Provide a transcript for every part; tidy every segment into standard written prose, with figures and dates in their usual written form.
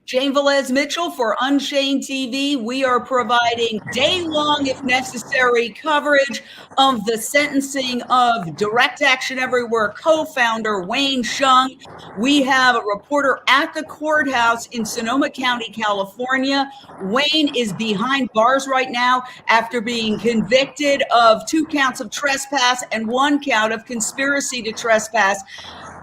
Jane Velez Mitchell for Unchained TV. We are providing day-long, if necessary, coverage of the sentencing of Direct Action Everywhere co-founder Wayne Hsiung. We have a reporter at the courthouse in Sonoma County, California. Wayne is behind bars right now after being convicted of 2 counts of trespass and 1 count of conspiracy to trespass.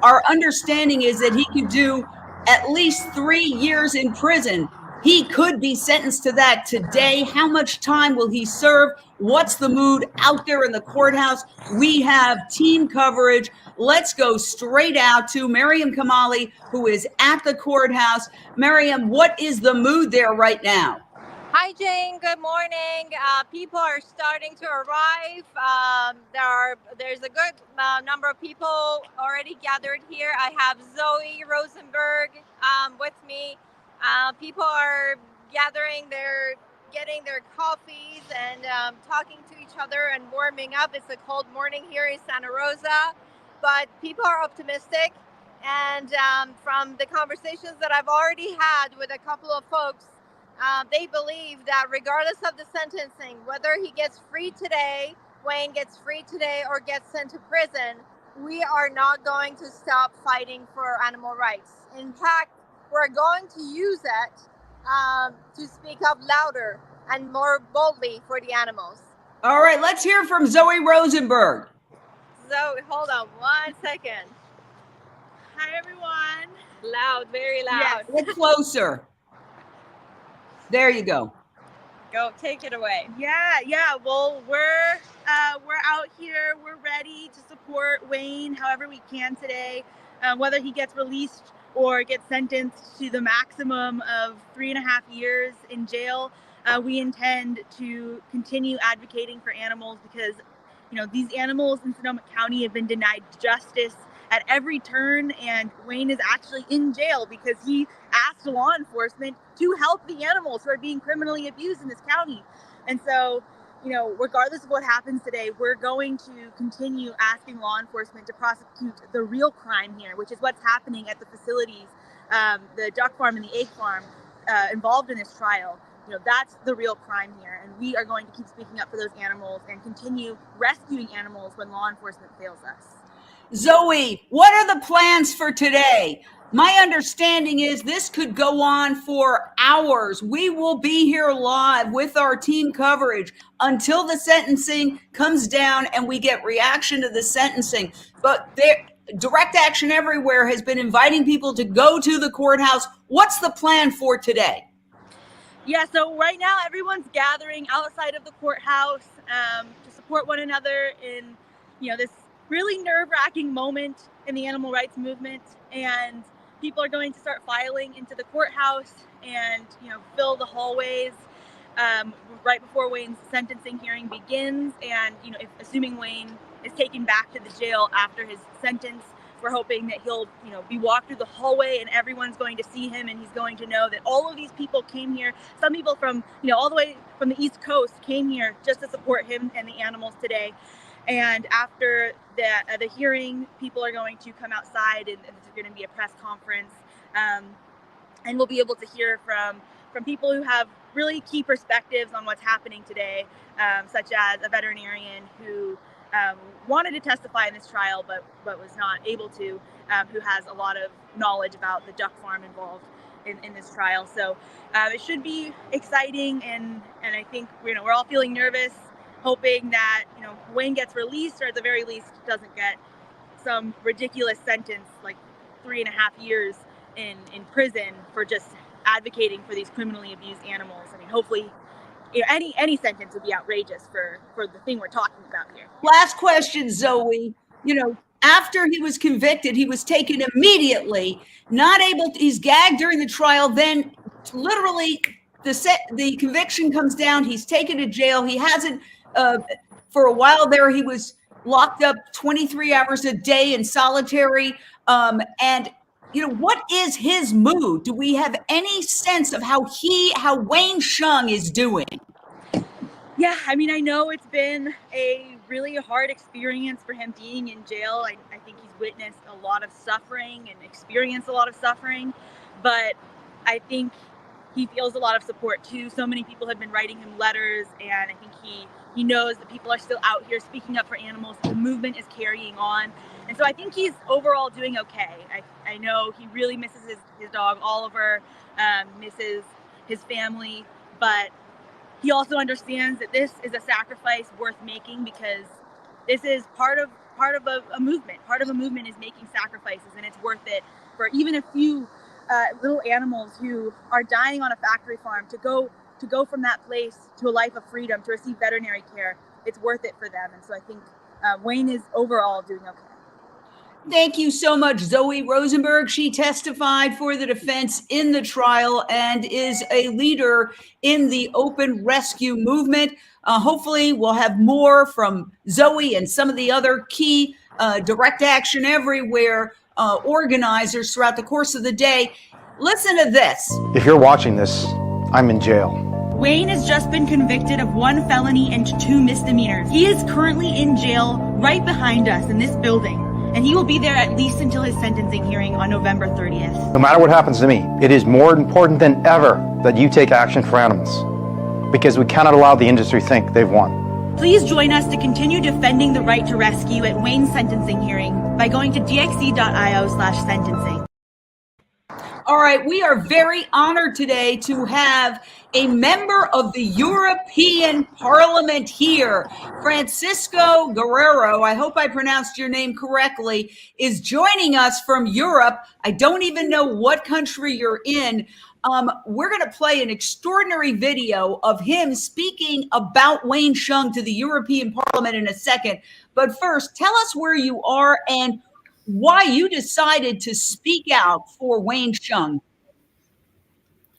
Our understanding is that he could do at least 3 years in prison. He could be sentenced to that today. How much time will he serve? What's the mood out there in the courthouse? We have team coverage. Let's go straight out to Miriam Kamali, who is at the courthouse. Miriam, what is the mood there right now? Hi, Jane. Good morning. People are starting to arrive. There's a good number of people already gathered here. I have Zoe Rosenberg with me. People are gathering. They're getting their coffees and talking to each other and warming up. It's a cold morning here in Santa Rosa, but people are optimistic. And from the conversations that I've already had with a couple of folks, they believe that regardless of the sentencing, whether he gets free today, Wayne gets free today, or gets sent to prison, we are not going to stop fighting for animal rights. In fact, we're going to use it to speak up louder and more boldly for the animals. All right, let's hear from Zoe Rosenberg. Zoe, hold on 1 second. Hi, everyone. Loud, very loud. Yes, get closer. There you go. Go, take it away. Yeah. Well, we're out here. We're ready to support Wayne however we can today, whether he gets released or gets sentenced to the maximum of 3.5 years in jail. We intend to continue advocating for animals because, these animals in Sonoma County have been denied justice at every turn, and Wayne is actually in jail because he asked law enforcement to help the animals who are being criminally abused in this county. And so, regardless of what happens today, we're going to continue asking law enforcement to prosecute the real crime here, which is what's happening at the facilities, the duck farm and the egg farm involved in this trial. That's the real crime here. And we are going to keep speaking up for those animals and continue rescuing animals when law enforcement fails us. Zoe, what are the plans for today? My understanding is this could go on for hours. We will be here live with our team coverage until the sentencing comes down and we get reaction to the sentencing. But Direct Action Everywhere has been inviting people to go to the courthouse. What's the plan for today? Yeah, so right now everyone's gathering outside of the courthouse to support one another in, this really nerve-wracking moment in the animal rights movement, and people are going to start filing into the courthouse and fill the hallways right before Wayne's sentencing hearing begins. And assuming Wayne is taken back to the jail after his sentence, we're hoping that he'll be walked through the hallway and everyone's going to see him, and he's going to know that all of these people came here. Some people from all the way from the East Coast came here just to support him and the animals today. And after the hearing, people are going to come outside, and there's going to be a press conference, and we'll be able to hear from people who have really key perspectives on what's happening today, such as a veterinarian who wanted to testify in this trial but was not able to, who has a lot of knowledge about the duck farm involved in this trial. So it should be exciting, and I think we're all feeling nervous, hoping that Wayne gets released, or at the very least doesn't get some ridiculous sentence like 3.5 years in prison for just advocating for these criminally abused animals. I mean, hopefully any sentence would be outrageous for the thing we're talking about here. Last question, Zoe. After he was convicted, he was taken immediately, he's gagged during the trial, then literally the conviction comes down, he's taken to jail. He hasn't, for a while there, he was locked up 23 hours a day in solitary. And what is his mood? Do we have any sense of how Wayne Hsiung is doing? Yeah, I mean, I know it's been a really hard experience for him being in jail. I think he's witnessed a lot of suffering and experienced a lot of suffering, but I think he feels a lot of support too. So many people have been writing him letters, and I think he knows that people are still out here speaking up for animals. The movement is carrying on. And so I think he's overall doing okay. I know he really misses his dog, Oliver, misses his family, but he also understands that this is a sacrifice worth making, because this is part of a movement. Part of a movement is making sacrifices, and it's worth it for even a few little animals who are dying on a factory farm to go from that place to a life of freedom, to receive veterinary care. It's worth it for them. And so I think Wayne is overall doing okay. Thank you so much, Zoe Rosenberg. She testified for the defense in the trial and is a leader in the open rescue movement. Hopefully we'll have more from Zoe and some of the other key direct action everywhere organizers throughout the course of the day. Listen to this. If you're watching this, I'm in jail. Wayne has just been convicted of 1 felony and 2 misdemeanors. He is currently in jail right behind us in this building, and he will be there at least until his sentencing hearing on November 30th. No matter what happens to me, it is more important than ever that you take action for animals, because we cannot allow the industry to think they've won. Please join us to continue defending the right to rescue at Wayne's sentencing hearing by going to dxe.io/sentencing. All right, we are very honored today to have a member of the European Parliament here. Francisco Guerrero, I hope I pronounced your name correctly, is joining us from Europe. I don't even know what country you're in. We're going to play an extraordinary video of him speaking about Wayne Hsiung to the European Parliament in a second. But first, tell us where you are and why you decided to speak out for Wayne Hsiung.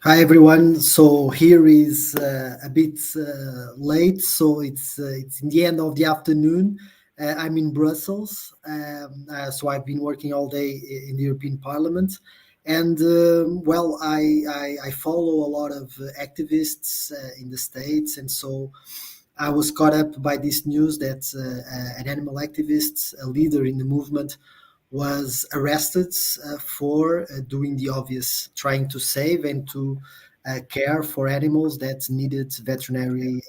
Hi, everyone. So here is a bit late, so it's in the end of the afternoon. I'm in Brussels, so I've been working all day in the European Parliament. And, well, I follow a lot of activists in the States, and so I was caught up by this news that an animal activist, a leader in the movement, was arrested for doing the obvious, trying to save and to care for animals that needed veterinary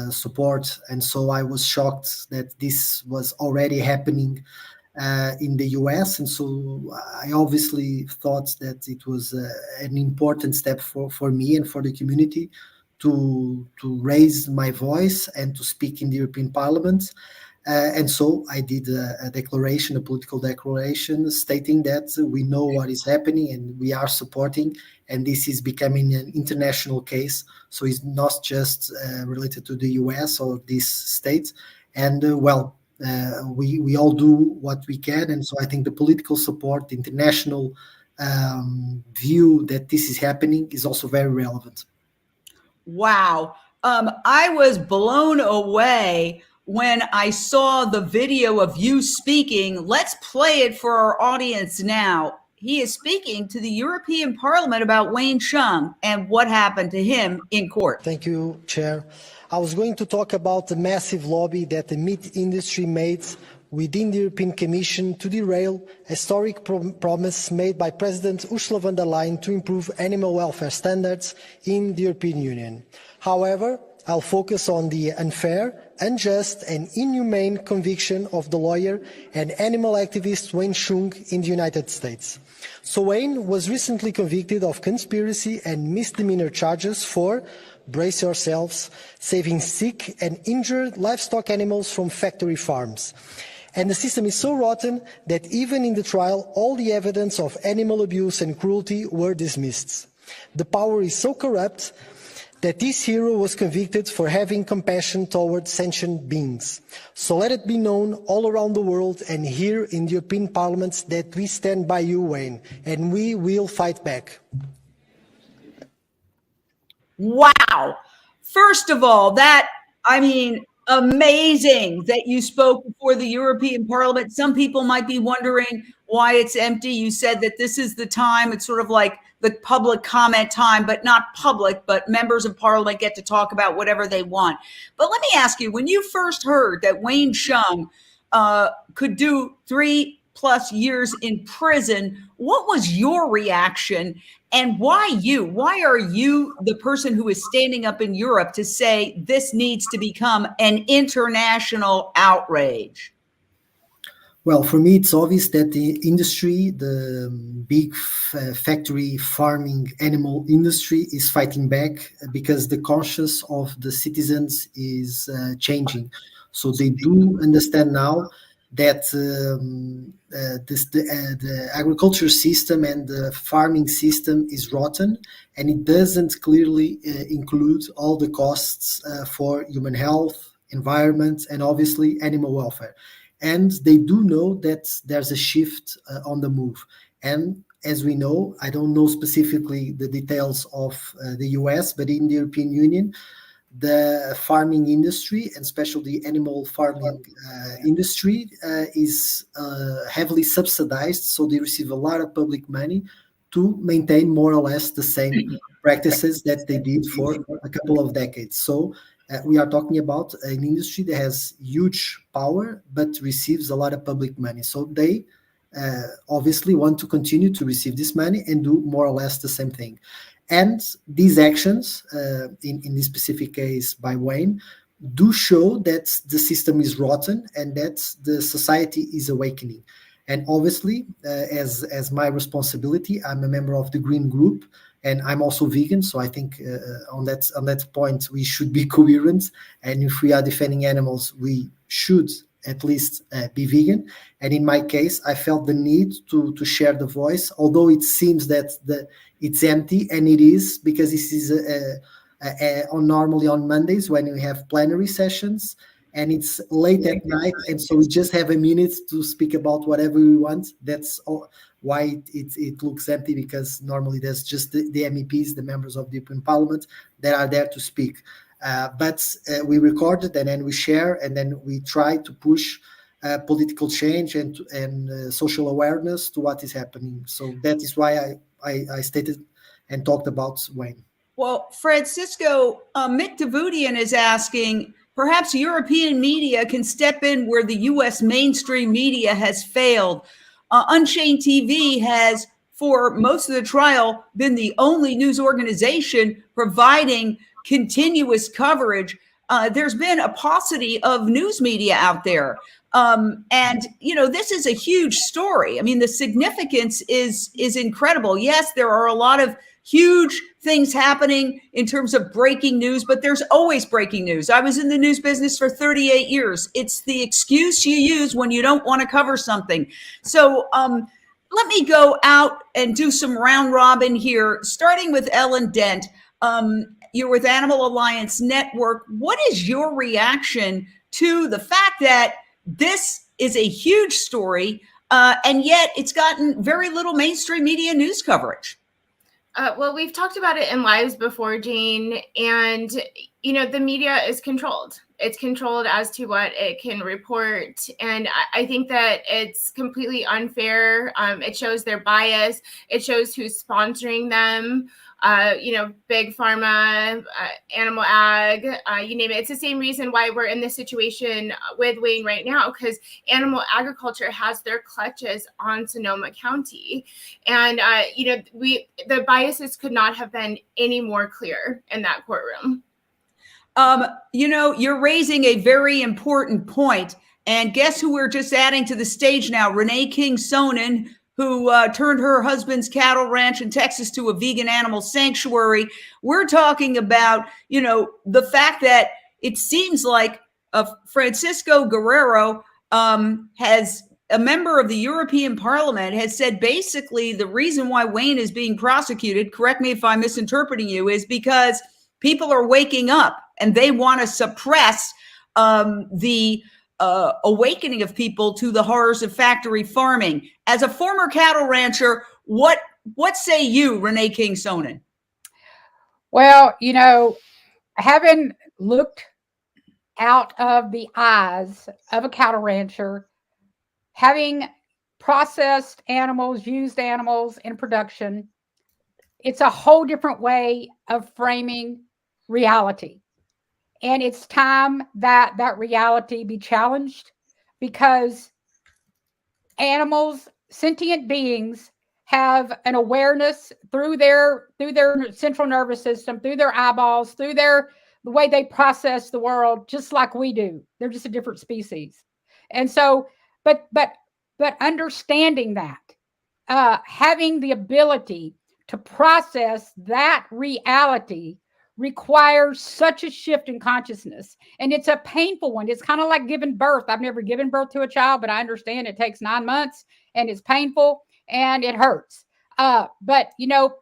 support. And so I was shocked that this was already happening in the US. And so I obviously thought that it was an important step for me and for the community to raise my voice and to speak in the European Parliament. And so I did a declaration, a political declaration, stating that we know what is happening and we are supporting, and this is becoming an international case. So it's not just related to the US or this state. And we all do what we can. And so I think the political support, the international view that this is happening is also very relevant. Wow. I was blown away when I saw the video of you speaking. Let's play it for our audience now. He is speaking to the European Parliament about Wayne Hsiung and what happened to him in court. Thank you, Chair. I was going to talk about the massive lobby that the meat industry made within the European Commission to derail a historic promise made by President Ursula von der Leyen to improve animal welfare standards in the European Union. However, I'll focus on the unfair, unjust and inhumane conviction of the lawyer and animal activist Wayne Hsiung in the United States. So Wayne was recently convicted of conspiracy and misdemeanor charges for, brace yourselves, saving sick and injured livestock animals from factory farms. And the system is so rotten that even in the trial, all the evidence of animal abuse and cruelty were dismissed. The power is so corrupt that this hero was convicted for having compassion towards sentient beings. So let it be known all around the world and here in the European Parliament that we stand by you, Wayne, and we will fight back. Wow. First of all, amazing that you spoke before the European Parliament. Some people might be wondering why it's empty. You said that this is the time. It's sort of like the public comment time, but not public, but members of Parliament get to talk about whatever they want. But let me ask you, when you first heard that Wayne Hsiung could do 3 plus years in prison. What was your reaction, and why you? Why are you the person who is standing up in Europe to say this needs to become an international outrage? Well, for me, it's obvious that the industry, the big factory farming animal industry, is fighting back because the conscience of the citizens is changing. So they do understand now that the agriculture system and the farming system is rotten, and it doesn't clearly include all the costs for human health, environment, and obviously animal welfare. And they do know that there's a shift on the move. And as we know, I don't know specifically the details of the US, but in the European Union, the farming industry, and especially the animal farming industry, is heavily subsidized. So they receive a lot of public money to maintain more or less the same practices that they did for a couple of decades. So we are talking about an industry that has huge power, but receives a lot of public money. So they obviously want to continue to receive this money and do more or less the same thing. And these actions, in this specific case by Wayne, do show that the system is rotten and that the society is awakening. And obviously, as my responsibility, I'm a member of the Green Group, and I'm also vegan. So I think on that point, we should be coherent. And if we are defending animals, we should at least be vegan. And in my case, I felt the need to share the voice, although it seems that it's empty, and it is, because this is normally on Mondays when we have plenary sessions, and it's late at night, and so we just have a minute to speak about whatever we want. That's all, why it looks empty, because normally there's just the MEPs, the members of the European Parliament, that are there to speak. But we record it, and then we share, and then we try to push political change and social awareness to what is happening. So that is why I stated and talked about Wayne. Well, Francisco, Mick Davutian is asking, perhaps European media can step in where the U.S. mainstream media has failed. Unchained TV has, for most of the trial, been the only news organization providing continuous coverage. There's been a paucity of news media out there. And, you know, this is a huge story. I mean, the significance is incredible. Yes, there are a lot of huge things happening in terms of breaking news, but there's always breaking news. I was in the news business for 38 years. It's the excuse you use when you don't want to cover something. So let me go out and do some round robin here, starting with Ellen Dent. You're with Animal Alliance Network. What is your reaction to the fact that this is a huge story, and yet it's gotten very little mainstream media news coverage? Well, we've talked about it in lives before, Jane, and, you know, the media is controlled. It's controlled as to what it can report. And I think that it's completely unfair. It shows their bias. It shows who's sponsoring them. You know, big pharma, animal ag, you name it. It's the same reason why we're in this situation with Wayne right now, because animal agriculture has their clutches on Sonoma County. And, you know, the biases could not have been any more clear in that courtroom. You know, you're raising a very important point. And guess who we're just adding to the stage now? Renee King Sonnen, who turned her husband's cattle ranch in Texas to a vegan animal sanctuary. We're talking about, you know, the fact that it seems like Francisco Guerrero has, a member of the European Parliament, has said basically the reason why Wayne is being prosecuted, correct me if I'm misinterpreting you, is because people are waking up and they want to suppress the awakening of people to the horrors of factory farming. As a former cattle rancher, what say you, Renee King Sonnen? Well, you know, having looked out of the eyes of a cattle rancher, having processed animals, used animals in production, it's a whole different way of framing reality. And it's time that that reality be challenged, because animals, sentient beings, have an awareness through their central nervous system, through their eyeballs, through the way they process the world, just like we do. They're just a different species. And so, but understanding that, having the ability to process that reality requires such a shift in consciousness. And it's a painful one. It's kind of like giving birth. I've never given birth to a child, but I understand it takes 9 months and it's painful and it hurts. But, you know,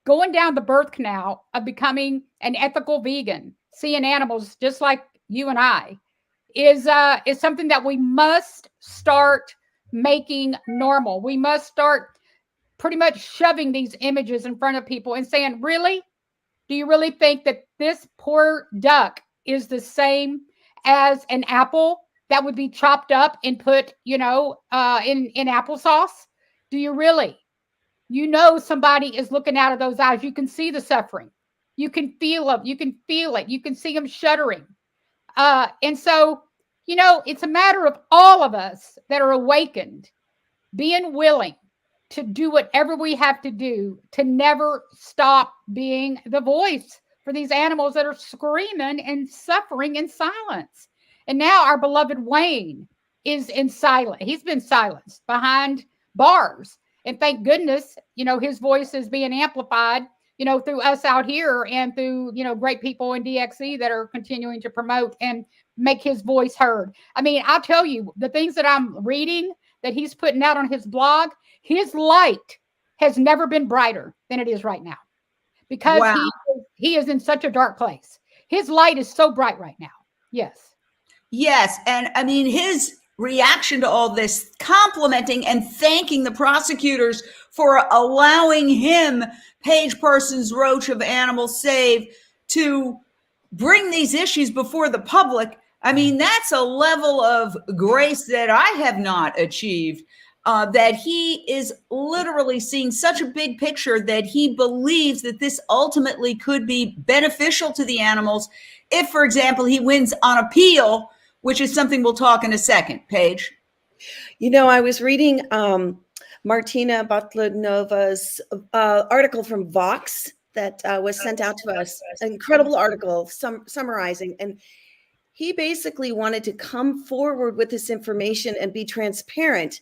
going down the birth canal of becoming an ethical vegan, seeing animals just like you and I, is something that we must start making normal. We must start pretty much shoving these images in front of people and saying, really? Do you really think that this poor duck is the same as an apple that would be chopped up and put, you know, in applesauce? Do you really? You know, somebody is looking out of those eyes. You can see the suffering. You can feel them. You can feel it. You can see them shuddering. And so, you know, it's a matter of all of us that are awakened, being willing to do whatever we have to do to never stop being the voice for these animals that are screaming and suffering in silence. And now our beloved Wayne is in silence. He's been silenced behind bars. And thank goodness, you know, his voice is being amplified, you know, through us out here and through, you know, great people in DXE that are continuing to promote and make his voice heard. I mean, I'll tell you, the things that I'm reading that he's putting out on his blog, his light has never been brighter than it is right now, because wow. he is in such a dark place. His light is so bright right now. Yes. Yes. And I mean, his reaction to all this, complimenting and thanking the prosecutors for allowing him, Paige Parsons Roach of Animal Save, to bring these issues before the public. I mean, that's a level of grace that I have not achieved. That he is literally seeing such a big picture that he believes that this ultimately could be beneficial to the animals if, for example, he wins on appeal, which is something we'll talk in a second. Paige? You know, I was reading Martina Batlanova's article from Vox that was sent out to us, an incredible article summarizing, and he basically wanted to come forward with this information and be transparent.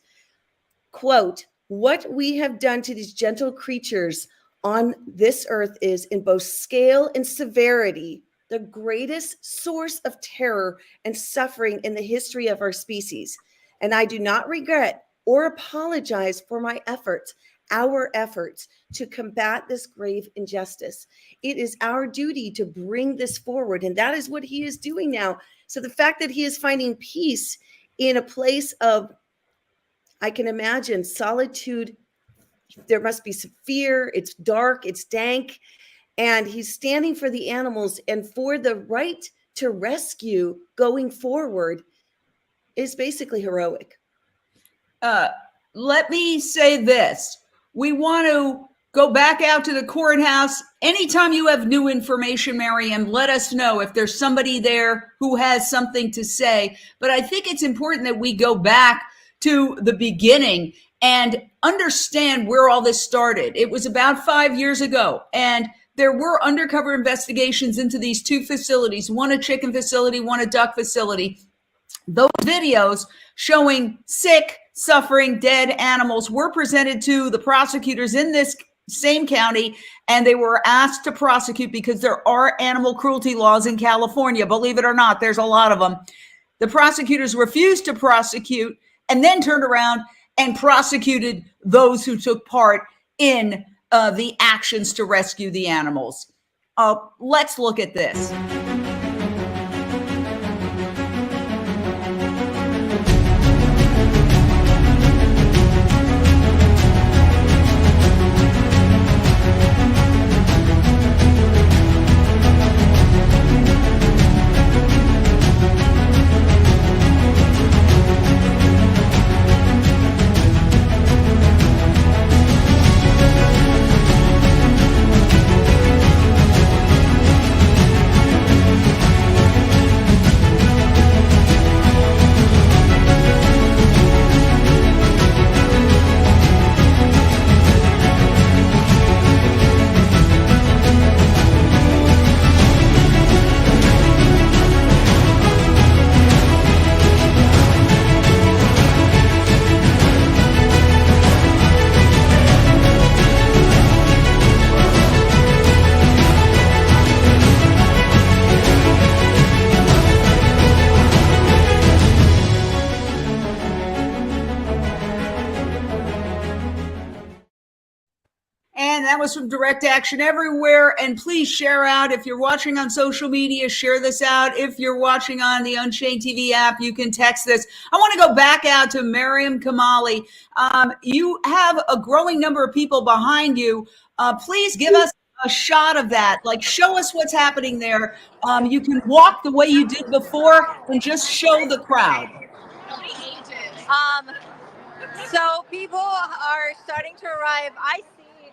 Quote, what we have done to these gentle creatures on this earth is, in both scale and severity, the greatest source of terror and suffering in the history of our species. And I do not regret or apologize for our efforts to combat this grave injustice. It is our duty to bring this forward, and that is what he is doing now. So the fact that he is finding peace in a place of, I can imagine, solitude, there must be some fear, it's dark, it's dank, and he's standing for the animals and for the right to rescue going forward is basically heroic. Let me say this. We want to go back out to the courthouse. Anytime you have new information, Miriam, let us know if there's somebody there who has something to say. But I think it's important that we go back to the beginning and understand where all this started. It was about 5 years ago, and there were undercover investigations into these two facilities, one a chicken facility, one a duck facility. Those videos showing sick, suffering, dead animals were presented to the prosecutors in this same county, and they were asked to prosecute because there are animal cruelty laws in California. Believe it or not, there's a lot of them. The prosecutors refused to prosecute and then turned around and prosecuted those who took part in the actions to rescue the animals. Let's look at this. And that was from Direct Action Everywhere. And please share out. If you're watching on social media, share this out. If you're watching on the Unchained TV app, you can text this. I want to go back out to Mariam Kamali. You have a growing number of people behind you. Please give us a shot of that. Like, show us what's happening there. You can walk the way you did before and just show the crowd. So people are starting to arrive. I see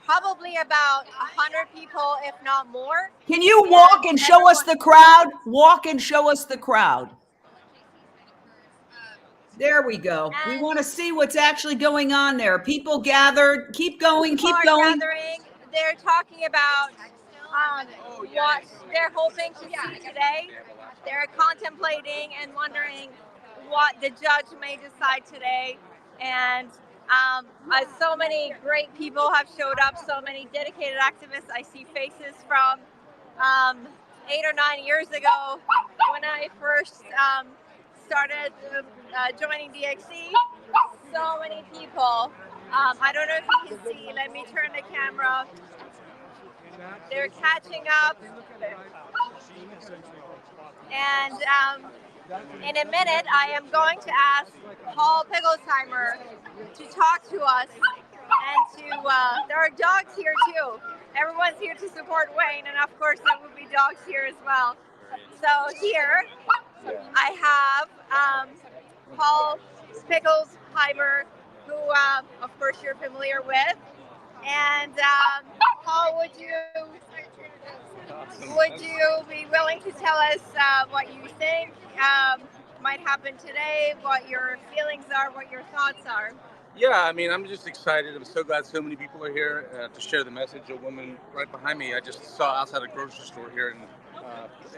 probably about 100 people, if not more. Can you walk and show us the crowd? Walk and show us the crowd. There we go. We want to see what's actually going on there. People gathered. Keep going. Keep going. Gathering. They're talking about what they're hoping to see today. They're contemplating and wondering what the judge may decide today. And so many great people have showed up, so many dedicated activists. I see faces from 8 or 9 years ago when I first started joining DXC. So many people. I don't know if you can see. Let me turn the camera. They're catching up. And in a minute, I am going to ask Paul Pigglesheimer to talk to us. And to there are dogs here too. Everyone's here to support Wayne, and of course there will be dogs here as well. So here I have Paul Pigglesheimer, who of course you're familiar with. And Paul, would you be willing to tell us what you think might happen today, what your feelings are, what your thoughts are? Yeah, I mean, I'm just excited. I'm so glad so many people are here to share the message. A woman right behind me, I just saw outside a grocery store here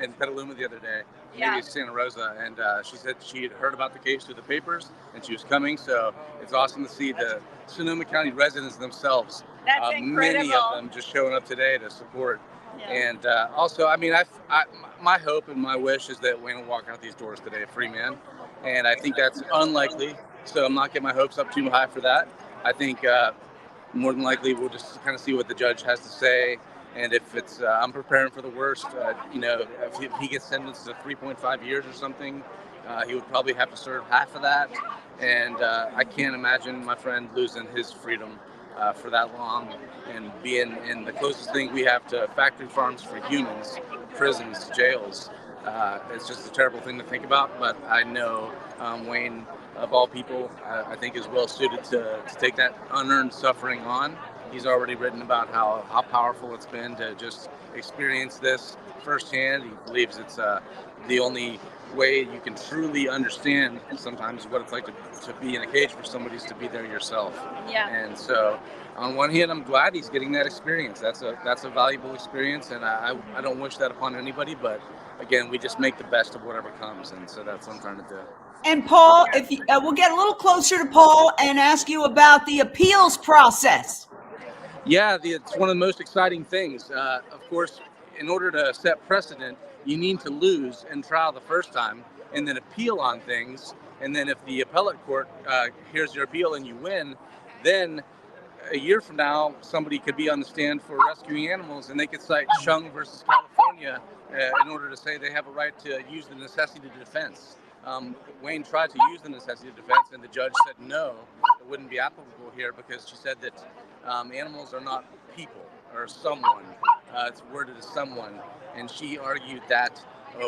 in Petaluma the other day, maybe Santa Rosa, and she said she had heard about the case through the papers and she was coming. So it's awesome to see the Sonoma County residents themselves. That's incredible. Many of them just showing up today to support. Yeah. And also, I mean, my hope and my wish is that Wayne will walk out these doors today a free man. And I think that's unlikely. So I'm not getting my hopes up too high for that. I think more than likely we'll just kind of see what the judge has to say. And if it's, I'm preparing for the worst. If he gets sentenced to 3.5 years or something, he would probably have to serve half of that. And I can't imagine my friend losing his freedom for that long and being in the closest thing we have to factory farms for humans, prisons, jails. It's just a terrible thing to think about, but I know Wayne, of all people, I think is well suited to take that unearned suffering on. He's already written about how powerful it's been to just experience this firsthand. He believes it's the only way you can truly understand sometimes what it's like to be in a cage for somebody is to be there yourself. Yeah. And so on one hand, I'm glad he's getting that experience. That's a valuable experience, and I don't wish that upon anybody, but again, we just make the best of whatever comes, and so that's what I'm trying to do. And Paul, if you, we'll get a little closer to Paul and ask you about the appeals process. Yeah, it's one of the most exciting things. Of course, in order to set precedent, you need to lose in trial the first time and then appeal on things. And then if the appellate court hears your appeal and you win, then a year from now, somebody could be on the stand for rescuing animals and they could cite Hsiung versus California in order to say they have a right to use the necessity of defense. Wayne tried to use the necessity of defense and the judge said no, it wouldn't be applicable here because she said that animals are not people or someone. It's worded as someone. And she argued that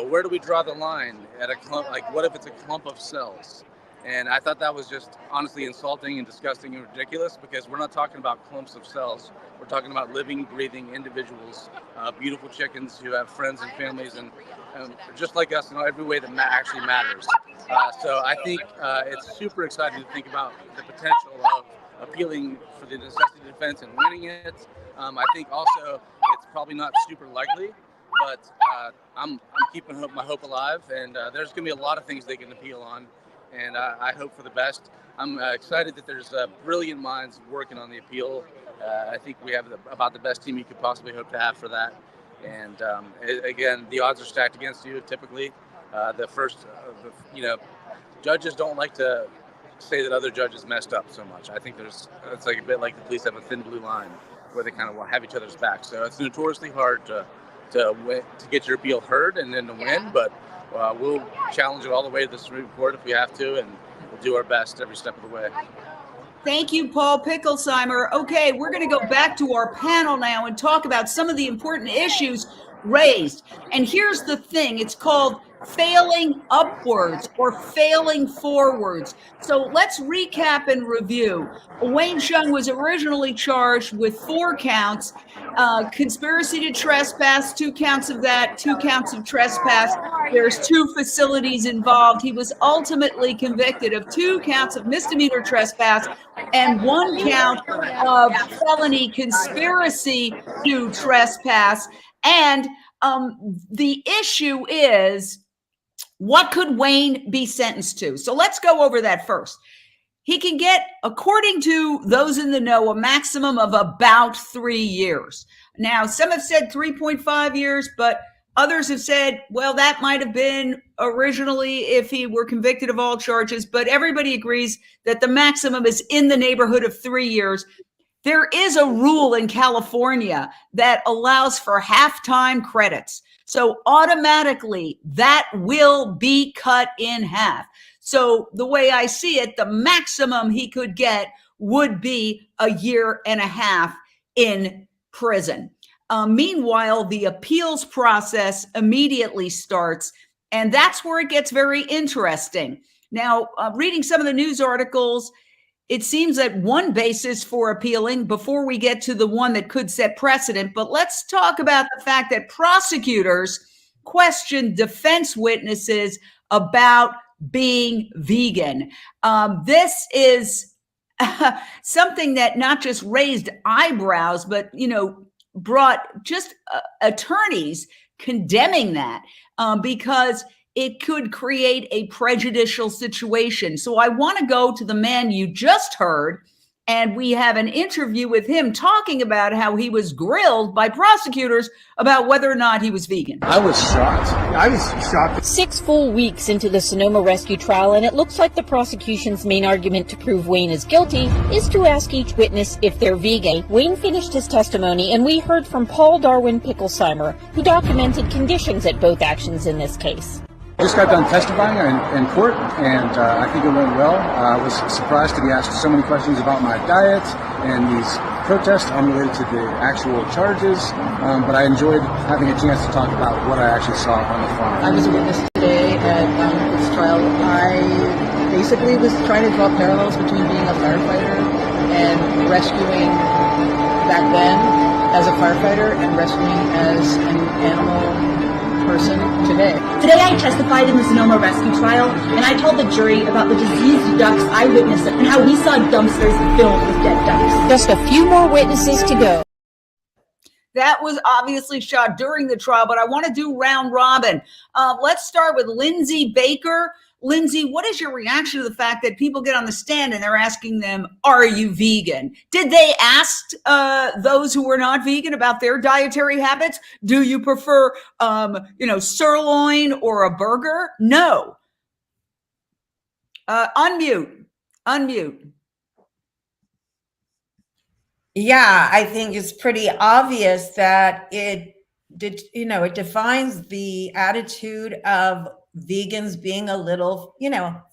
where do we draw the line at a clump? Like, what if it's a clump of cells? And I thought that was just honestly insulting and disgusting and ridiculous because we're not talking about clumps of cells. We're talking about living, breathing individuals, beautiful chickens who have friends and families and just like us in every way that actually matters. So I think it's super exciting to think about the potential of appealing for the necessity of defense and winning it. I think also it's probably not super likely, but I'm keeping my hope alive, and there's going to be a lot of things they can appeal on, and I hope for the best. I'm excited that there's brilliant minds working on the appeal. I think we have about the best team you could possibly hope to have for that. And again, the odds are stacked against you. Typically, judges don't like to say that other judges messed up so much. I think it's like a bit like the police have a thin blue line. where they kind of have each other's back. So it's notoriously hard to get your appeal heard and then to win, but we'll challenge it all the way to the Supreme Court if we have to, and we'll do our best every step of the way. Thank you, Paul Picklesheimer. Okay, we're going to go back to our panel now and talk about some of the important issues raised. And here's the thing, it's called failing upwards or failing forwards. So let's recap and review. Wayne Hsiung was originally charged with 4 counts, conspiracy to trespass, 2 counts of that, 2 counts of trespass. There's 2 facilities involved. He was ultimately convicted of 2 counts of misdemeanor trespass and 1 count of felony conspiracy to trespass. And the issue is, what could Wayne be sentenced to? So let's go over that first. He can get, according to those in the know, a maximum of about 3 years. Now, some have said 3.5 years, but others have said, well, that might have been originally if he were convicted of all charges, but everybody agrees that the maximum is in the neighborhood of 3 years. There is a rule in California that allows for half-time credits. So automatically that will be cut in half. So the way I see it, the maximum he could get would be 1.5 years in prison. Meanwhile, the appeals process immediately starts, and that's where it gets very interesting. Now, reading some of the news articles, it seems that one basis for appealing, before we get to the one that could set precedent, but let's talk about the fact that prosecutors question defense witnesses about being vegan. This is something that not just raised eyebrows, but, brought just attorneys condemning that because it could create a prejudicial situation. So I want to go to the man you just heard, and we have an interview with him talking about how he was grilled by prosecutors about whether or not he was vegan. I was shocked. 6 full weeks into the Sonoma rescue trial, and it looks like the prosecution's main argument to prove Wayne is guilty is to ask each witness if they're vegan. Wayne finished his testimony, and we heard from Paul Darwin Picklesheimer, who documented conditions at both actions in this case. Just got done testifying in court, and I think it went well. I was surprised to be asked so many questions about my diet and these protests unrelated to the actual charges, but I enjoyed having a chance to talk about what I actually saw on the farm. I was a witness today at this trial. I basically was trying to draw parallels between being a firefighter and rescuing back then as a firefighter and rescuing as an animal person today. Today I testified in the Sonoma rescue trial, and I told the jury about the diseased ducks I witnessed and how we saw dumpsters filled with dead ducks. Just a few more witnesses to go. That was obviously shot during the trial, but I want to do round robin. Let's start with Lindsay Baker. Lindsay, what is your reaction to the fact that people get on the stand and they're asking them, are you vegan? Did they ask those who were not vegan about their dietary habits? Do you prefer, sirloin or a burger? No. Unmute. Yeah, I think it's pretty obvious that it defines the attitude of vegans being a little,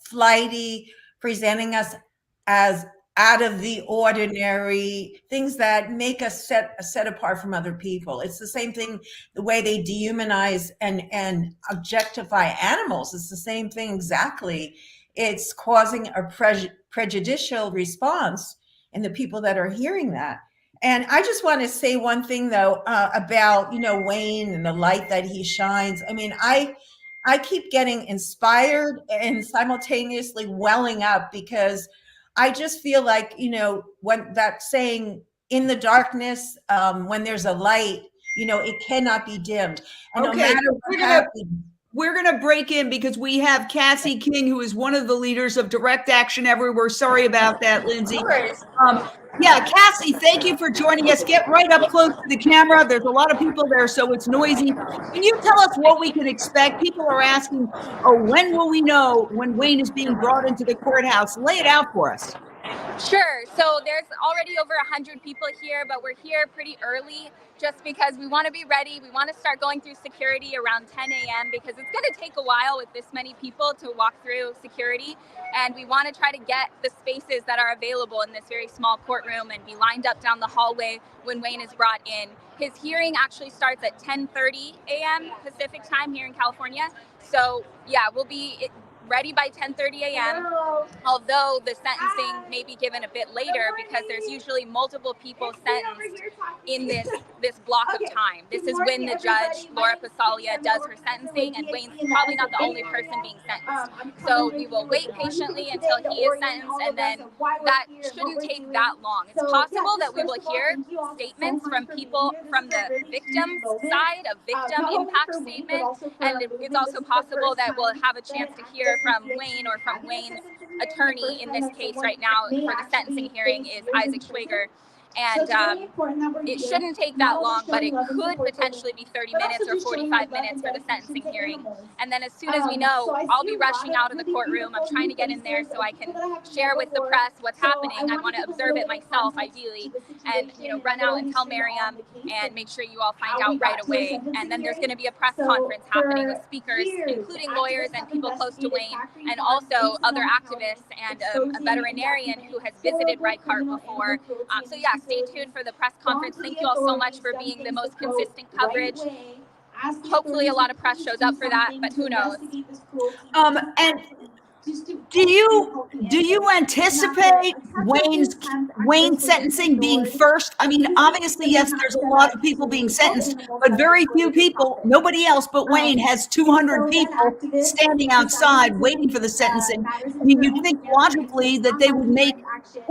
flighty, presenting us as out of the ordinary, things that make us set apart from other people. It's the same thing, the way they dehumanize and objectify animals. It's the same thing exactly. It's causing a prejudicial response in the people that are hearing that. And I just want to say one thing, though, about, Wayne and the light that he shines. I mean, I keep getting inspired and simultaneously welling up because I just feel like, when that saying, in the darkness, when there's a light, it cannot be dimmed. And okay, no matter what happens, we're going to break in because we have Cassie King, who is one of the leaders of Direct Action Everywhere. Sorry about that, Lindsay. Cassie, thank you for joining us. Get right up close to the camera. There's a lot of people there, so it's noisy. Can you tell us what we can expect? People are asking, when will we know when Wayne is being brought into the courthouse? Lay it out for us. Sure. So there's already over 100 people here, but we're here pretty early just because we want to be ready. We want to start going through security around 10 a.m. because it's going to take a while with this many people to walk through security. And we want to try to get the spaces that are available in this very small courtroom and be lined up down the hallway when Wayne is brought in. His hearing actually starts at 10:30 a.m. Pacific time here in California. So yeah, we'll be ready by 10:30 a.m. Although the sentencing may be given a bit later because there's usually multiple people sentenced in this block of time. This is when the judge, Laura Passaglia, does her sentencing, and Wayne's probably not the only person being sentenced. So we will wait patiently until he is sentenced, and then that shouldn't take that long. It's possible that we will hear statements from people from the victim's side, a victim impact statement, and it's also possible that we'll have a chance to hear from Wayne or from Wayne's attorney. In this case right now for the sentencing hearing is Isaac Schwager. And it shouldn't take that long, but it could potentially be 30 minutes or 45 minutes for the sentencing hearing. And then as soon as we know, I'll be rushing out of the courtroom. I'm trying to get in there so I can share with the press what's happening. I want to observe it myself, ideally, and run out and tell Miriam and make sure you all find out right away. And then there's going to be a press conference happening with speakers, including lawyers and people close to Wayne, and also other activists and a veterinarian who has visited Reichardt before. So yeah, stay tuned for the press conference. Thank you all so much for being the most consistent coverage. Hopefully a lot of press shows up for that, but who knows? And do you anticipate Wayne's sentencing being first? I mean, obviously, yes, there's a lot of people being sentenced, but very few people, nobody else but Wayne has 200 people standing outside waiting for the sentencing. I mean, you'd think logically that they would make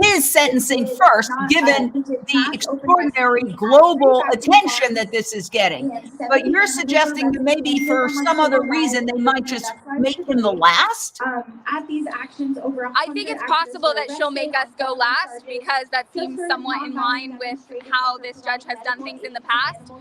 his sentencing first, given the extraordinary global attention that this is getting. But you're suggesting that maybe for some other reason, they might just make him the last? At these actions, over I think it's possible that she'll make us go last because that seems somewhat in line with how this judge has done things in the past.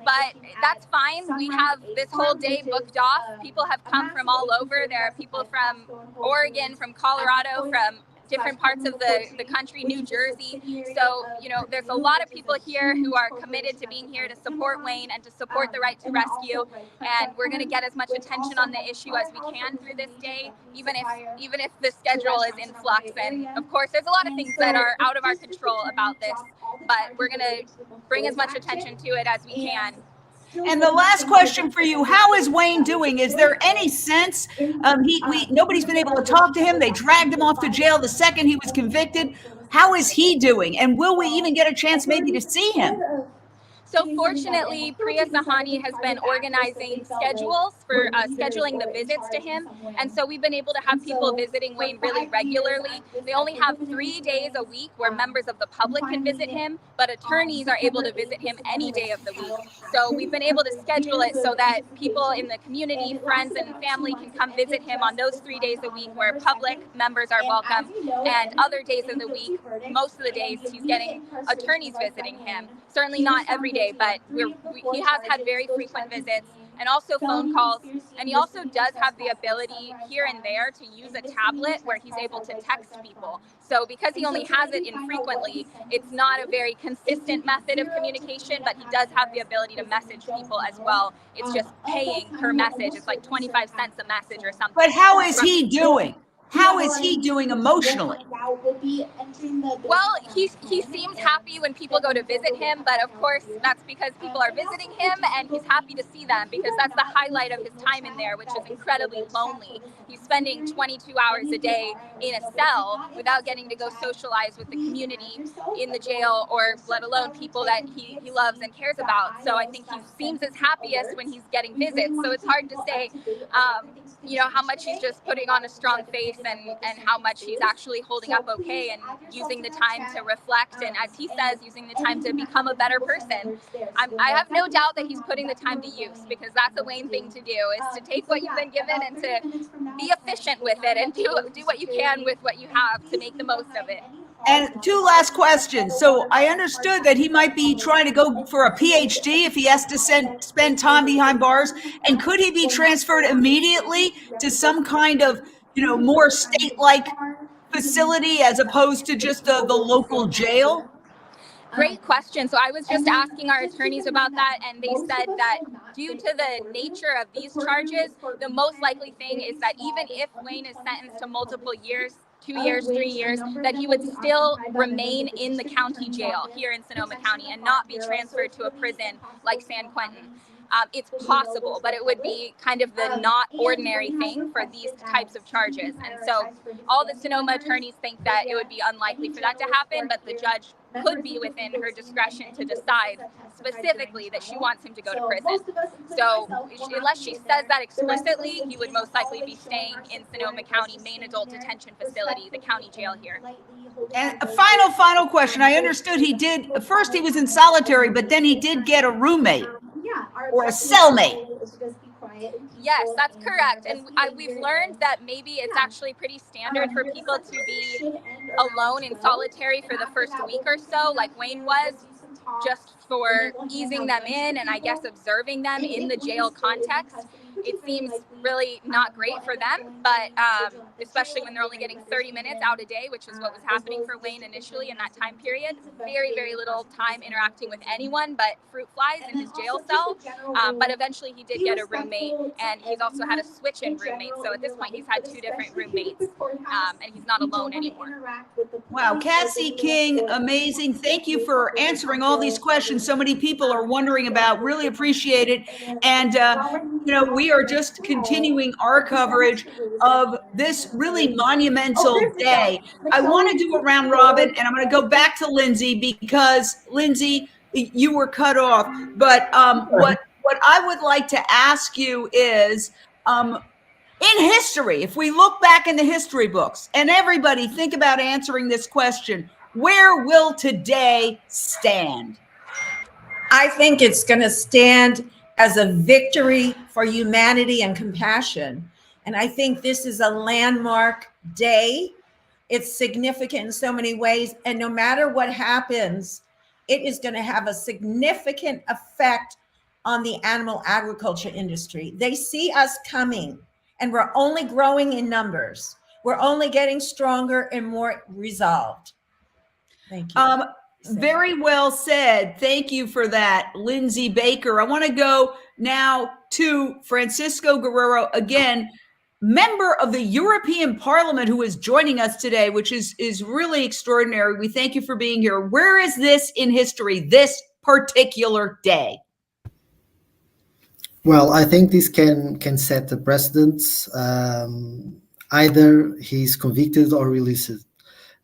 But that's fine. We have this whole day booked off. People have come from all over. There are people from Oregon, from Colorado, from different parts of the country, New Jersey. So, there's a lot of people here who are committed to being here to support Wayne and to support the right to rescue. And we're going to get as much attention on the issue as we can through this day, even if the schedule is in flux. And of course, there's a lot of things that are out of our control about this, but we're going to bring as much attention to it as we can. And the last question for you, how is Wayne doing? Is there any sense? Nobody's been able to talk to him. They dragged him off to jail the second he was convicted. How is he doing? And will we even get a chance maybe to see him? So fortunately, Priya Sahani has been organizing schedules for scheduling the visits to him. And so we've been able to have people visiting Wayne really regularly. They only have 3 days a week where members of the public can visit him, but attorneys are able to visit him any day of the week. So we've been able to schedule it so that people in the community, friends and family can come visit him on those 3 days a week where public members are welcome. And other days of the week, most of the days, he's getting attorneys visiting him. Certainly not every day, but he has had very frequent visits and also phone calls. And he also does have the ability here and there to use a tablet where he's able to text people. So because he only has it infrequently, it's not a very consistent method of communication, but he does have the ability to message people as well. It's just paying per message. It's like 25 cents a message or something. But how is he doing? How is he doing emotionally? Well, he seems happy when people go to visit him, but of course that's because people are visiting him and he's happy to see them because that's the highlight of his time in there, which is incredibly lonely. He's spending 22 hours a day in a cell without getting to go socialize with the community in the jail or let alone people that he loves and cares about. So I think he seems his happiest when he's getting visits. So it's hard to say, how much he's just putting on a strong face and how much he's actually holding up okay and using the time to reflect and, as he says, using the time to become a better person. I have no doubt that he's putting the time to use because that's a Wayne thing to do, is to take what you've been given and to be efficient with it and do what you can with what you have to make the most of it. And two last questions. So I understood that he might be trying to go for a PhD if he has to spend time behind bars. And could he be transferred immediately to some kind of, more state-like facility as opposed to just the local jail? Great question. So I was just asking our attorneys about that, and they said that due to the nature of these charges, the most likely thing is that even if Wayne is sentenced to multiple years, 2 years, 3 years, that he would still remain in the county jail here in Sonoma County and not be transferred to a prison like San Quentin. It's possible, but it would be kind of the not ordinary thing for these types of charges. And so all the Sonoma attorneys think that it would be unlikely for that to happen, but the judge could be within her discretion to decide specifically that she wants him to go to prison. So unless she says that explicitly, he would most likely be staying in Sonoma County Main Adult Detention Facility, the county jail here. And a final question. I understood first he was in solitary, but then he did get a roommate or a cellmate. Yes, that's correct. And we've learned that maybe it's actually pretty standard for people to be alone in solitary for the first week or so, like Wayne was, just for easing them in and I guess observing them in the jail context. It seems really not great for them, but especially when they're only getting 30 minutes out a day, which is what was happening for Wayne initially in that time period. Very, very little time interacting with anyone but fruit flies in his jail cell. But eventually he did get a roommate, and he's also had a switch-in roommate. So at this point, he's had 2 different roommates, and he's not alone anymore. Wow, Cassie King, amazing. Thank you for answering all these questions so many people are wondering about. Really appreciate it. And, we are just continuing our coverage of this really monumental day. I want to do a round robin, and I'm going to go back to Lindsay because, Lindsay, you were cut off. But what I would like to ask you is, in history, if we look back in the history books, and everybody think about answering this question, where will today stand? I think it's going to stand as a victory for humanity and compassion. And I think this is a landmark day. It's significant in so many ways. And no matter what happens, it is going to have a significant effect on the animal agriculture industry. They see us coming, and we're only growing in numbers. We're only getting stronger and more resolved. Thank you. Very well said. Thank you for that, Lindsay Baker. I want to go now to Francisco Guerrero, again, member of the European Parliament, who is joining us today, which is really extraordinary. We thank you for being here. Where is this in history, this particular day? Well, I think this can set the precedent. Either he's convicted or released.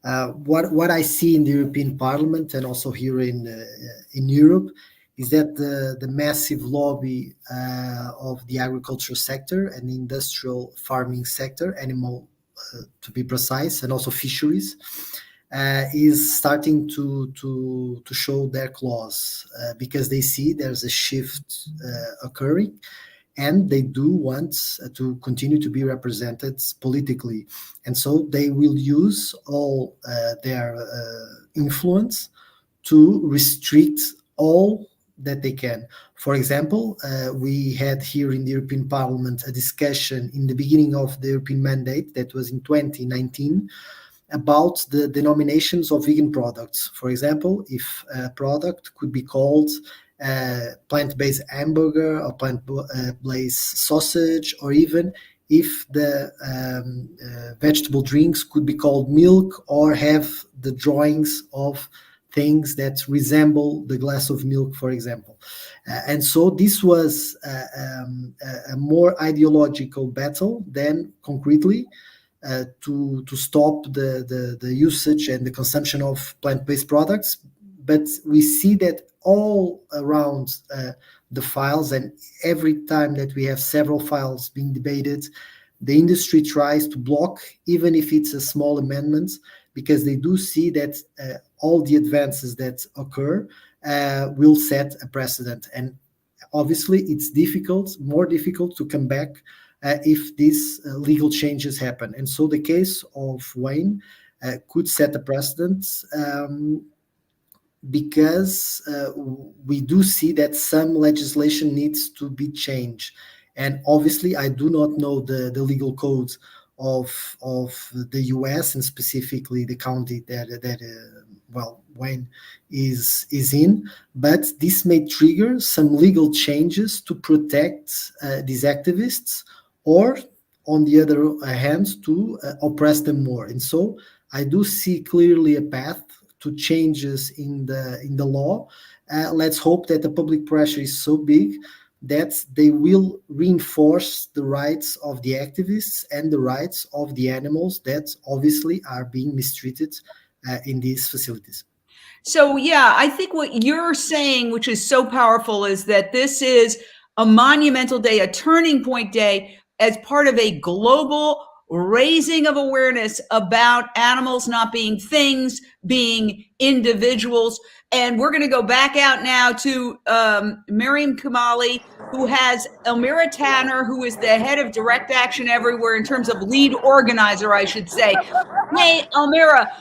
What I see in the European Parliament and also here in Europe is that the massive lobby of the agriculture sector and the industrial farming sector, animal to be precise, and also fisheries, is starting to show their claws because they see there's a shift occurring. And they do want to continue to be represented politically. And so they will use all their influence to restrict all that they can. For example, we had here in the European Parliament a discussion in the beginning of the European mandate, that was in 2019, about the denominations of vegan products. For example, if a product could be called plant-based hamburger or plant-based sausage, or even if the vegetable drinks could be called milk or have the drawings of things that resemble the glass of milk, for example. And so this was a more ideological battle than concretely to stop the usage and the consumption of plant-based products. But we see that all around the files, and every time that we have several files being debated, the industry tries to block, even if it's a small amendment, because they do see that all the advances that occur will set a precedent. And obviously it's more difficult to come back if these legal changes happen. And so the case of Wayne could set a precedent because we do see that some legislation needs to be changed. And obviously, I do not know the legal codes of the U.S. and specifically the county that Wayne is in. But this may trigger some legal changes to protect these activists, or on the other hand, to oppress them more. And so I do see clearly a path to changes in the law. Let's hope that the public pressure is so big that they will reinforce the rights of the activists and the rights of the animals that obviously are being mistreated in these facilities. So, yeah, I think what you're saying, which is so powerful, is that this is a monumental day, a turning point day, as part of a global raising of awareness about animals not being things, being individuals. And we're going to go back out now to Miriam Kamali, who has Elmira Tanner, who is the head of Direct Action Everywhere in terms of lead organizer, I should say. Hey, Elmira,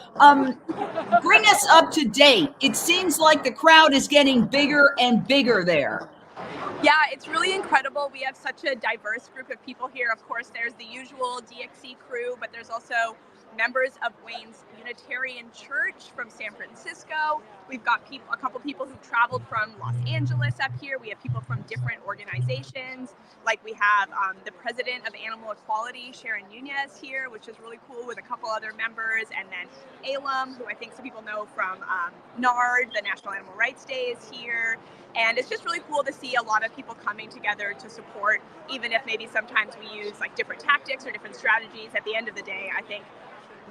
bring us up to date. It seems like the crowd is getting bigger and bigger there. Yeah, it's really incredible. We have such a diverse group of people here. Of course, there's the usual DXC crew, but there's also members of Wayne's Unitarian Church from San Francisco. We've got a couple people who traveled from Los Angeles up here. We have people from different organizations. Like we have the president of Animal Equality, Sharon Nunez, here, which is really cool, with a couple other members. And then ALUM, who I think some people know from NARD, the National Animal Rights Day, is here. And it's just really cool to see a lot of people coming together to support, even if maybe sometimes we use like different tactics or different strategies. At the end of the day, I think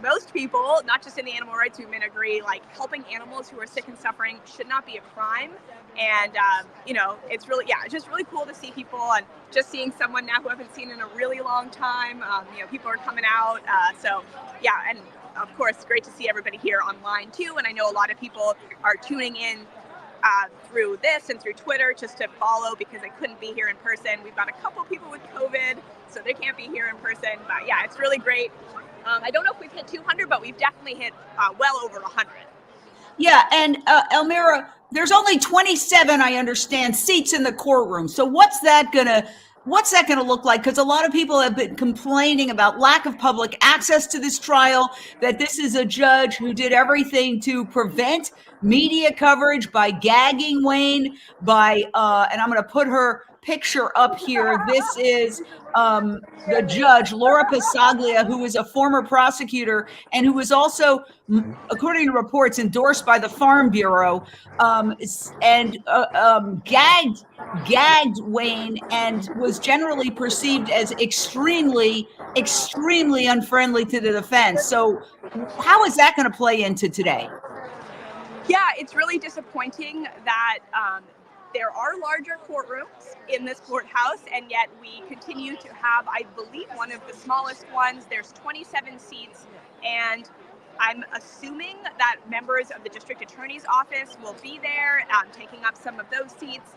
most people, not just in the animal rights movement, agree like helping animals who are sick and suffering should not be a crime. And, it's really, it's just really cool to see people, and just seeing someone now who I haven't seen in a really long time. People are coming out. And of course, great to see everybody here online too. And I know a lot of people are tuning in through this and through Twitter just to follow, because they couldn't be here in person. We've got a couple people with COVID, so they can't be here in person. But yeah, it's really great. I don't know if we've hit 200, but we've definitely hit well over 100. Yeah, and Elmira, there's only 27, I understand, seats in the courtroom. So what's that gonna look like? Because a lot of people have been complaining about lack of public access to this trial, that this is a judge who did everything to prevent media coverage by gagging Wayne, by and I'm going to put her picture up here. This is the judge, Laura Passaglia, who is a former prosecutor and who was also, according to reports, endorsed by the Farm Bureau, and gagged Wayne, and was generally perceived as extremely unfriendly to the defense. So how is that going to play into today? Yeah, it's really disappointing that there are larger courtrooms in this courthouse, and yet we continue to have, I believe, one of the smallest ones. There's 27 seats, and I'm assuming that members of the district attorney's office will be there, taking up some of those seats.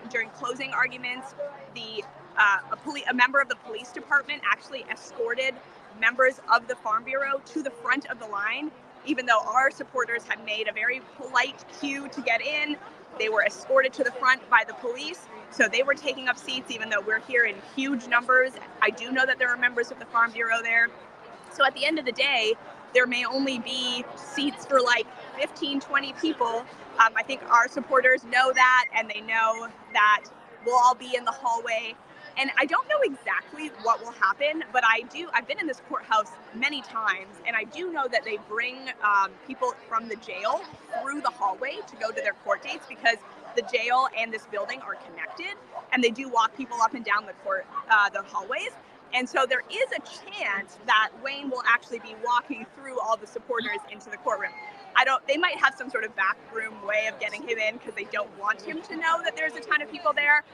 During closing arguments, a member of the police department actually escorted members of the Farm Bureau to the front of the line. Even though our supporters had made a very polite queue to get in, they were escorted to the front by the police. So they were taking up seats, even though we're here in huge numbers. I do know that there are members of the Farm Bureau there. So at the end of the day, there may only be seats for like 15, 20 people. I think our supporters know that, and they know that we'll all be in the hallway. And I don't know exactly what will happen, but I've been in this courthouse many times, and I do know that they bring people from the jail through the hallway to go to their court dates, because the jail and this building are connected, and they do walk people up and down the hallways. And so there is a chance that Wayne will actually be walking through all the supporters into the courtroom. They might have some sort of backroom way of getting him in, because they don't want him to know that there's a ton of people there.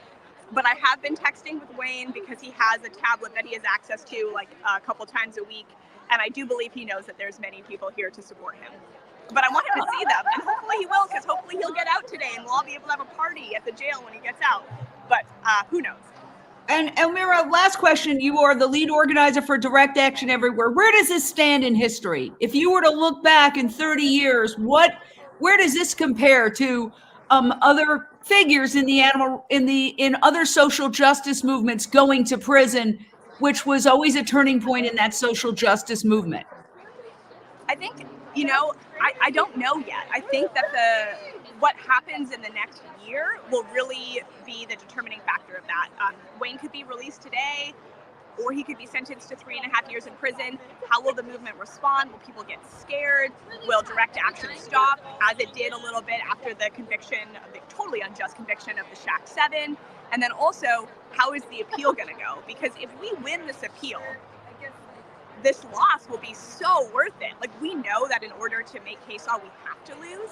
But I have been texting with Wayne, because he has a tablet that he has access to like a couple times a week. And I do believe he knows that there's many people here to support him. But I want him to see them, and hopefully he will, because hopefully he'll get out today and we'll all be able to have a party at the jail when he gets out. But who knows? And Elmira, last question. You are the lead organizer for Direct Action Everywhere. Where does this stand in history? If you were to look back in 30 years, where does this compare to other figures in the in other social justice movements going to prison? which was always a turning point in that social justice movement? I think, I don't know yet. I think that what happens in the next year will really be the determining factor of that. Wayne could be released today, or he could be sentenced to 3.5 years in prison. How will the movement respond? Will people get scared? Will direct action stop, as it did a little bit after the conviction, the totally unjust conviction of the Shack 7? And then also, how is the appeal going to go? Because if we win this appeal, this loss will be so worth it. Like, we know that in order to make case law, we have to lose.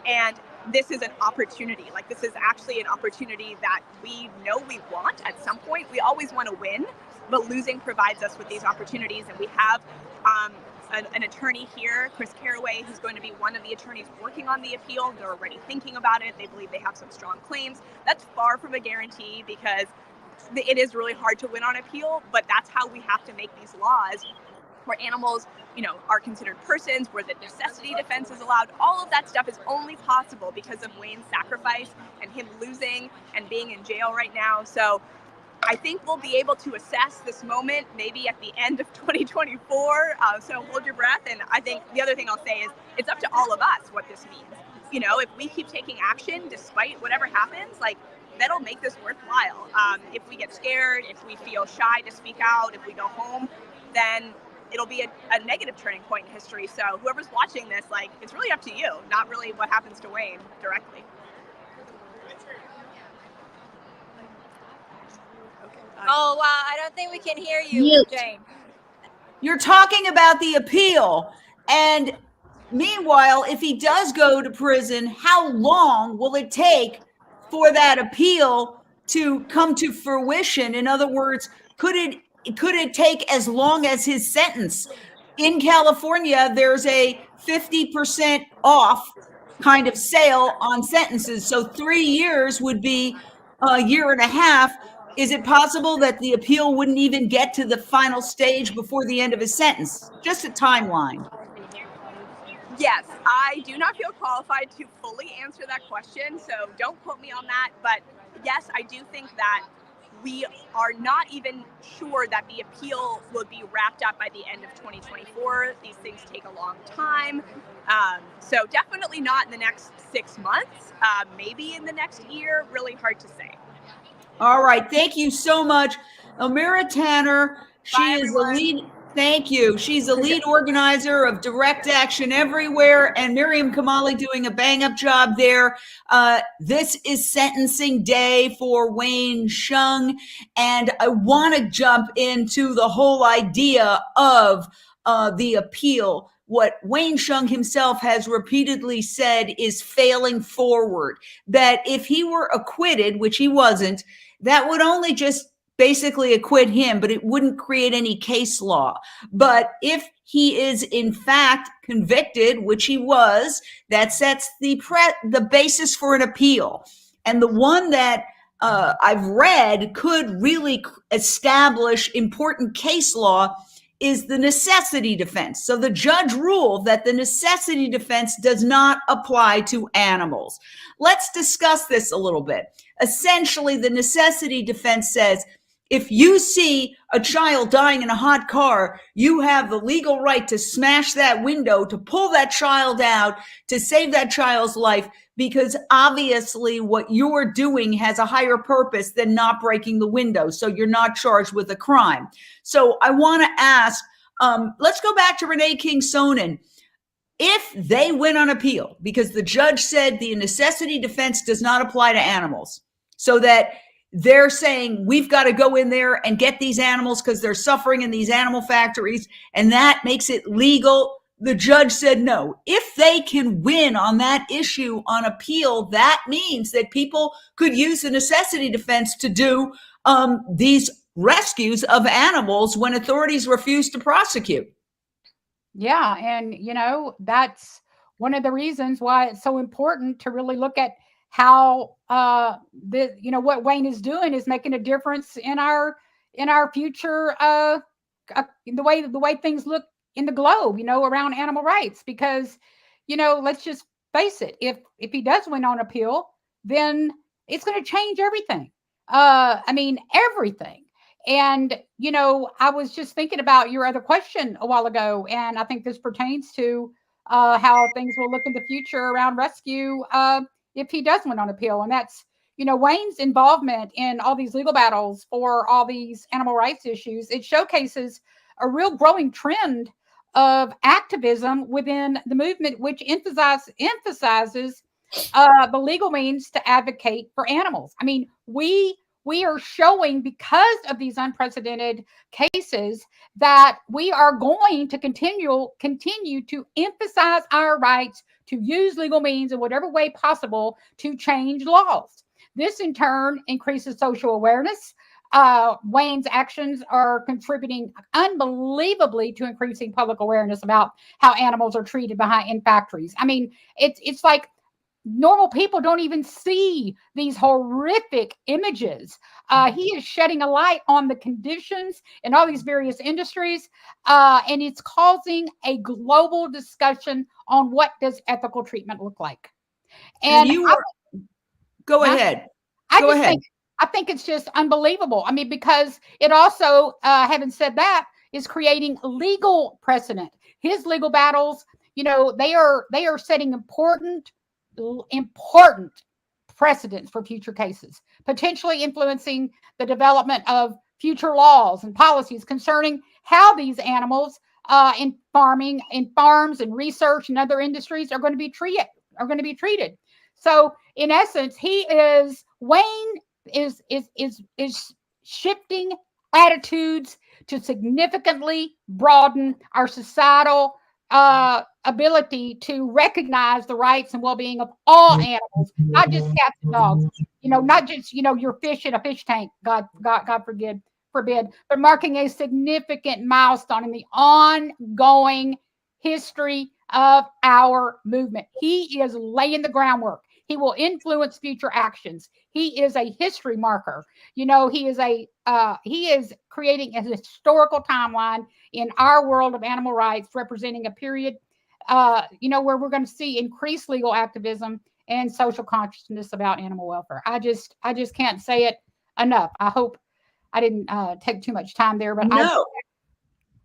And this is an opportunity. Like, this is actually an opportunity that we know we want at some point. We always want to win, but losing provides us with these opportunities. And we have an attorney here, Chris Carraway, who's going to be one of the attorneys working on the appeal. They're already thinking about it. They believe they have some strong claims. That's far from a guarantee, because it is really hard to win on appeal, but that's how we have to make these laws where animals, are considered persons, where the necessity defense is allowed. All of that stuff is only possible because of Wayne's sacrifice and him losing and being in jail right now. So I think we'll be able to assess this moment maybe at the end of 2024. So hold your breath. And I think the other thing I'll say is it's up to all of us what this means. If we keep taking action despite whatever happens, that'll make this worthwhile. If we get scared, if we feel shy to speak out, if we go home, then it'll be a negative turning point in history. So whoever's watching this, it's really up to you, not really what happens to Wayne directly. Oh, wow. I don't think we can hear you, Jane. You're talking about the appeal. And meanwhile, if he does go to prison, how long will it take for that appeal to come to fruition? In other words, could it take as long as his sentence? In California, there's a 50% off kind of sale on sentences. So 3 years would be a year and a half. Is it possible that the appeal wouldn't even get to the final stage before the end of his sentence? Just a timeline. Yes, I do not feel qualified to fully answer that question, so don't quote me on that. But yes, I do think that we are not even sure that the appeal will be wrapped up by the end of 2024. These things take a long time. So definitely not in the next 6 months, maybe in the next year, really hard to say. All right. Thank you so much. Elmira Tanner, she is the lead. Thank you. She's the lead organizer of Direct Action Everywhere, and Miriam Kamali doing a bang-up job there. This is sentencing day for Wayne Hsiung, and I want to jump into the whole idea of the appeal. What Wayne Hsiung himself has repeatedly said is failing forward, that if he were acquitted, which he wasn't, that would only just basically acquit him, but it wouldn't create any case law. But if he is in fact convicted, which he was, that sets the basis for an appeal. And the one that I've read could really establish important case law is the necessity defense. So the judge ruled that the necessity defense does not apply to animals. Let's discuss this a little bit. Essentially, the necessity defense says, if you see a child dying in a hot car, you have the legal right to smash that window, to pull that child out, to save that child's life, because obviously what you're doing has a higher purpose than not breaking the window. So you're not charged with a crime. So I want to ask, let's go back to Renee King-Sonnen. If they win on appeal, because the judge said the necessity defense does not apply to animals, so that they're saying we've got to go in there and get these animals because they're suffering in these animal factories, and that makes it legal. The judge said no. If they can win on that issue on appeal, that means that people could use the necessity defense to do these rescues of animals when authorities refuse to prosecute. Yeah, and that's one of the reasons why it's so important to really look at how what Wayne is doing is making a difference in our future, the way things look in the globe, around animal rights. Because let's just face it, if he does win on appeal, then it's going to change everything. Everything. And, you know, I was just thinking about your other question a while ago, and I think this pertains to how things will look in the future around rescue if he does win on appeal. And that's, you know, Wayne's involvement in all these legal battles for all these animal rights issues. It showcases a real growing trend of activism within the movement, which emphasizes the legal means to advocate for animals. I mean, we are showing, because of these unprecedented cases, that we are going to continue to emphasize our rights to use legal means in whatever way possible to change laws. This in turn increases social awareness. Wayne's actions are contributing unbelievably to increasing public awareness about how animals are treated in factories. I mean, it's like normal people don't even see these horrific images. He is shedding a light on the conditions in all these various industries, and it's causing a global discussion on what does ethical treatment look like. And go ahead. I think it's just unbelievable. I mean, because it also, having said that, is creating legal precedent. His legal battles, you know, they are setting important precedents for future cases, potentially influencing the development of future laws and policies concerning how these animals in farming, in farms and research and other industries are going to be treated. So in essence, Wayne is shifting attitudes to significantly broaden our societal ability to recognize the rights and well-being of all animals, not just cats and dogs. You know, not just, you know, your fish in a fish tank. God forbid, but marking a significant milestone in the ongoing history of our movement. He is laying the groundwork. He will influence future actions. He is a history marker. You know, he is creating a historical timeline in our world of animal rights, representing a period, you know, where we're going to see increased legal activism and social consciousness about animal welfare. I just can't say it enough. I hope I didn't take too much time there, but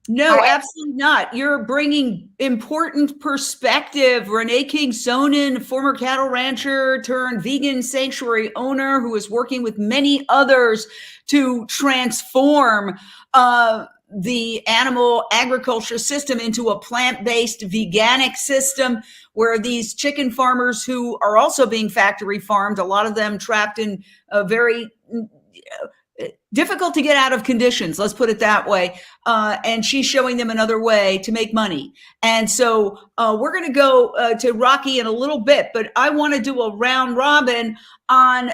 No, absolutely not. You're bringing important perspective. Renee King-Sonnen, former cattle rancher turned vegan sanctuary owner who is working with many others to transform the animal agriculture system into a plant-based veganic system, where these chicken farmers who are also being factory farmed, a lot of them trapped in a very difficult to get out of conditions, let's put it that way. And she's showing them another way to make money. And so we're going to go to Rocky in a little bit, but I want to do a round robin on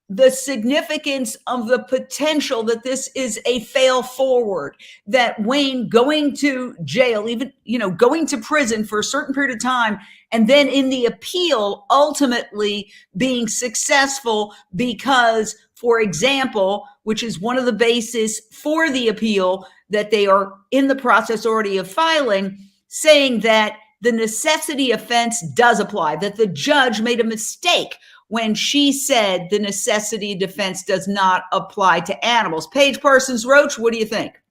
the significance of the potential that this is a fail forward, that Wayne going to jail, even, you know, going to prison for a certain period of time, and then in the appeal, ultimately being successful because, for example, which is one of the bases for the appeal that they are in the process already of filing, saying that the necessity offense does apply, that the judge made a mistake when she said the necessity defense does not apply to animals. Paige Parsons Roach, what do you think?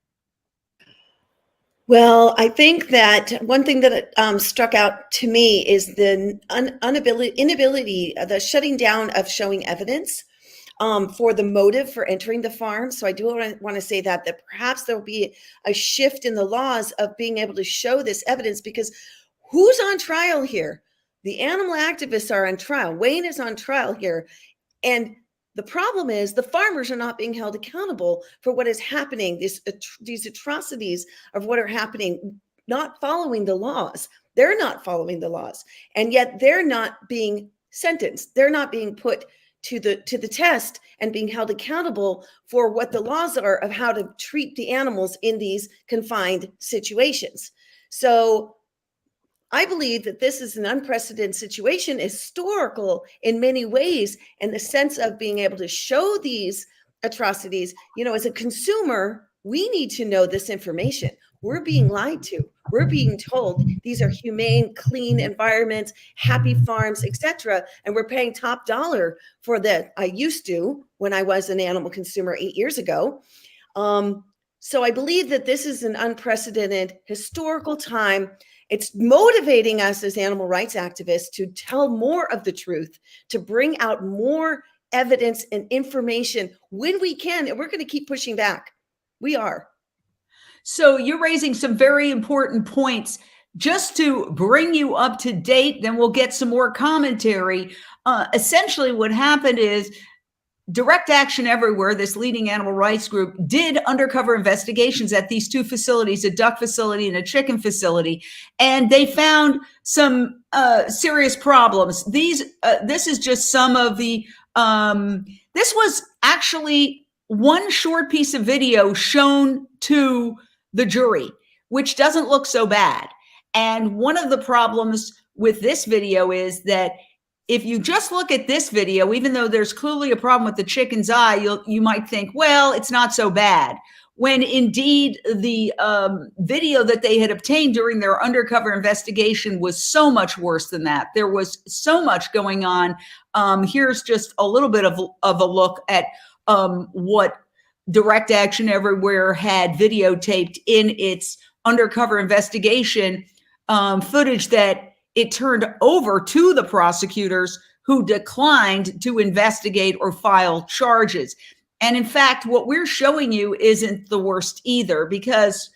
Well, I think that one thing that struck out to me is the inability, the shutting down of showing evidence for the motive for entering the farm. So I do want to say that perhaps there will be a shift in the laws of being able to show this evidence, because who's on trial here? The animal activists are on trial. Wayne is on trial here. And the problem is the farmers are not being held accountable for what is happening, these atrocities of what are happening, not following the laws. They're not following the laws. And yet they're not being sentenced. They're not being put to the test and being held accountable for what the laws are of how to treat the animals in these confined situations. So I believe that this is an unprecedented situation, historical in many ways, in the sense of being able to show these atrocities. You know, as a consumer, we need to know this information. We're being lied to. We're being told these are humane, clean environments, happy farms, etc. And we're paying top dollar for that. I used to, when I was an animal consumer 8 years ago. So I believe that this is an unprecedented historical time. It's motivating us as animal rights activists to tell more of the truth, to bring out more evidence and information when we can. And we're going to keep pushing back. We are. So you're raising some very important points. Just to bring you up to date, then we'll get some more commentary. Essentially, what happened is Direct Action Everywhere, this leading animal rights group, did undercover investigations at these two facilities, a duck facility and a chicken facility, and they found some serious problems. This is just some of the, this was actually one short piece of video shown to the jury, which doesn't look so bad. And one of the problems with this video is that if you just look at this video, even though there's clearly a problem with the chicken's eye, you might think, well, it's not so bad. When indeed the video that they had obtained during their undercover investigation was so much worse than that. There was so much going on. Here's just a little bit of a look at what Direct Action Everywhere had videotaped in its undercover investigation, footage that it turned over to the prosecutors, who declined to investigate or file charges. And in fact, what we're showing you isn't the worst either, because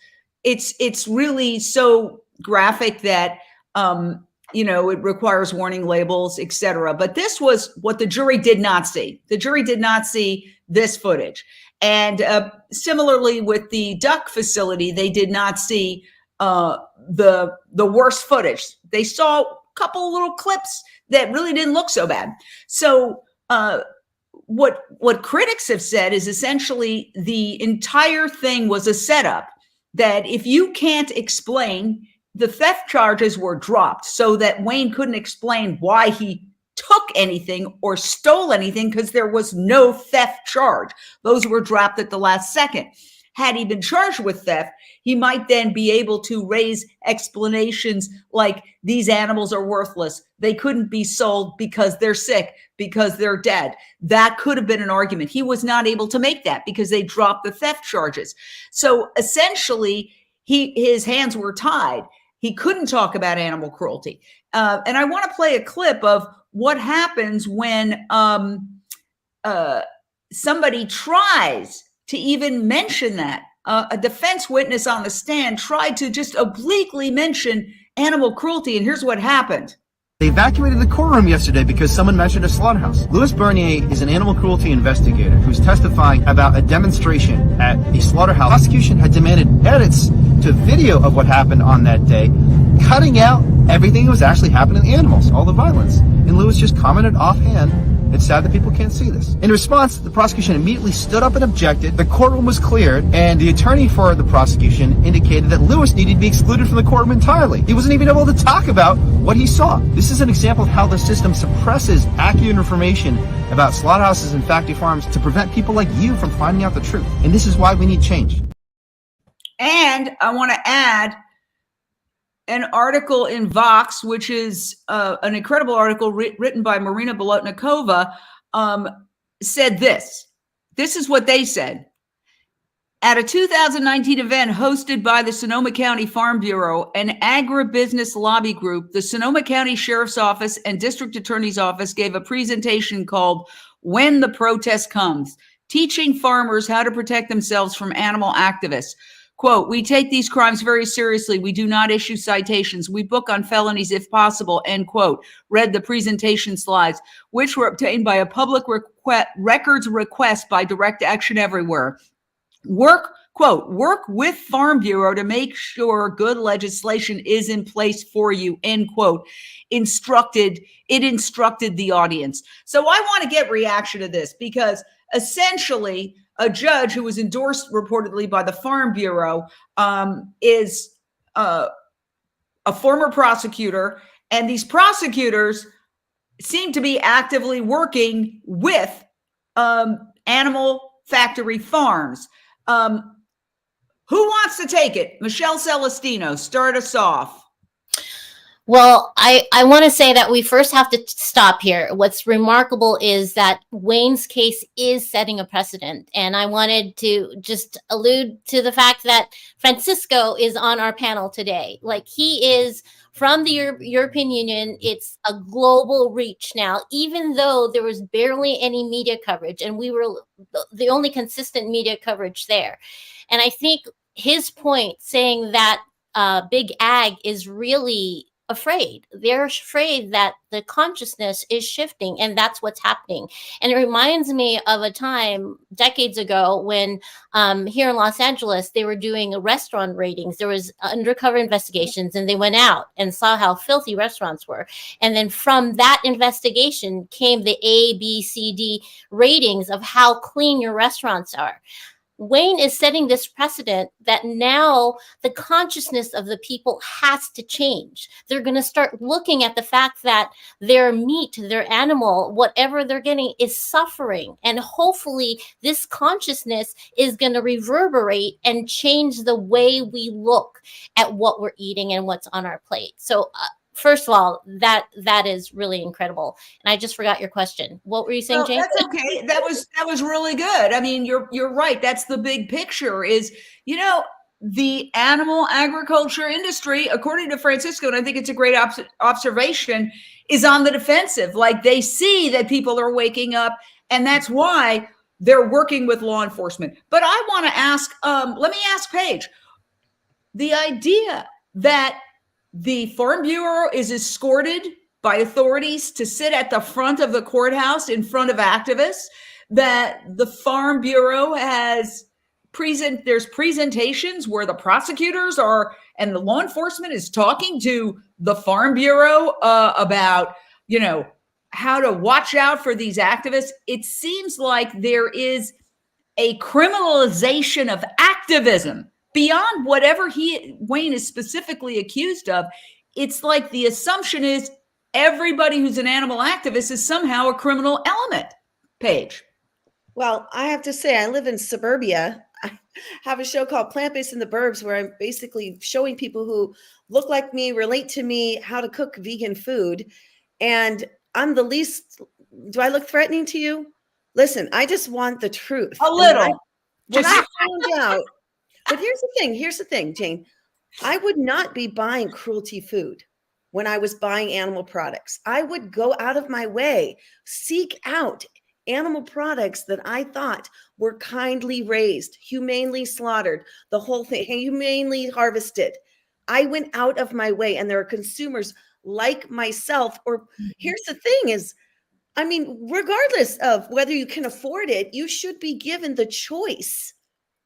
it's really so graphic that it requires warning labels, etc. But this was what the jury did not see. The jury did not see this footage. And similarly with the duck facility, they did not see the worst footage. They saw a couple little clips that really didn't look so bad. So what critics have said is essentially the entire thing was a setup, that if you can't explain, the theft charges were dropped so that Wayne couldn't explain why he took anything or stole anything, because there was no theft charge. Those were dropped at the last second. Had he been charged with theft, he might then be able to raise explanations like, these animals are worthless. They couldn't be sold because they're sick, because they're dead. That could have been an argument. He was not able to make that because they dropped the theft charges. So essentially, his hands were tied. He couldn't talk about animal cruelty. And I want to play a clip of what happens when somebody tries to even mention that. A defense witness on the stand tried to just obliquely mention animal cruelty, and here's what happened. They evacuated the courtroom yesterday because someone mentioned a slaughterhouse. Louis Bernier is an animal cruelty investigator who's testifying about a demonstration at a slaughterhouse. The prosecution had demanded edits to video of what happened on that day, cutting out everything that was actually happening to the animals, all the violence. And Louis just commented offhand, "It's sad that people can't see this." In response, the prosecution immediately stood up and objected. The courtroom was cleared, and the attorney for the prosecution indicated that Louis needed to be excluded from the courtroom entirely. He wasn't even able to talk about what he saw. This is an example of how the system suppresses accurate information about slaughterhouses and factory farms to prevent people like you from finding out the truth. And this is why we need change. And I want to add an article in Vox, which is an incredible article written by Marina Bolotnikova, said this. This is what they said. At a 2019 event hosted by the Sonoma County Farm Bureau, an agribusiness lobby group, the Sonoma County Sheriff's Office and District Attorney's Office gave a presentation called When the Protest Comes, teaching farmers how to protect themselves from animal activists. Quote, "We take these crimes very seriously. We do not issue citations. We book on felonies if possible," end quote. Read the presentation slides, which were obtained by a public records request by Direct Action Everywhere. Work with Farm Bureau to make sure good legislation is in place for you, end quote. It instructed the audience. So I want to get reaction to this, because essentially a judge who was endorsed reportedly by the Farm Bureau is a former prosecutor, and these prosecutors seem to be actively working with animal factory farms. Who wants to take it? Michelle Celestino, start us off. Well, I want to say that we first have to stop here. What's remarkable is that Wayne's case is setting a precedent. And I wanted to just allude to the fact that Francisco is on our panel today. Like, he is from the European Union. It's a global reach now, even though there was barely any media coverage, and we were the only consistent media coverage there. And I think his point saying that Big Ag is really afraid. They're afraid that the consciousness is shifting, and that's what's happening. And it reminds me of a time decades ago when here in Los Angeles, they were doing restaurant ratings. There was undercover investigations, and they went out and saw how filthy restaurants were. And then from that investigation came the A, B, C, D ratings of how clean your restaurants are. Wayne is setting this precedent that now the consciousness of the people has to change. They're going to start looking at the fact that their meat, their animal, whatever they're getting is suffering. And hopefully this consciousness is going to reverberate and change the way we look at what we're eating and what's on our plate. So first of all, that is really incredible. And I just forgot your question. What were you saying, Jane? That's okay. That was really good. I mean, you're right. That's the big picture is, the animal agriculture industry, according to Francisco, and I think it's a great observation, is on the defensive. Like, they see that people are waking up, and that's why they're working with law enforcement. But I want to ask, let me ask Paige, the idea that the Farm Bureau is escorted by authorities to sit at the front of the courthouse in front of activists, that the Farm Bureau has there's presentations where the prosecutors are and the law enforcement is talking to the Farm Bureau about, how to watch out for these activists. It seems like there is a criminalization of activism beyond whatever Wayne is specifically accused of. It's like the assumption is everybody who's an animal activist is somehow a criminal element. Paige. Well, I have to say, I live in suburbia. I have a show called Plant-Based in the Burbs where I'm basically showing people who look like me, relate to me, how to cook vegan food. And I'm the least, do I look threatening to you? Listen, I just want the truth. A little. When I found out, but here's the thing, Jane. I would not be buying cruelty food when I was buying animal products. I would go out of my way, seek out animal products that I thought were kindly raised, humanely slaughtered, the whole thing, humanely harvested. I went out of my way, and there are consumers like myself. Or here's the thing is, I mean, regardless of whether you can afford it, you should be given the choice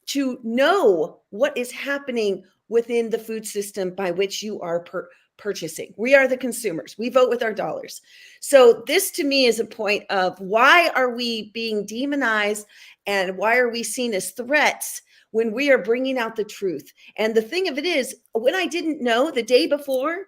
to know what is happening within the food system by which you are purchasing. We are the consumers. We vote with our dollars. So this to me is a point of why are we being demonized and why are we seen as threats when we are bringing out the truth? And the thing of it is, when I didn't know the day before,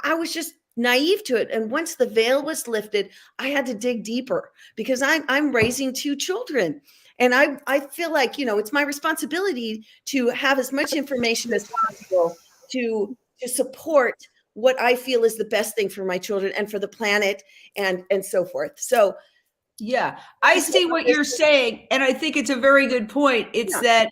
I was just naive to it. And once the veil was lifted, I had to dig deeper because I'm raising 2 children. And I feel like, it's my responsibility to have as much information as possible to support what I feel is the best thing for my children and for the planet and so forth. So, yeah, I see what you're saying. And I think it's a very good point. It's that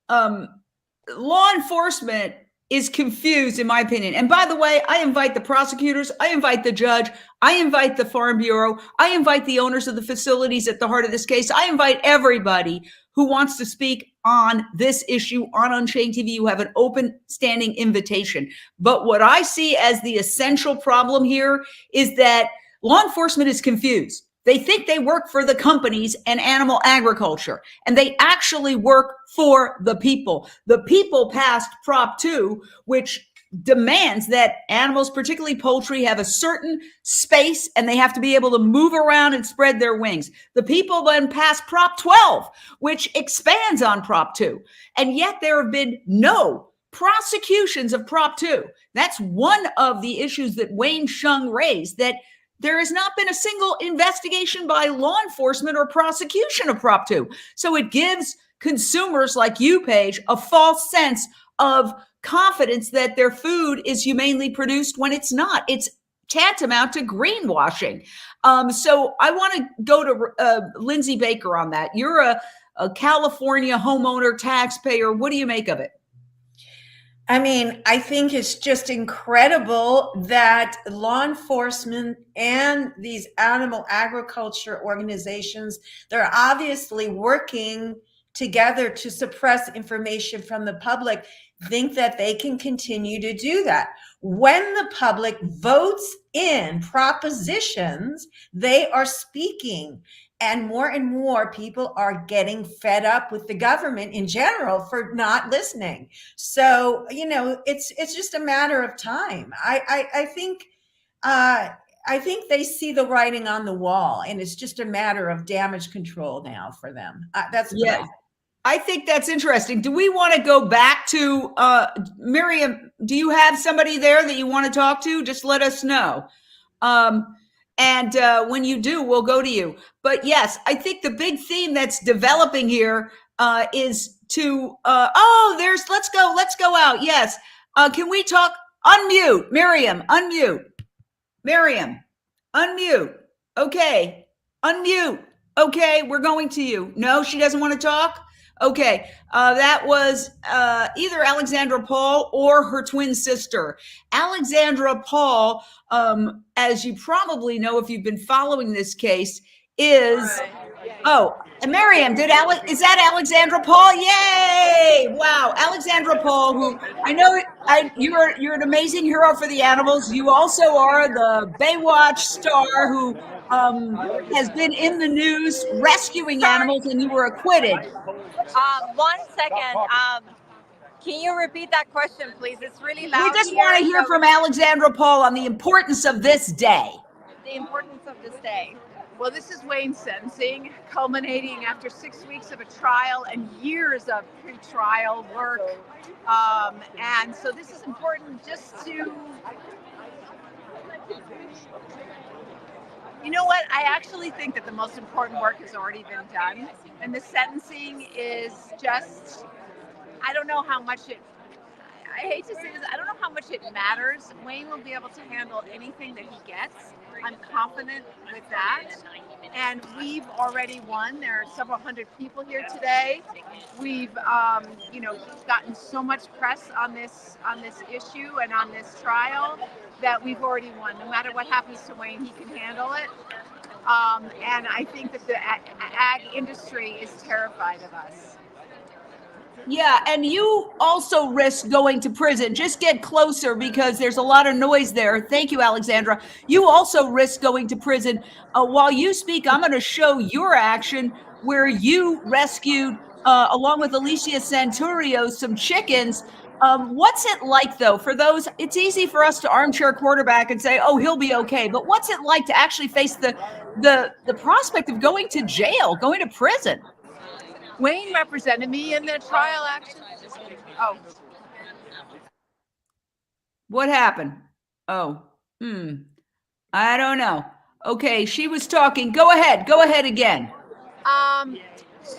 law enforcement is confused, in my opinion. And by the way, I invite the prosecutors, I invite the judge, I invite the Farm Bureau, I invite the owners of the facilities at the heart of this case. I invite everybody who wants to speak on this issue on Unchained TV. You have an open standing invitation. But what I see as the essential problem here is that law enforcement is confused. They think they work for the companies and animal agriculture, and they actually work for the people. The people passed Prop 2, which demands that animals, particularly poultry, have a certain space and they have to be able to move around and spread their wings. The people then passed Prop 12, which expands on Prop 2. And yet there have been no prosecutions of Prop 2. That's one of the issues that Wayne Hsiung raised, that there has not been a single investigation by law enforcement or prosecution of Prop 2. So it gives consumers like you, Paige, a false sense of confidence that their food is humanely produced when it's not. It's tantamount to greenwashing. So I want to go to Lindsay Baker on that. You're a California homeowner taxpayer. What do you make of it? I mean, I think it's just incredible that law enforcement and these animal agriculture organizations, they're obviously working together to suppress information from the public, think that they can continue to do that. When the public votes in propositions, they are speaking. And more people are getting fed up with the government in general for not listening. So, you know, it's just a matter of time. I think they see the writing on the wall, and it's just a matter of damage control now for them. That's what I think that's interesting. Do we want to go back to Miriam? Do you have somebody there that you want to talk to? Just let us know. And when you do, we'll go to you. But yes, I think the big theme that's developing here is to, let's go out. Yes. Can we talk? Unmute, Miriam, unmute. Miriam, unmute. Okay. Unmute. Okay. We're going to you. No, she doesn't want to talk. Okay, that was either Alexandra Paul or her twin sister. Alexandra Paul, as you probably know if you've been following this case, is and Miriam, is that Alexandra Paul? Yay! Wow, Alexandra Paul, who I know you're an amazing hero for the animals. You also are the Baywatch star who has been in the news rescuing animals, and you were acquitted. 1 second. Can you repeat that question, please? It's really loud. We just want to hear from Alexandra Paul on the importance of this day. The importance of this day. Well, this is Wayne's sentencing, culminating after 6 weeks of a trial and years of pre-trial work. And so this is important just to... You know what? I actually think that the most important work has already been done. And the sentencing is just, I don't know how much I hate to say this, I don't know how much it matters. Wayne will be able to handle anything that he gets. I'm confident with that. And we've already won. There are several hundred people here today. We've, gotten so much press on this issue and on this trial that we've already won. No matter what happens to Wayne, he can handle it. And I think that the ag industry is terrified of us. Yeah, and you also risk going to prison. Just get closer because there's a lot of noise there. Thank you, Alexandra. You also risk going to prison. While you speak, I'm going to show your action where you rescued, along with Alicia Santurio, some chickens. What's it like, though, for those? It's easy for us to armchair quarterback and say, oh, he'll be okay. But what's it like to actually face the prospect of going to jail, going to prison? Wayne represented me in the trial action. Oh. What happened? Oh, I don't know. Okay, she was talking. Go ahead again.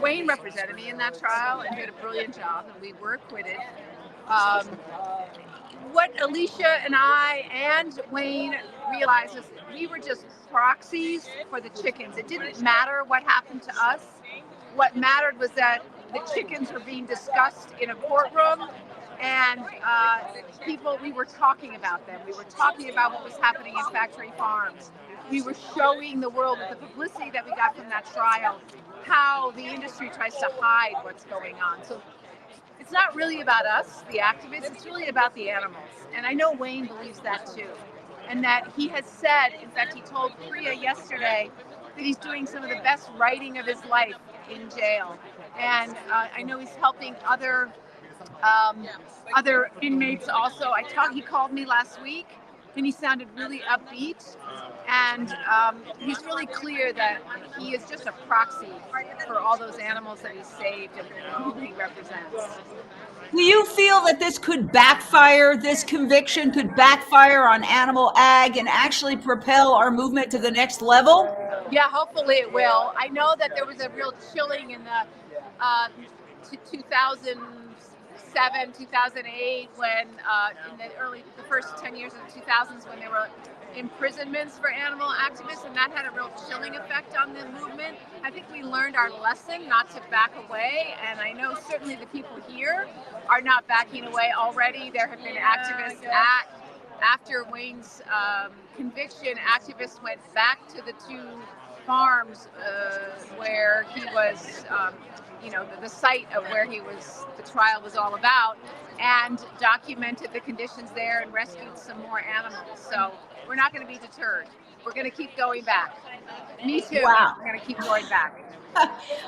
Wayne represented me in that trial and did a brilliant job, and we were acquitted. What Alicia and I and Wayne realized is we were just proxies for the chickens. It didn't matter what happened to us. What mattered was that the chickens were being discussed in a courtroom, and we were talking about them. We were talking about what was happening in factory farms. We were showing the world with the publicity that we got from that trial, how the industry tries to hide what's going on. So it's not really about us, the activists, it's really about the animals. And I know Wayne believes that too. And that he has said, in fact, he told Priya yesterday that he's doing some of the best writing of his life in jail. And I know he's helping other inmates also. He called me last week and he sounded really upbeat. And he's really clear that he is just a proxy for all those animals that he saved and who he represents. Do you feel that this could backfire, this conviction could backfire on animal ag and actually propel our movement to the next level? Yeah, hopefully it will. I know that there was a real chilling in the 2005 2007, 2008, when in the first 10 years of the 2000s, when there were imprisonments for animal activists, and that had a real chilling effect on the movement. I think we learned our lesson not to back away, and I know certainly the people here are not backing away already. There have been activists after Wayne's conviction, activists went back to the two farms where he was, the site of where the trial was all about, and documented the conditions there and rescued some more animals. So we're not going to be deterred. We're going to keep going back. Me too. Wow. We're going to keep going back.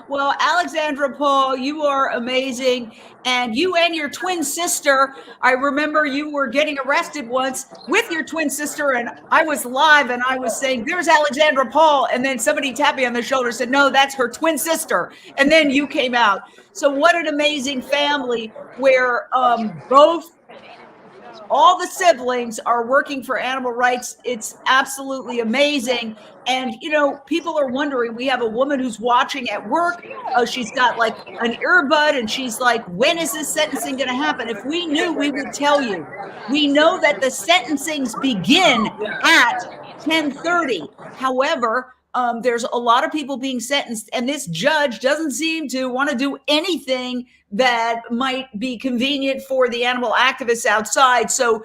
Well, Alexandra Paul, you are amazing. And you and your twin sister, I remember you were getting arrested once with your twin sister, and I was live and I was saying, there's Alexandra Paul. And then somebody tapped me on the shoulder and said, no, that's her twin sister. And then you came out. So what an amazing family where all the siblings are working for animal rights. It's absolutely amazing. And, people are wondering, we have a woman who's watching at work. She's got like an earbud and she's like, when is this sentencing going to happen? If we knew, we would tell you. We know that the sentencings begin at 10:30. However, there's a lot of people being sentenced, and this judge doesn't seem to want to do anything that might be convenient for the animal activists outside. So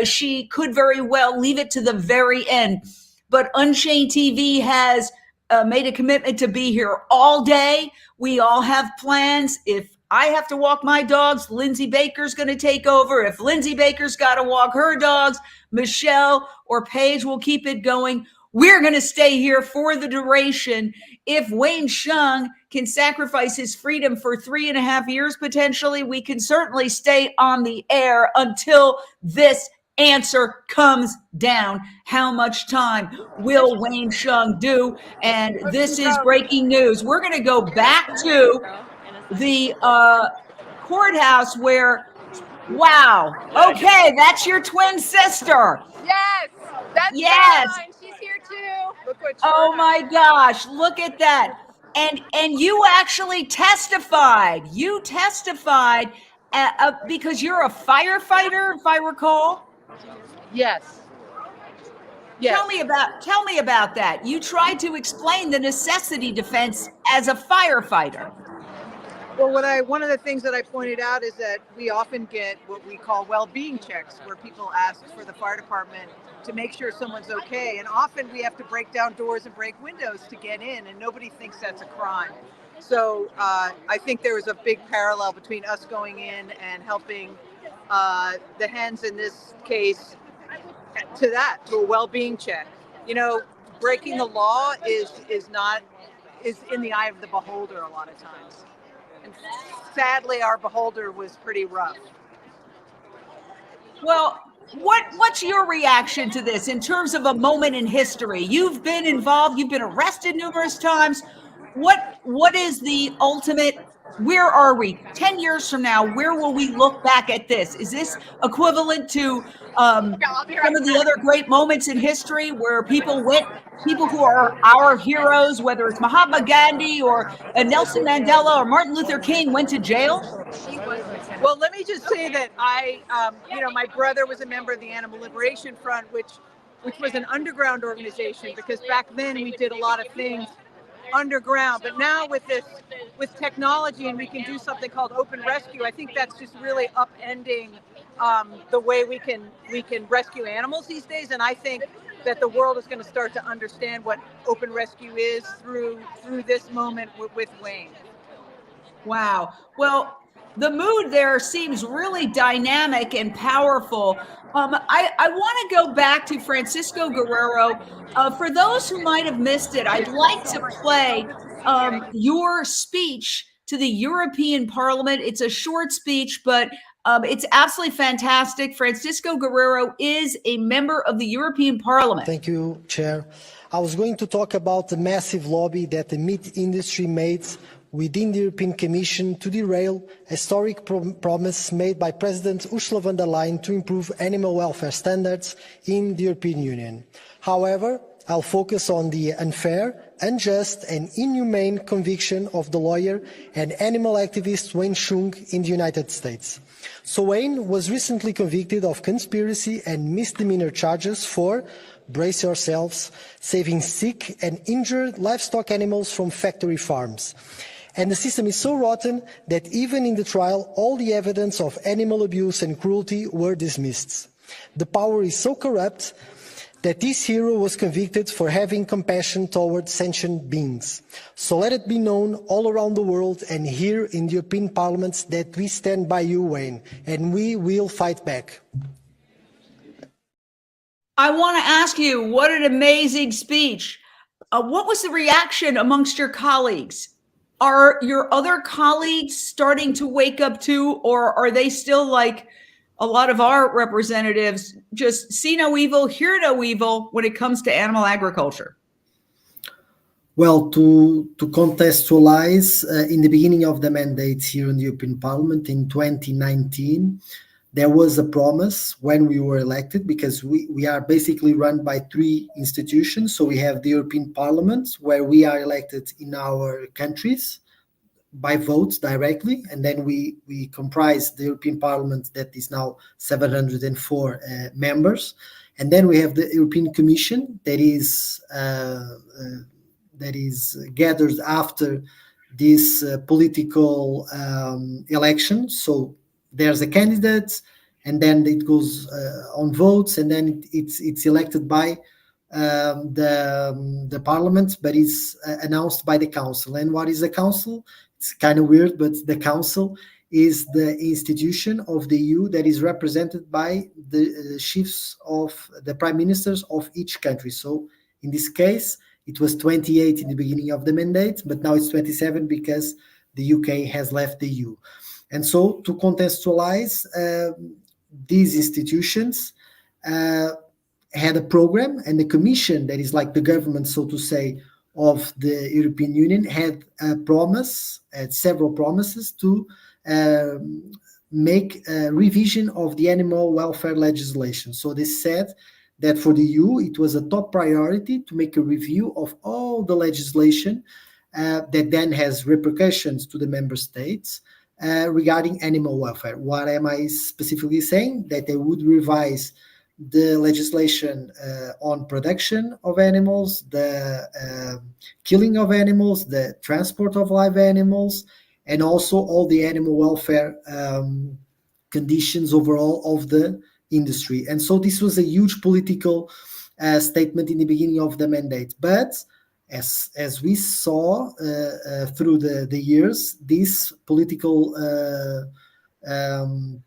she could very well leave it to the very end. But Unchained TV has made a commitment to be here all day. We all have plans. If I have to walk my dogs, Lindsay Baker's going to take over. If Lindsay Baker's got to walk her dogs, Michelle or Paige will keep it going. We're going to stay here for the duration. If Wayne Hsiung can sacrifice his freedom for 3.5 years, potentially, we can certainly stay on the air until this answer comes down. How much time will Wayne Hsiung do? And this is breaking news. We're going to go back to the courthouse where, wow. Okay, that's your twin sister. Yes, that's mine. She's here too. Look what oh my gosh, look at that. And you actually testified. You testified because you're a firefighter, if I recall. Yes. Tell me about that. You tried to explain the necessity defense as a firefighter. Well, one of the things that I pointed out is that we often get what we call well-being checks, where people ask for the fire department to make sure someone's okay. And often we have to break down doors and break windows to get in, and nobody thinks that's a crime. So I think there was a big parallel between us going in and helping the hens in this case to a well-being check. Breaking the law is in the eye of the beholder a lot of times. And sadly, our beholder was pretty rough. Well, what's your reaction to this in terms of a moment in history? You've been involved, you've been arrested numerous times. What is the ultimate, where are we 10 years from now? Where will we look back at this? Is this equivalent to some of the other great moments in history where people who are our heroes, whether it's Mahatma Gandhi or Nelson Mandela or Martin Luther King, went to jail? Well, let me just say that my brother was a member of the Animal Liberation Front, which was an underground organization, because back then we did a lot of things underground. But now with technology, and we can do something called open rescue, I think that's just really upending the way we can rescue animals these days. And I think that the world is going to start to understand what open rescue is through this moment with Wayne. Wow. Well, the mood there seems really dynamic and powerful. I want to go back to Francisco Guerrero. For those who might have missed it, I'd like to play your speech to the European Parliament. It's a short speech, but it's absolutely fantastic. Francisco Guerrero is a member of the European Parliament. Thank you, Chair. I was going to talk about the massive lobby that the meat industry made within the European Commission to derail a historic promise made by President Ursula von der Leyen to improve animal welfare standards in the European Union. However, I'll focus on the unfair unjust and inhumane conviction of the lawyer and animal activist Wayne Hsiung in the United States. So Wayne was recently convicted of conspiracy and misdemeanor charges for, brace yourselves, saving sick and injured livestock animals from factory farms. And the system is so rotten that even in the trial, all the evidence of animal abuse and cruelty were dismissed. The power is so corrupt that this hero was convicted for having compassion towards sentient beings. So let it be known all around the world and here in the European Parliament that we stand by you, Wayne, and we will fight back. I want to ask you, what an amazing speech. What was the reaction amongst your colleagues? Are your other colleagues starting to wake up too, or are they still like a lot of our representatives, just see no evil, hear no evil when it comes to animal agriculture? Well, to contextualize, in the beginning of the mandate here in the European Parliament in 2019, there was a promise when we were elected, because we are basically run by three institutions. So we have the European Parliament, where we are elected in our countries by votes directly, and then we comprise the European Parliament that is now 704 members, and then we have the European Commission that is gathered after this political election. So there's a candidate, and then it goes on votes, and then it's elected by the Parliament, but it's announced by the Council. And what is the Council? It's kind of weird, but the Council is the institution of the EU that is represented by the chiefs of the prime ministers of each country. So in this case, it was 28 in the beginning of the mandate, but now it's 27 because the UK has left the EU. And so to contextualize, these institutions had a program, and the Commission, that is like the government, so to say, of the European Union, had a promise, had several promises to make a revision of the animal welfare legislation. So they said that for the EU, it was a top priority to make a review of all the legislation that then has repercussions to the member states regarding animal welfare. What am I specifically saying? That they would revise the legislation on production of animals, the killing of animals, the transport of live animals, and also all the animal welfare conditions overall of the industry. And so this was a huge political statement in the beginning of the mandate. But as we saw through the years, this political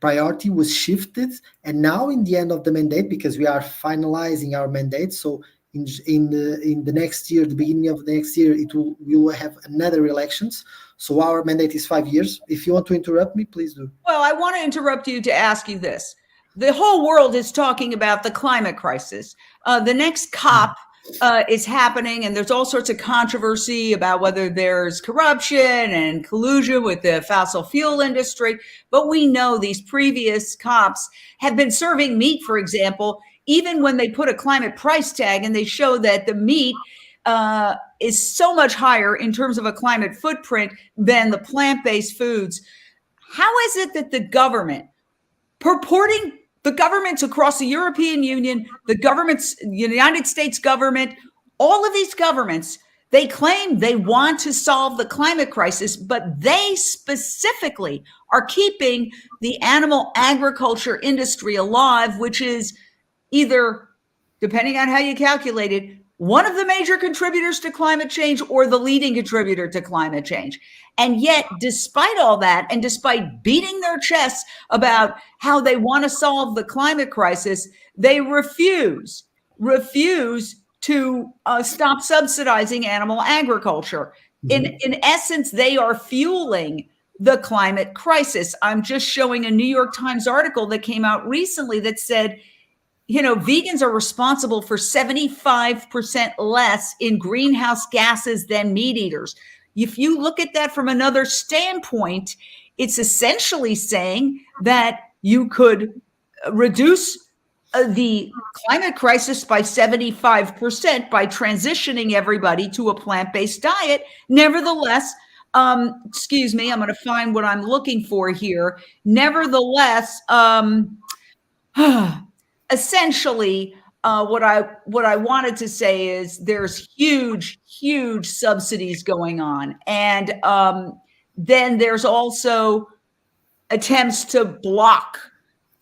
priority was shifted, and now in the end of the mandate, because we are finalizing our mandate, so in the next year, the beginning of the next year, we will have another elections. So our mandate is 5 years. If you want to interrupt me, please do. Well, I want to interrupt you to ask you this. The whole world is talking about the climate crisis. The next COP is happening, and there's all sorts of controversy about whether there's corruption and collusion with the fossil fuel industry. But we know these previous COPs have been serving meat, for example, even when they put a climate price tag and they show that the meat is so much higher in terms of a climate footprint than the plant-based foods. How is it that the government, purporting the governments across the European Union, the governments, United States government, all of these governments, they claim they want to solve the climate crisis, but they specifically are keeping the animal agriculture industry alive, which is either, depending on how you calculate it, one of the major contributors to climate change or the leading contributor to climate change. And yet, despite all that, and despite beating their chests about how they want to solve the climate crisis, they refuse to stop subsidizing animal agriculture. In essence, they are fueling the climate crisis. I'm just showing a New York Times article that came out recently that said, vegans are responsible for 75% less in greenhouse gases than meat eaters. If you look at that from another standpoint, it's essentially saying that you could reduce the climate crisis by 75% by transitioning everybody to a plant-based diet. Nevertheless, excuse me, I'm going to find what I'm looking for here. Nevertheless, essentially, what I wanted to say is there's huge subsidies going on, and then there's also attempts to block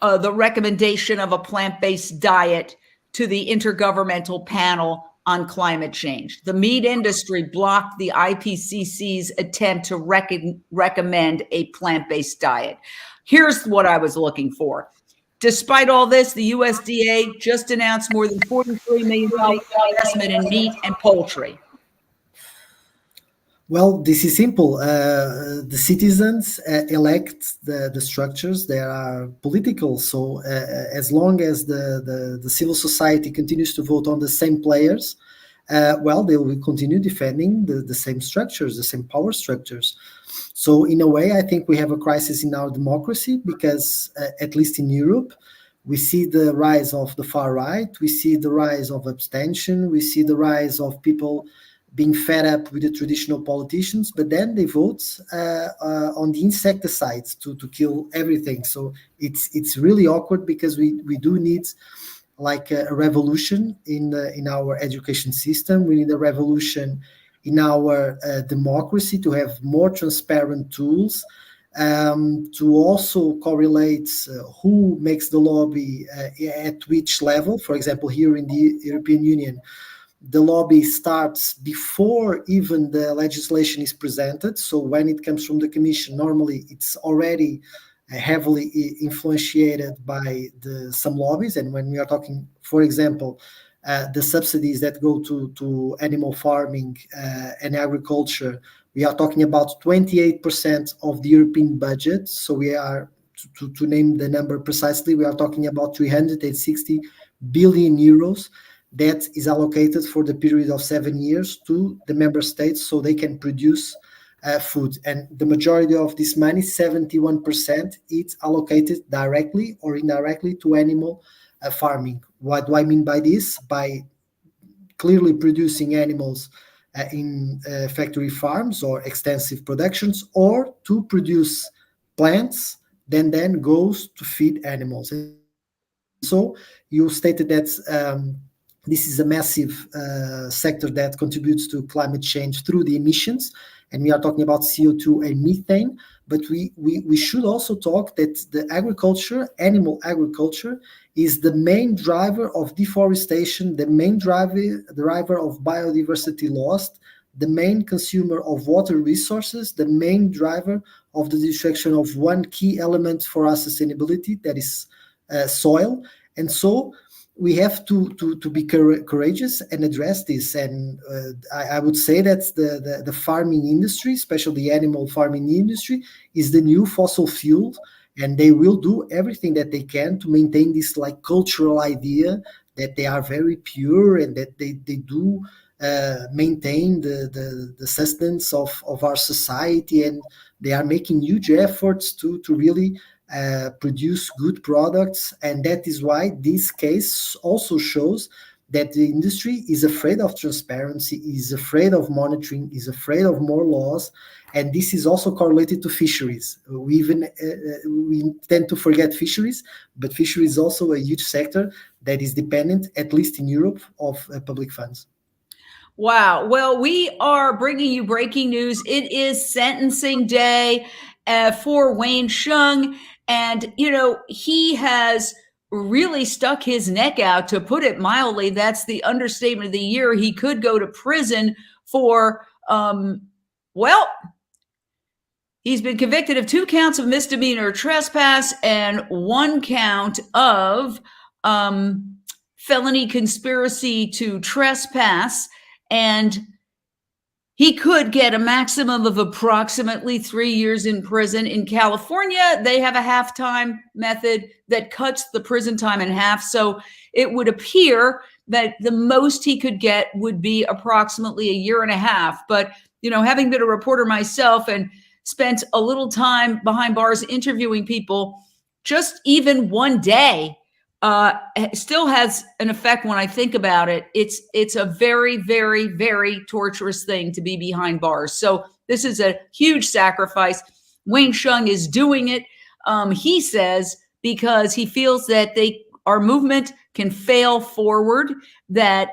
the recommendation of a plant-based diet to the Intergovernmental Panel on Climate Change. The meat industry blocked the IPCC's attempt to recommend a plant-based diet. Here's what I was looking for. Despite all this, the USDA just announced more than $43 million investment in meat and poultry. Well, this is simple. The citizens elect the structures that are political. So as long as the civil society continues to vote on the same players, well, they will continue defending the same structures, the same power structures. So in a way, I think we have a crisis in our democracy because, at least in Europe, we see the rise of the far right, we see the rise of abstention, we see the rise of people being fed up with the traditional politicians, but then they vote on the insecticides to kill everything. So it's really awkward because we do need like a revolution in our education system. We need a revolution in our democracy to have more transparent tools, to also correlate who makes the lobby at which level. For example, here in the European Union, the lobby starts before even the legislation is presented. So when it comes from the Commission, normally it's already heavily influenced by some lobbies. And when we are talking, for example, the subsidies that go to animal farming and agriculture, we are talking about 28% of the European budget. So we are, to name the number precisely, we are talking about 360 billion euros that is allocated for the period of 7 years to the member states so they can produce food. And the majority of this money, 71%, it's allocated directly or indirectly to animal farming. What do I mean by this? By clearly producing animals in factory farms or extensive productions, or to produce plants that then goes to feed animals. And so you stated that this is a massive sector that contributes to climate change through the emissions, and we are talking about CO2 and methane, but we should also talk that the agriculture, animal agriculture, is the main driver of deforestation, the main driver of biodiversity loss, the main consumer of water resources, the main driver of the destruction of one key element for our sustainability, that is soil. And so we have to be courageous and address this. And I would say that the farming industry, especially the animal farming industry, is the new fossil fuel, and they will do everything that they can to maintain this like cultural idea that they are very pure and that they do maintain the sustenance of our society, and they are making huge efforts to really produce good products. And that is why this case also shows that the industry is afraid of transparency, is afraid of monitoring, is afraid of more laws. And this is also correlated to fisheries. We tend to forget fisheries, but fisheries is also a huge sector that is dependent, at least in Europe, of public funds. Wow. Well, we are bringing you breaking news. It is sentencing day for Wayne Hsiung. And, you know, he has really stuck his neck out, to put it mildly. That's the understatement of the year. He could go to prison for, well, he's been convicted of 2 counts of misdemeanor trespass and 1 count of felony conspiracy to trespass. And he could get a maximum of approximately 3 years in prison. In California, they have a half-time method that cuts the prison time in half. So it would appear that the most he could get would be approximately 1.5 years. But, you know, having been a reporter myself and spent a little time behind bars interviewing people, just even one day still has an effect when I think about it. It's a very, very, very torturous thing to be behind bars. So this is a huge sacrifice. Wayne Hsiung is doing it, he says, because he feels that our movement can fail forward, that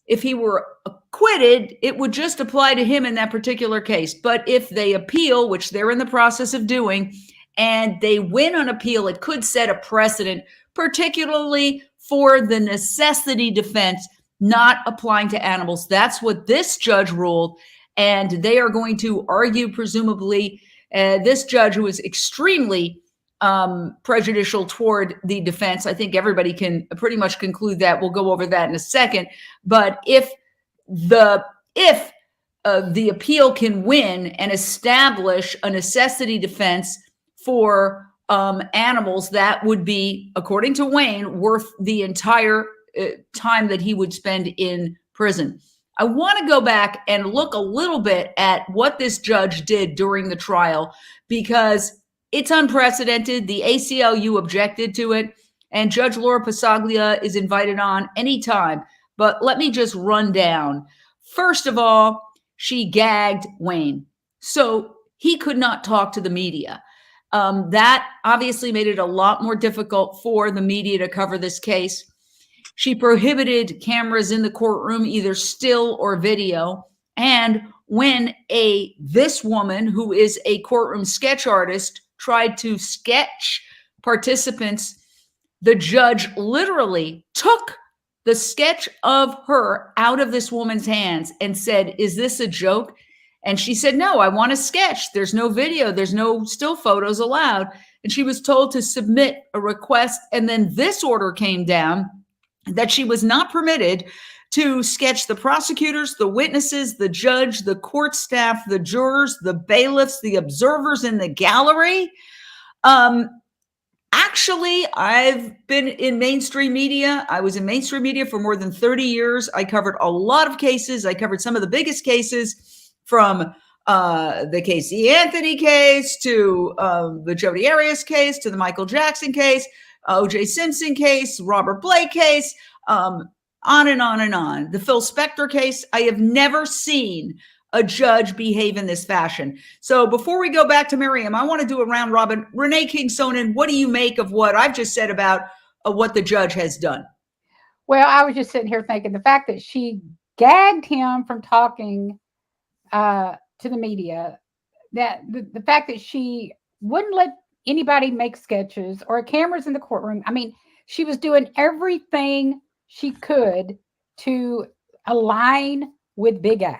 if he were acquitted, it would just apply to him in that particular case. But if they appeal, which they're in the process of doing, and they win on appeal, it could set a precedent, particularly for the necessity defense not applying to animals. That's what this judge ruled. And they are going to argue, presumably, this judge, who is extremely prejudicial toward the defense. I think everybody can pretty much conclude that. We'll go over that in a second. But if the appeal can win and establish a necessity defense for animals, that would be, according to Wayne, worth the entire time that he would spend in prison. I want to go back and look a little bit at what this judge did during the trial, because it's unprecedented. The ACLU objected to it, and Judge Laura Passaglia is invited on anytime. But let me just run down. First of all, she gagged Wayne, so he could not talk to the media. That obviously made it a lot more difficult for the media to cover this case. She prohibited cameras in the courtroom, either still or video. And when this woman, who is a courtroom sketch artist, tried to sketch participants, the judge literally took the sketch of her out of this woman's hands and said, "Is this a joke?" And she said, "No, I want to sketch. There's no video. There's no still photos allowed." And she was told to submit a request. And then this order came down that she was not permitted to sketch the prosecutors, the witnesses, the judge, the court staff, the jurors, the bailiffs, the observers in the gallery. Actually, I've been in mainstream media. I was in mainstream media for more than 30 years. I covered a lot of cases. I covered some of the biggest cases, from the Casey Anthony case to the Jodi Arias case to the Michael Jackson case, O.J. Simpson case, Robert Blake case, on and on and on. The Phil Spector case. I have never seen a judge behave in this fashion. So before we go back to Miriam, I want to do a round robin. Renee King-Sonnen, what do you make of what I've just said about what the judge has done? Well, I was just sitting here thinking the fact that she gagged him from talking to the media, that the fact that she wouldn't let anybody make sketches or cameras in the courtroom. I mean, she was doing everything she could to align with Big Ag.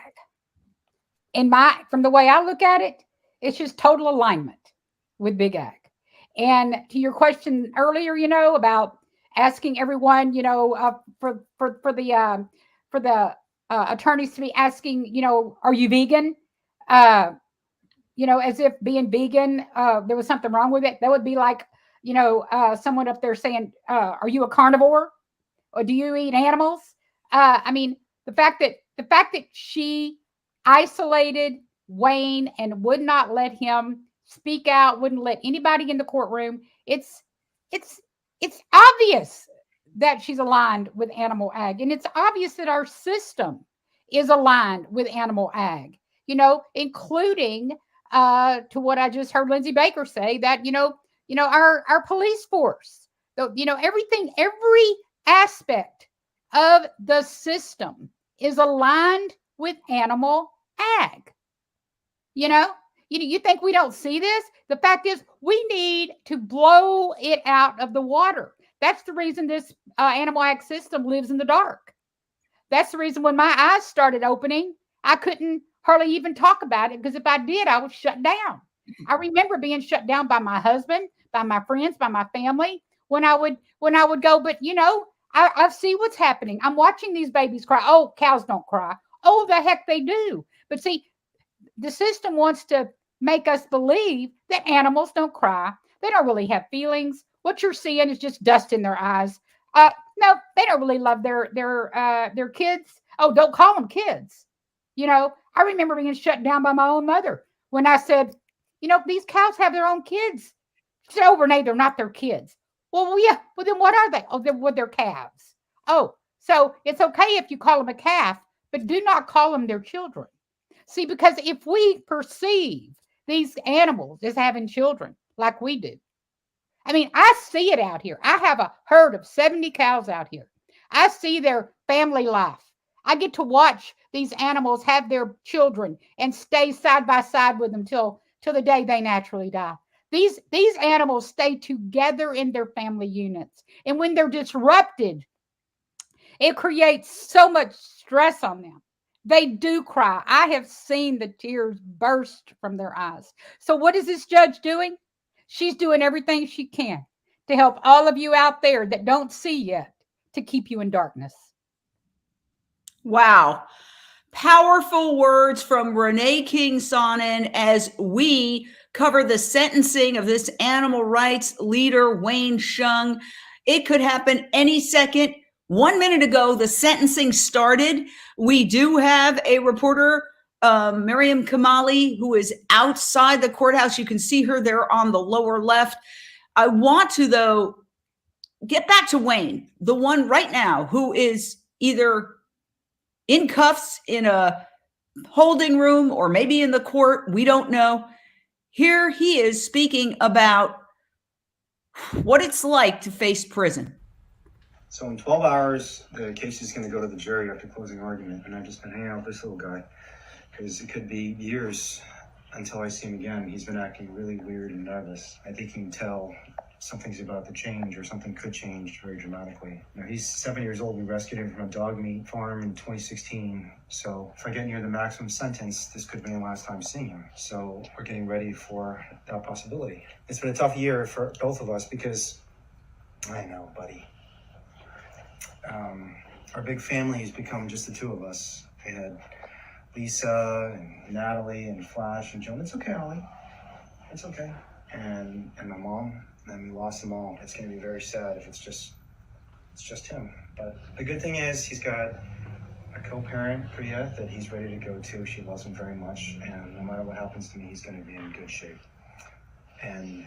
From the way I look at it, it's just total alignment with Big Ag. And to your question earlier, about asking everyone, for the attorneys to be asking, are you vegan? As if being vegan, there was something wrong with it. That would be like, someone up there saying, are you a carnivore? Or do you eat animals? I mean, the fact that she isolated Wayne and would not let him speak out, wouldn't let anybody in the courtroom. It's obvious that she's aligned with animal ag. And it's obvious that our system is aligned with animal ag, including to what I just heard Lindsay Baker say, that, our police force, everything, every aspect of the system is aligned with animal ag. You think we don't see this? The fact is, we need to blow it out of the water. That's the reason this animal ag system lives in the dark. That's the reason when my eyes started opening, I couldn't hardly even talk about it, because if I did, I was shut down. I remember being shut down by my husband, by my friends, by my family, when I would go, but I see what's happening. I'm watching these babies cry. Oh, cows don't cry. Oh, the heck they do. But see, the system wants to make us believe that animals don't cry. They don't really have feelings. What you're seeing is just dust in their eyes. No, they don't really love their kids. Oh, don't call them kids. I remember being shut down by my own mother when I said, these cows have their own kids. She said, "Oh, Renee, they're not their kids." Well, yeah. Well, then what are they? Oh, they're calves. Oh, so it's okay if you call them a calf, but do not call them their children. See, because if we perceive these animals as having children like we do, I mean, I see it out here. I have a herd of 70 cows out here. I see their family life. I get to watch these animals have their children and stay side by side with them till the day they naturally die. These animals stay together in their family units. And when they're disrupted, it creates so much stress on them. They do cry. I have seen the tears burst from their eyes. So what is this judge doing? She's doing everything she can to help all of you out there that don't see yet to keep you in darkness. Wow. Powerful words from Renee King Sonnen as we cover the sentencing of this animal rights leader, Wayne Hsiung. It could happen any second. 1 minute ago, the sentencing started. We do have a reporter, Miriam Kamali, who is outside the courthouse. You can see her there on the lower left. I want to, though, get back to Wayne, the one right now who is either in cuffs in a holding room or maybe in the court. We don't know. Here he is speaking about what it's like to face prison. So in 12 hours, the case is going to go to the jury after closing argument. And I've just been hanging out with this little guy because it could be years until I see him again. He's been acting really weird and nervous. I think he can tell something's about to change or something could change very dramatically. Now, he's 7 years old. We rescued him from a dog meat farm in 2016. So if I get near the maximum sentence, this could be the last time seeing him. So we're getting ready for that possibility. It's been a tough year for both of us because, I know, buddy. Our big family has become just the two of us. We had Lisa and Natalie and Flash and Joan. It's okay, Ollie. It's okay. And my mom. And we lost them all. It's going to be very sad if it's just him. But the good thing is he's got a co-parent, Priya, that he's ready to go to. She loves him very much. And no matter what happens to me, he's going to be in good shape. And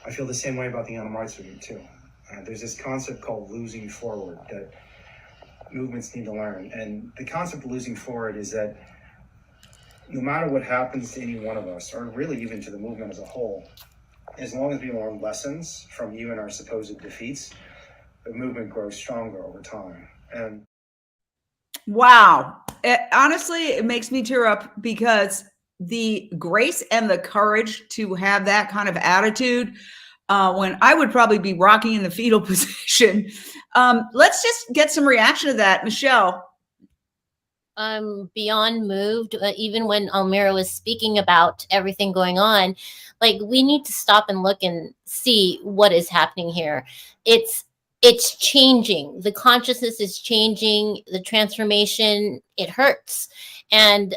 I feel the same way about the animal rights movement too. There's this concept called losing forward that movements need to learn. And the concept of losing forward is that no matter what happens to any one of us, or really even to the movement as a whole, as long as we learn lessons from even our supposed defeats, the movement grows stronger over time. And wow. Honestly, it makes me tear up because the grace and the courage to have that kind of attitude when I would probably be rocking in the fetal position. Let's just get some reaction to that. Michelle. I'm beyond moved. Even when Almira was speaking about everything going on, like, we need to stop and look and see what is happening here. It's changing. The consciousness is changing. The transformation, it hurts. And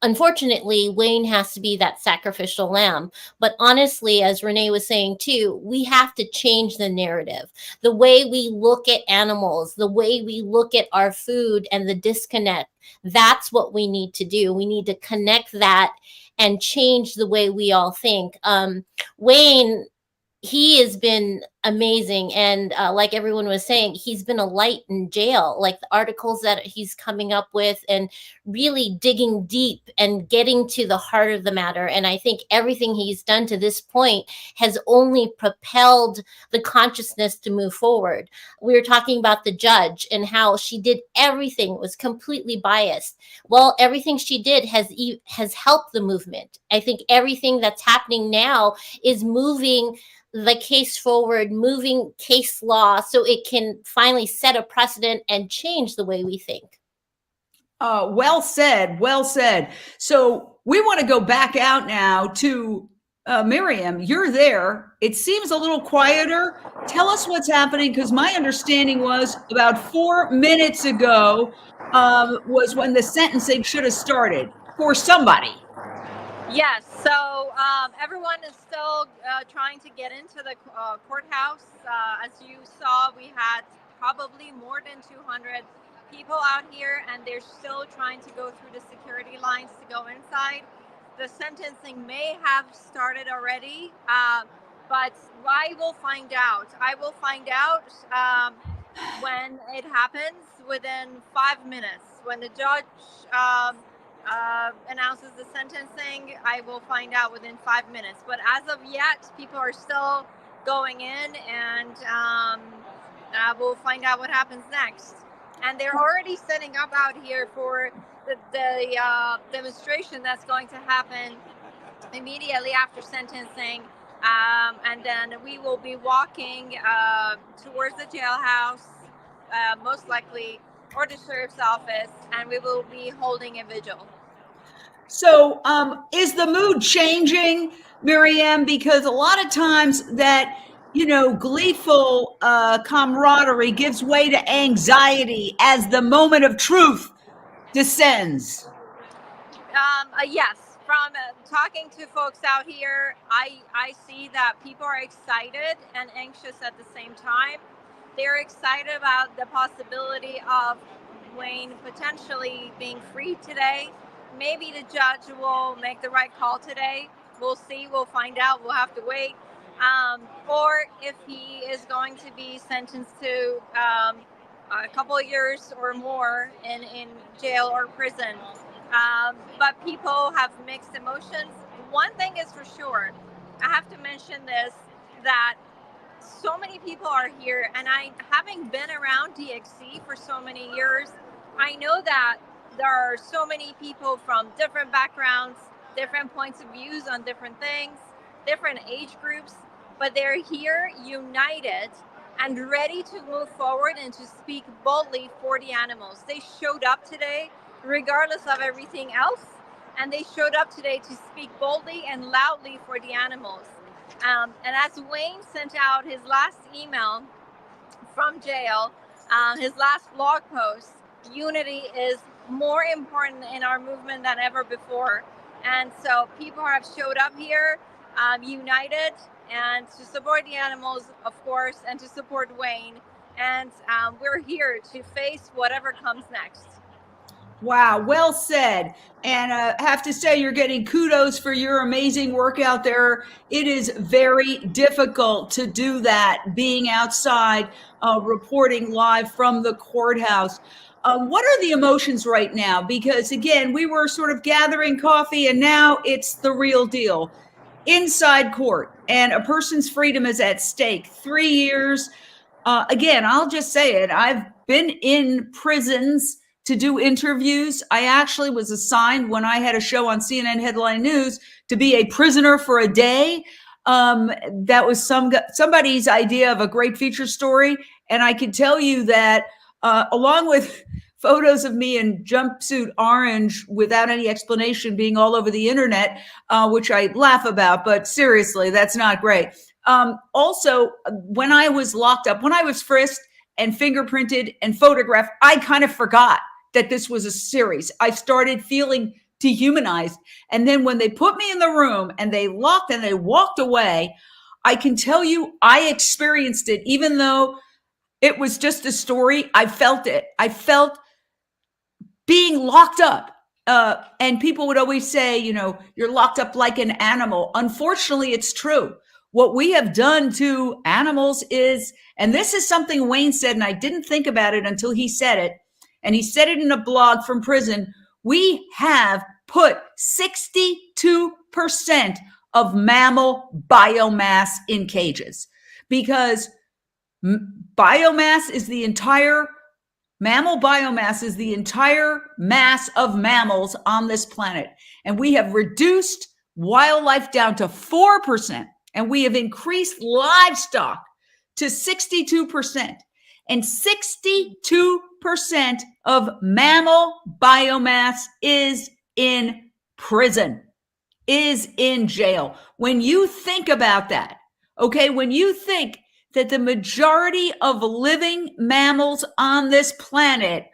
unfortunately, Wayne has to be that sacrificial lamb. But honestly, as Renee was saying too, we have to change the narrative. The way we look at animals, the way we look at our food and the disconnect, that's what we need to do. We need to connect that and change the way we all think. Wayne, he has been amazing. And like everyone was saying, he's been a light in jail, like the articles that he's coming up with and really digging deep and getting to the heart of the matter. And I think everything he's done to this point has only propelled the consciousness to move forward. We were talking about the judge and how she did everything, was completely biased. Well, everything she did has helped the movement. I think everything that's happening now is moving the case forward, moving case law so it can finally set a precedent and change the way we think. Well said. Well said. So we want to go back out now to Miriam. You're there. It seems a little quieter. Tell us what's happening, because my understanding was about 4 minutes ago was when the sentencing should have started for somebody. Yes, so everyone is still trying to get into the courthouse. As you saw, we had probably more than 200 people out here, and they're still trying to go through the security lines to go inside. The sentencing may have started already, but I will find out. I will find out when it happens within 5 minutes. When the judge announces the sentencing, I will find out within 5 minutes. But as of yet, people are still going in, and we'll find out what happens next. And they're already setting up out here for the demonstration that's going to happen immediately after sentencing. And then we will be walking towards the jailhouse, most likely, or the sheriff's office, and we will be holding a vigil. So is the mood changing, Miriam? Because a lot of times that, gleeful camaraderie gives way to anxiety as the moment of truth descends. Yes. From talking to folks out here, I see that people are excited and anxious at the same time. They're excited about the possibility of Wayne potentially being free today. Maybe the judge will make the right call today. We'll see. We'll find out. We'll have to wait. Or if he is going to be sentenced to a couple of years or more in jail or prison. But people have mixed emotions. One thing is for sure, I have to mention this, that so many people are here, and having been around DXC for so many years, I know that there are so many people from different backgrounds, different points of views on different things, different age groups, but they're here united and ready to move forward and to speak boldly for the animals. They showed up today regardless of everything else, and they showed up today to speak boldly and loudly for the animals. And as Wayne sent out his last email from jail, his last blog post, unity is more important in our movement than ever before. And so people have showed up here united, and to support the animals, of course, and to support Wayne. And we're here to face whatever comes next. Wow, well said. And I have to say, you're getting kudos for your amazing work out there. It is very difficult to do that, being outside, reporting live from the courthouse. What are the emotions right now? Because again, we were sort of gathering coffee, and now it's the real deal. Inside court, and a person's freedom is at stake. 3 years. Again, I'll just say it. I've been in prisons to do interviews. I actually was assigned, when I had a show on CNN Headline News, to be a prisoner for a day. That was somebody's idea of a great feature story. And I can tell you that along with photos of me in jumpsuit orange without any explanation being all over the internet, which I laugh about, but seriously, that's not great. Also, when I was locked up, when I was frisked and fingerprinted and photographed, I kind of forgot that this was a series. I started feeling dehumanized. And then when they put me in the room and they locked and they walked away, I can tell you I experienced it. Even though it was just a story, I felt it. I felt being locked up. And people would always say, you're locked up like an animal. Unfortunately, it's true. What we have done to animals is, and this is something Wayne said, and I didn't think about it until he said it, and he said it in a blog from prison, we have put 62% of mammal biomass in cages, because biomass is the entire mammal biomass is the entire mass of mammals on this planet. And we have reduced wildlife down to 4%, and we have increased livestock to 62%. And 62% of mammal biomass is in prison, is in jail. When you think about that, okay, when you think that the majority of living mammals on this planet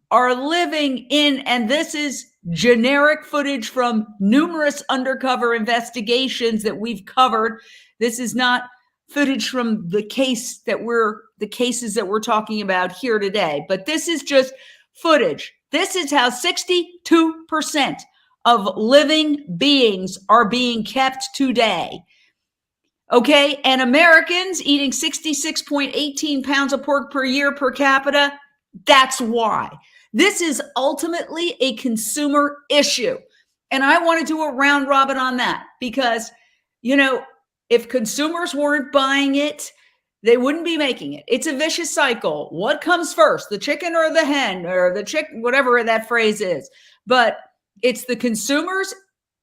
are living in, and this is generic footage from numerous undercover investigations that we've covered. This is not footage from the cases that we're talking about here today, but this is just footage. This is how 62% of living beings are being kept today. Okay. And Americans eating 66.18 pounds of pork per year per capita. That's why. This is ultimately a consumer issue. And I want to do a round robin on that because, you know, if consumers weren't buying it, they wouldn't be making it. It's a vicious cycle. What comes first, the chicken or the hen or the chicken, whatever that phrase is. But it's the consumers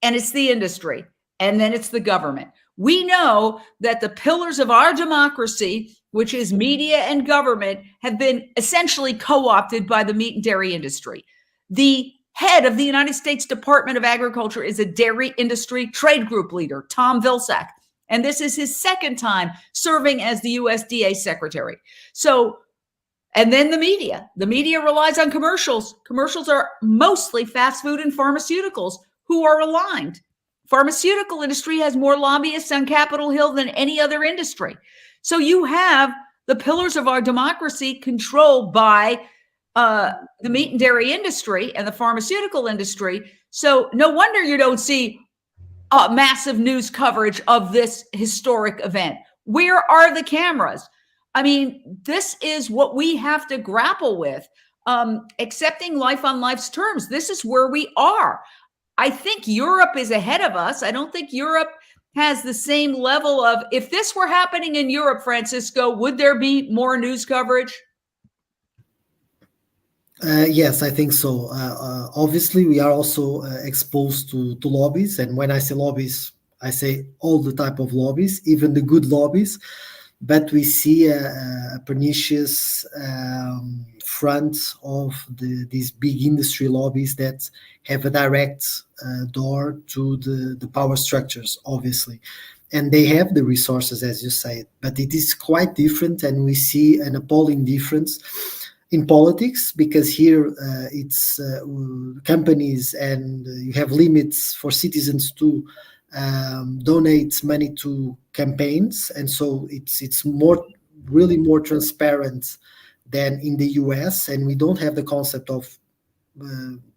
and it's the industry and then it's the government. We know that the pillars of our democracy, which is media and government, have been essentially co-opted by the meat and dairy industry. The head of the United States Department of Agriculture is a dairy industry trade group leader, Tom Vilsack. And this is his second time serving as the USDA secretary. So, and then the media relies on commercials. Commercials are mostly fast food and pharmaceuticals who are aligned. Pharmaceutical industry has more lobbyists on Capitol Hill than any other industry. So you have the pillars of our democracy controlled by the meat and dairy industry and the pharmaceutical industry. So no wonder you don't see massive news coverage of this historic event. Where are the cameras? I mean, this is what we have to grapple with. Accepting life on life's terms. This is where we are. I think Europe is ahead of us. I don't think Europe has the same level of, if this were happening in Europe, Francisco, would there be more news coverage? Yes, I think so. Obviously, we are also exposed to lobbies. And when I say lobbies, I say all the type of lobbies, even the good lobbies. But we see a pernicious front of these big industry lobbies that have a direct door to the power structures, obviously. And they have the resources, as you said, but it is quite different. And we see an appalling difference in politics, because here it's companies and you have limits for citizens to donate money to campaigns. And so it's really more transparent than in the US. And we don't have the concept of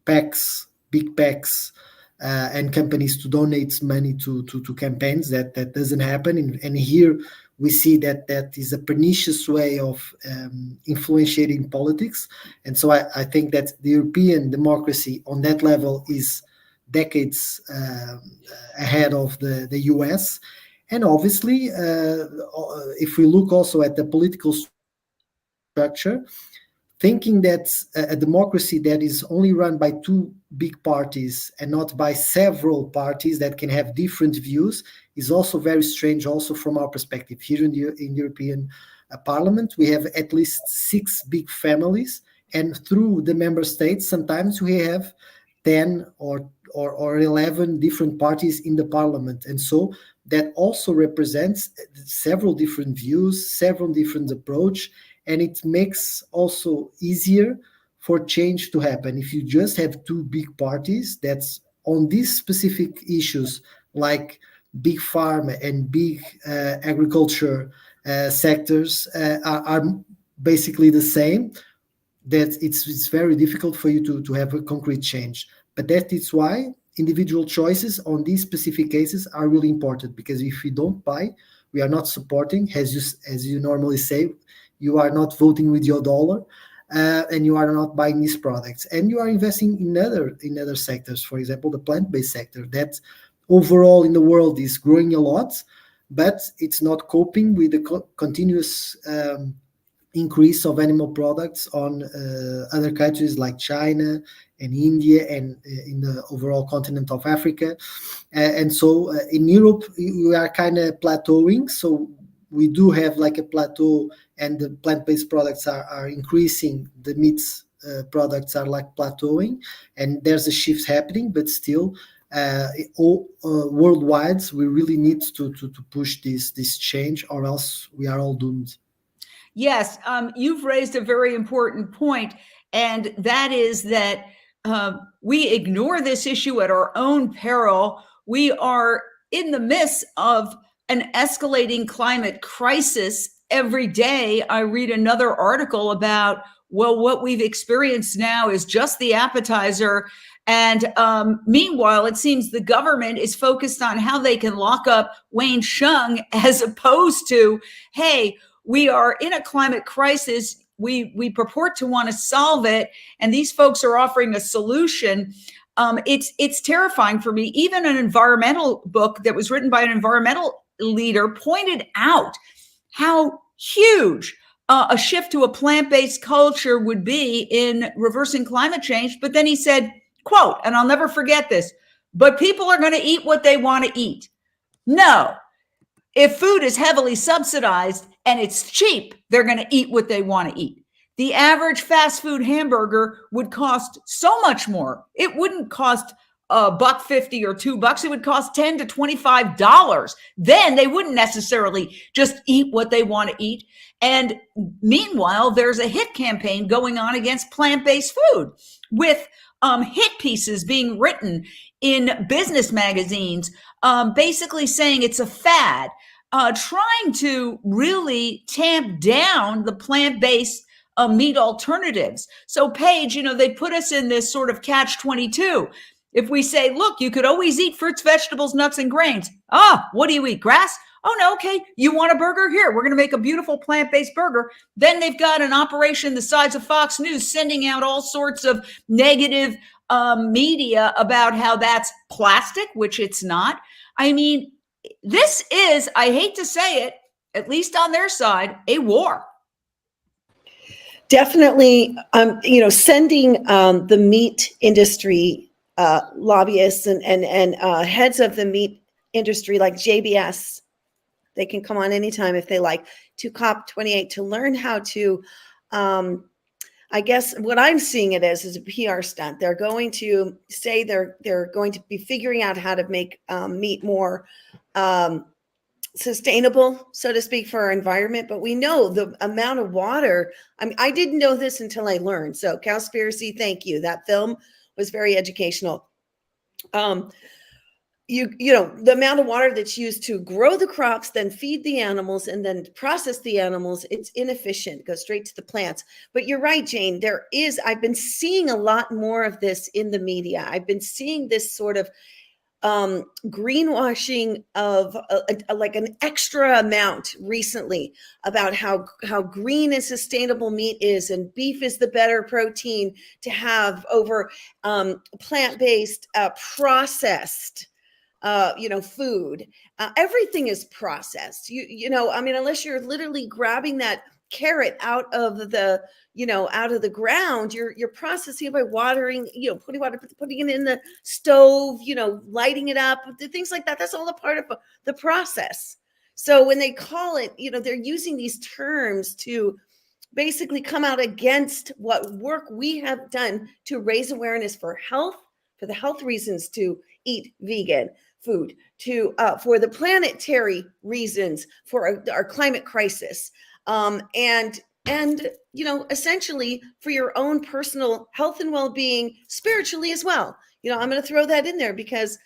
PACs, big PACs, and companies to donate money to campaigns. That doesn't happen. And here we see that is a pernicious way of influencing politics. And so I think that the European democracy on that level is decades ahead of the US. And obviously, if we look also at the political structure, thinking that a democracy that is only run by two big parties and not by several parties that can have different views is also very strange, also from our perspective. Here in the European Parliament, we have at least 6 big families, and through the member states, sometimes we have 10 or 11 different parties in the parliament. And so that also represents several different views, several different approach, and it makes also easier for change to happen. If you just have 2 big parties that's on these specific issues, like big pharma and big agriculture sectors are basically the same, that it's very difficult for you to have a concrete change. But that is why individual choices on these specific cases are really important, because if we don't buy, we are not supporting, as you normally say, you are not voting with your dollar, and you are not buying these products, and you are investing in other sectors. For example, the plant-based sector that overall in the world is growing a lot, but it's not coping with the continuous increase of animal products on other countries like China and India and in the overall continent of Africa. And so in Europe, we are kind of plateauing. So we do have like a plateau, and the plant-based products are increasing. The meats products are like plateauing, and there's a shift happening, but still worldwide, we really need to push this change, or else we are all doomed. Yes, you've raised a very important point, and that is that we ignore this issue at our own peril. We are in the midst of an escalating climate crisis. Every day I read another article about, well, what we've experienced now is just the appetizer, And meanwhile, it seems the government is focused on how they can lock up Wayne Hsiung, as opposed to, hey, we are in a climate crisis. We purport to want to solve it, and these folks are offering a solution. It's terrifying for me. Even an environmental book that was written by an environmental leader pointed out how huge a shift to a plant-based culture would be in reversing climate change. But then he said, quote, and I'll never forget this, but people are going to eat what they want to eat. No. If food is heavily subsidized and it's cheap, they're going to eat what they want to eat. The average fast food hamburger would cost so much more. It wouldn't cost $1.50 or $2. It would cost $10 to $25. Then they wouldn't necessarily just eat what they want to eat. And meanwhile, there's a hit campaign going on against plant-based food with hit pieces being written in business magazines, basically saying it's a fad, trying to really tamp down the plant-based meat alternatives. So Paige, they put us in this sort of catch-22. If we say, look, you could always eat fruits, vegetables, nuts, and grains. What do you eat? Grass? Oh, no, okay. You want a burger? Here, we're going to make a beautiful plant-based burger. Then they've got an operation the size of Fox News sending out all sorts of negative media about how that's plastic, which it's not. I mean, this is, I hate to say it, at least on their side, a war. Definitely, sending the meat industry lobbyists and heads of the meat industry like JBS, they can come on anytime if they like, to COP28 to learn how to, I guess what I'm seeing it as is a PR stunt. They're going to say they're going to be figuring out how to make meat more sustainable, so to speak, for our environment. But we know the amount of water. I mean, I didn't know this until I learned. So Cowspiracy, thank you. That film was very educational. The amount of water that's used to grow the crops, then feed the animals, and then process the animals, it's inefficient. It goes straight to the plants. But you're right, Jane. I've been seeing a lot more of this in the media. I've been seeing this sort of greenwashing of like an extra amount recently about how green and sustainable meat is, and beef is the better protein to have over plant-based processed food. Everything is processed. Unless you're literally grabbing that carrot out of the ground, you're processing it by watering, putting it in the stove, lighting it up, things like that. That's all a part of the process. So when they call it, they're using these terms to basically come out against what work we have done to raise awareness for the health reasons to eat vegan food, for the planetary reasons for our climate crisis. And essentially for your own personal health and well-being, spiritually as well. I'm going to throw that in there because,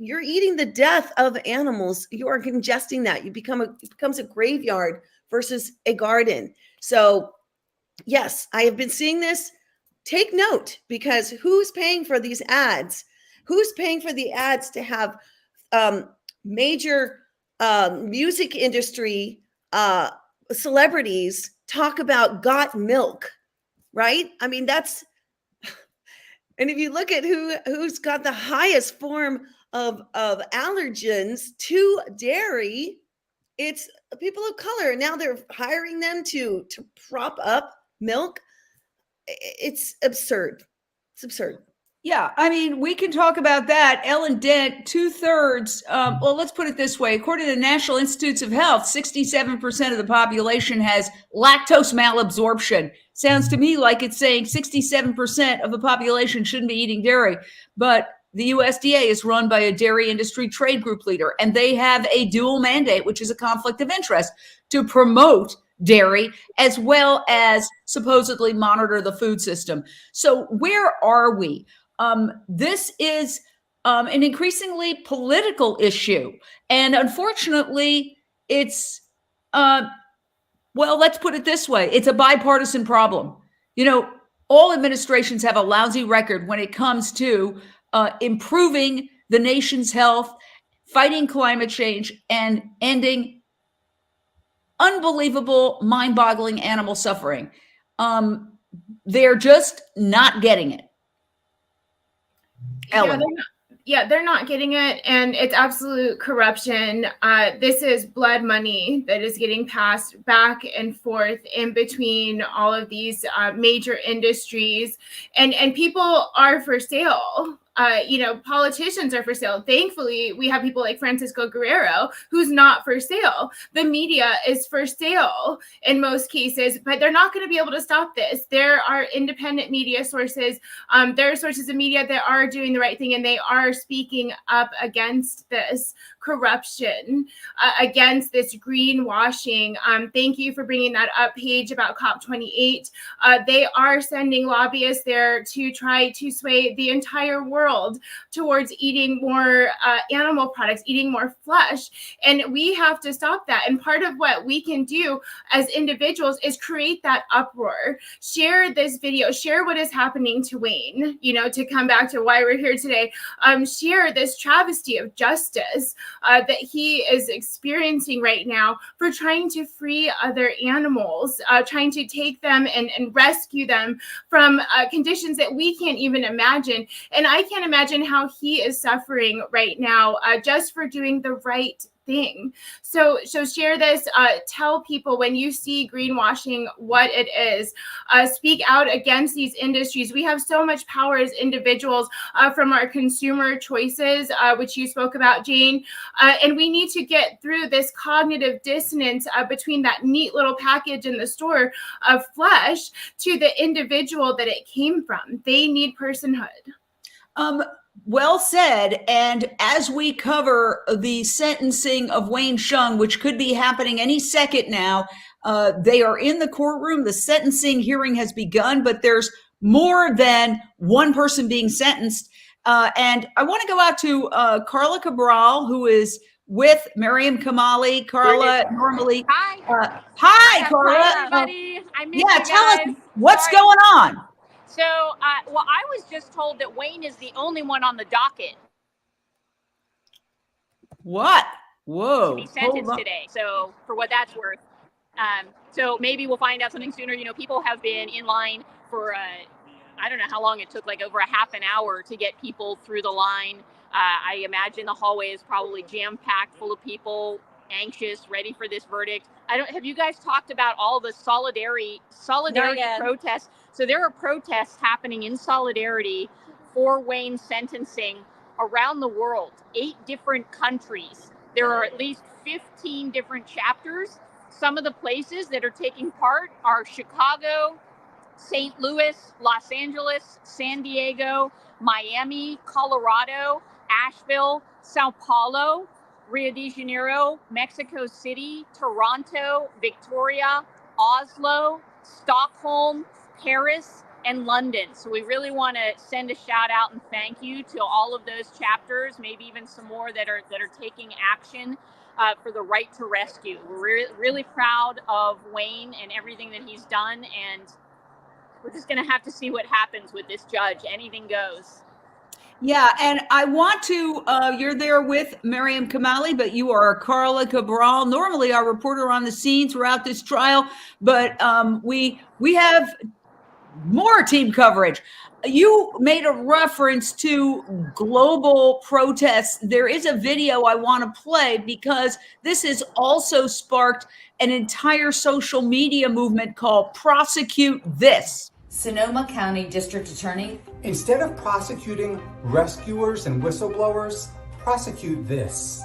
you're eating the death of animals. You are ingesting that. It becomes a graveyard versus a garden. So yes, I have been seeing this. Take note, because who's paying for these ads? Who's paying for the ads to have major music industry celebrities talk about got milk, right? I mean, and if you look at who's got the highest form of allergens to dairy, it's people of color. Now they're hiring them to prop up milk. It's absurd. It's absurd. Yeah, I mean, we can talk about that. Ellen Dent, 2/3. Well, let's put it this way. According to the National Institutes of Health, 67% of the population has lactose malabsorption. Sounds to me like it's saying 67% of the population shouldn't be eating dairy. But the USDA is run by a dairy industry trade group leader, and they have a dual mandate, which is a conflict of interest, to promote dairy as well as supposedly monitor the food system. So where are we? This is an increasingly political issue. And unfortunately, it's, let's put it this way. It's a bipartisan problem. all administrations have a lousy record when it comes to improving the nation's health, fighting climate change, and ending unbelievable, mind-boggling animal suffering. They're just not getting it. Ellen. They're not getting it, and it's absolute corruption. This is blood money that is getting passed back and forth in between all of these major industries, and people are for sale. Politicians are for sale. Thankfully, we have people like Francisco Guerrero, who's not for sale. The media is for sale in most cases, but they're not going to be able to stop this. There are independent media sources. There are sources of media that are doing the right thing, and they are speaking up against this corruption, against this greenwashing. Thank you for bringing that up, Paige, about COP28. They are sending lobbyists there to try to sway the entire world towards eating more animal products, eating more flesh. And we have to stop that. And part of what we can do as individuals is create that uproar. Share this video, share what is happening to Wayne, to come back to why we're here today. Share this travesty of justice that he is experiencing right now for trying to free other animals, trying to take them and rescue them from conditions that we can't even imagine. And I can't imagine how he is suffering right now just for doing the right thing. So share this. Tell people when you see greenwashing what it is. Speak out against these industries. We have so much power as individuals from our consumer choices, which you spoke about, Jane. And we need to get through this cognitive dissonance between that neat little package in the store of flesh to the individual that it came from. They need personhood. Well said. And as we cover the sentencing of Wayne Hsiung, which could be happening any second now, they are in the courtroom. The sentencing hearing has begun, but there's more than one person being sentenced. And I want to go out to Carla Cabral, who is with Miriam Kamali. Carla, normally. Hi. Hi, Carla. Hi, everybody. I miss you tell us guys. what's Sorry. going on. So, I was just told that Wayne is the only one on the docket. What? Whoa. To be sentenced today. So, for what that's worth. So maybe we'll find out something sooner. People have been in line for, I don't know how long it took, like over a half an hour to get people through the line. I imagine the hallway is probably jam-packed full of people, anxious, ready for this verdict. Have you guys talked about all the solidarity protests? So there are protests happening in solidarity for Wayne's sentencing around the world, 8 different countries. There are at least 15 different chapters. Some of the places that are taking part are Chicago, St. Louis, Los Angeles, San Diego, Miami, Colorado, Asheville, Sao Paulo, Rio de Janeiro, Mexico City, Toronto, Victoria, Oslo, Stockholm, Paris, and London. So we really want to send a shout out and thank you to all of those chapters, maybe even some more that are taking action for the right to rescue. We're really proud of Wayne and everything that he's done, and we're just going to have to see what happens with this judge. Anything goes. Yeah, and I want to, you're there with Miriam Kamali, but you are Carla Cabral, normally our reporter on the scene throughout this trial, but we have more team coverage. You made a reference to global protests. There is a video I want to play because this has also sparked an entire social media movement called Prosecute This. Sonoma County District Attorney. Instead of prosecuting rescuers and whistleblowers, prosecute this.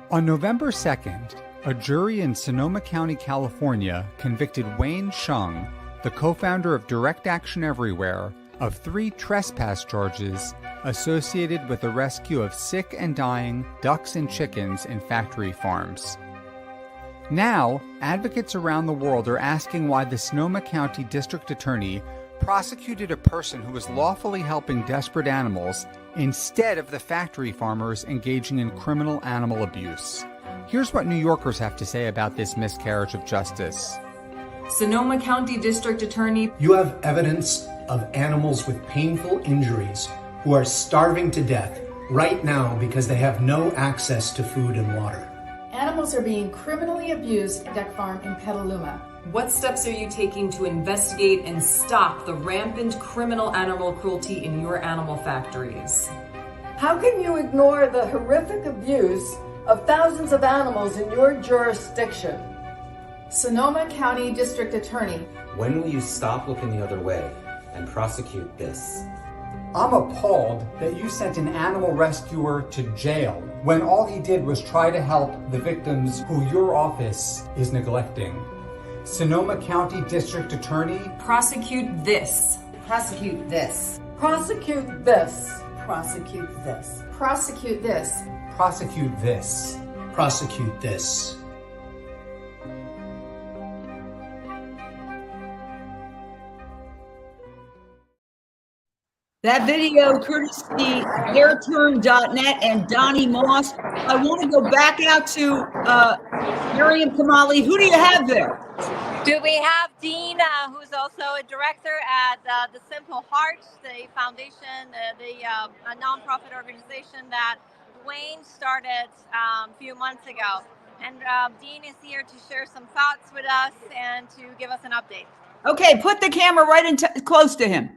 On November 2nd, a jury in Sonoma County, California convicted Wayne Hsiung, the co-founder of Direct Action Everywhere, of 3 trespass charges associated with the rescue of sick and dying ducks and chickens in factory farms. Now, advocates around the world are asking why the Sonoma County District Attorney prosecuted a person who was lawfully helping desperate animals instead of the factory farmers engaging in criminal animal abuse. Here's what New Yorkers have to say about this miscarriage of justice. Sonoma County District Attorney. You have evidence of animals with painful injuries who are starving to death right now because they have no access to food and water. Animals are being criminally abused at Duck Farm in Petaluma. What steps are you taking to investigate and stop the rampant criminal animal cruelty in your animal factories? How can you ignore the horrific abuse of thousands of animals in your jurisdiction? Sonoma County District Attorney. When will you stop looking the other way and prosecute this? I'm appalled that you sent an animal rescuer to jail when all he did was try to help the victims who your office is neglecting. Sonoma County District Attorney. Prosecute this. Prosecute this. Prosecute this. Prosecute this. Prosecute this. Prosecute this. Prosecute this. That video, courtesy airterm.net and Donnie Moss. I want to go back out to Miriam Kamali. Who do you have there? Do we have Dean, who's also a director at the Simple Heart, the foundation, a nonprofit organization that Wayne started a few months ago. And Dean is here to share some thoughts with us and to give us an update. Okay, put the camera right close to him.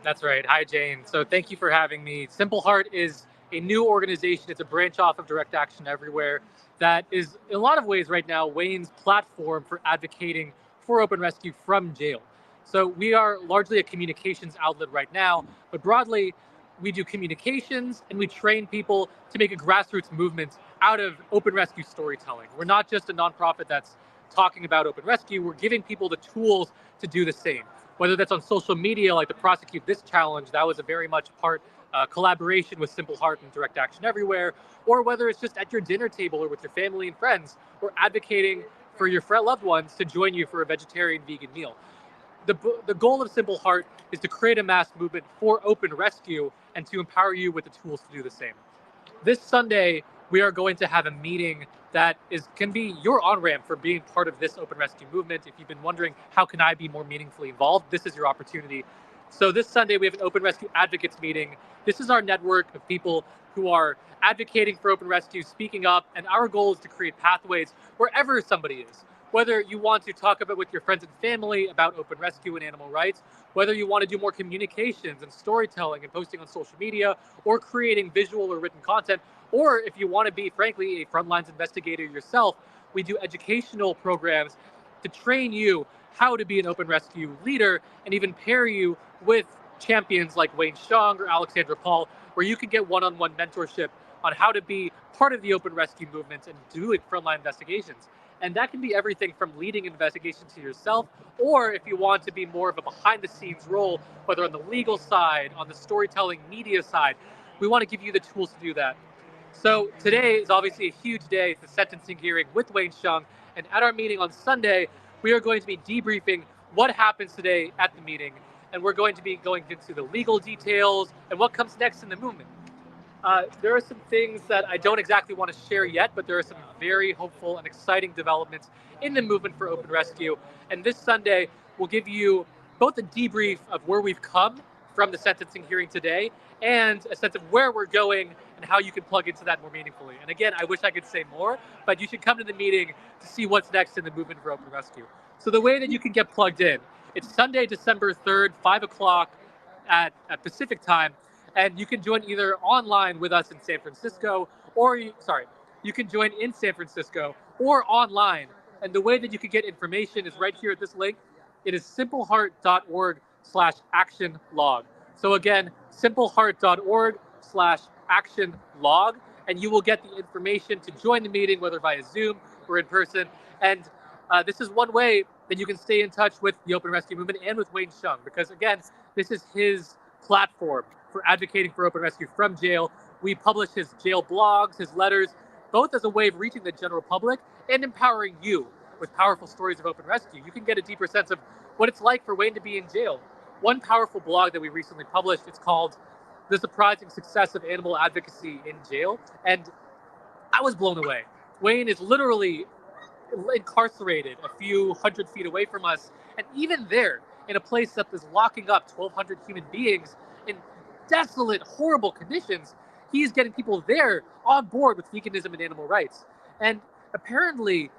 That's right. Hi, Jane. So thank you for having me. Simple Heart is a new organization. It's a branch off of Direct Action Everywhere that is, in a lot of ways right now, Wayne's platform for advocating for open rescue from jail. So we are largely a communications outlet right now, but broadly, we do communications and we train people to make a grassroots movement out of open rescue storytelling. We're not just a nonprofit that's talking about open rescue. We're giving people the tools to do the same. Whether that's on social media, like the Prosecute This Challenge, that was a very much part collaboration with Simple Heart and Direct Action Everywhere, or whether it's just at your dinner table or with your family and friends, or advocating for your loved ones to join you for a vegetarian vegan meal. The goal of Simple Heart is to create a mass movement for open rescue and to empower you with the tools to do the same. This Sunday, we are going to have a meeting that can be your on-ramp for being part of this open rescue movement. If you've been wondering, how can I be more meaningfully involved? This is your opportunity. So this Sunday, we have an Open Rescue Advocates meeting. This is our network of people who are advocating for open rescue, speaking up, and our goal is to create pathways wherever somebody is. Whether you want to talk about with your friends and family about open rescue and animal rights, whether you want to do more communications and storytelling and posting on social media, or creating visual or written content, or if you want to be, frankly, a frontlines investigator yourself, we do educational programs to train you how to be an open rescue leader and even pair you with champions like Wayne Hsiung or Alexandra Paul, where you can get one-on-one mentorship on how to be part of the open rescue movement and doing frontline investigations. And that can be everything from leading investigations to yourself, or if you want to be more of a behind-the-scenes role, whether on the legal side, on the storytelling media side, we want to give you the tools to do that. So today is obviously a huge day. It's the sentencing hearing with Wayne Hsiung. And at our meeting on Sunday, we are going to be debriefing what happens today at the meeting. And we're going to be going into the legal details and what comes next in the movement. There are some things that I don't exactly want to share yet, but there are some very hopeful and exciting developments in the movement for open rescue. And this Sunday, we'll give you both a debrief of where we've come from the sentencing hearing today and a sense of where we're going and how you can plug into that more meaningfully. And again, I wish I could say more, but you should come to the meeting to see what's next in the movement for open rescue. So the way that you can get plugged in, it's Sunday, December 3rd, 5 o'clock at Pacific time. And you can join either online with us in San Francisco, or you can join in San Francisco or online. And the way that you can get information is right here at this link. It is simpleheart.org/action-log. So again, simpleheart.org/action-log, and you will get the information to join the meeting, whether via Zoom or in person. And this is one way that you can stay in touch with the open rescue movement and with Wayne Hsiung, because again, this is his platform for advocating for open rescue from jail. We publish his jail blogs, his letters, both as a way of reaching the general public and empowering you with powerful stories of open rescue. You can get a deeper sense of what it's like for Wayne to be in jail. One powerful blog that we recently published, it's called The Surprising Success of Animal Advocacy in Jail. And I was blown away. Wayne is literally incarcerated a few hundred feet away from us. And even there, in a place that is locking up 1,200 human beings in desolate, horrible conditions, he's getting people there on board with veganism and animal rights. And apparently,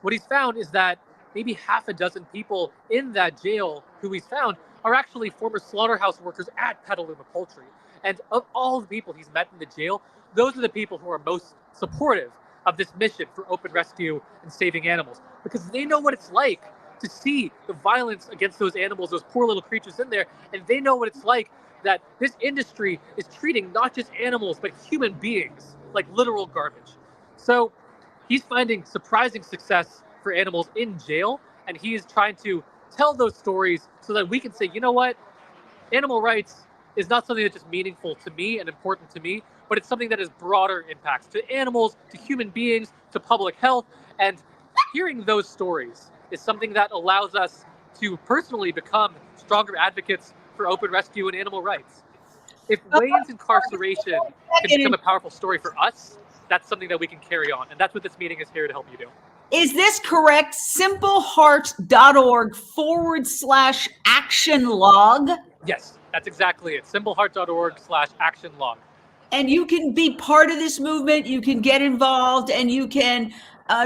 what he's found is that maybe half a dozen people in that jail who he's found are actually former slaughterhouse workers at Petaluma Poultry. And of all the people he's met in the jail, those are the people who are most supportive of this mission for open rescue and saving animals, because they know what it's like to see the violence against those animals, those poor little creatures in there, and they know what it's like that this industry is treating not just animals, but human beings like literal garbage. So he's finding surprising success for animals in jail, and he is trying to tell those stories so that we can say, you know what, animal rights is not something that's just meaningful to me and important to me, but it's something that has broader impacts to animals, to human beings, to public health. And hearing those stories is something that allows us to personally become stronger advocates for open rescue and animal rights. If Wayne's incarceration can become a powerful story for us, that's something that we can carry on. And that's what this meeting is here to help you do. Is this correct? simpleheart.org/action log. Yes, that's exactly it. simpleheart.org/action log. And you can be part of this movement. You can get involved, and you can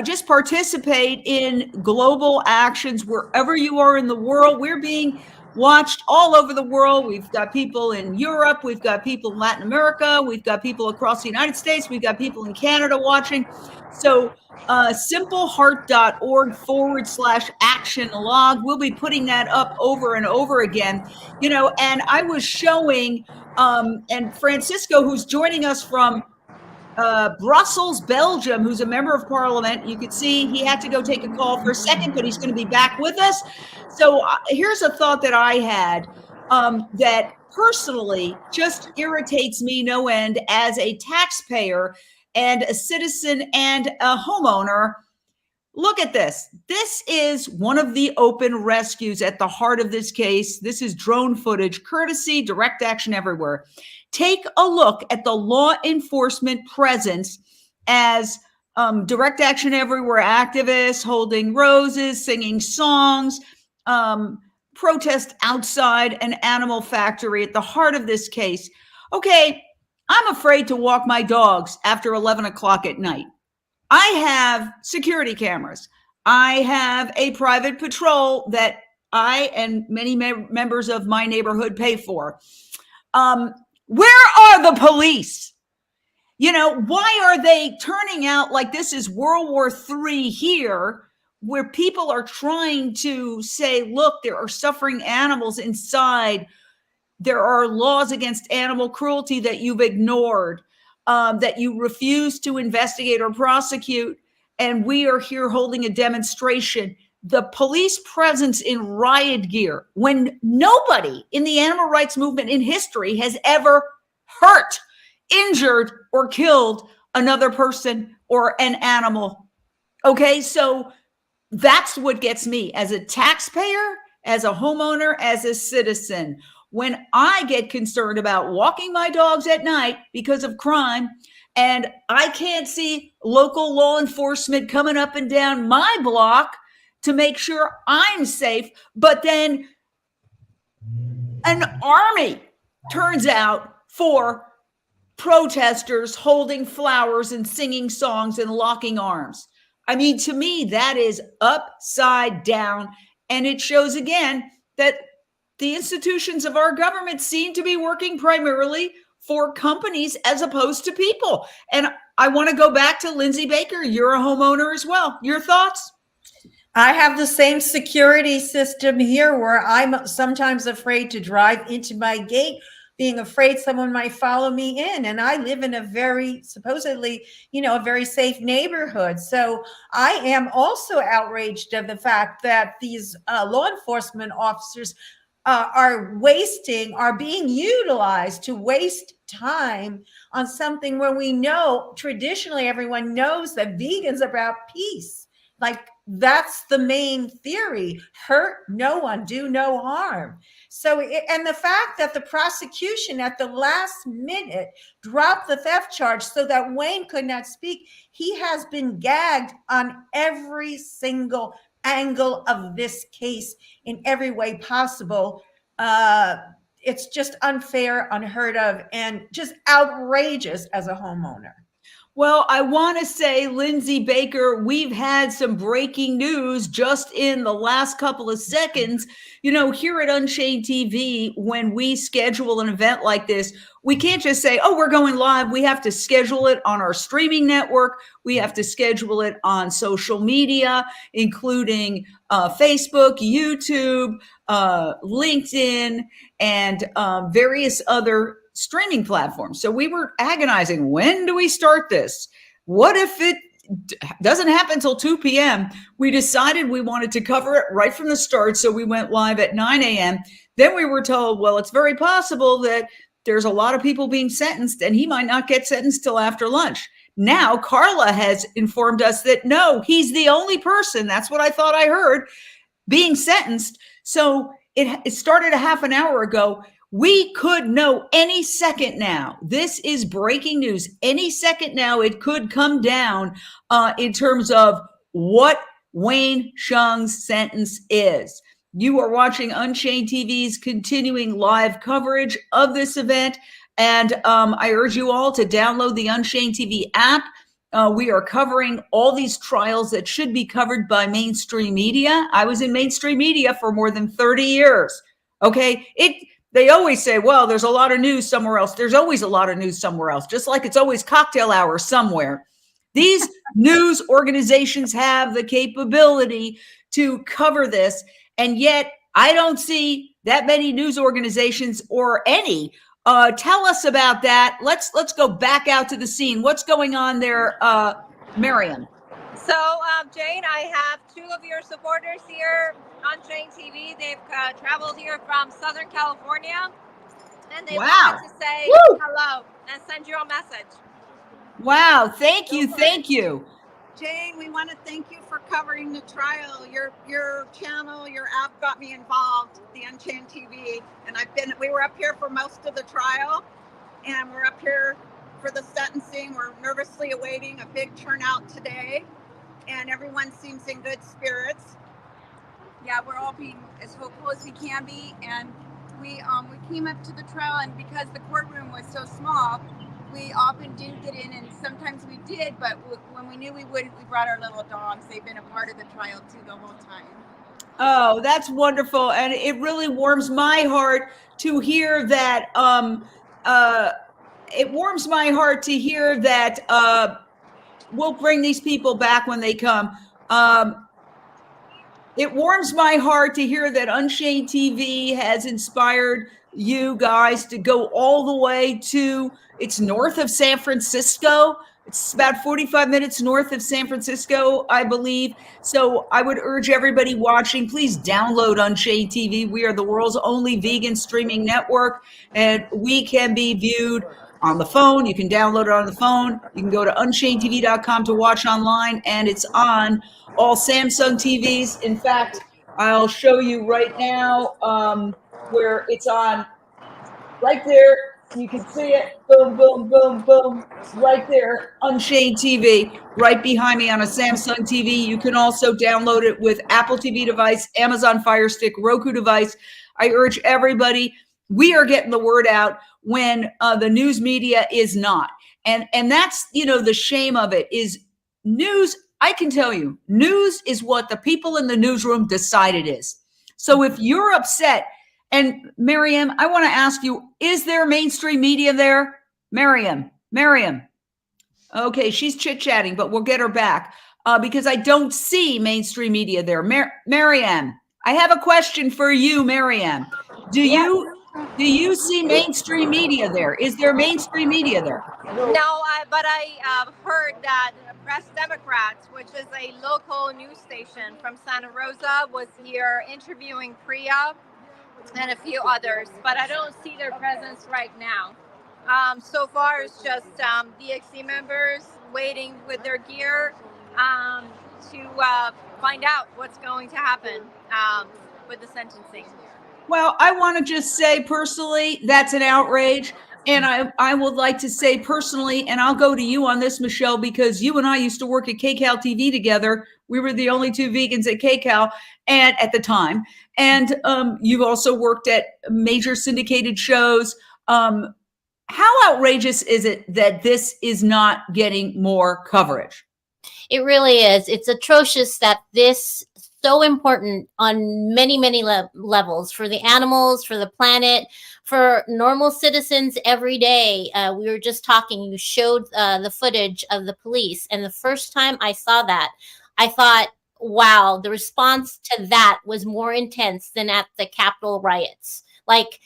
just participate in global actions wherever you are in the world. We're being watched all over the world. We've got people in Europe. We've got people in Latin America. We've got people across the United States. We've got people in Canada watching. So simpleheart.org/action log. We'll be putting that up over and over again. You know, and I was showing, and Francisco, who's joining us from Brussels, Belgium, who's a member of parliament. You could see he had to go take a call for a second, but he's going to be back with us. So here's a thought that I had that personally just irritates me no end as a taxpayer and a citizen and a homeowner. Look at this. This is one of the open rescues at the heart of this case. This is drone footage, courtesy Direct Action Everywhere. Take a look at the law enforcement presence as Direct Action Everywhere activists holding roses, singing songs, protest outside an animal factory at the heart of this case. Okay, I'm afraid to walk my dogs after 11 o'clock at night. I have security cameras. I have a private patrol that I and many members of my neighborhood pay for. Where are the police? You know, why are they turning out like this is World War III here, where people are trying to say, look, there are suffering animals inside. There are laws against animal cruelty that you've ignored, that you refuse to investigate or prosecute. And we are here holding a demonstration. The police presence in riot gear, when nobody in the animal rights movement in history has ever hurt, injured, or killed another person or an animal. Okay, so that's what gets me as a taxpayer, as a homeowner, as a citizen. When I get concerned about walking my dogs at night because of crime, and I can't see local law enforcement coming up and down my block to make sure I'm safe, but then an army turns out for protesters holding flowers and singing songs and locking arms. I mean, to me, that is upside down. And it shows again that the institutions of our government seem to be working primarily for companies as opposed to people. And I want to go back to Lindsay Baker. You're a homeowner as well. Your thoughts? I have the same security system here where I'm sometimes afraid to drive into my gate, being afraid someone might follow me in. And I live in a very, supposedly, a very safe neighborhood. So I am also outraged of the fact that these law enforcement officers are being utilized to waste time on something where we know traditionally everyone knows that vegans are about peace. Like, that's the main theory: hurt no one, do no harm. So, and the fact that the prosecution at the last minute dropped the theft charge so that Wayne could not speak, he has been gagged on every single angle of this case in every way possible. It's just unfair, unheard of, and just outrageous as a homeowner. Well, I want to say, Lindsay Baker, we've had some breaking news just in the last couple of seconds. You know, here at Unchained TV, when we schedule an event like this, we can't just say, oh, we're going live. We have to schedule it on our streaming network. We have to schedule it on social media, including Facebook, YouTube, LinkedIn, and various other streaming platforms. So we were agonizing, when do we start this? What if it doesn't happen until 2 p.m.? We decided we wanted to cover it right from the start. So we went live at 9 a.m. Then we were told, well, it's very possible that there's a lot of people being sentenced and he might not get sentenced till after lunch. Now, Carla has informed us that no, he's the only person, that's what I thought I heard, being sentenced. So it started a half an hour ago. We could know any second now. This is breaking news. Any second now, it could come down in terms of what Wayne Hsiung's sentence is. You are watching Unchained TV's continuing live coverage of this event. And I urge you all to download the Unchained TV app. We are covering all these trials that should be covered by mainstream media. I was in mainstream media for more than 30 years. Okay. They always say, well, there's a lot of news somewhere else. There's always a lot of news somewhere else, just like it's always cocktail hour somewhere. These news organizations have the capability to cover this. And yet I don't see that many news organizations or any. Tell us about that. Let's go back out to the scene. What's going on there, Miriam? So, Jane, I have two of your supporters here on Unchained TV. They've traveled here from Southern California, and they wanted to say hello and send you a message. Wow, thank you, thank you. Jane, we want to thank you for covering the trial. Your channel, your app got me involved, the Unchained TV, and we were up here for most of the trial, and we're up here for the sentencing. We're nervously awaiting a big turnout today, and everyone seems in good spirits. Yeah, we're all being as hopeful as we can be, and we came up to the trial, and because the courtroom was so small, we often didn't get in, and sometimes we did, but when we knew we wouldn't, we brought our little dogs. They've been a part of the trial too the whole time. Oh, that's wonderful. And it really warms my heart to hear that, it warms my heart to hear that we'll bring these people back when they come. It warms my heart to hear that Unchained TV has inspired you guys to go all the way to, it's north of San Francisco. It's about 45 minutes north of San Francisco, I believe. So I would urge everybody watching, please download Unchained TV. We are the world's only vegan streaming network, and we can be viewed on the phone. You can download it on the phone. You can go to unchainedtv.com to watch online, and it's on all Samsung TVs. In fact, I'll show you right now where it's on right there. You can see it. Boom, boom, boom, boom. Right there. Unchained TV. Right behind me on a Samsung TV. You can also download it with Apple TV device, Amazon Fire Stick, Roku device. I urge everybody. We are getting the word out when the news media is not. And that's, you know, the shame of it is news. I can tell you, news is what the people in the newsroom decide it is. So if you're upset, and Miriam, I want to ask you, is there mainstream media there? Miriam. Okay, she's chit-chatting, but we'll get her back because I don't see mainstream media there. Miriam, I have a question for you, Miriam. Do you see mainstream media there? Is there mainstream media there? No, but I heard that Press Democrats, which is a local news station from Santa Rosa, was here interviewing Priya and a few others, but I don't see their presence right now. So far, it's just DXC members waiting with their gear to find out what's going to happen with the sentencing. Well, I want to just say personally, that's an outrage. And I would like to say personally, and I'll go to you on this, Michelle, because you and I used to work at KCAL TV together. We were the only two vegans at KCAL and at the time. And you've also worked at major syndicated shows. How outrageous is it that this is not getting more coverage? It really is. It's atrocious that this so important on many, many levels for the animals, for the planet, for normal citizens every day. We were just talking, you showed the footage of the police. And the first time I saw that, I thought, wow, the response to that was more intense than at the Capitol riots. Like,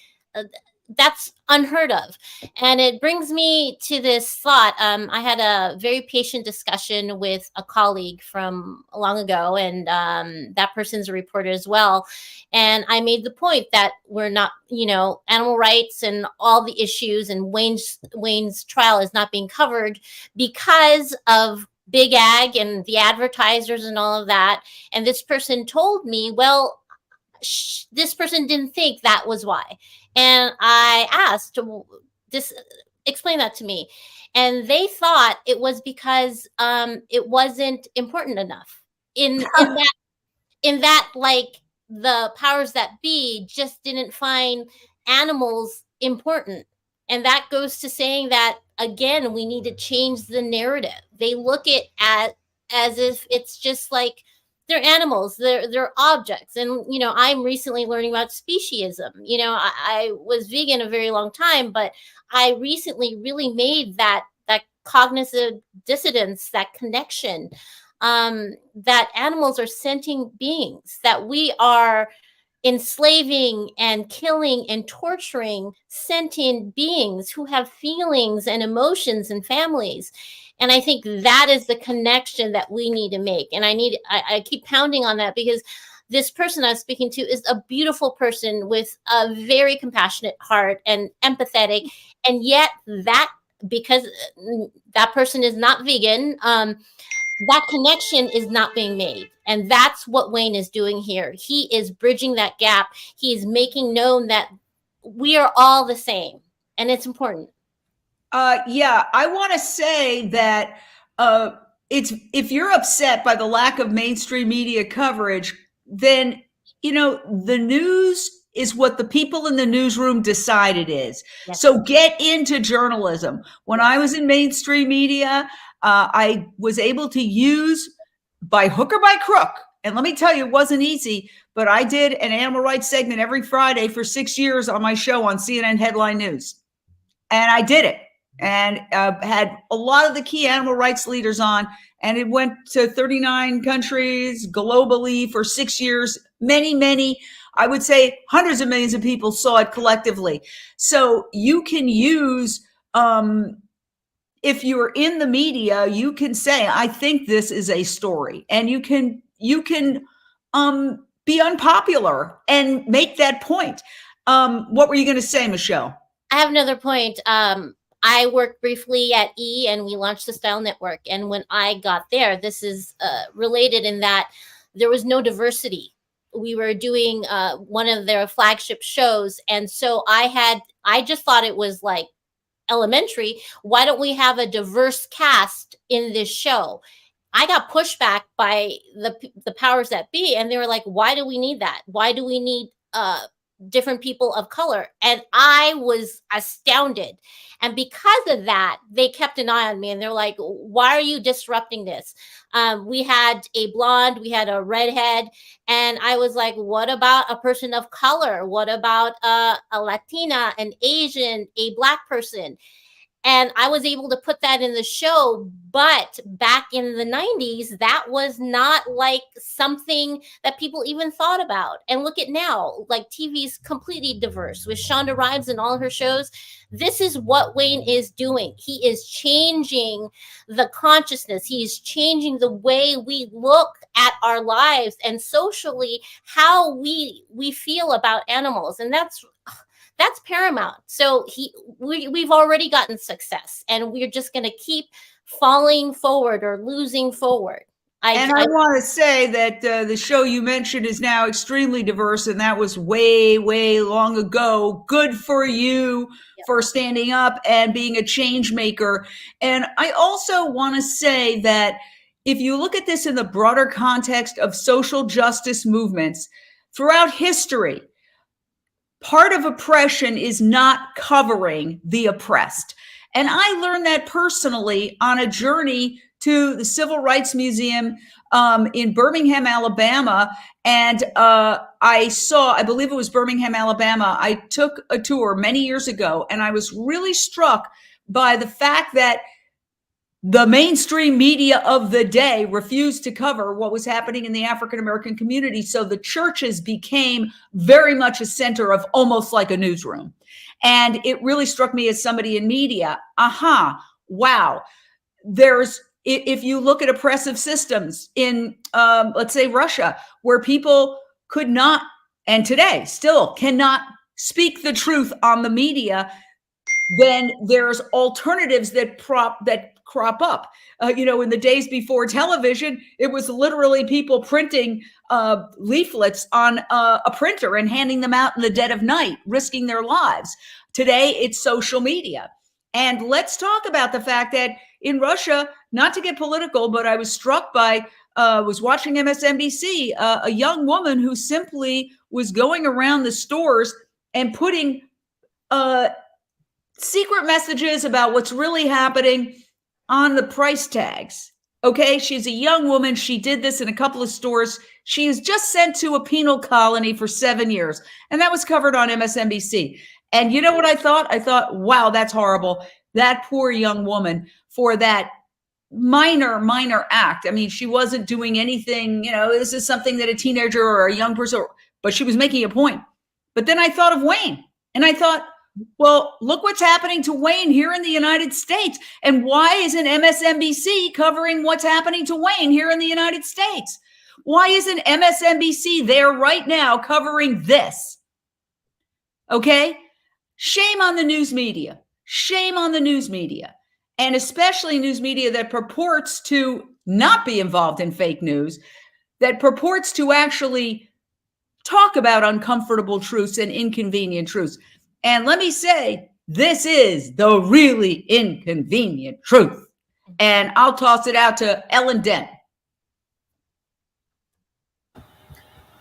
that's unheard of. And it brings me to this thought. I had a very patient discussion with a colleague from long ago, and that person's a reporter as well. And I made the point that we're not, animal rights and all the issues, and Wayne's trial is not being covered because of Big Ag and the advertisers and all of that. And this person told me, well, this person didn't think that was why. And I asked, explain that to me. And they thought it was because it wasn't important enough. In that, like, the powers that be just didn't find animals important. And that goes to saying that, again, we need to change the narrative. They look at as if it's just like, they're animals, they're objects. And, I'm recently learning about speciesism. I was vegan a very long time, but I recently really made that cognitive dissonance, that connection, that animals are sentient beings, that we are enslaving and killing and torturing sentient beings who have feelings and emotions and families. And I think that is the connection that we need to make. And I keep pounding on that, because this person I was speaking to is a beautiful person with a very compassionate heart and empathetic. And yet because that person is not vegan, that connection is not being made. And that's what Wayne is doing here. He is bridging that gap. He is making known that we are all the same. And it's important. Yeah, I want to say that if you're upset by the lack of mainstream media coverage, then, the news is what the people in the newsroom decide it is. Yes. So get into journalism. When I was in mainstream media, I was able to use, by hook or by crook, and let me tell you, it wasn't easy, but I did an animal rights segment every Friday for 6 years on my show on CNN Headline News. And I did it. And had a lot of the key animal rights leaders on, and it went to 39 countries globally for 6 years. Many, I would say hundreds of millions of people saw it collectively. So you can use, if you're in the media, you can say, I think this is a story, and you can be unpopular and make that point. What were you going to say, Michelle? I have another point. I worked briefly at E, and we launched the Style Network. And when I got there, this is related in that there was no diversity. We were doing one of their flagship shows. And so I just thought it was like elementary. Why don't we have a diverse cast in this show? I got pushback by the powers that be. And they were like, why do we need that? Why do we need different people of color? And I was astounded. And because of that, they kept an eye on me, and they're like, why are you disrupting this? We had a blonde, we had a redhead, and I was like, what about a person of color? What about a Latina, an Asian, a Black person? And I was able to put that in the show. But back in the 90s, that was not like something that people even thought about. And look at now, like TV is completely diverse with Shonda Rhimes and all her shows. This is what Wayne is doing. He is changing the consciousness. He is changing the way we look at our lives and socially how we feel about animals. And that's paramount. So we've already gotten success, and we're just going to keep falling forward or losing forward. I want to say that the show you mentioned is now extremely diverse, and that was way, way long ago. Good for you for standing up and being a change maker. And I also want to say that if you look at this in the broader context of social justice movements throughout history, part of oppression is not covering the oppressed. And I learned that personally on a journey to the Civil Rights Museum in Birmingham, Alabama. And I believe it was Birmingham, Alabama. I took a tour many years ago, and I was really struck by the fact that the mainstream media of the day refused to cover what was happening in the African-American community. So the churches became very much a center of almost like a newsroom. And it really struck me as somebody in media, wow. If you look at oppressive systems in, let's say, Russia, where people could not, and today still cannot speak the truth on the media, then there's alternatives that crop up. In the days before television, it was literally people printing leaflets on a printer and handing them out in the dead of night, risking their lives. Today, it's social media. And let's talk about the fact that in Russia, not to get political, but I was struck by, was watching MSNBC, a young woman who simply was going around the stores and putting secret messages about what's really happening on the price tags. Okay, she's a young woman. She did this in a couple of stores. She was just sent to a penal colony for 7 years, and that was covered on MSNBC. And you know what I thought? I thought, wow, that's horrible. That poor young woman for that minor act. I mean, she wasn't doing anything, this is something that a teenager or a young person, but she was making a point. But then I thought of Wayne, and I thought, well, look what's happening to Wayne here in the United States. And why isn't MSNBC covering what's happening to Wayne here in the United States? Why isn't MSNBC there right now covering this? Okay? Shame on the news media. Shame on the news media. And especially news media that purports to not be involved in fake news, that purports to actually talk about uncomfortable truths and inconvenient truths. And let me say, this is the really inconvenient truth. And I'll toss it out to Ellen Dent. And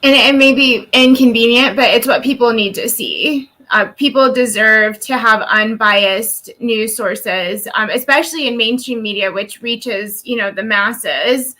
it may be inconvenient, but it's what people need to see. People deserve to have unbiased news sources, especially in mainstream media, which reaches, the masses.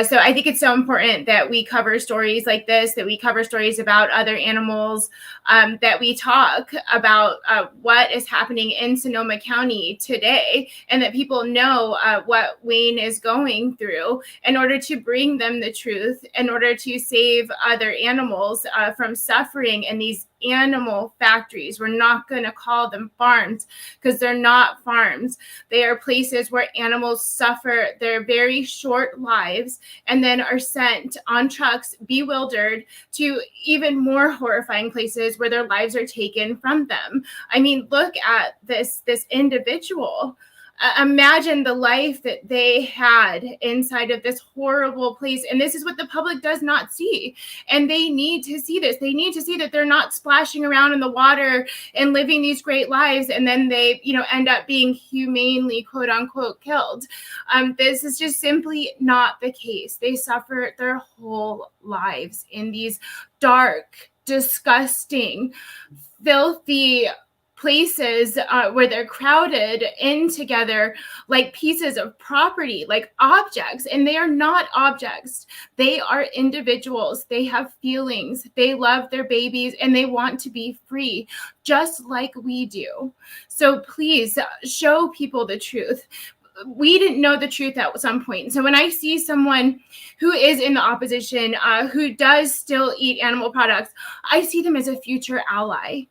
So I think it's so important that we cover stories like this, that we cover stories about other animals, that we talk about what is happening in Sonoma County today, and that people know what Wayne is going through in order to bring them the truth, in order to save other animals from suffering in these animal factories. We're not going to call them farms because they're not farms. They are places where animals suffer their very short lives and then are sent on trucks, bewildered, to even more horrifying places where their lives are taken from them. I mean, look at this individual. Imagine the life that they had inside of this horrible place. And this is what the public does not see. And they need to see this. They need to see that they're not splashing around in the water and living these great lives. And then they, end up being humanely, quote unquote, killed. This is just simply not the case. They suffer their whole lives in these dark, disgusting, filthy places where they're crowded in together like pieces of property, like objects. And they are not objects. They are individuals. They have feelings. They love their babies and they want to be free, just like we do. So please show people the truth. We didn't know the truth at some point. So when I see someone who is in the opposition, who does still eat animal products, I see them as a future ally.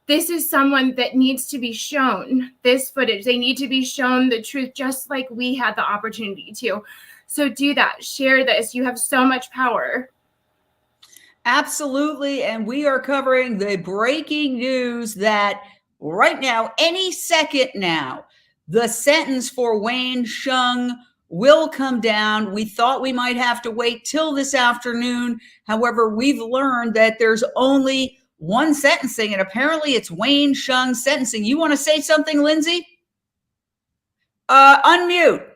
This is someone that needs to be shown this footage. They need to be shown the truth, just like we had the opportunity to. So do that. Share this. You have so much power. Absolutely. And we are covering the breaking news that right now, any second now, the sentence for Wayne Hsiung will come down. We thought we might have to wait till this afternoon. However, we've learned that there's only one sentencing, and apparently it's Wayne Hsiung's sentencing. You want to say something, Lindsay? Unmute.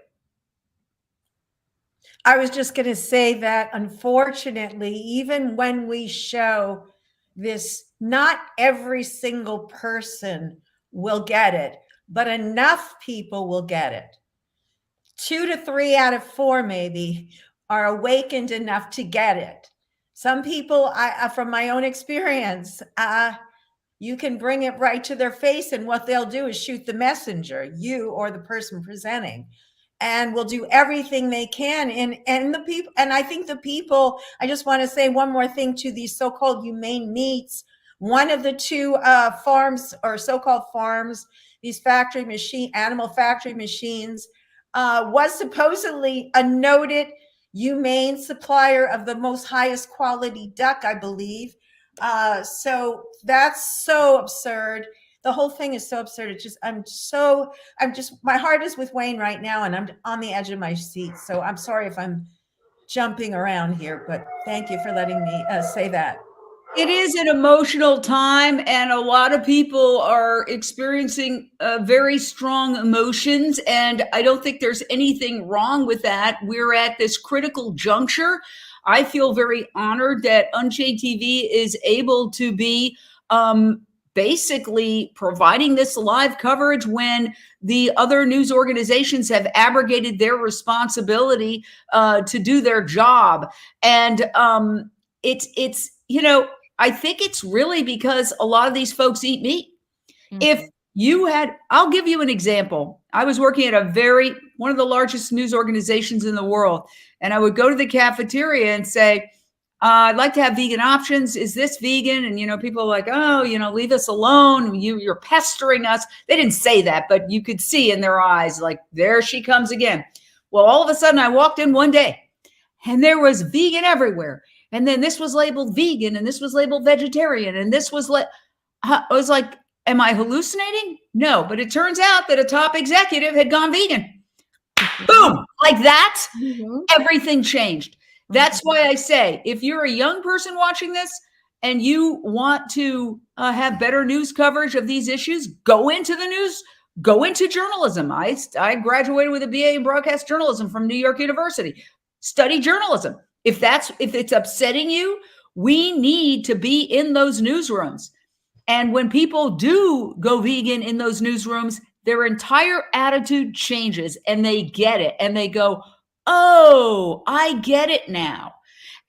I was just going to say that, unfortunately, even when we show this, not every single person will get it, but enough people will get it. 2 to 3 out of 4 maybe are awakened enough to get it. Some people, from my own experience, you can bring it right to their face, and what they'll do is shoot the messenger, you or the person presenting, and will do everything they can. And the people, and I think the people, I just want to say one more thing to these so-called humane meats. One of the 2 farms, or so-called farms, these animal factory machines, was supposedly a noted humane supplier of the most highest quality duck, I believe. So that's so absurd. The whole thing is so absurd. My heart is with Wayne right now, and I'm on the edge of my seat. So I'm sorry if I'm jumping around here, but thank you for letting me say that. It is an emotional time, and a lot of people are experiencing very strong emotions, and I don't think there's anything wrong with that. We're at this critical juncture. I feel very honored that Unchained TV is able to be basically providing this live coverage when the other news organizations have abrogated their responsibility to do their job. And it's I think it's really because a lot of these folks eat meat. Mm-hmm. If you had, I'll give you an example. I was working at one of the largest news organizations in the world, and I would go to the cafeteria and say, I'd like to have vegan options. Is this vegan? And, people are like, oh, leave us alone. You're pestering us. They didn't say that, but you could see in their eyes, like, there she comes again. Well, all of a sudden I walked in one day and there was vegan everywhere. And then this was labeled vegan, and this was labeled vegetarian, and this was I was like, am I hallucinating? No, but it turns out that a top executive had gone vegan. Boom, like that, everything changed. That's why I say, if you're a young person watching this and you want to have better news coverage of these issues, go into the news, go into journalism. I graduated with a BA in broadcast journalism from New York University. Study journalism. If it's upsetting you, we need to be in those newsrooms. And when people do go vegan in those newsrooms, their entire attitude changes, and they get it, and they go, oh, I get it now.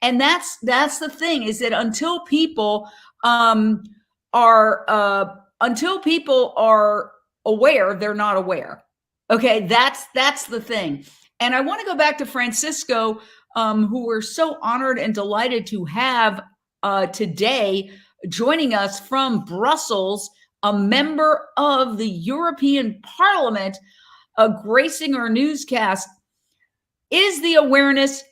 And that's the thing, is that until people are aware, they're not aware. Okay, that's the thing. And I want to go back to Francisco, who we're so honored and delighted to have today joining us from Brussels, a member of the European Parliament, gracing our newscast. Is the awareness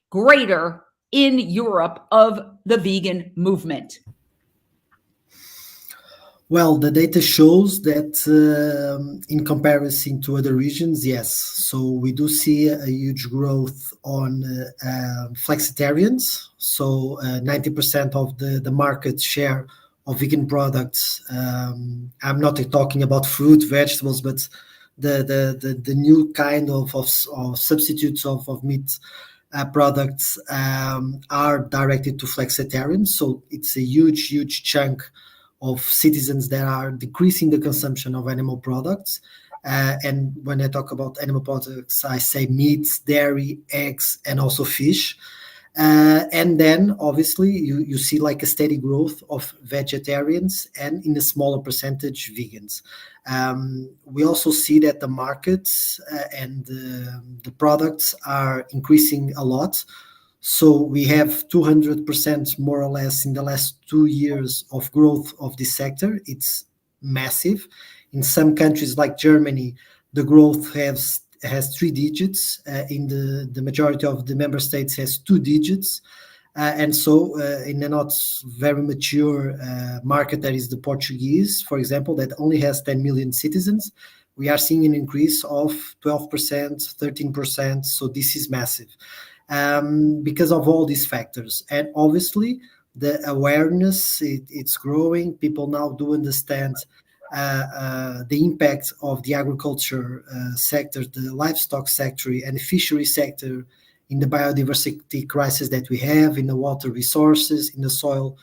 greater in Europe of the vegan movement? Well, the data shows that in comparison to other regions, yes. So we do see a huge growth on flexitarians. So 90% of the market share of vegan products. I'm not talking about fruit, vegetables, but the new kind of substitutes of meat products are directed to flexitarians. So it's a huge chunk of citizens that are decreasing the consumption of animal products. And when I talk about animal products, I say meats, dairy, eggs, and also fish. And then obviously you see like a steady growth of vegetarians and in a smaller percentage vegans. We also see that the markets and the products are increasing a lot. So we have 200% more or less in the last 2 years of growth of this sector. It's massive. In some countries like Germany, the growth has 3 digits. In the majority of the member states has 2 digits. And so in a not very mature market, that is the Portuguese, for example, that only has 10 million citizens, we are seeing an increase of 12%, 13%. So this is massive because of all these factors. And obviously, the awareness, it's growing. People now do understand the impact of the agriculture sector, the livestock sector, and the fishery sector in the biodiversity crisis that we have, in the water resources, in the soil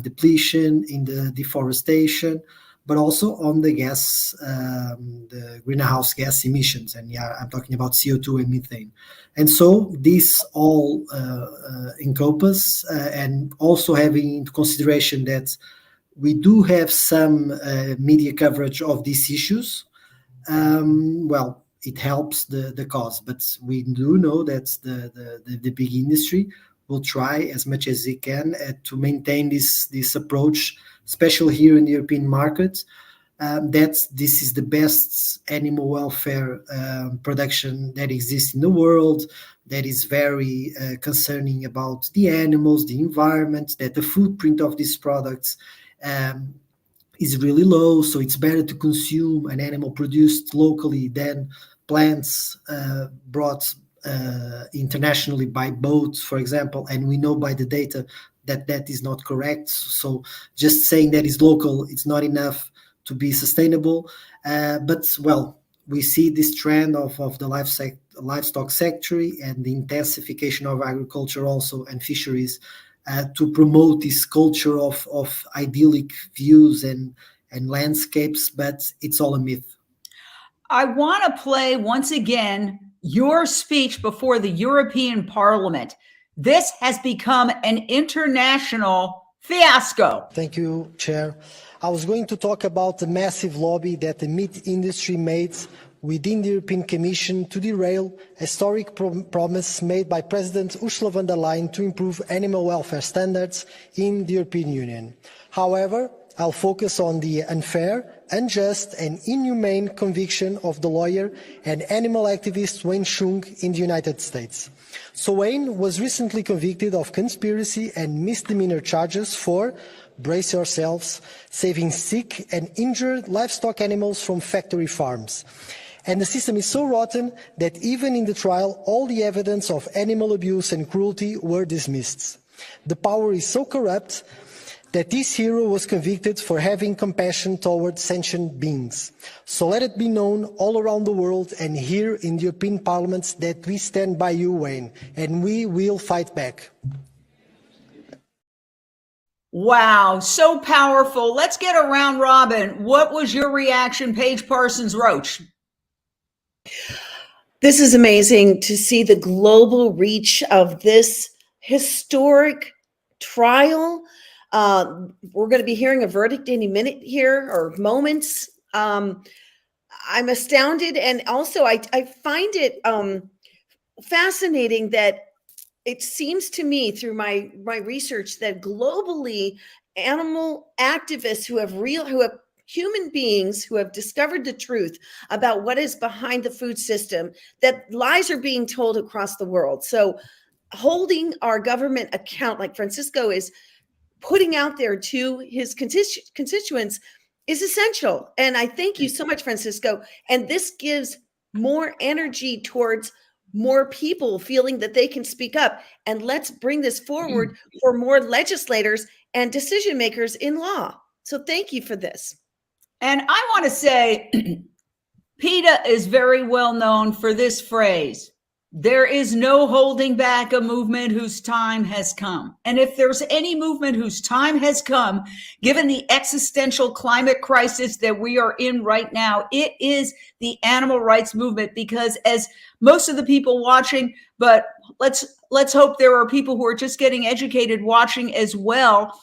depletion, in the deforestation, but also on the gas, the greenhouse gas emissions. And yeah, I'm talking about CO2 and methane. And so this all encompass, and also having into consideration that we do have some media coverage of these issues, well, it helps the cause. But we do know that the big industry will try as much as it can to maintain this approach, especially here in the European market, that this is the best animal welfare production that exists in the world, that is very concerning about the animals, the environment, that the footprint of these products is really low. So it's better to consume an animal produced locally than plants brought internationally by boat, for example. And we know by the data that that is not correct. So just saying that is local, it's not enough to be sustainable. But well, we see this trend of the livestock sector and the intensification of agriculture also and fisheries to promote this culture of idyllic views and landscapes, but it's all a myth. I want to play once again your speech before the European Parliament. This has become an international fiasco. Thank you, Chair. I was going to talk about the massive lobby that the meat industry made within the European Commission to derail a historic promise made by President Ursula von der Leyen to improve animal welfare standards in the European Union. However, I'll focus on the unfair, unjust and inhumane conviction of the lawyer and animal activist Wayne Hsiung in the United States. So Wayne was recently convicted of conspiracy and misdemeanor charges for, brace yourselves, saving sick and injured livestock animals from factory farms. And the system is so rotten that even in the trial, all the evidence of animal abuse and cruelty were dismissed. The power is so corrupt that this hero was convicted for having compassion towards sentient beings. So let it be known all around the world and here in the European Parliament that we stand by you, Wayne, and we will fight back. Wow, so powerful. Let's get a round robin. What was your reaction, Paige Parsons Roach? This is amazing to see the global reach of this historic trial. We're going to be hearing a verdict any minute here, or moments. I'm astounded, and also I find it fascinating that it seems to me through my research that globally, animal activists who have human beings who have discovered the truth about what is behind the food system, that lies are being told across the world. So holding our government account, like Francisco is putting out there to his constituents, is essential. And I thank you so much, Francisco. And this gives more energy towards more people feeling that they can speak up. And let's bring this forward for more legislators and decision makers in law. So thank you for this. And I want to say, PETA is very well known for this phrase: there is no holding back a movement whose time has come. And if there's any movement whose time has come, given the existential climate crisis that we are in right now, it is the animal rights movement. Because as most of the people watching, but let's hope there are people who are just getting educated watching as well,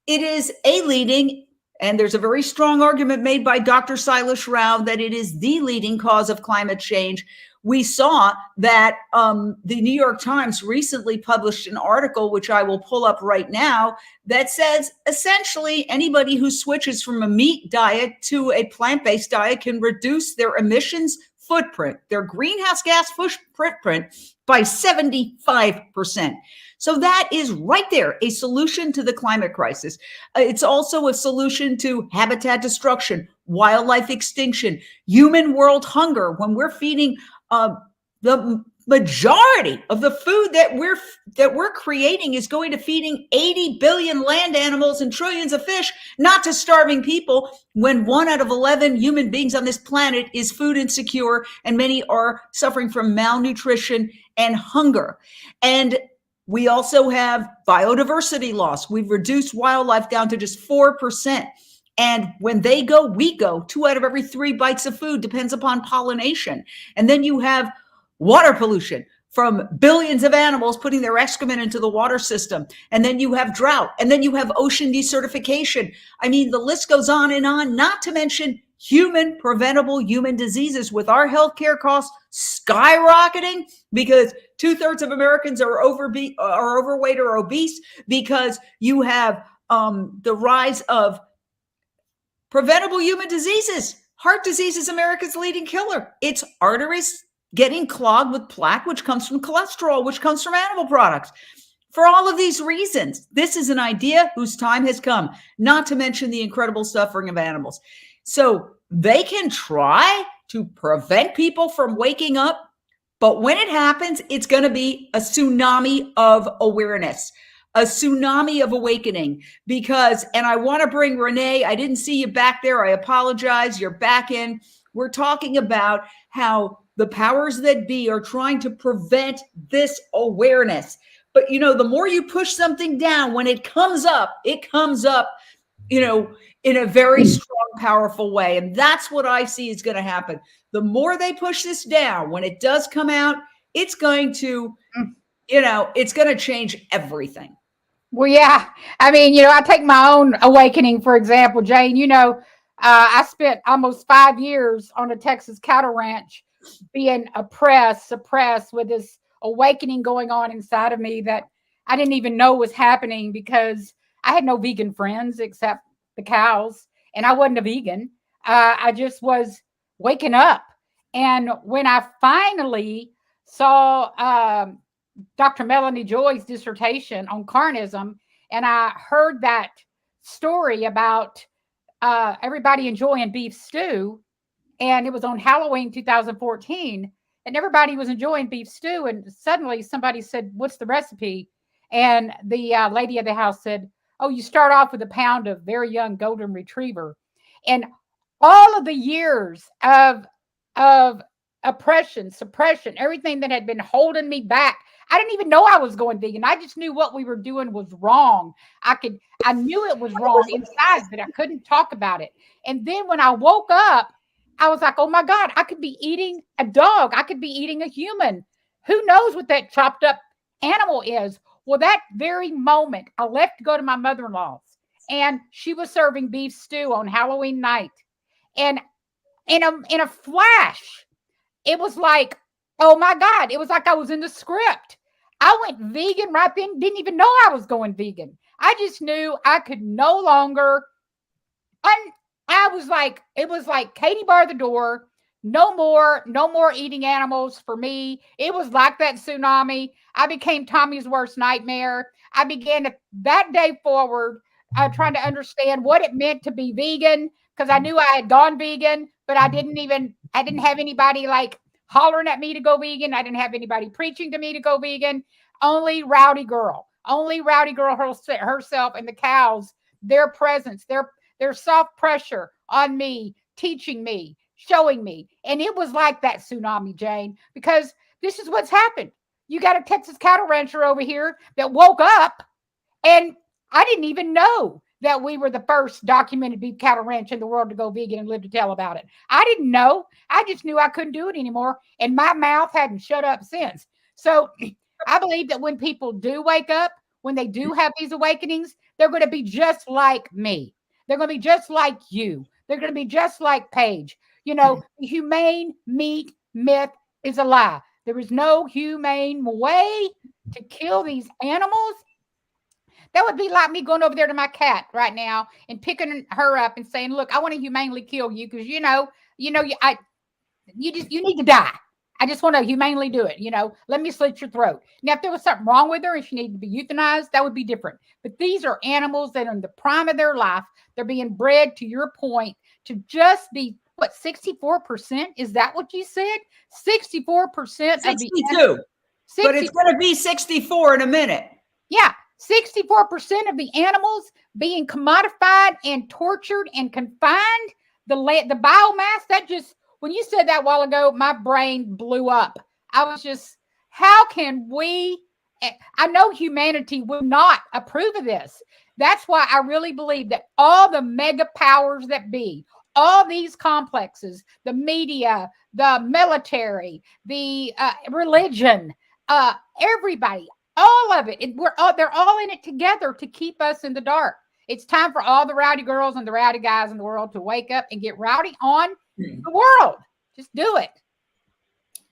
it is a leading, and there's a very strong argument made by Dr. Silas Rao that it is the leading cause of climate change. We saw that the New York Times recently published an article, which I will pull up right now, that says essentially anybody who switches from a meat diet to a plant-based diet can reduce their emissions footprint, their greenhouse gas footprint, by 75%. So that is right there, a solution to the climate crisis. It's also a solution to habitat destruction, wildlife extinction, human world hunger, when we're feeding the majority of the food that we're creating is going to feeding 80 billion land animals and trillions of fish, not to starving people, when 1 out of 11 human beings on this planet is food insecure, and many are suffering from malnutrition and hunger. And we also have biodiversity loss. We've reduced wildlife down to just 4%. And when they go, we go. 2 out of every 3 bites of food depends upon pollination. And then you have water pollution from billions of animals putting their excrement into the water system. And then you have drought. And then you have ocean desertification. I mean, the list goes on, not to mention preventable human diseases, with our healthcare costs skyrocketing because 2/3 of Americans are overweight or obese, because you have the rise of preventable human diseases. Heart disease is America's leading killer. It's arteries getting clogged with plaque, which comes from cholesterol, which comes from animal products. For all of these reasons, this is an idea whose time has come, not to mention the incredible suffering of animals. So they can try to prevent people from waking up, but when it happens, it's going to be a tsunami of awareness, a tsunami of awakening. Because, and I want to bring Renee, I didn't see you back there. I apologize. You're back in. We're talking about how the powers that be are trying to prevent this awareness. But, the more you push something down, when it comes up, in a very strong, powerful way. And that's what I see is going to happen. The more they push this down, when it does come out, it's going to, it's going to change everything. Well, yeah. I mean, I take my own awakening, for example, Jane. I spent almost 5 years on a Texas cattle ranch being suppressed with this awakening going on inside of me that I didn't even know was happening, because I had no vegan friends except the cows, and I wasn't a vegan. I just was waking up. And when I finally saw Dr. Melanie Joy's dissertation on carnism, and I heard that story about everybody enjoying beef stew, and it was on Halloween 2014, and everybody was enjoying beef stew, and suddenly somebody said, "What's the recipe?" And the lady of the house said, "Oh, you start off with a pound of very young golden retriever." And all of the years of oppression, suppression, everything that had been holding me back, I didn't even know I was going vegan. I just knew what we were doing was wrong. I knew it was wrong inside, but I couldn't talk about it. And then when I woke up, I was like, oh my God, I could be eating a dog. I could be eating a human. Who knows what that chopped up animal is? Well, that very moment, I left to go to my mother-in-law's, and she was serving beef stew on Halloween night. And in a flash, it was like, oh my God, it was like I was in the script. I went vegan right then, didn't even know I was going vegan. I just knew I could no longer, it was like Katie barred the door. No more eating animals for me. It was like that tsunami. I became Tommy's worst nightmare. I began that day forward trying to understand what it meant to be vegan, because I knew I had gone vegan, but I didn't have anybody like hollering at me to go vegan. I didn't have anybody preaching to me to go vegan. Only Rowdy Girl herself, and the cows, their presence, their soft pressure on me, teaching me, showing me. And it was like that tsunami, Jane, because this is what's happened. You got a Texas cattle rancher over here that woke up, and I didn't even know that we were the first documented beef cattle ranch in the world to go vegan and live to tell about it. I didn't know. I just knew I couldn't do it anymore, and my mouth hadn't shut up since. So I believe that when people do wake up, when they do have these awakenings, they're going to be just like me. They're going to be just like you. They're going to be just like Paige. The humane meat myth is a lie. There is no humane way to kill these animals. That would be like me going over there to my cat right now and picking her up and saying, "Look, I want to humanely kill you because you need to die. I just want to humanely do it. Let me slit your throat." Now, if there was something wrong with her and she needed to be euthanized, that would be different. But these are animals that are in the prime of their life. They're being bred, to your point, to just be, what, 64%? Is that what you said? 64% of 62. But it's going to be 64 in a minute. Yeah, 64% of the animals being commodified and tortured and confined. The biomass, that just, when you said that a while ago, my brain blew up. I was just, how can we, I know humanity would not approve of this. That's why I really believe that all the mega powers that be, all these complexes, the media, the military, the religion, everybody, all of it, they're all in it together to keep us in the dark. It's time for all the rowdy girls and the rowdy guys in the world to wake up and get rowdy on the world. Just do it.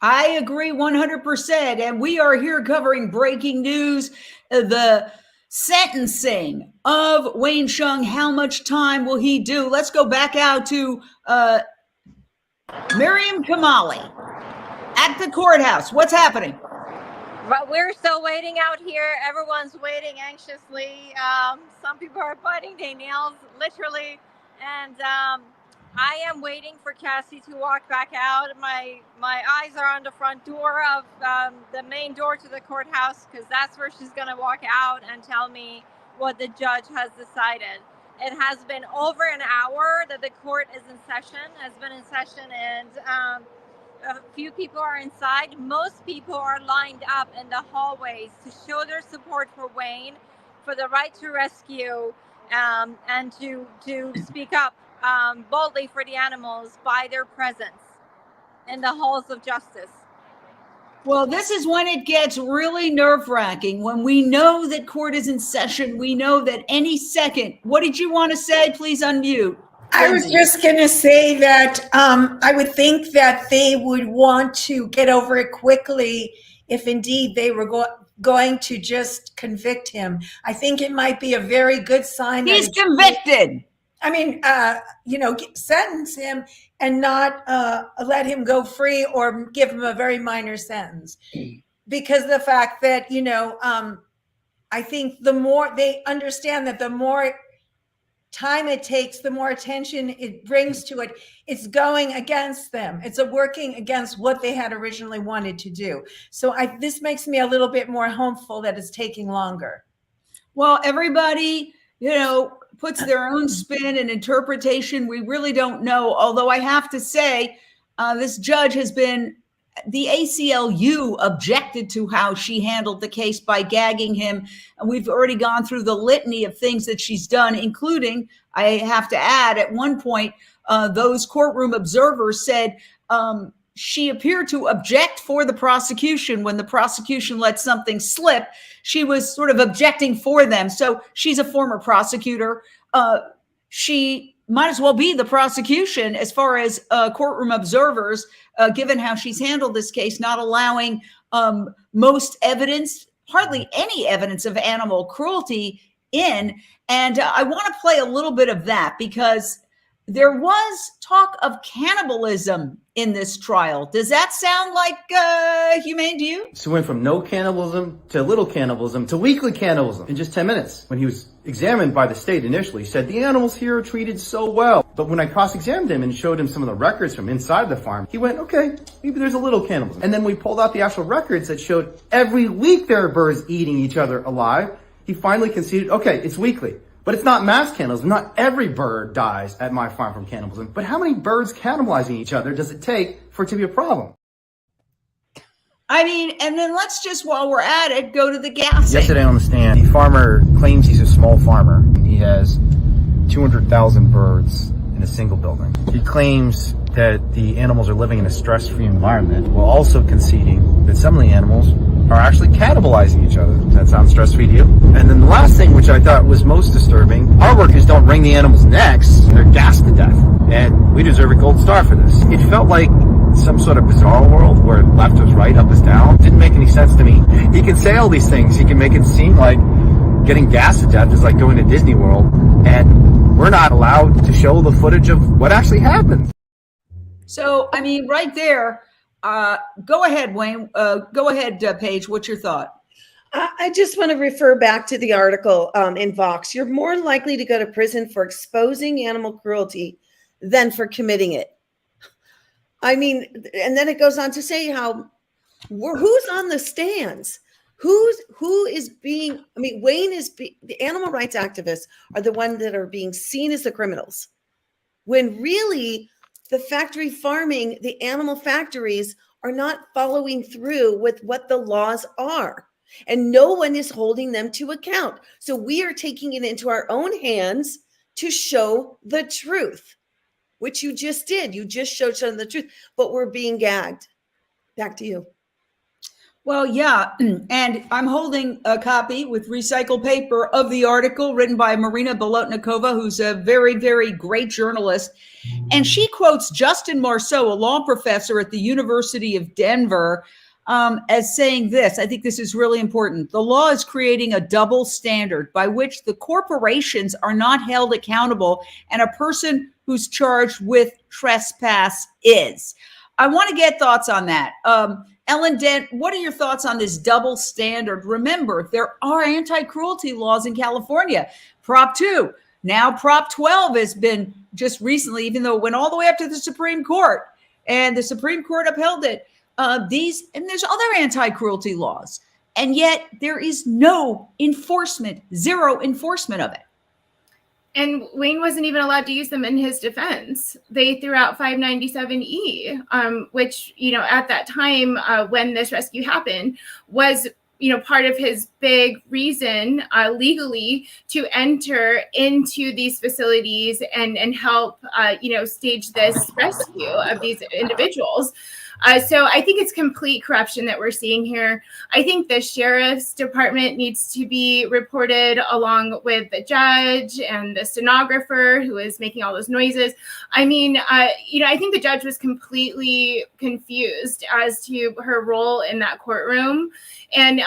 I agree 100%. And we are here covering breaking news, the sentencing of Wayne Hsiung. How much time will he do? Let's go back out to Miriam Kamali at the courthouse. What's happening? But we're still waiting out here. Everyone's waiting anxiously. Some people are biting their nails, literally. And I am waiting for Cassie to walk back out. My eyes are on the front door of the main door to the courthouse, because that's where she's going to walk out and tell me what the judge has decided. It has been over an hour that the court is in session, and a few people are inside. Most people are lined up in the hallways to show their support for Wayne, for the right to rescue, and to speak up boldly for the animals by their presence in the halls of justice. Well, this is when it gets really nerve-wracking. When we know that court is in session, we know that any second. What did you want to say? Please unmute. I was just going to say that I would think that they would want to get over it quickly if indeed they were going to just convict him. I think it might be a very good sign. He's convicted. I mean, sentence him and not let him go free or give him a very minor sentence. Because the fact that, I think the more they understand that the more time it takes, the more attention it brings to it, it's going against them. It's working against what they had originally wanted to do. So this makes me a little bit more hopeful that it's taking longer. Well, everybody, puts their own spin and interpretation. We really don't know. Although I have to say, this judge has been, the ACLU objected to how she handled the case by gagging him. And we've already gone through the litany of things that she's done, including, I have to add, at one point, those courtroom observers said she appeared to object for the prosecution. When the prosecution let something slip, she was sort of objecting for them. So she's a former prosecutor. She might as well be the prosecution as far as courtroom observers, given how she's handled this case, not allowing most evidence, hardly any evidence of animal cruelty in. And I want to play a little bit of that because there was talk of cannibalism in this trial. Does that sound like humane to you? So we went from no cannibalism to little cannibalism to weekly cannibalism in just 10 minutes. When he was examined by the state initially, he said, the animals here are treated so well. But when I cross-examined him and showed him some of the records from inside the farm, he went, okay, maybe there's a little cannibalism. And then we pulled out the actual records that showed every week there are birds eating each other alive. He finally conceded, okay, it's weekly. But it's not mass cannibalism. Not every bird dies at my farm from cannibalism. But how many birds cannibalizing each other does it take for it to be a problem? I mean, and then let's just, while we're at it, go to the gassing. Yesterday on the stand, the farmer claims he's a small farmer. He has 200,000 birds in a single building. He claims that the animals are living in a stress-free environment while also conceding that some of the animals are actually cannibalizing each other. Does that sound stress-free to you? And then the last thing, which I thought was most disturbing, our workers don't wring the animals' necks, they're gassed to death. And we deserve a gold star for this. It felt like some sort of bizarre world where left was right, up was down. Didn't make any sense to me. He can say all these things. He can make it seem like getting gassed to death is like going to Disney World. And we're not allowed to show the footage of what actually happened. So, I mean, right there, go ahead, Wayne. Go ahead, Paige. What's your thought? I just want to refer back to the article in Vox. You're more likely to go to prison for exposing animal cruelty than for committing it. I mean, and then it goes on to say how who's on the stands, who is being, I mean, the animal rights activists are the ones that are being seen as the criminals, when really the factory farming, the animal factories are not following through with what the laws are, and no one is holding them to account. So we are taking it into our own hands to show the truth, which you just did. You just showed the truth, but we're being gagged. Back to you. Well, yeah, and I'm holding a copy with recycled paper of the article written by Marina Bolotnikova, who's a very, very great journalist. And she quotes Justin Marceau, a law professor at the University of Denver, as saying this. I think this is really important. The law is creating a double standard by which the corporations are not held accountable and a person who's charged with trespass is. I want to get thoughts on that. Ellen Dent, what are your thoughts on this double standard? Remember, there are anti-cruelty laws in California. Prop 2, now Prop 12 has been just recently, even though it went all the way up to the Supreme Court, and the Supreme Court upheld it. And there's other anti-cruelty laws, and yet there is no enforcement, zero enforcement of it. And Wayne wasn't even allowed to use them in his defense. They threw out 597E, which, at that time when this rescue happened was, part of his big reason legally to enter into these facilities and help, stage this rescue of these individuals. So I think it's complete corruption that we're seeing here. I think the sheriff's department needs to be reported along with the judge and the stenographer who is making all those noises. I mean, I think the judge was completely confused as to her role in that courtroom. And,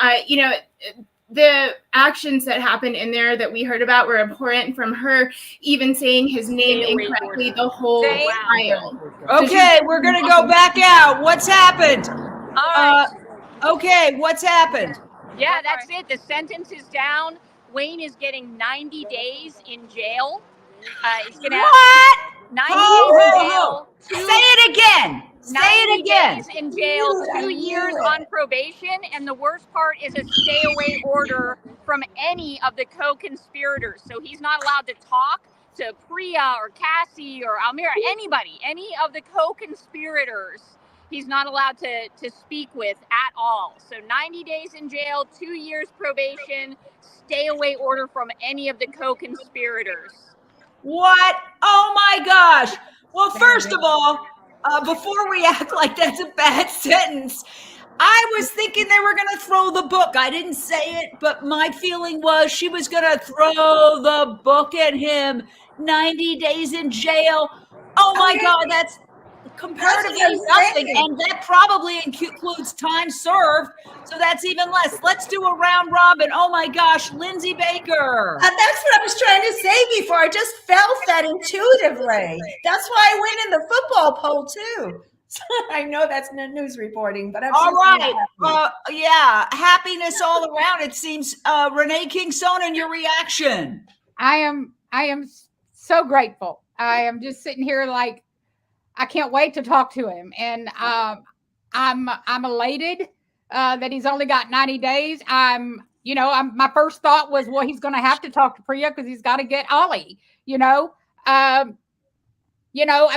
the actions that happened in there that we heard about were abhorrent, from her even saying his name incorrectly the whole trial. Okay, we're going to go back out. What's happened? All right. Okay, what's happened? Yeah, that's it. The sentence is down. Wayne is getting 90 days in jail. He's going to have 90 days in jail. Say it again. Say it again. Days in jail, 2 years on probation, and the worst part is a stay-away order from any of the co-conspirators. So he's not allowed to talk to Priya or Cassie or Almira, anybody, any of the co-conspirators. He's not allowed to speak with at all. So 90 days in jail, 2 years probation, stay-away order from any of the co-conspirators. What? Oh my gosh. Well, first of all, before we act like that's a bad sentence, I was thinking they were going to throw the book. I didn't say it, but my feeling was she was going to throw the book at him. 90 days in jail. Oh my God, that's comparatively nothing. And that probably includes time served. So that's even less. Let's do a round robin. Oh my gosh, Lindsay Baker. That's what I was trying to say before. I just felt that intuitively. That's why I went in the football poll too. I know that's no news reporting, but I'm all right. Yeah, happiness all around. It seems. Renee King-Sonnen, your reaction? I am so grateful. I am just sitting here like I can't wait to talk to him, and I'm elated that he's only got 90 days. My first thought was, well, he's going to have to talk to Priya because he's got to get Ollie. I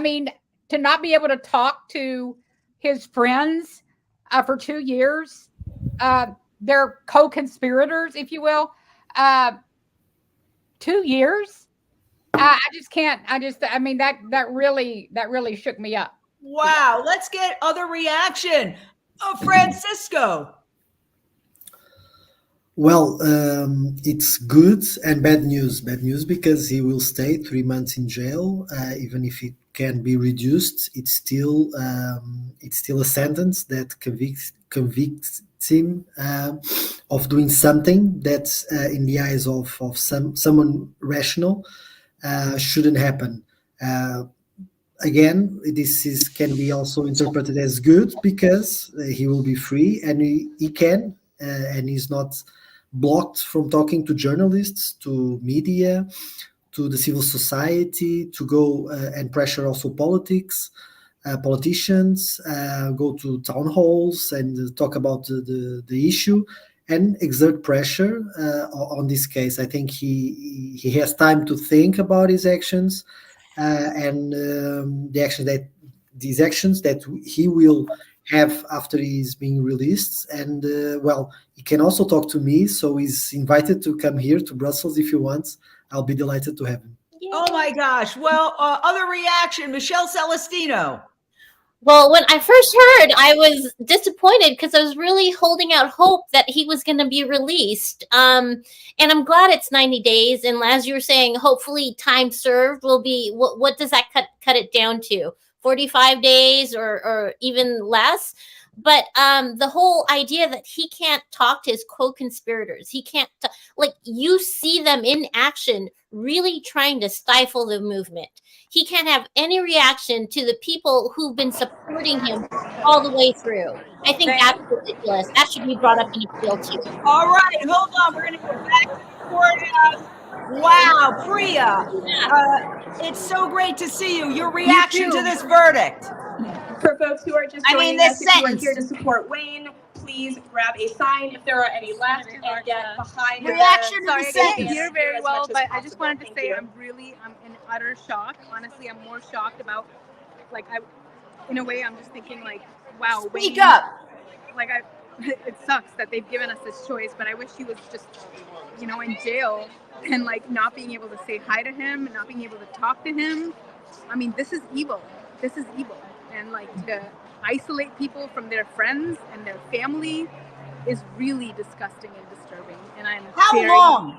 mean, to not be able to talk to his friends for 2 years, they're co-conspirators, if you will. 2 years. I just can't. That really shook me up. Wow. Let's get other reaction. Francisco. Well, it's good and bad news. Bad news because he will stay 3 months in jail, even if it can be reduced. It's still a sentence that convicts him of doing something that, in the eyes of someone rational, shouldn't happen. Again, this can be also interpreted as good because he will be free and he can, and he's not blocked from talking to journalists, to media, to the civil society, to go and pressure also politicians, go to town halls and talk about the issue and exert pressure on this case. I think he has time to think about his actions and these actions that he will have after he's being released. And well, he can also talk to me, so he's invited to come here to Brussels if he wants. I'll be delighted to have him. Oh my gosh. Well, other reaction, Michelle Celestino. Well, when I first heard, I was disappointed because I was really holding out hope that he was going to be released. And I'm glad it's 90 days. And as you were saying, hopefully time served will be, what does that cut it down to? 45 days or even less? But the whole idea that he can't talk to his co-conspirators, he can't, like, you see them in action really trying to stifle the movement. He can't have any reaction to the people who've been supporting him all the way through. I think that's ridiculous. That should be brought up in appeal too. All right, hold on. We're going to go back to the courthouse. Wow, Priya, it's so great to see you. Your reaction to this verdict. For folks who are just joining us, if you are here to support Wayne, please grab a sign if there are any left and get behind reaction to the the sentence. sentence. I can't hear very well, but I just wanted to Thank say you. I'm in utter shock. Honestly, I'm more shocked about, like, in a way, I'm just thinking, like, wow. Speak Wayne, up. Like, it sucks that they've given us this choice, but I wish he was just, in jail and, like, not being able to say hi to him and not being able to talk to him. I mean, this is evil. This is evil. And, like, to isolate people from their friends and their family is really disgusting and disturbing. And I'm How very, long?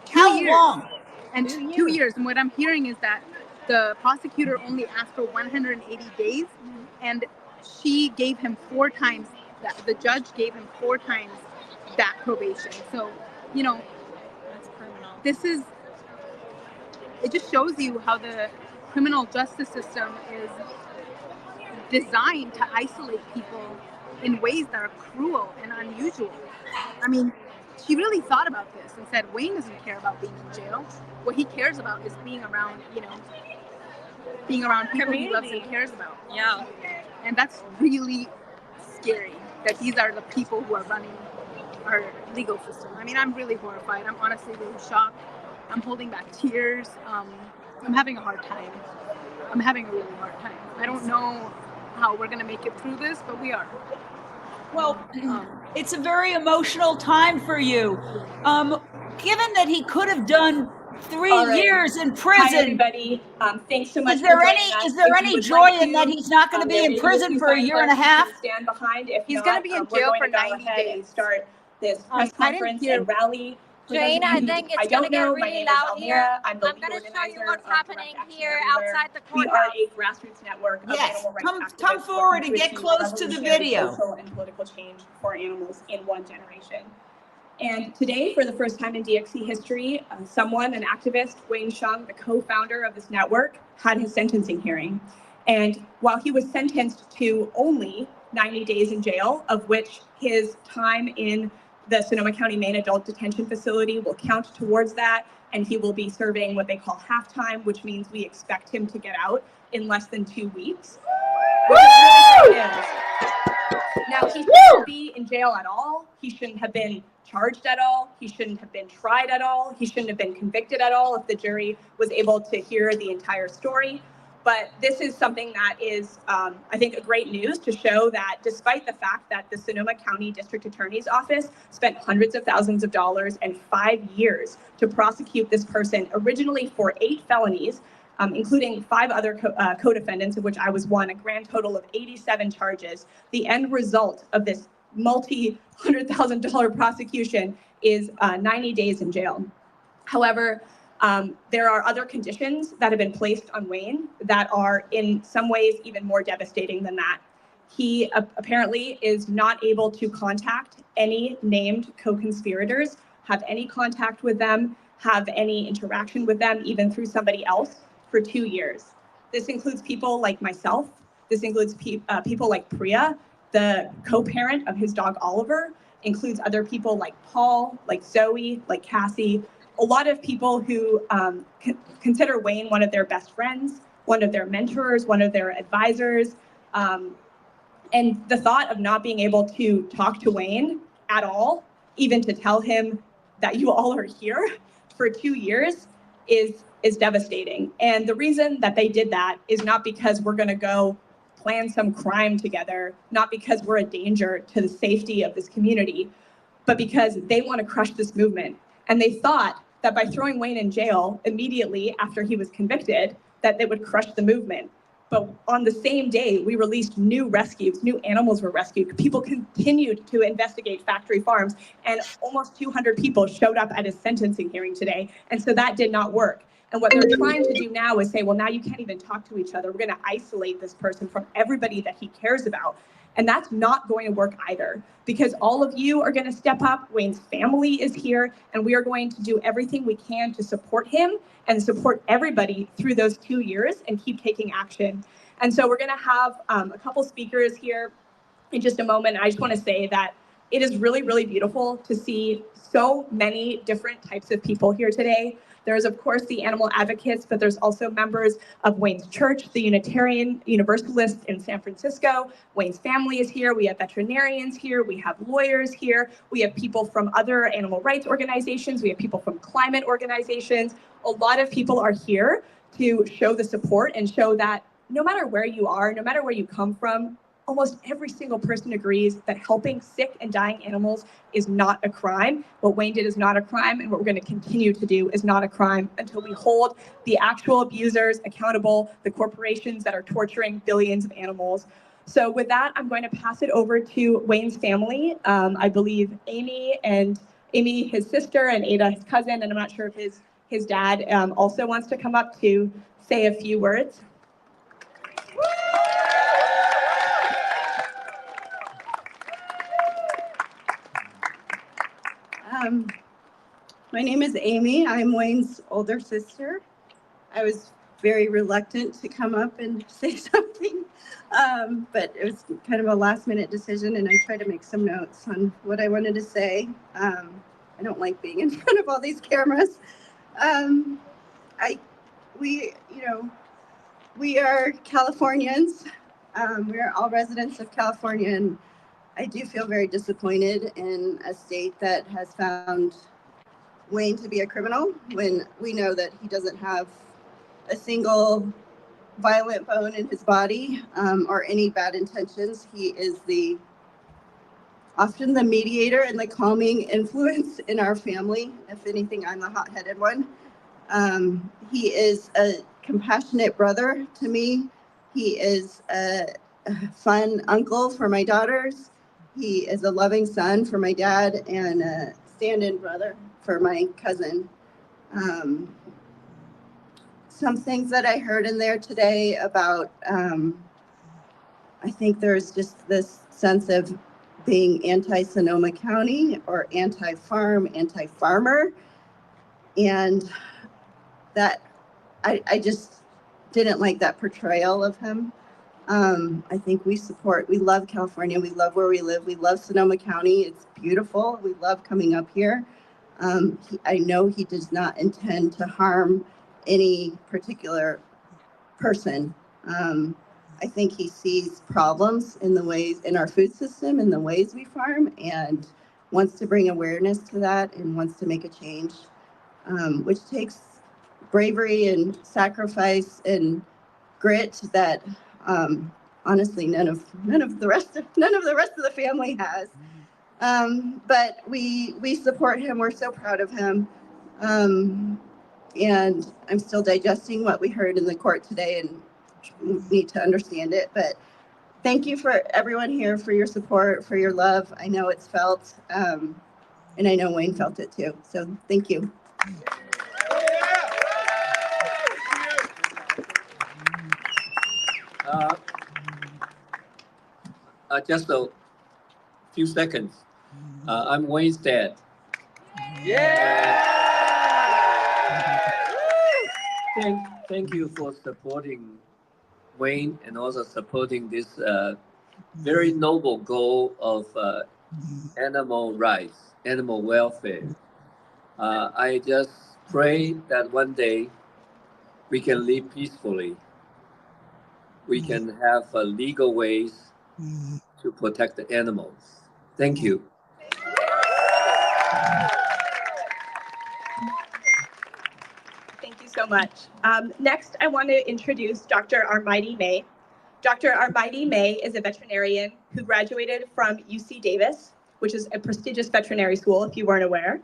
2 How years. long? And 2 years. And what I'm hearing is that the prosecutor only asked for 180 days, and she gave him 4 times that. The judge gave him 4 times that probation. So, that's criminal. It just shows you how the criminal justice system is designed to isolate people in ways that are cruel and unusual. I mean, she really thought about this and said, Wayne doesn't care about being in jail. What he cares about is being around people he loves and cares about. Yeah. And that's really scary, that these are the people who are running our legal system. I mean, I'm really horrified. I'm honestly really shocked. I'm holding back tears. I'm having a hard time. I'm having a really hard time. I don't know how we're going to make it through this, but we are. Well, it's a very emotional time for you. Given that he could have done 3 years in prison. Hi, everybody. Thanks so much. Is there any joy in that he's not going to be in prison for a year and a half? Stand behind. If he's going to be in jail for 90 days. And start this press conference and rally. Jane, I think it's going to get really loud here. I'm going to show you what's happening here outside the courthouse. We are a grassroots network of animal rights come forward and get close to the video. Social and political change for animals in one generation. And today, for the first time in DXC history, an activist, Wayne Hsiung, the co-founder of this network, had his sentencing hearing. And while he was sentenced to only 90 days in jail, of which his time in the Sonoma County Main Adult Detention Facility will count towards that, and he will be serving what they call half-time, which means we expect him to get out in less than 2 weeks. Now, he shouldn't be in jail at all. He shouldn't have been charged at all. He shouldn't have been tried at all. He shouldn't have been convicted at all if the jury was able to hear the entire story. But this is something that is, I think, a great news to show that despite the fact that the Sonoma County District Attorney's Office spent hundreds of thousands of dollars and 5 years to prosecute this person, originally for 8 felonies, including 5 other co-defendants, of which I was one, a grand total of 87 charges. The end result of this multi-$100,000 prosecution is 90 days in jail. However, there are other conditions that have been placed on Wayne that are in some ways even more devastating than that. He apparently is not able to contact any named co-conspirators, have any contact with them, have any interaction with them, even through somebody else, for 2 years. This includes people like myself. This includes people like Priya, the co-parent of his dog Oliver, includes other people like Paul, like Zoe, like Cassie, a lot of people who consider Wayne one of their best friends, one of their mentors, one of their advisors. And the thought of not being able to talk to Wayne at all, even to tell him that you all are here for 2 years is devastating. And the reason that they did that is not because we're going to go plan some crime together, not because we're a danger to the safety of this community, but because they want to crush this movement. And they thought that by throwing Wayne in jail immediately after he was convicted, that they would crush the movement. But on the same day, we released new rescues, new animals were rescued. People continued to investigate factory farms, and almost 200 people showed up at his sentencing hearing today. And so that did not work. And what they're trying to do now is say, well, now you can't even talk to each other. We're going to isolate this person from everybody that he cares about. And that's not going to work either, because all of you are going to step up. Wayne's family is here, and we are going to do everything we can to support him and support everybody through those 2 years and keep taking action. And so we're going to have a couple speakers here in just a moment. I just want to say that it is really, really beautiful to see so many different types of people here today. There's, of course, the animal advocates, but there's also members of Wayne's church, the Unitarian Universalists in San Francisco. Wayne's family is here. We have veterinarians here. We have lawyers here. We have people from other animal rights organizations. We have people from climate organizations. A lot of people are here to show the support and show that no matter where you are, no matter where you come from, almost every single person agrees that helping sick and dying animals is not a crime. What Wayne did is not a crime, and what we're going to continue to do is not a crime until we hold the actual abusers accountable, the corporations that are torturing billions of animals. So with that, I'm going to pass it over to Wayne's family. I believe Amy, his sister, and Ada, his cousin, and I'm not sure if his dad also wants to come up to say a few words. My name is Amy. I'm Wayne's older sister. I was very reluctant to come up and say something, but it was kind of a last-minute decision, and I tried to make some notes on what I wanted to say. I don't like being in front of all these cameras. We are Californians. We are all residents of California, and I do feel very disappointed in a state that has found Wayne to be a criminal when we know that he doesn't have a single violent bone in his body or any bad intentions. He is often the mediator and the calming influence in our family. If anything, I'm the hot-headed one. He is a compassionate brother to me. He is a fun uncle for my daughters. He is a loving son for my dad and a stand-in brother for my cousin. Some things that I heard in there today about, I think there's just this sense of being anti-Sonoma County or anti-farm, anti-farmer. And that, I just didn't like that portrayal of him. I think we love California. We love where we live. We love Sonoma County. It's beautiful. We love coming up here. I know he does not intend to harm any particular person. I think he sees problems in our food system, in the ways we farm, and wants to bring awareness to that and wants to make a change, which takes bravery and sacrifice and grit that honestly none of the rest of the family has. But we support him. We're so proud of him. And I'm still digesting what we heard in the court today and need to understand it. But thank you for everyone here for your support, for your love. I know it's felt, and I know Wayne felt it too. So thank you. Just a few seconds. I'm Wayne's dad. Thank you for supporting Wayne and also supporting this very noble goal of animal rights, animal welfare. I just pray that one day we can live peacefully. We can have legal ways to protect the animals. Thank you. Thank you so much. Next, I want to introduce Dr. Armighty May. Dr. Armighty May is a veterinarian who graduated from UC Davis, which is a prestigious veterinary school, if you weren't aware,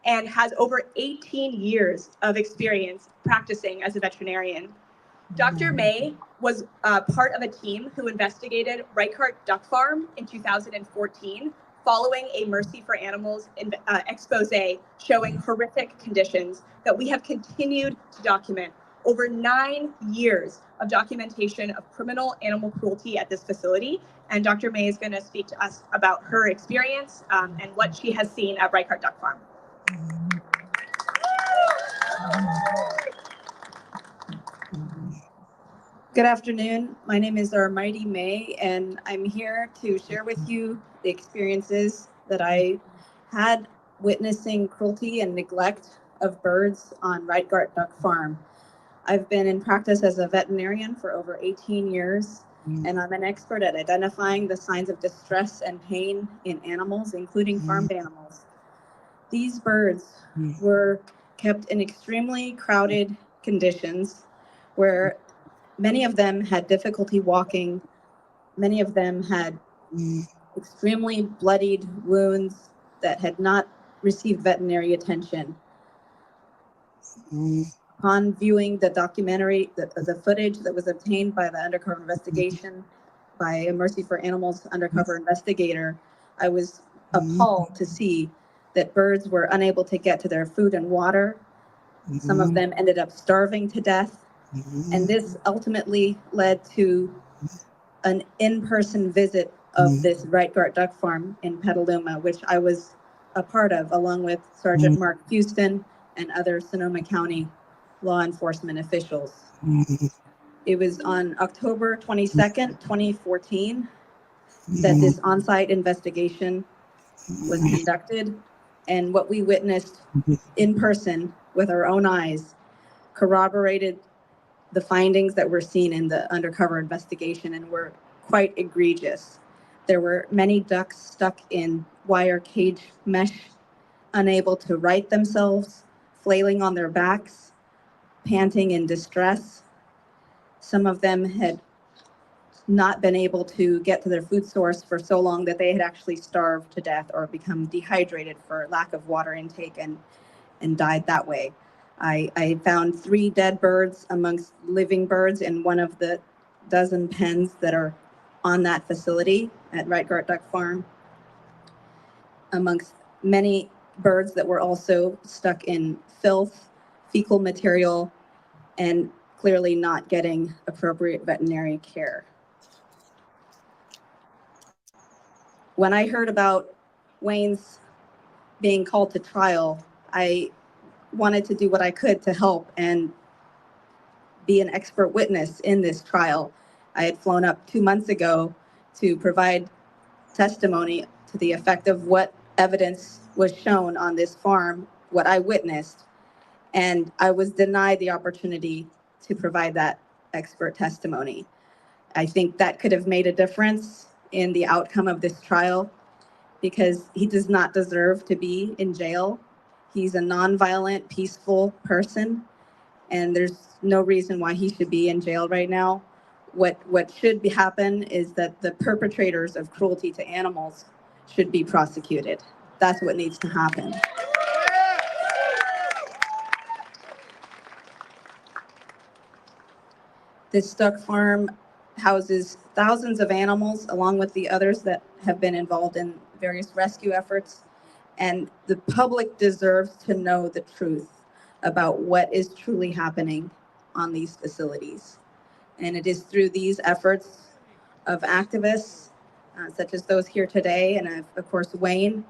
and has over 18 years of experience practicing as a veterinarian. Dr. May was part of a team who investigated Reichardt Duck Farm in 2014, following a Mercy for Animals expose showing horrific conditions that we have continued to document. Over 9 years of documentation of criminal animal cruelty at this facility. And Dr. May is going to speak to us about her experience and what she has seen at Reichardt Duck Farm. Good afternoon. My name is Armighty May, and I'm here to share with you the experiences that I had witnessing cruelty and neglect of birds on Reichardt Duck Farm. I've been in practice as a veterinarian for over 18 years, and I'm an expert at identifying the signs of distress and pain in animals, including farmed animals. These birds were kept in extremely crowded conditions where many of them had difficulty walking. Many of them had extremely bloodied wounds that had not received veterinary attention. Upon viewing the documentary, the footage that was obtained by the undercover investigation by a Mercy for Animals undercover investigator, I was appalled to see that birds were unable to get to their food and water. Some of them ended up starving to death. And this ultimately led to an in-person visit of this Reichardt Duck Farm in Petaluma, which I was a part of, along with Sergeant Mark Houston and other Sonoma County law enforcement officials. It was on October 22nd, 2014, that this on-site investigation was conducted, and what we witnessed in person with our own eyes corroborated the findings that were seen in the undercover investigation and were quite egregious. There were many ducks stuck in wire cage mesh, unable to right themselves, flailing on their backs, panting in distress. Some of them had not been able to get to their food source for so long that they had actually starved to death or become dehydrated for lack of water intake and died that way. I found 3 dead birds amongst living birds in one of the dozen pens that are on that facility at Reichardt Duck Farm, amongst many birds that were also stuck in filth, fecal material, and clearly not getting appropriate veterinary care. When I heard about Wayne's being called to trial, I wanted to do what I could to help and be an expert witness in this trial. I had flown up 2 months ago to provide testimony to the effect of what evidence was shown on this farm, what I witnessed, and I was denied the opportunity to provide that expert testimony. I think that could have made a difference in the outcome of this trial because he does not deserve to be in jail. He's a nonviolent, peaceful person, and there's no reason why he should be in jail right now. What should happen is that the perpetrators of cruelty to animals should be prosecuted. That's what needs to happen. This duck farm houses thousands of animals, along with the others that have been involved in various rescue efforts. And the public deserves to know the truth about what is truly happening on these facilities. And it is through these efforts of activists, such as those here today, and of course Wayne,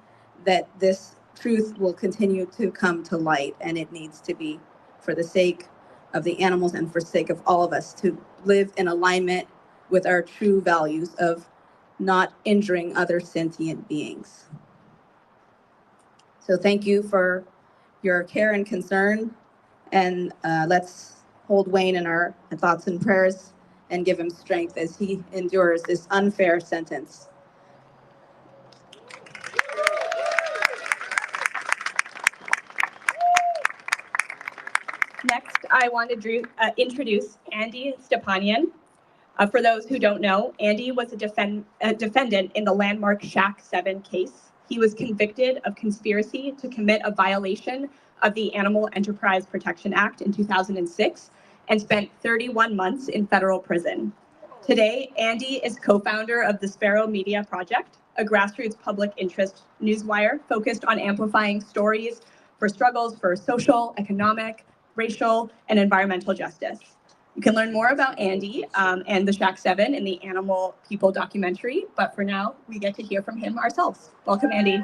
that this truth will continue to come to light. And it needs to be for the sake of the animals and for the sake of all of us to live in alignment with our true values of not injuring other sentient beings. So thank you for your care and concern. And let's hold Wayne in our thoughts and prayers and give him strength as he endures this unfair sentence. Next, I want to introduce Andy Stepanian. For those who don't know, Andy was a defendant in the landmark Shack 7 case. He was convicted of conspiracy to commit a violation of the Animal Enterprise Protection Act in 2006 and spent 31 months in federal prison. Today, Andy is co-founder of the Sparrow Media Project, a grassroots public interest newswire focused on amplifying stories for struggles for social, economic, racial, and environmental justice. You can learn more about Andy and the Shack 7 in the Animal People documentary, but for now, we get to hear from him ourselves. Welcome, Andy.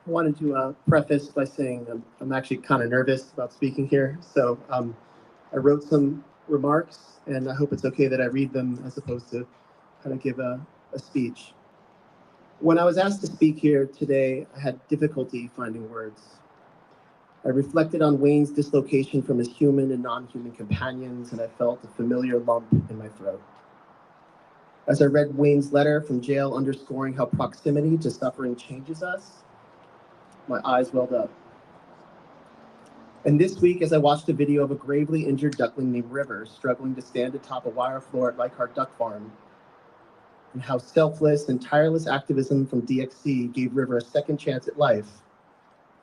I wanted to preface by saying I'm actually kind of nervous about speaking here. So I wrote some remarks, and I hope it's okay that I read them as opposed to kind of give a speech. When I was asked to speak here today, I had difficulty finding words. I reflected on Wayne's dislocation from his human and non-human companions, and I felt a familiar lump in my throat. As I read Wayne's letter from jail underscoring how proximity to suffering changes us, my eyes welled up. And this week, as I watched a video of a gravely injured duckling named River struggling to stand atop a wire floor at Leichhardt Duck Farm, and how selfless and tireless activism from DXC gave River a second chance at life,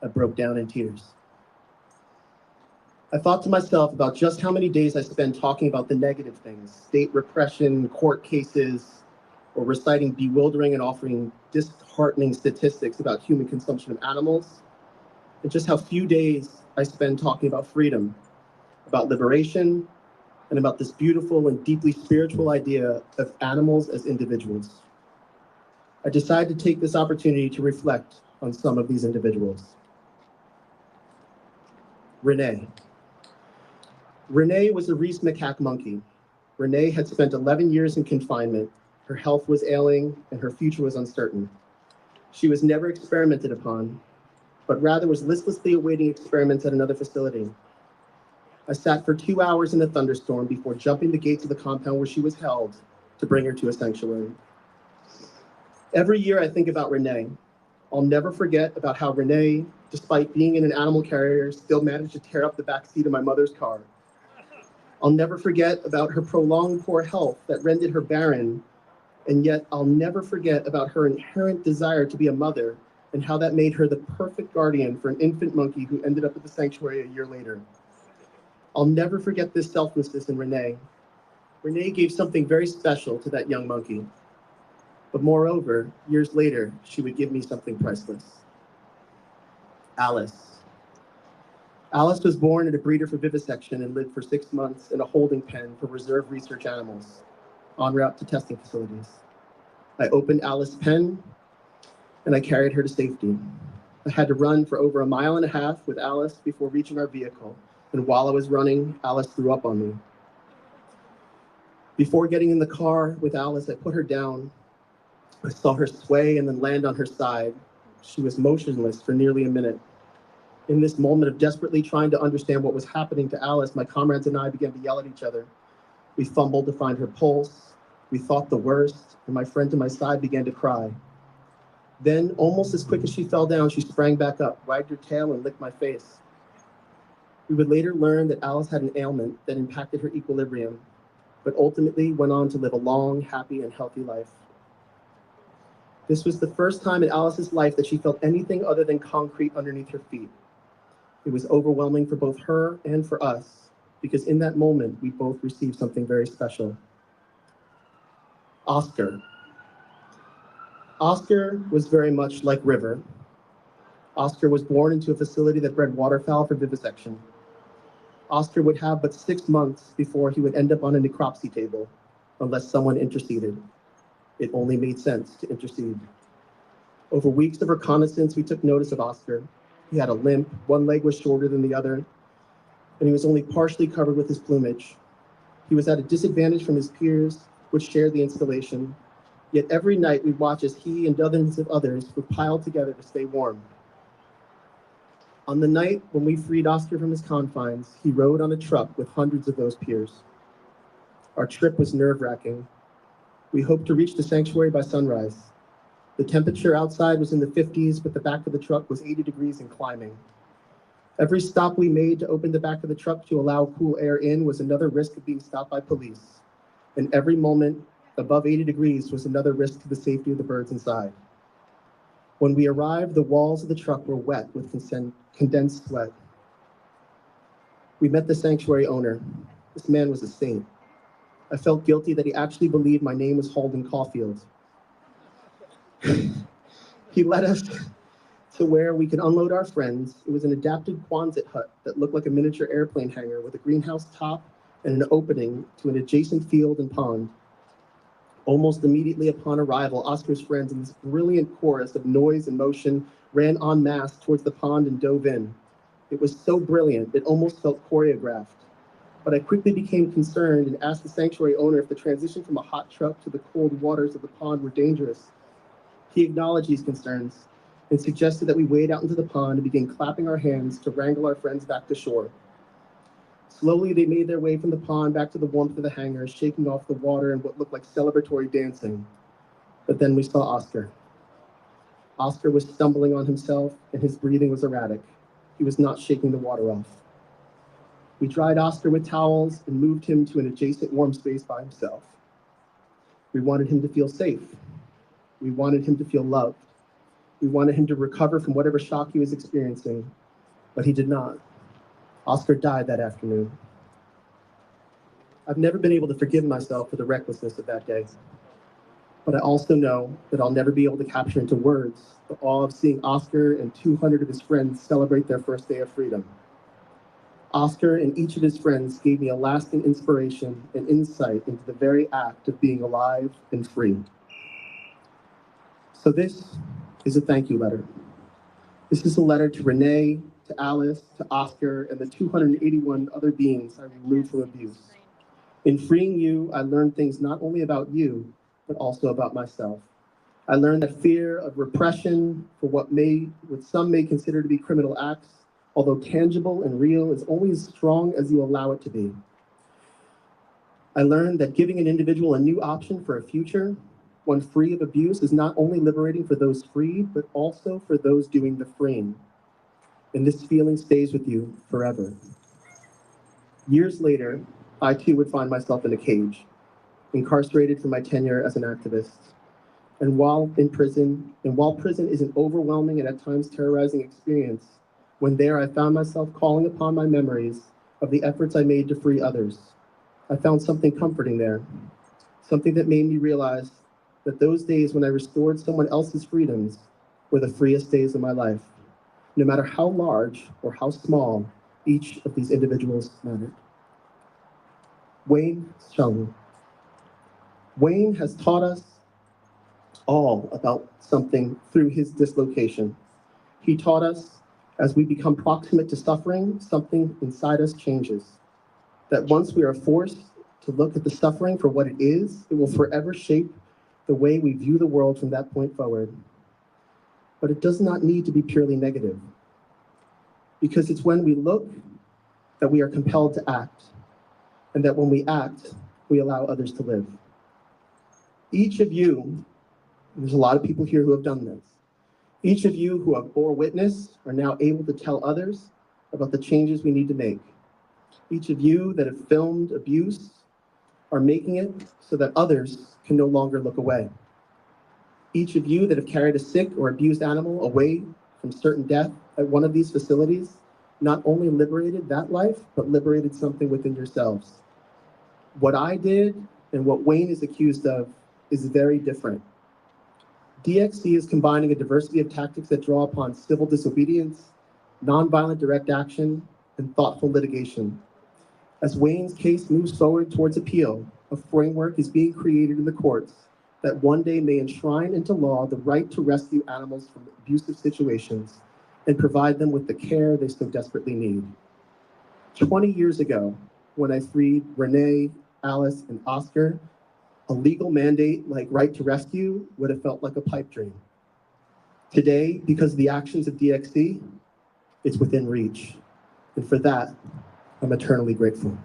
I broke down in tears. I thought to myself about just how many days I spend talking about the negative things, state repression, court cases, or reciting bewildering and offering disheartening statistics about human consumption of animals, and just how few days I spend talking about freedom, about liberation, and about this beautiful and deeply spiritual idea of animals as individuals. I decided to take this opportunity to reflect on some of these individuals. Renee. Renee was a Reese macaque monkey. Renee had spent 11 years in confinement. Her health was ailing and her future was uncertain. She was never experimented upon, but rather was listlessly awaiting experiments at another facility. I sat for 2 hours in a thunderstorm before jumping the gates of the compound where she was held to bring her to a sanctuary. Every year I think about Renee. I'll never forget about how Renee, despite being in an animal carrier, still managed to tear up the backseat of my mother's car. I'll never forget about her prolonged poor health that rendered her barren, and yet I'll never forget about her inherent desire to be a mother and how that made her the perfect guardian for an infant monkey who ended up at the sanctuary a year later. I'll never forget this selflessness in Renee. Renee gave something very special to that young monkey. But moreover, years later, she would give me something priceless. Alice. Alice was born at a breeder for vivisection and lived for 6 months in a holding pen for reserve research animals, en route to testing facilities. I opened Alice's pen and I carried her to safety. I had to run for over 1.5 miles with Alice before reaching our vehicle. And while I was running, Alice threw up on me. Before getting in the car with Alice, I put her down. I saw her sway and then land on her side. She was motionless for nearly a minute. In this moment of desperately trying to understand what was happening to Alice, my comrades and I began to yell at each other. We fumbled to find her pulse. We thought the worst, and my friend to my side began to cry. Then, almost as quick as she fell down, she sprang back up, wagged her tail, and licked my face. We would later learn that Alice had an ailment that impacted her equilibrium, but ultimately went on to live a long, happy, and healthy life. This was the first time in Alice's life that she felt anything other than concrete underneath her feet. It was overwhelming for both her and for us, because in that moment, we both received something very special. Oscar. Oscar was very much like River. Oscar was born into a facility that bred waterfowl for vivisection. Oscar would have but 6 months before he would end up on a necropsy table, unless someone interceded. It only made sense to intercede. Over weeks of reconnaissance, we took notice of Oscar. He had a limp, one leg was shorter than the other, and he was only partially covered with his plumage. He was at a disadvantage from his peers, which shared the installation. Yet every night we'd watch as he and dozens of others would pile together to stay warm. On the night when we freed Oscar from his confines, he rode on a truck with hundreds of those peers. Our trip was nerve-wracking. We hoped to reach the sanctuary by sunrise. The temperature outside was in the 50s, but the back of the truck was 80 degrees and climbing. Every stop we made to open the back of the truck to allow cool air in was another risk of being stopped by police. And every moment above 80 degrees was another risk to the safety of the birds inside. When we arrived, the walls of the truck were wet with condensed sweat. We met the sanctuary owner. This man was a saint. I felt guilty that he actually believed my name was Holden Caulfield. He led us to where we could unload our friends. It was an adapted Quonset hut that looked like a miniature airplane hangar with a greenhouse top and an opening to an adjacent field and pond. Almost immediately upon arrival, Oscar's friends in this brilliant chorus of noise and motion ran en masse towards the pond and dove in. It was so brilliant, it almost felt choreographed. But I quickly became concerned and asked the sanctuary owner if the transition from a hot truck to the cold waters of the pond were dangerous. He acknowledged these concerns and suggested that we wade out into the pond and begin clapping our hands to wrangle our friends back to shore. Slowly, they made their way from the pond back to the warmth of the hangar, shaking off the water and what looked like celebratory dancing. But then we saw Oscar. Oscar was stumbling on himself, and his breathing was erratic. He was not shaking the water off. We dried Oscar with towels and moved him to an adjacent warm space by himself. We wanted him to feel safe. We wanted him to feel loved. We wanted him to recover from whatever shock he was experiencing, but he did not. Oscar died that afternoon. I've never been able to forgive myself for the recklessness of that day, but I also know that I'll never be able to capture into words the awe of seeing Oscar and 200 of his friends celebrate their first day of freedom. Oscar and each of his friends gave me a lasting inspiration and insight into the very act of being alive and free. So this is a thank you letter. This is a letter to Renee, to Alice, to Oscar, and the 281 other beings I removed from abuse. In freeing you, I learned things not only about you, but also about myself. I learned that fear of repression for what some may consider to be criminal acts, although tangible and real, is only as strong as you allow it to be. I learned that giving an individual a new option for a future, one free of abuse, is not only liberating for those freed, but also for those doing the freeing. And this feeling stays with you forever. Years later, I too would find myself in a cage, incarcerated for my tenure as an activist. And while prison is an overwhelming and at times terrorizing experience, when there I found myself calling upon my memories of the efforts I made to free others. I found something comforting there, something that made me realize that those days when I restored someone else's freedoms were the freest days of my life. No matter how large or how small each of these individuals mattered. Wayne Hsiung. Wayne has taught us all about something through his dislocation. He taught us, as we become proximate to suffering, something inside us changes. That once we are forced to look at the suffering for what it is, it will forever shape the way we view the world from that point forward. But it does not need to be purely negative, because it's when we look that we are compelled to act, and that when we act, we allow others to live. Each of you, there's a lot of people here who have done this, each of you who have bore witness are now able to tell others about the changes we need to make. Each of you that have filmed abuse are making it so that others can no longer look away. Each of you that have carried a sick or abused animal away from certain death at one of these facilities not only liberated that life, but liberated something within yourselves. What I did and what Wayne is accused of is very different. DXC is combining a diversity of tactics that draw upon civil disobedience, nonviolent direct action, and thoughtful litigation. As Wayne's case moves forward towards appeal, a framework is being created in the courts that one day may enshrine into law the right to rescue animals from abusive situations and provide them with the care they so desperately need. 20 years ago, when I freed Renee, Alice, and Oscar, A legal mandate like right to rescue would have felt like a pipe dream. Today, because of the actions of DXC, it's within reach. And for that, I'm eternally grateful.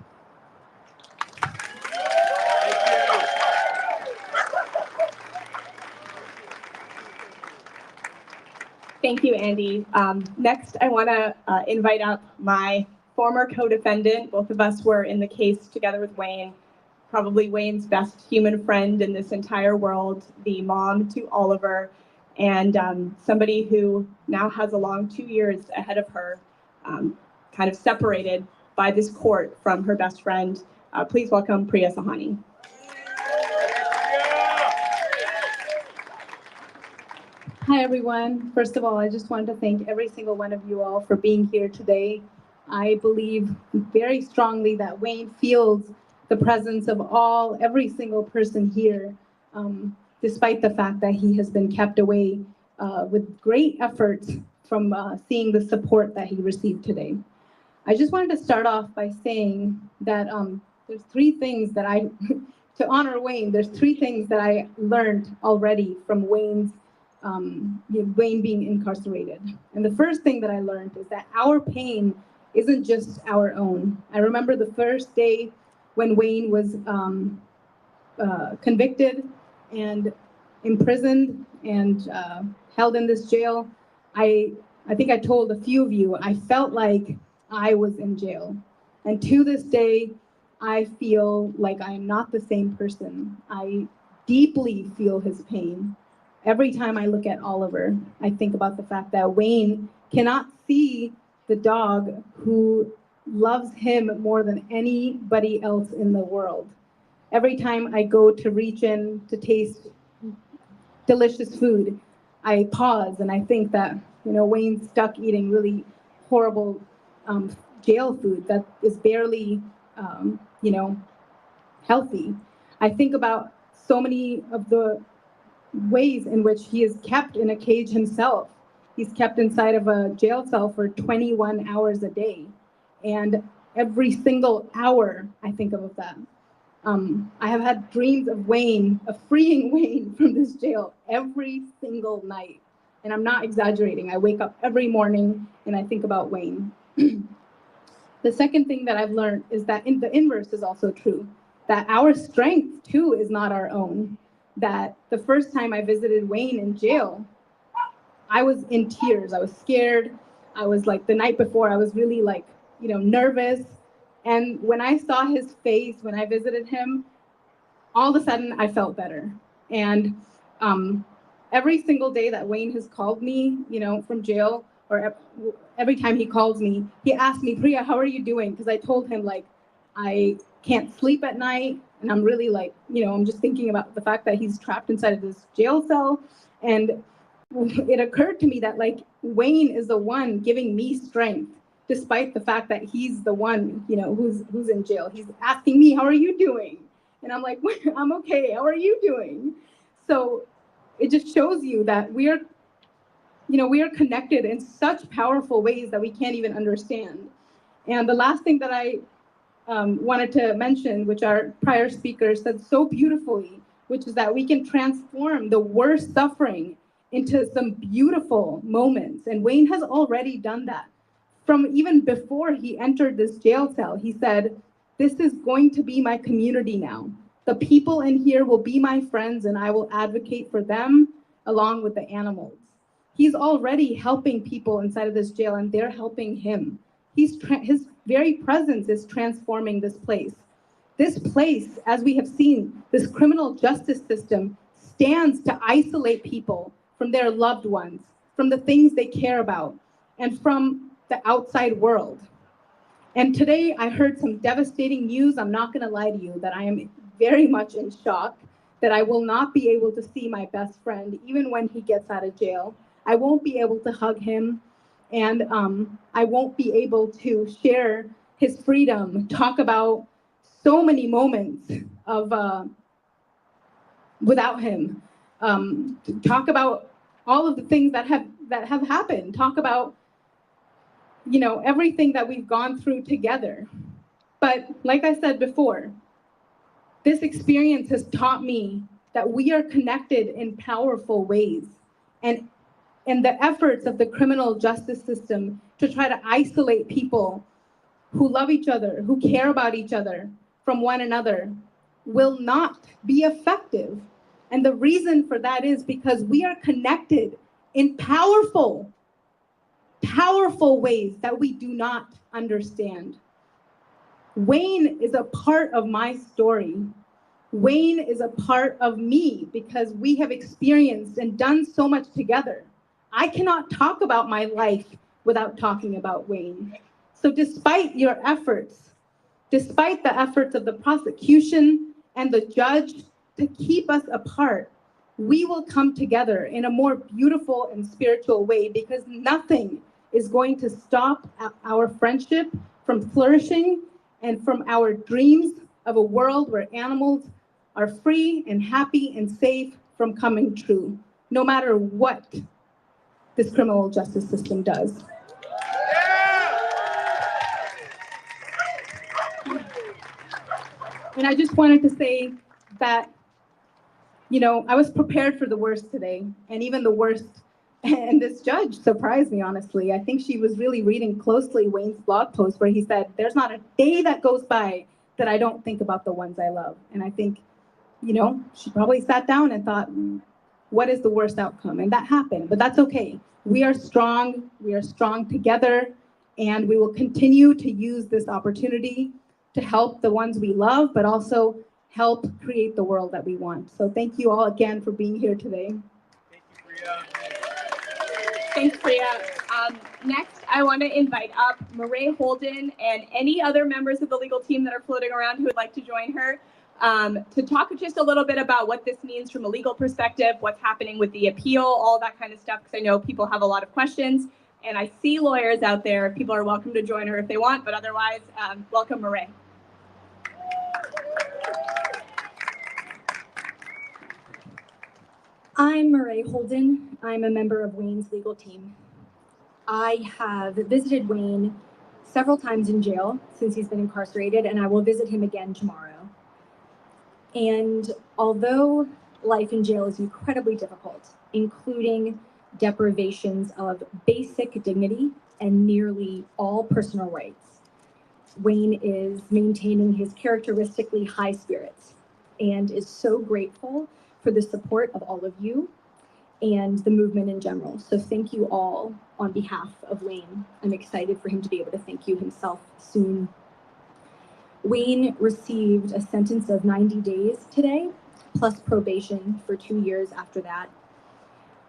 Thank you, Andy. Next, I want to invite up my former co-defendant. Both of us were in the case together with Wayne, probably Wayne's best human friend in this entire world, the mom to Oliver, and somebody who now has a long 2 years ahead of her, kind of separated by this court from her best friend. Please welcome Priya Sahani. Hi, everyone. First of all, I just want to thank every single one of you all for being here today. I believe very strongly that Wayne feels the presence of every single person here, despite the fact that he has been kept away with great effort from seeing the support that he received today. I just wanted to start off by saying that there's three things that to honor Wayne, there's three things that I learned already from Wayne being incarcerated. And the first thing that I learned is that our pain isn't just our own. I remember the first day when Wayne was convicted and imprisoned and held in this jail. I think I told a few of you, I felt like I was in jail. And to this day, I feel like I am not the same person. I deeply feel his pain. Every time I look at Oliver, I think about the fact that Wayne cannot see the dog who loves him more than anybody else in the world. Every time I go to reach in to taste delicious food, I pause and I think that, Wayne's stuck eating really horrible jail food that is barely, healthy. I think about so many of the ways in which he is kept in a cage himself. He's kept inside of a jail cell for 21 hours a day. And every single hour I think of that. I have had dreams of Wayne, of freeing Wayne from this jail every single night. And I'm not exaggerating. I wake up every morning and I think about Wayne. The second thing that I've learned is that the inverse is also true, that our strength too is not our own. That the first time I visited Wayne in jail, I was in tears. I was scared. I was like, the night before, I was really nervous. And when I saw his face, when I visited him, all of a sudden I felt better. And every single day that Wayne has called me, from jail, or every time he calls me, he asks me, Priya, how are you doing? Because I told him I can't sleep at night. And I'm really I'm just thinking about the fact that he's trapped inside of this jail cell. And it occurred to me that Wayne is the one giving me strength, despite the fact that he's the one, who's in jail. He's asking me, how are you doing? And I'm like, I'm okay. How are you doing? So it just shows you that we are connected in such powerful ways that we can't even understand. And the last thing that I wanted to mention, which our prior speaker said so beautifully, which is that we can transform the worst suffering into some beautiful moments. And Wayne has already done that. From even before he entered this jail cell, he said, this is going to be my community now. The people in here will be my friends and I will advocate for them along with the animals. He's already helping people inside of this jail and they're helping him. His very presence is transforming this place. This place, as we have seen, this criminal justice system stands to isolate people from their loved ones, from the things they care about, and from the outside world. And today I heard some devastating news. I'm not gonna lie to you that I am very much in shock that I will not be able to see my best friend even when he gets out of jail. I won't be able to hug him. And I won't be able to share his freedom, talk about so many moments of without him, talk about all of the things that have happened, talk about everything that we've gone through together. But like I said before, This experience has taught me that we are connected in powerful ways, and the efforts of the criminal justice system to try to isolate people who love each other, who care about each other from one another, will not be effective. And the reason for that is because we are connected in powerful ways that we do not understand. Wayne is a part of my story. Wayne is a part of me because we have experienced and done so much together. I cannot talk about my life without talking about Wayne. So despite your efforts, despite the efforts of the prosecution and the judge to keep us apart, we will come together in a more beautiful and spiritual way, because nothing is going to stop our friendship from flourishing and from our dreams of a world where animals are free and happy and safe from coming true, no matter what this criminal justice system does. And I just wanted to say that, you know, I was prepared for the worst today, and even the worst. And this judge surprised me, honestly. I think she was really reading closely Wayne's blog post where he said, there's not a day that goes by that I don't think about the ones I love. And I think, you know, she probably sat down and thought, what is the worst outcome? And that happened, but that's okay. We are strong together, and we will continue to use this opportunity to help the ones we love, but also help create the world that we want. So thank you all again for being here today. Thanks, Priya. Next, I want to invite up Murray Holden and any other members of the legal team that are floating around who would like to join her to talk just a little bit about what this means from a legal perspective, what's happening with the appeal, all that kind of stuff, because I know people have a lot of questions, and I see lawyers out there. People are welcome to join her if they want, but otherwise, welcome, Murray. I'm Murray Holden. I'm a member of Wayne's legal team. I have visited Wayne several times in jail since he's been incarcerated, and I will visit him again tomorrow. And although life in jail is incredibly difficult, including deprivations of basic dignity and nearly all personal rights, Wayne is maintaining his characteristically high spirits and is so grateful for the support of all of you and the movement in general. So thank you all on behalf of Wayne. I'm excited for him to be able to thank you himself soon. Wayne received a sentence of 90 days today, plus probation for 2 years after that.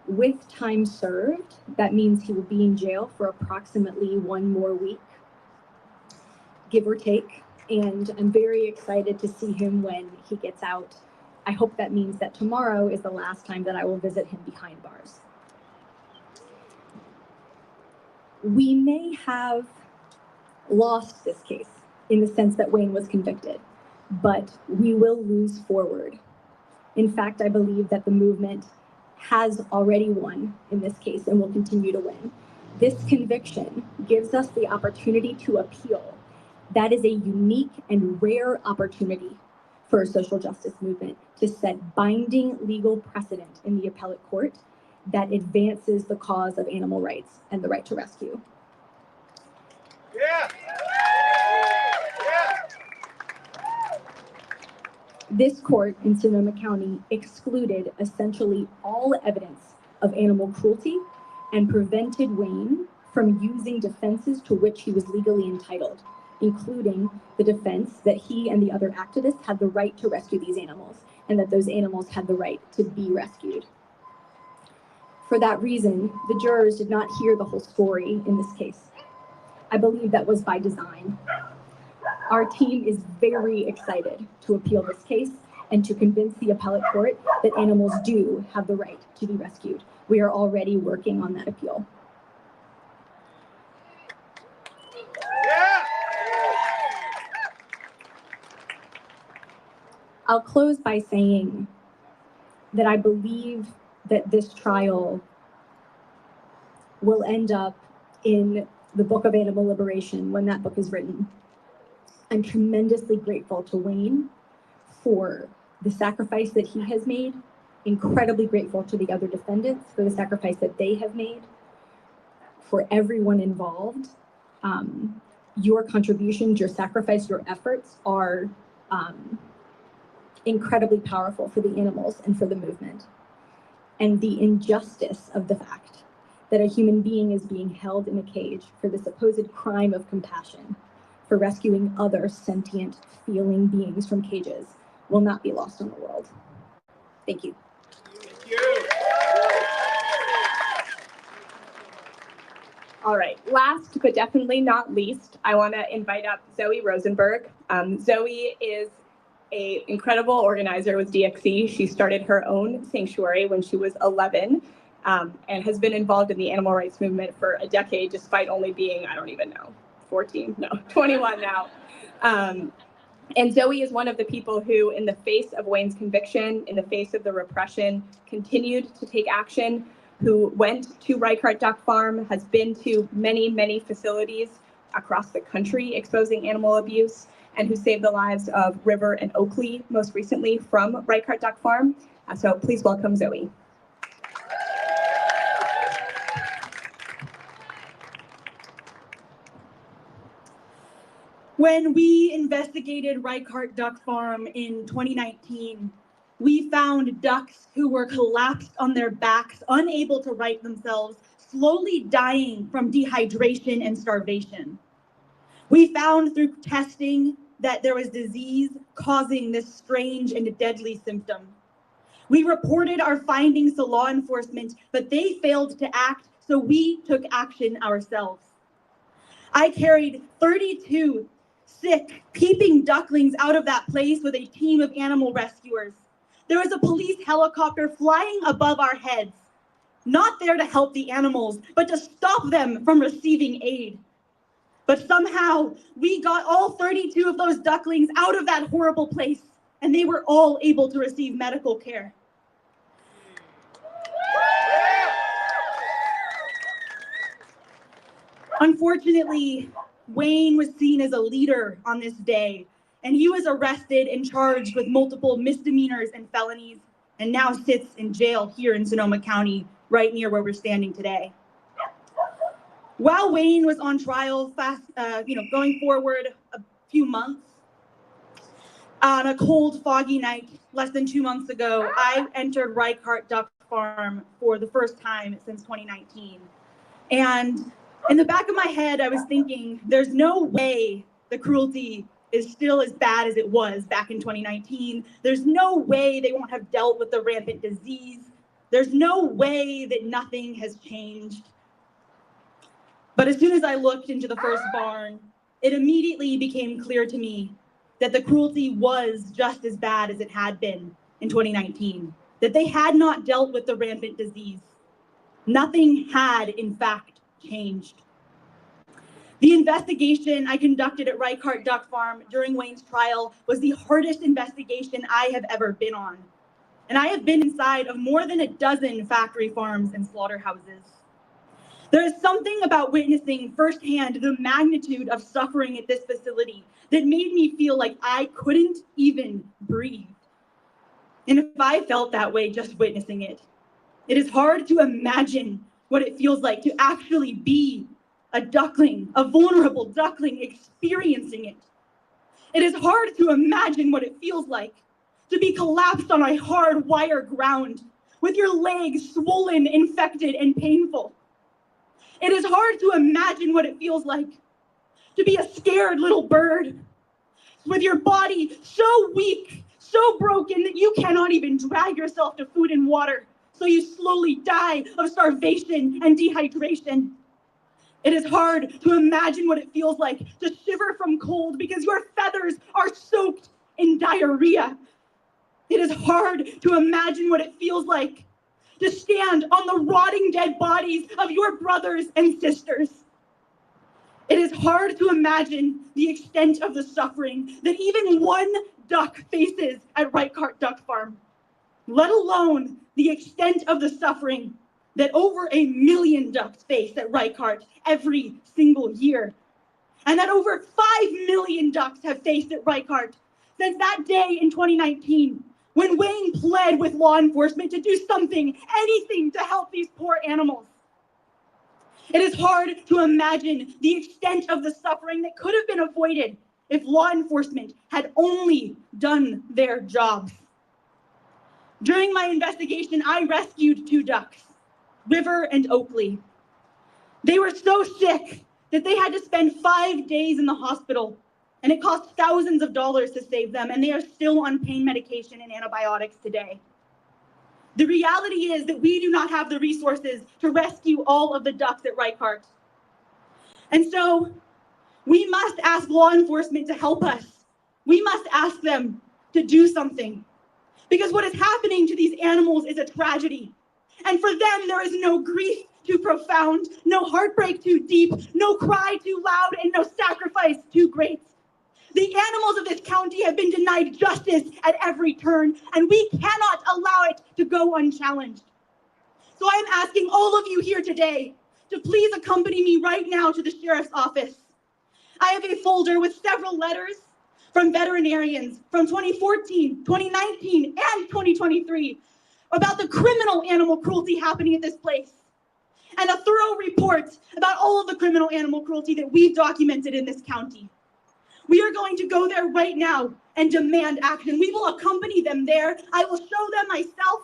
With time served, that means he will be in jail for approximately 1 more week, give or take. And I'm very excited to see him when he gets out. I hope that means that tomorrow is the last time that I will visit him behind bars. We may have lost this case in the sense that Wayne was convicted, but we will lose forward. In fact, I believe that the movement has already won in this case and will continue to win. This conviction gives us the opportunity to appeal. That is a unique and rare opportunity for a social justice movement to set binding legal precedent in the appellate court that advances the cause of animal rights and the right to rescue. Yeah. This court in Sonoma County excluded essentially all evidence of animal cruelty and prevented Wayne from using defenses to which he was legally entitled, including the defense that he and the other activists had the right to rescue these animals and that those animals had the right to be rescued. For that reason, the jurors did not hear the whole story in this case. I believe that was by design. Our team is very excited to appeal this case and to convince the appellate court that animals do have the right to be rescued. We are already working on that appeal. I'll close by saying that I believe that this trial will end up in the Book of Animal Liberation when that book is written. I'm tremendously grateful to Wayne for the sacrifice that he has made, incredibly grateful to the other defendants for the sacrifice that they have made, for everyone involved. Your contributions, your sacrifice, your efforts are incredibly powerful for the animals and for the movement. And the injustice of the fact that a human being is being held in a cage for the supposed crime of compassion, for rescuing other sentient, feeling beings from cages, will not be lost on the world. Thank you. Thank you. All right, last but definitely not least, I want to invite up Zoe Rosenberg. Zoe is an incredible organizer with DXC. She started her own sanctuary when she was 11 and has been involved in the animal rights movement for a decade, despite only being, I don't even know, 21 now. And Zoe is one of the people who, in the face of Wayne's conviction, in the face of the repression, continued to take action, who went to Reichardt Duck Farm, has been to many, many facilities across the country exposing animal abuse, and who saved the lives of River and Oakley, most recently from Reichardt Duck Farm. So please welcome Zoe. When we investigated Reichardt Duck Farm in 2019, we found ducks who were collapsed on their backs, unable to right themselves, slowly dying from dehydration and starvation. We found through testing that there was disease causing this strange and deadly symptom. We reported our findings to law enforcement, but they failed to act, so we took action ourselves. I carried 32 sick, peeping ducklings out of that place with a team of animal rescuers. There was a police helicopter flying above our heads, not there to help the animals, but to stop them from receiving aid. But somehow we got all 32 of those ducklings out of that horrible place, and they were all able to receive medical care. Unfortunately, Wayne was seen as a leader on this day, and he was arrested and charged with multiple misdemeanors and felonies, and now sits in jail here in Sonoma County, right near where we're standing today. While Wayne was on trial, going forward a few months, on a cold, foggy night less than 2 months ago, I entered Reichardt Duck Farm for the first time since 2019. And in the back of my head, I was thinking, there's no way the cruelty is still as bad as it was back in 2019. There's no way they won't have dealt with the rampant disease. There's no way that nothing has changed. But as soon as I looked into the first barn, it immediately became clear to me that the cruelty was just as bad as it had been in 2019, that they had not dealt with the rampant disease. Nothing had, in fact, changed. The investigation I conducted at Reichardt Duck Farm during Wayne's trial was the hardest investigation I have ever been on. And I have been inside of more than a dozen factory farms and slaughterhouses. There is something about witnessing firsthand the magnitude of suffering at this facility that made me feel like I couldn't even breathe. And if I felt that way just witnessing it, it is hard to imagine what it feels like to actually be a duckling, a vulnerable duckling experiencing it. It is hard to imagine what it feels like to be collapsed on a hard wire ground with your legs swollen, infected, and painful. It is hard to imagine what it feels like to be a scared little bird with your body so weak, so broken that you cannot even drag yourself to food and water, so you slowly die of starvation and dehydration. It is hard to imagine what it feels like to shiver from cold because your feathers are soaked in diarrhea. It is hard to imagine what it feels like to stand on the rotting dead bodies of your brothers and sisters. It is hard to imagine the extent of the suffering that even one duck faces at Reichardt Duck Farm, let alone the extent of the suffering that over 1 million ducks face at Reichardt every single year, and that over 5 million ducks have faced at Reichardt since that day in 2019, when Wayne pled with law enforcement to do something, anything to help these poor animals. It is hard to imagine the extent of the suffering that could have been avoided if law enforcement had only done their jobs. During my investigation, I rescued 2 ducks, River and Oakley. They were so sick that they had to spend 5 days in the hospital, and it cost thousands of dollars to save them, and they are still on pain medication and antibiotics today. The reality is that we do not have the resources to rescue all of the ducks at Reichardt. And so we must ask law enforcement to help us. We must ask them to do something. Because what is happening to these animals is a tragedy. And for them, there is no grief too profound, no heartbreak too deep, no cry too loud, and no sacrifice too great. The animals of this county have been denied justice at every turn, and we cannot allow it to go unchallenged. So I'm asking all of you here today to please accompany me right now to the sheriff's office. I have a folder with several letters from veterinarians from 2014, 2019, and 2023 about the criminal animal cruelty happening at this place, and a thorough report about all of the criminal animal cruelty that we've documented in this county. We are going to go there right now and demand action. We will accompany them there. I will show them myself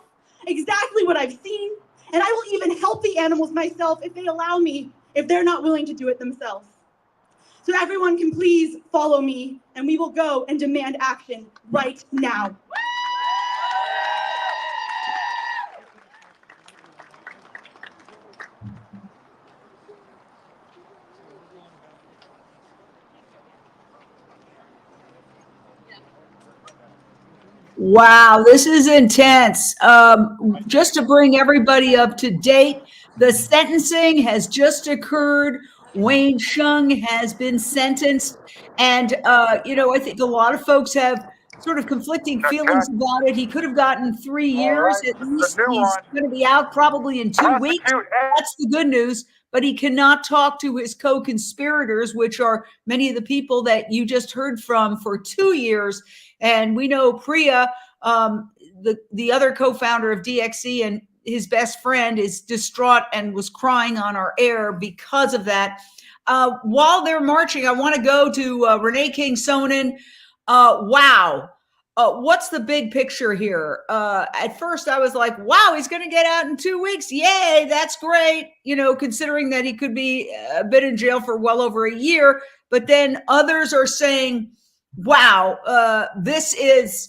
exactly what I've seen, and I will even help the animals myself if they allow me, if they're not willing to do it themselves. So everyone can please follow me, and we will go and demand action right now. Wow, this is intense. Just to bring everybody up to date, the sentencing has just occurred. Wayne Hsiung has been sentenced. And, I think a lot of folks have sort of conflicting feelings about it. He could have gotten 3 years. At least he's going to be out probably in 2 weeks. That's the good news. But he cannot talk to his co-conspirators, which are many of the people that you just heard from for 2 years. And we know Priya, the other co-founder of DXC, and his best friend is distraught and was crying on our air because of that. While they're marching, I want to go to Renee King-Sonnen. Wow. What's the big picture here? At first I was like, wow, he's going to get out in 2 weeks. Yay, that's great. Considering that he could be been in jail for well over a year. But then others are saying, wow, this is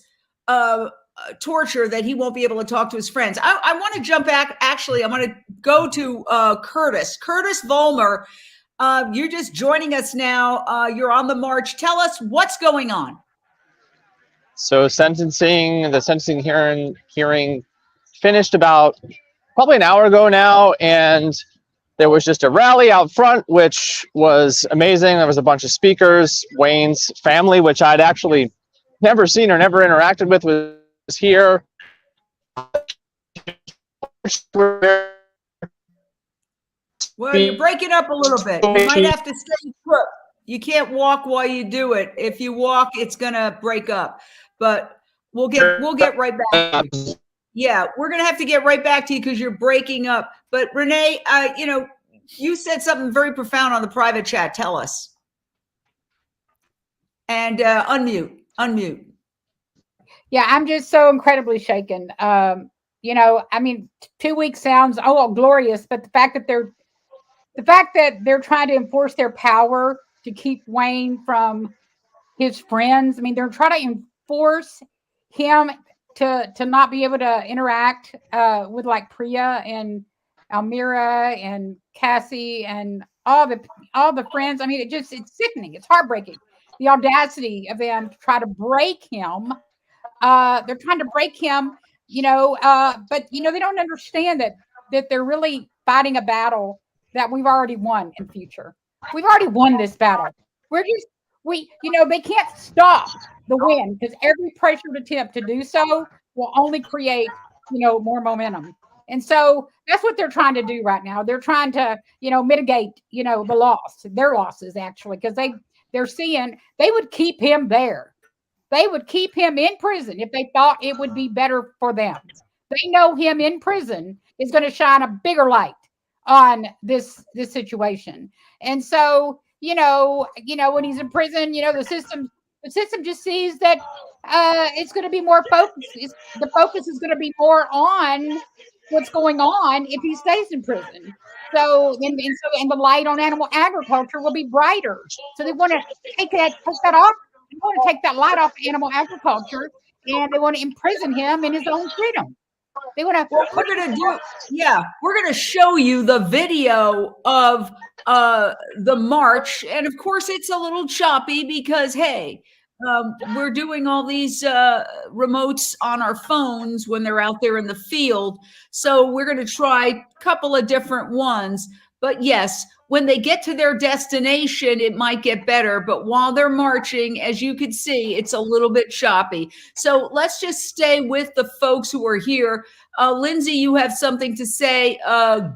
torture, that he won't be able to talk to his friends. I want to jump back. Actually, I want to go to Curtis Vollmer. You're just joining us now. You're on the march. Tell us what's going on. So the sentencing hearing finished about probably an hour ago now, and there was just a rally out front, which was amazing. There was a bunch of speakers. Wayne's family, which I'd actually never seen or never interacted with, was here. Well, you're breaking up a little bit. You might have to stay put. You can't walk while you do it. If you walk, it's gonna break up. But we'll get right back to you. Yeah, we're gonna have to get right back to you because you're breaking up. But Renee, you said something very profound on the private chat. Tell us. And unmute. Yeah, I'm just so incredibly shaken. 2 weeks sounds glorious, but the fact that they're trying to enforce their power to keep Wayne from his friends. I mean, they're trying to enforce him to not be able to interact with like Priya and Almira and Cassie and all the friends. I mean, it's sickening. It's heartbreaking. The audacity of them to try to break him. They're trying to break him, but they don't understand that they're really fighting a battle that we've already won in future. We've already won this battle. They can't stop the win because every pressured attempt to do so will only create, more momentum. And so that's what they're trying to do right now. They're trying to, mitigate, their losses actually, because they're seeing they would keep him there. they would keep him in prison if they thought it would be better for them. They know him in prison is going to shine a bigger light on this situation. And so, when he's in prison, the system just sees that it's going to be more focused. The focus is going to be more on what's going on if he stays in prison. So, and the light on animal agriculture will be brighter. So they want to take that off. They want to take that light off animal agriculture, and they want to imprison him in his own freedom. They want to. What we're going to do, we're going to show you the video of the march, and of course it's a little choppy because hey, we're doing all these remotes on our phones when they're out there in the field. So we're going to try a couple of different ones. But yes, when they get to their destination, it might get better. But while they're marching, as you can see, it's a little bit choppy. So let's just stay with the folks who are here. Lindsay, you have something to say.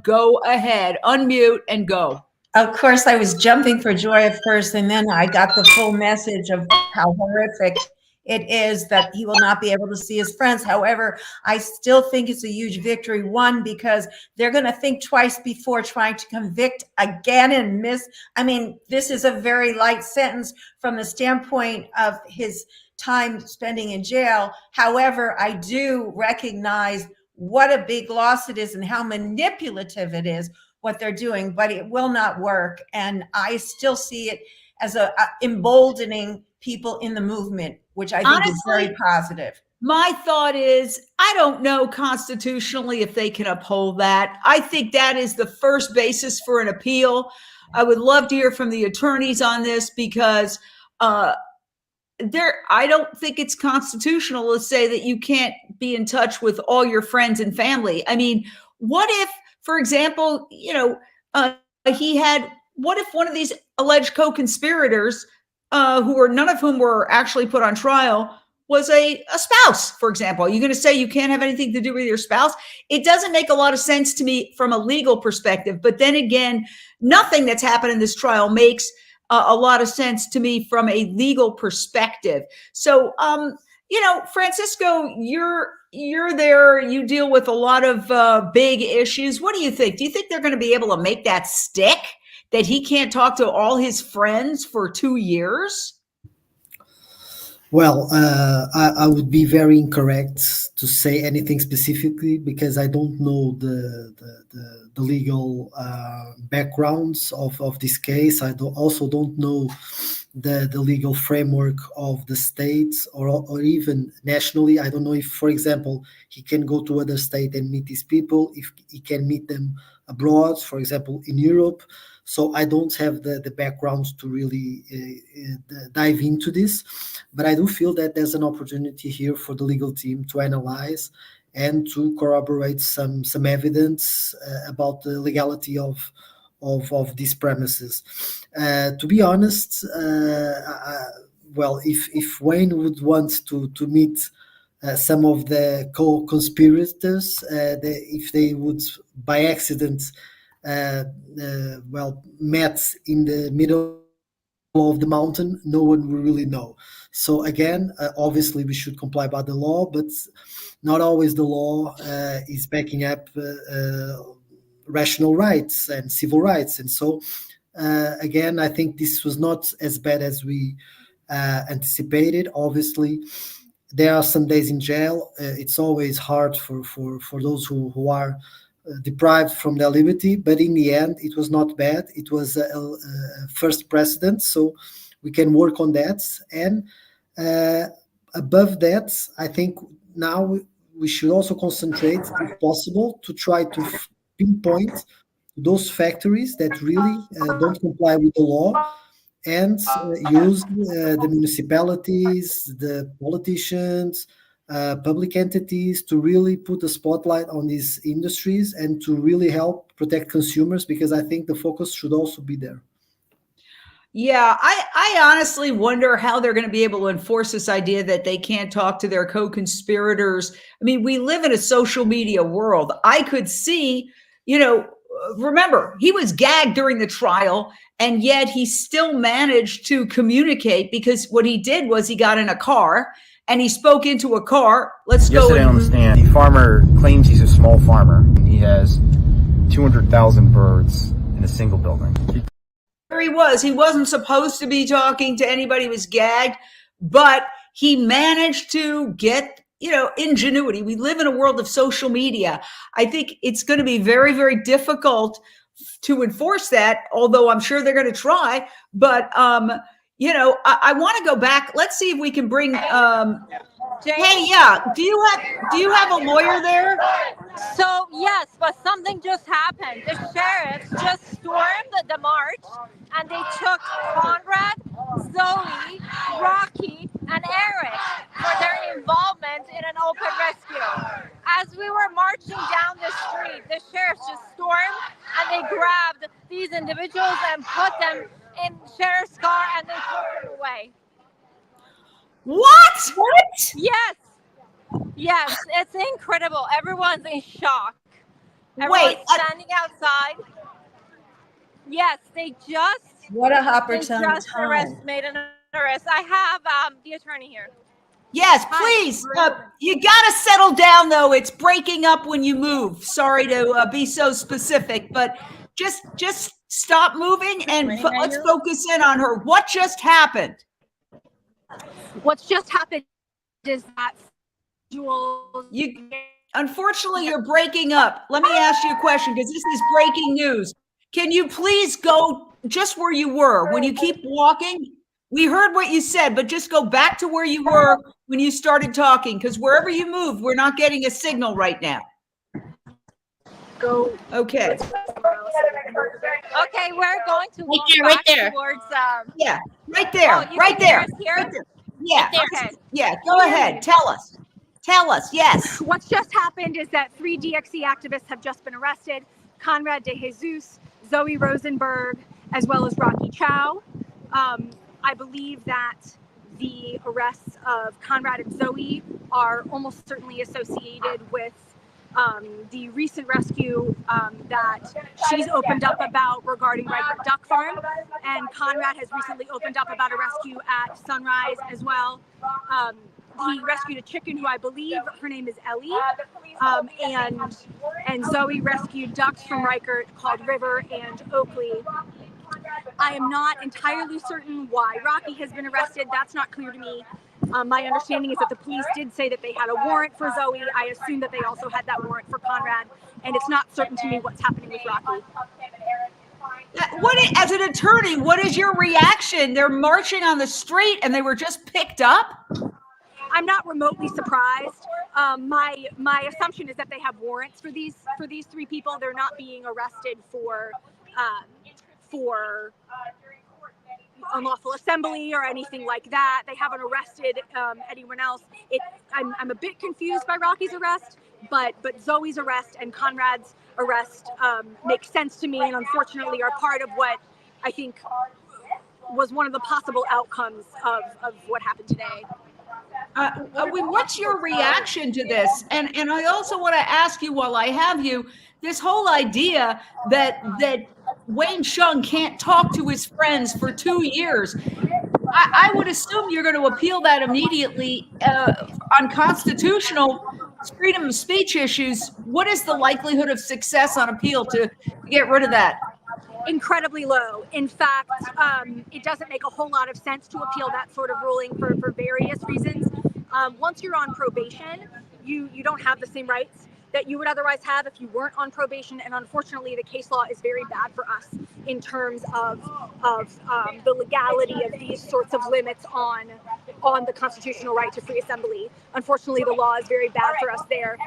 Go ahead, unmute and go. Of course, I was jumping for joy at first, and then I got the full message of how horrific it is that he will not be able to see his friends. However, I still think it's a huge victory. One, because they're going to think twice before trying to convict again and miss. I mean, this is a very light sentence from the standpoint of his time spending in jail. However, I do recognize what a big loss it is and how manipulative it is what they're doing, but it will not work. And I still see it as a emboldening people in the movement, which I think is very positive. My thought is, I don't know constitutionally if they can uphold that. I think that is the first basis for an appeal. I would love to hear from the attorneys on this because I don't think it's constitutional to say that you can't be in touch with all your friends and family. I mean, what if, for example, what if one of these alleged co-conspirators, none of whom were actually put on trial, was a spouse, for example? Are you going to say you can't have anything to do with your spouse? It doesn't make a lot of sense to me from a legal perspective. But then again, nothing that's happened in this trial makes a lot of sense to me from a legal perspective. So, Francisco, you're there, you deal with a lot of big issues. What do you think? Do you think they're going to be able to make that stick, that he can't talk to all his friends for 2 years? Well, I would be very incorrect to say anything specifically because I don't know the legal backgrounds of this case. I also don't know the legal framework of the states or even nationally. I don't know if, for example, he can go to other state and meet these people, if he can meet them abroad, for example, in Europe. So I don't have the background to really dive into this, but I do feel that there's an opportunity here for the legal team to analyze and to corroborate some evidence about the legality of these premises. To be honest, if Wayne would want to meet some of the co-conspirators, if they would by accident met in the middle of the mountain, no one will really know. So again, obviously we should comply by the law, but not always the law is backing up rational rights and civil rights. And so again, I think this was not as bad as we anticipated. Obviously, there are some days in jail. It's always hard for those who are deprived from their liberty, but in the end, it was not bad. It was a first precedent, so we can work on that. And above that, I think now we should also concentrate, if possible, to try to pinpoint those factories that really don't comply with the law and use the municipalities, the politicians, public entities to really put a spotlight on these industries and to really help protect consumers, because I think the focus should also be there. Yeah, I honestly wonder how they're going to be able to enforce this idea that they can't talk to their co-conspirators. I mean, we live in a social media world. I could see, remember, he was gagged during the trial, and yet he still managed to communicate, because what he did was he got in a car and he spoke into a car. Let's go. Yesterday on the stand, the farmer claims he's a small farmer. He has 200,000 birds in a single building. There he was. He wasn't supposed to be talking to anybody. He was gagged, but he managed to get, ingenuity. We live in a world of social media. I think it's going to be very, very difficult to enforce that, although I'm sure they're going to try. But, I want to go back. Let's see if we can bring, hey, yeah. Do you have a lawyer there? So yes, but something just happened. The sheriffs just stormed the march, and they took Conrad, Zoe, Rocky, and Eric for their involvement in an open rescue. As we were marching down the street, the sheriffs just stormed and they grabbed these individuals and put them in sheriff's car, and they took them away. What? Yes, it's incredible. Everyone's in shock. Everyone's standing outside. Yes, they just what a opportunity. They just made an arrest. I have the attorney here. Yes, please. You got to settle down, though. It's breaking up when you move. Sorry to be so specific, but just stop moving and let's focus in on her. What just happened? What's just happened is that unfortunately, you're breaking up. Let me ask you a question, because this is breaking news. Can you please go just where you were? When you keep walking, we heard what you said, but just go back to where you were when you started talking, because wherever you move, we're not getting a signal right now. Go. Okay. Okay, we're going to walk right back there. towards. Yeah, right there. Oh, right there. Here? Yeah. Okay. Yeah. Go ahead. Tell us. Yes. What's just happened is that 3 DXC activists have just been arrested: Conrad De Jesus, Zoe Rosenberg, as well as Rocky Chow. I believe that the arrests of Conrad and Zoe are almost certainly associated with the recent rescue that she's opened up about regarding Reichert Duck Farm, and Conrad has recently opened up about a rescue at Sunrise as well. He rescued a chicken who I believe her name is Ellie, and Zoe rescued ducks from Reichert called River and Oakley. I am not entirely certain why Rocky has been arrested. That's not clear to me. My understanding is that the police did say that they had a warrant for Zoe. I assume that they also had that warrant for Conrad, and it's not certain to me what's happening with Rocky. As an attorney, what is your reaction? They're marching on the street and they were just picked up? I'm not remotely surprised. My assumption is that they have warrants for these 3 people. They're not being arrested for unlawful assembly or anything like that. They haven't arrested anyone else. I'm a bit confused by Rocky's arrest, but Zoe's arrest and Conrad's arrest make sense to me, and unfortunately are part of what I think was one of the possible outcomes of what happened today. What's your reaction to this? And I also want to ask you, while I have you, this whole idea that Wayne Hsiung can't talk to his friends for 2 years. I would assume you're going to appeal that immediately on constitutional freedom of speech issues. What is the likelihood of success on appeal to get rid of that? Incredibly low. In fact, it doesn't make a whole lot of sense to appeal that sort of ruling for various reasons. Once you're on probation, you don't have the same rights that you would otherwise have if you weren't on probation, and unfortunately the case law is very bad for us in terms of the legality of these sorts of limits on the constitutional right to free assembly. Unfortunately, the law is very bad for us there.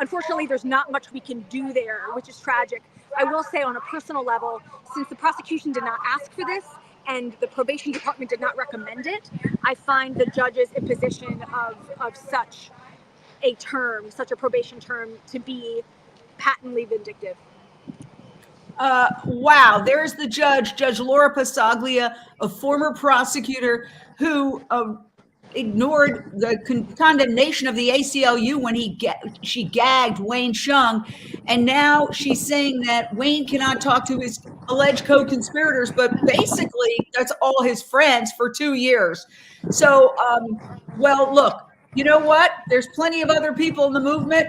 Unfortunately, there's not much we can do there, which is tragic. I will say, on a personal level, since the prosecution did not ask for this and the probation department did not recommend it, I find the judge's imposition of such a probation term, to be patently vindictive. Wow, there's the judge, Judge Laura Passaglia, a former prosecutor who ignored the condemnation of the ACLU when she gagged Wayne Hsiung, and now she's saying that Wayne cannot talk to his alleged co-conspirators, but basically that's all his friends for 2 years. So, well, look, you know what? There's plenty of other people in the movement.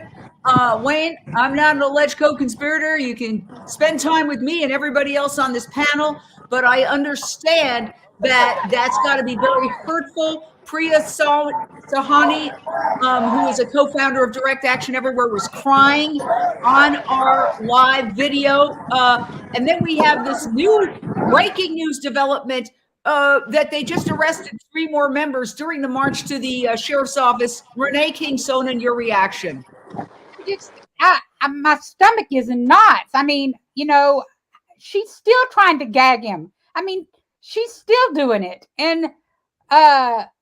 Wayne, I'm not an alleged co-conspirator. You can spend time with me and everybody else on this panel, but I understand that that's got to be very hurtful. Priya Sahani, who is a co-founder of Direct Action Everywhere, was crying on our live video. And then we have this new breaking news development that they just arrested 3 more members during the march to the sheriff's office. Renee King-Sonnen, your reaction? My stomach is in knots. I mean, you know, she's still trying to gag him. I mean, she's still doing it. And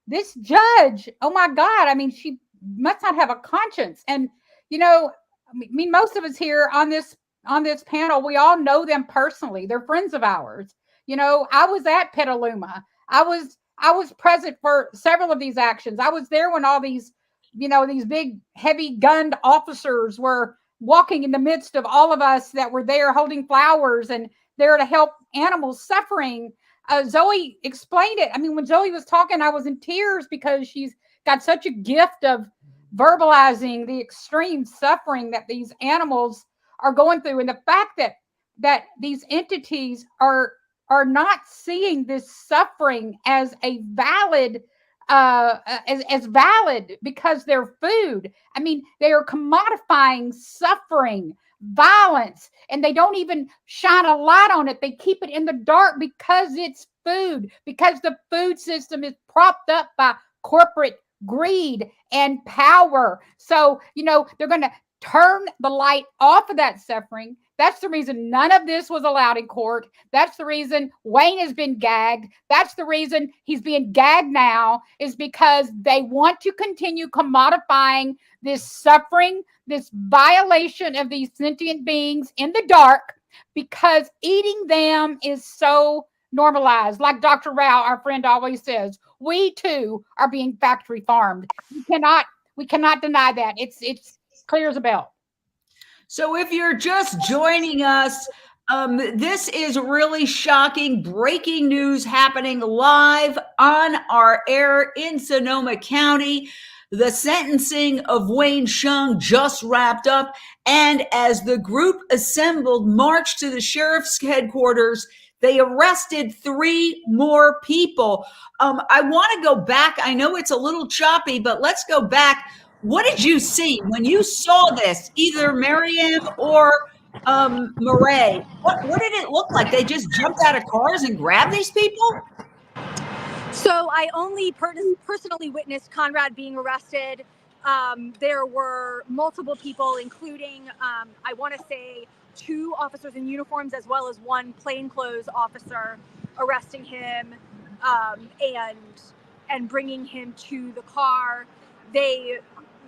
this judge, oh my God, I mean, she must not have a conscience. And, you know, I mean, most of us here on this panel, we all know them personally. They're friends of ours. You know, I was at Petaluma. I was present for several of these actions. I was there when all these, you know, these big heavy gunned officers were walking in the midst of all of us that were there holding flowers and there to help animals suffering. Zoe explained it. I mean, when Zoe was talking, I was in tears because she's got such a gift of verbalizing the extreme suffering that these animals are going through. And the fact that these entities are not seeing this suffering as a valid as valid because they're food. I mean, they are commodifying suffering, violence, and they don't even shine a light on it. They keep it in the dark because it's food, because the food system is propped up by corporate greed and power. So, you know, they're going to turn the light off of that suffering. That's the reason none of this was allowed in court. That's the reason Wayne has been gagged. That's the reason he's being gagged now, is because they want to continue commodifying this suffering, this violation of these sentient beings in the dark, because eating them is so normalized. Like Dr. Rao, our friend, always says, we too are being factory farmed. We cannot deny that. It's clear as a bell. So if you're just joining us, this is really shocking breaking news happening live on our air in Sonoma County. The sentencing of Wayne Hsiung just wrapped up, and as the group assembled, marched to the sheriff's headquarters, they arrested 3 more people. I want to go back. I know it's a little choppy, but let's go back. What did you see when you saw this, either Miriam or Murray? What did it look like? They just jumped out of cars and grabbed these people? So I only personally witnessed Conrad being arrested. There were multiple people, including, I want to say, 2 officers in uniforms, as well as 1 plainclothes officer, arresting him and bringing him to the car.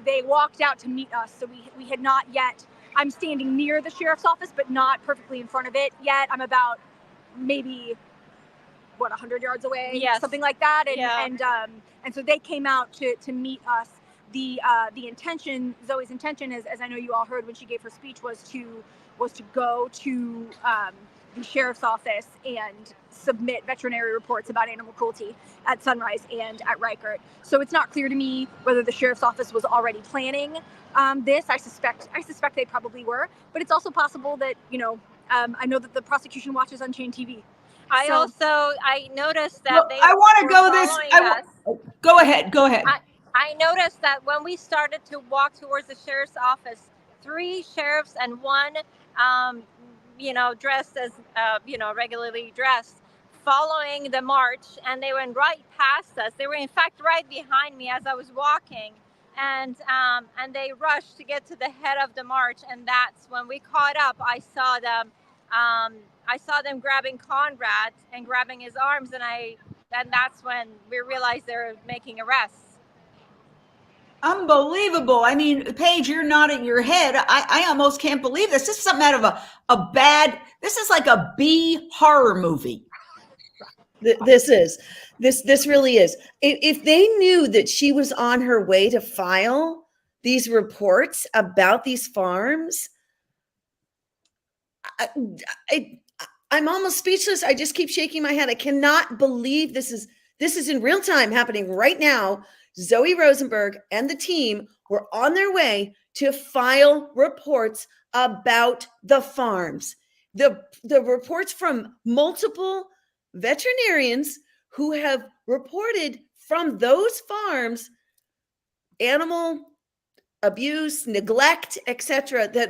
They walked out to meet us, so we had not yet. I'm standing near the sheriff's office, but not perfectly in front of it yet. I'm about maybe 100 yards away, yes, something like that. And so they came out to meet us. The intention, Zoe's intention, is, as I know you all heard when she gave her speech, was to go to the sheriff's office and submit veterinary reports about animal cruelty at Sunrise and at Reichert. So it's not clear to me whether the sheriff's office was already planning this. I suspect they probably were, but it's also possible that, you know, I know that the prosecution watches Unchained TV. I noticed that I want to go this. Go ahead. I noticed that when we started to walk towards the sheriff's office, 3 sheriffs and 1, dressed as, regularly dressed, following the march, and they went right past us. They were in fact right behind me as I was walking, and they rushed to get to the head of the march. And that's when we caught up. I saw them grabbing Conrad and grabbing his arms, and that's when we realized they were making arrests. Unbelievable. I mean, Paige, you're nodding your head. I almost can't believe this. This is something out of this is like a B horror movie. This really is. If they knew that she was on her way to file these reports about these farms, I'm almost speechless. I just keep shaking my head. I cannot believe this is in real time happening right now. Zoe Rosenberg and the team were on their way to file reports about the farms. The reports from multiple veterinarians who have reported from those farms animal abuse, neglect, etc., that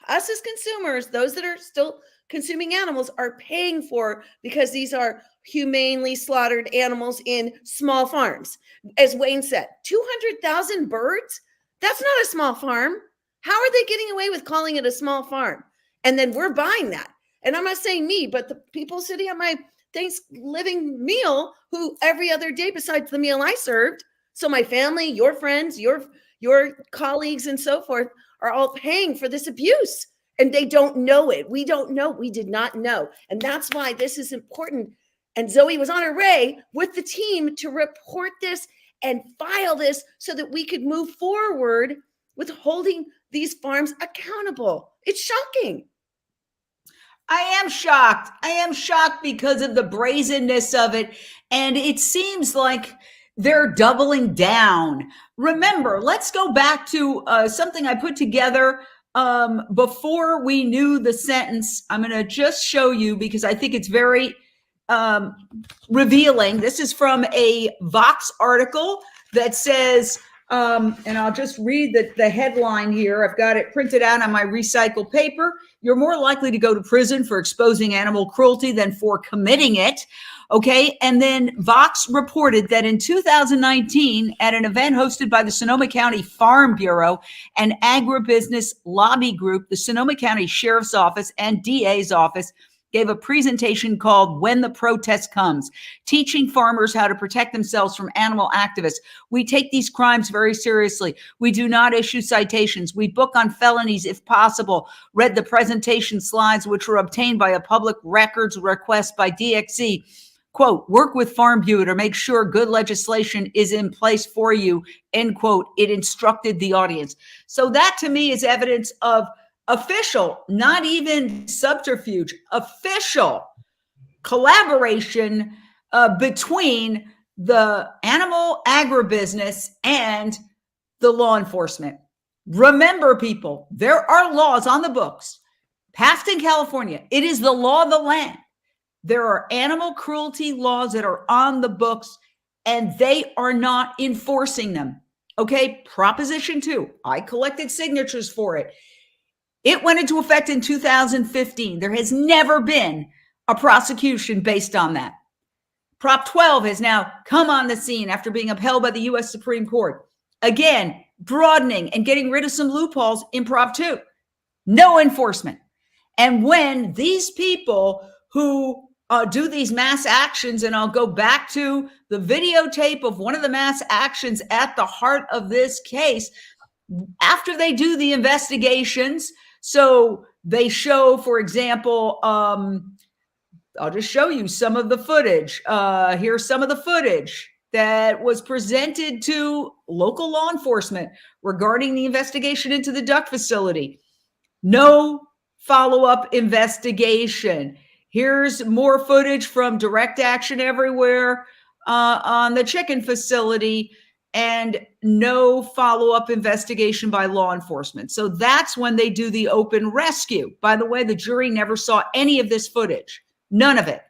us as consumers, those that are still consuming animals, are paying for because these are humanely slaughtered animals in small farms. As Wayne said, 200,000 birds? That's not a small farm. How are they getting away with calling it a small farm? And then we're buying that. And I'm not saying me, but the people sitting at my Thanksgiving meal who every other day besides the meal I served, so my family, your friends, your colleagues and so forth are all paying for this abuse. And they don't know it. We don't know. We did not know. And that's why this is important. And Zoe was on her way with the team to report this and file this so that we could move forward with holding these farms accountable. It's shocking. I am shocked. I am shocked because of the brazenness of it. And it seems like they're doubling down. Remember, let's go back to something I put together before we knew the sentence. I'm going to just show you because I think it's very revealing. This is from a Vox article that says, and I'll just read the headline here. I've got it printed out on my recycled paper. You're more likely to go to prison for exposing animal cruelty than for committing it. Okay. And then Vox reported that in 2019, at an event hosted by the Sonoma County Farm Bureau and agribusiness lobby group, the Sonoma County Sheriff's Office and DA's office gave a presentation called When the Protest Comes, teaching farmers how to protect themselves from animal activists. We take these crimes very seriously. We do not issue citations. We book on felonies if possible. Read the presentation slides, which were obtained by a public records request by DXC. Quote, work with Farm Bureau to make sure good legislation is in place for you, end quote. It instructed the audience. So that to me is evidence of official, not even subterfuge, official collaboration between the animal agribusiness and the law enforcement. Remember, people, there are laws on the books passed in California. It is the law of the land. There are animal cruelty laws that are on the books and they are not enforcing them. Okay, Proposition 2, I collected signatures for it. It went into effect in 2015. There has never been a prosecution based on that. Prop 12 has now come on the scene after being upheld by the U.S. Supreme Court. Again, broadening and getting rid of some loopholes in Prop 2. No enforcement. And when these people who do these mass actions, and I'll go back to the videotape of one of the mass actions at the heart of this case, after they do the investigations, so they show, for example, I'll just show you some of the footage. Here's some of the footage that was presented to local law enforcement regarding the investigation into the duck facility. No follow-up investigation. Here's more footage from Direct Action Everywhere on the chicken facility, and no follow-up investigation by law enforcement. So that's when they do the open rescue. By the way, the jury never saw any of this footage, none of it.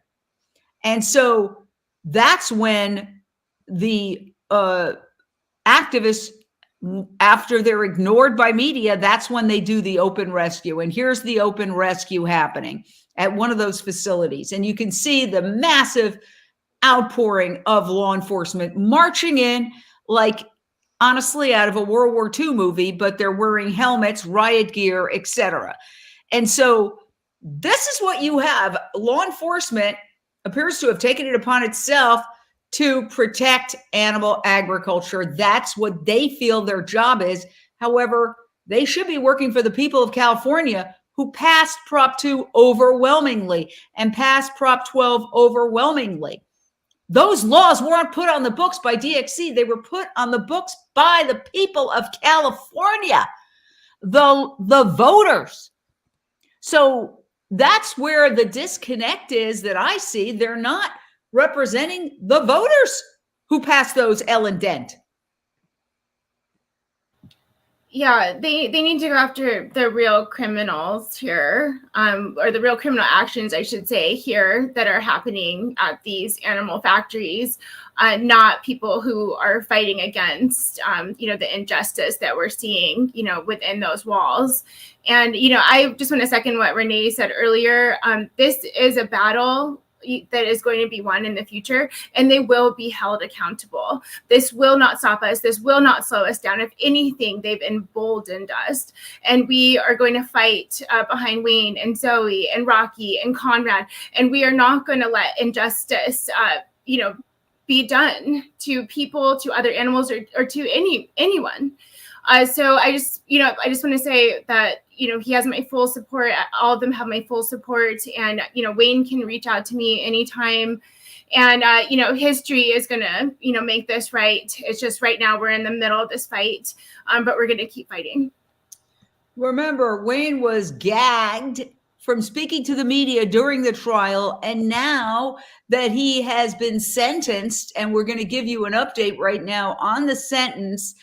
And so that's when the activists, after they're ignored by media, that's when they do the open rescue. And here's the open rescue happening at one of those facilities. And you can see the massive outpouring of law enforcement marching in, like honestly out of a World War II movie, but they're wearing helmets, riot gear, etc. And so this is what you have. Law enforcement appears to have taken it upon itself to protect animal agriculture. That's what they feel their job is. However, they should be working for the people of California who passed Prop 2 overwhelmingly and passed Prop 12 overwhelmingly. Those laws weren't put on the books by DXC. They were put on the books by the people of California, the voters. So that's where the disconnect is that I see. They're not representing the voters who passed those Ellen Dent. Yeah, they need to go after the real criminals here, or the real criminal actions, I should say, here that are happening at these animal factories, not people who are fighting against, the injustice that we're seeing, within those walls. And, I just want to second what Renee said earlier. This is a battle that is going to be won in the future, and they will be held accountable. This will not stop us. This will not slow us down. If anything, they've emboldened us, and we are going to fight behind Wayne and Zoe and Rocky and Conrad, and we are not going to let injustice, be done to people, to other animals, or to anyone. So I just want to say that, he has my full support. All of them have my full support. And, Wayne can reach out to me anytime. And, history is going to, make this right. It's just right now we're in the middle of this fight, but we're going to keep fighting. Remember, Wayne was gagged from speaking to the media during the trial. And now that he has been sentenced, and we're going to give you an update right now on the sentence,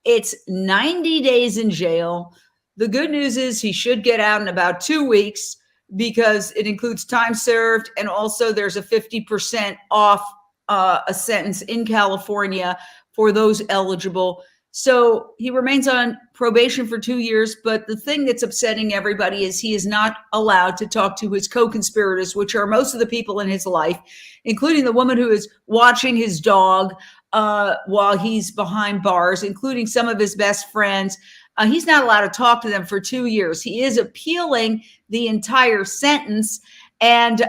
it's 90 days in jail. The good news is he should get out in about 2 weeks because it includes time served. And also there's a 50% off a sentence in California for those eligible. So he remains on probation for 2 years. But the thing that's upsetting everybody is he is not allowed to talk to his co-conspirators, which are most of the people in his life, including the woman who is watching his dog while he's behind bars, including some of his best friends. He's not allowed to talk to them for 2 years. He is appealing the entire sentence, and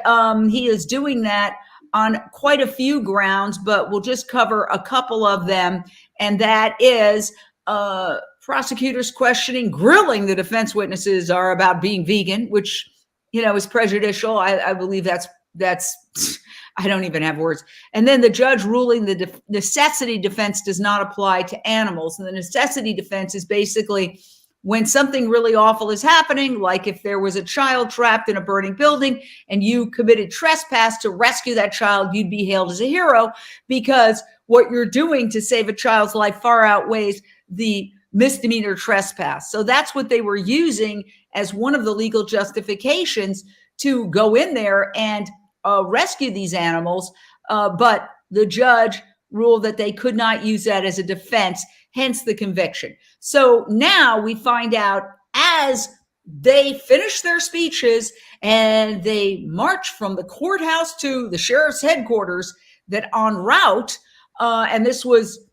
he is doing that on quite a few grounds, but we'll just cover a couple of them. And that is prosecutors questioning, grilling the defense witnesses are about being vegan, which, is prejudicial. I believe that's I don't even have words. And then the judge ruling the necessity defense does not apply to animals. And the necessity defense is basically when something really awful is happening, like if there was a child trapped in a burning building and you committed trespass to rescue that child, you'd be hailed as a hero because what you're doing to save a child's life far outweighs the misdemeanor trespass. So that's what they were using as one of the legal justifications to go in there and rescue these animals, but the judge ruled that they could not use that as a defense, hence the conviction. So now we find out as they finish their speeches and they march from the courthouse to the sheriff's headquarters, that en route, and this was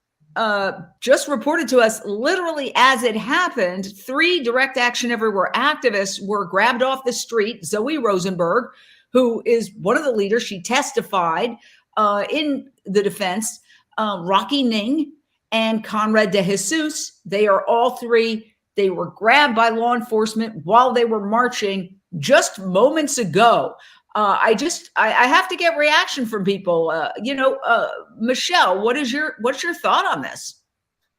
just reported to us literally as it happened, 3 Direct Action Everywhere activists were grabbed off the street. Zoe Rosenberg, who is one of the leaders, she testified in the defense, Rocky Ning and Conrad de Jesus. They are all 3. They were grabbed by law enforcement while they were marching just moments ago. I have to get reaction from people. Michelle, what's your thought on this?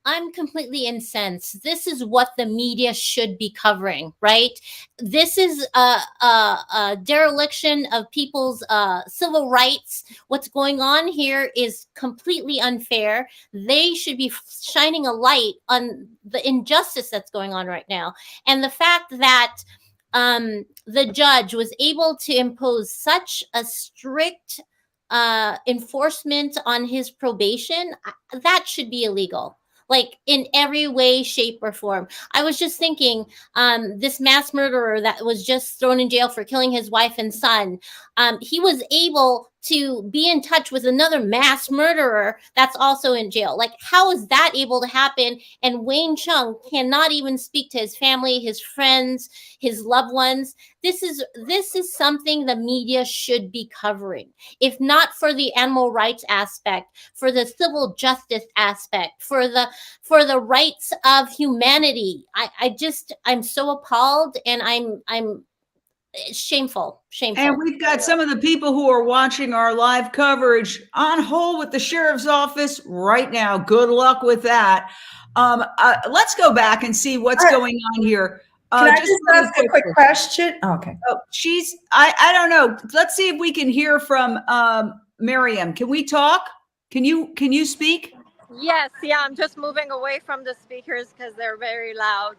I'm completely incensed. This is what the media should be covering, right? This is a dereliction of people's civil rights. What's going on here is completely unfair. They should be shining a light on the injustice that's going on right now. And the fact that the judge was able to impose such a strict enforcement on his probation, that should be illegal. Like in every way, shape, or form. I was just thinking, this mass murderer that was just thrown in jail for killing his wife and son, he was able to be in touch with another mass murderer that's also in jail. Like, how is that able to happen? And Wayne Hsiung cannot even speak to his family, his friends, his loved ones. This is something the media should be covering. If not for the animal rights aspect, for the civil justice aspect, for the rights of humanity, I'm so appalled, and I'm It's shameful. And we've got some of the people who are watching our live coverage on hold with the sheriff's office right now. Good luck with that. Let's go back and see what's going on here. Can I just ask a quick question? Okay. Oh, I don't know. Let's see if we can hear from Miriam. Can we talk? Can you speak? Yes, yeah, I'm just moving away from the speakers because they're very loud.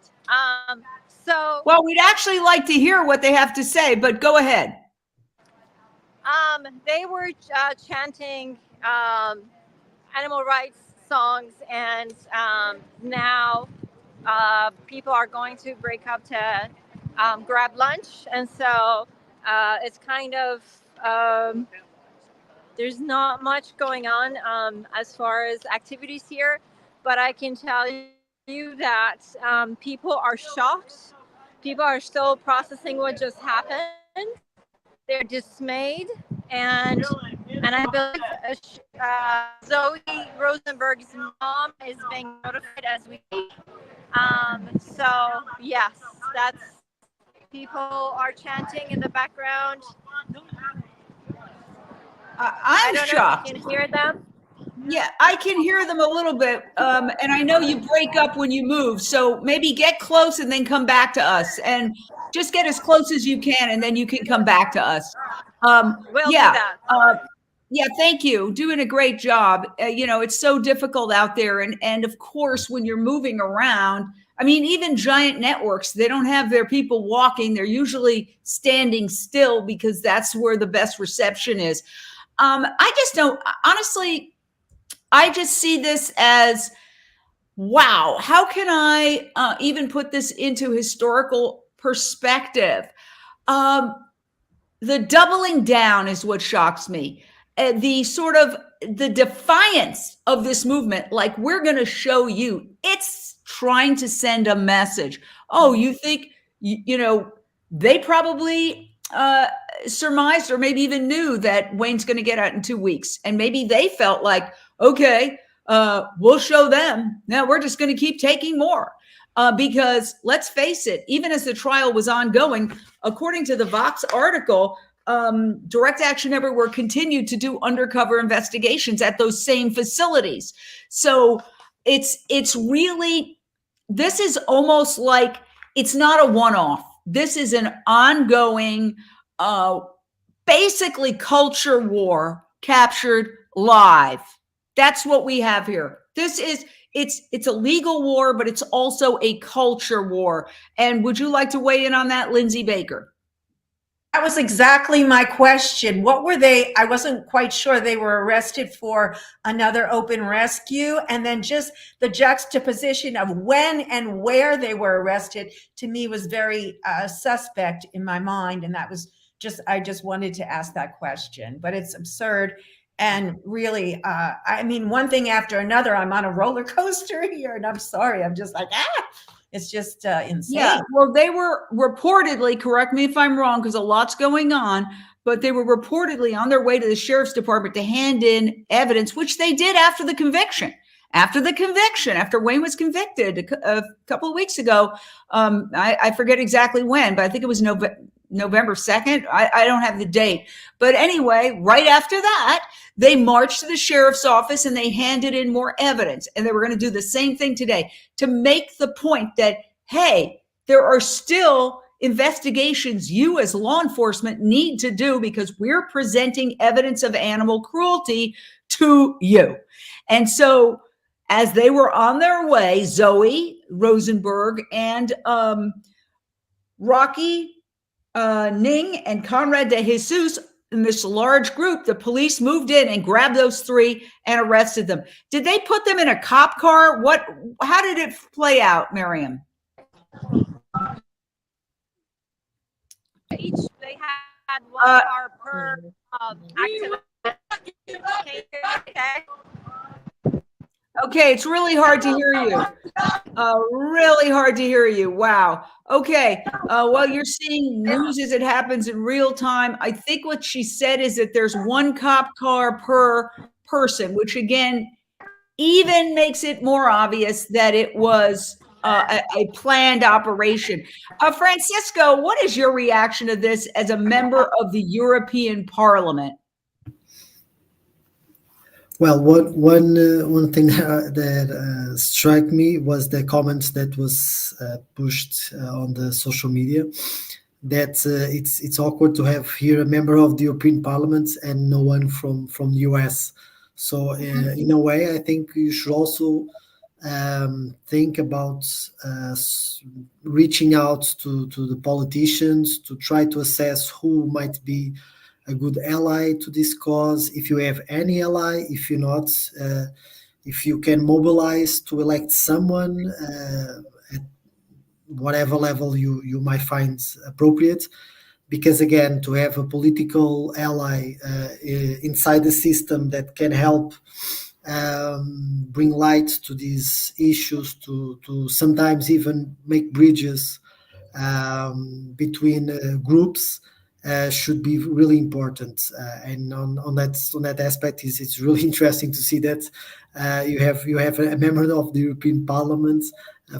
Well, we'd actually like to hear what they have to say, but go ahead. They were chanting animal rights songs, and now people are going to break up to grab lunch, and so it's kind of there's not much going on as far as activities here, but I can tell you that people are shocked. People are still processing what just happened. They're dismayed, and I believe Zoe Rosenberg's mom is being notified as we speak. So yes, that's people are chanting in the background. I'm shocked. If you can hear them. Yeah, I can hear them a little bit. And I know you break up when you move. So maybe get close and then come back to us. And just get as close as you can, and then you can come back to us. We'll do that. Yeah, thank you. Doing a great job. It's so difficult out there. And of course, when you're moving around, I mean, even giant networks, they don't have their people walking. They're usually standing still because that's where the best reception is. I just don't, honestly, I just see this as, wow, how can I even put this into historical perspective? The doubling down is what shocks me. The sort of the defiance of this movement, like we're going to show you, it's trying to send a message. Oh, you think, they probably surmised or maybe even knew that Wayne's going to get out in 2 weeks. And maybe they felt like, okay, we'll show them. Now we're just going to keep taking more. Because let's face it, even as the trial was ongoing, according to the Vox article, Direct Action Everywhere continued to do undercover investigations at those same facilities. So it's really, this is almost like it's not a one-off. This is an ongoing, basically culture war captured live. That's what we have here. This is, it's a legal war, but it's also a culture war. And would you like to weigh in on that, Lindsay Baker? That was exactly my question. What were they? I wasn't quite sure. They were arrested for another open rescue. And then just the juxtaposition of when and where they were arrested to me was very suspect in my mind. And that was just, I just wanted to ask that question, but it's absurd. And really, I mean, one thing after another, I'm on a roller coaster here, and I'm sorry. I'm just like, it's just insane. Yeah, well, they were reportedly, correct me if I'm wrong, because a lot's going on, but they were reportedly on their way to the sheriff's department to hand in evidence, which they did after the conviction. After Wayne was convicted a couple of weeks ago, I forget exactly when, but I think it was November 2nd. I don't have the date. But anyway, right after that, they marched to the sheriff's office and they handed in more evidence. And they were going to do the same thing today to make the point that, hey, there are still investigations you as law enforcement need to do because we're presenting evidence of animal cruelty to you. And so as they were on their way, Zoe Rosenberg and Rocky Ning and Conrad de Jesus, in this large group, the police moved in and grabbed those three and arrested them. Did they put them in a cop car? How did it play out, Miriam? Each, they had one car per activist. Okay, it's really hard to hear you. Really hard to hear you. Wow. Okay. Well, you're seeing news as it happens in real time. I think what she said is that there's one cop car per person, which again, even makes it more obvious that it was a planned operation. Francisco, what is your reaction to this as a member of the European Parliament? Well, one thing that struck me was the comment that was pushed on the social media, that it's awkward to have here a member of the European Parliament and no one from the US. So in a way, I think you should also think about reaching out to the politicians to try to assess who might be a good ally to this cause. If you have any ally, if you're not, if you can mobilize to elect someone at whatever level you might find appropriate. Because again, to have a political ally inside the system that can help bring light to these issues, to sometimes even make bridges between groups, should be really important. And on that aspect, it's really interesting to see that you have a member of the European Parliament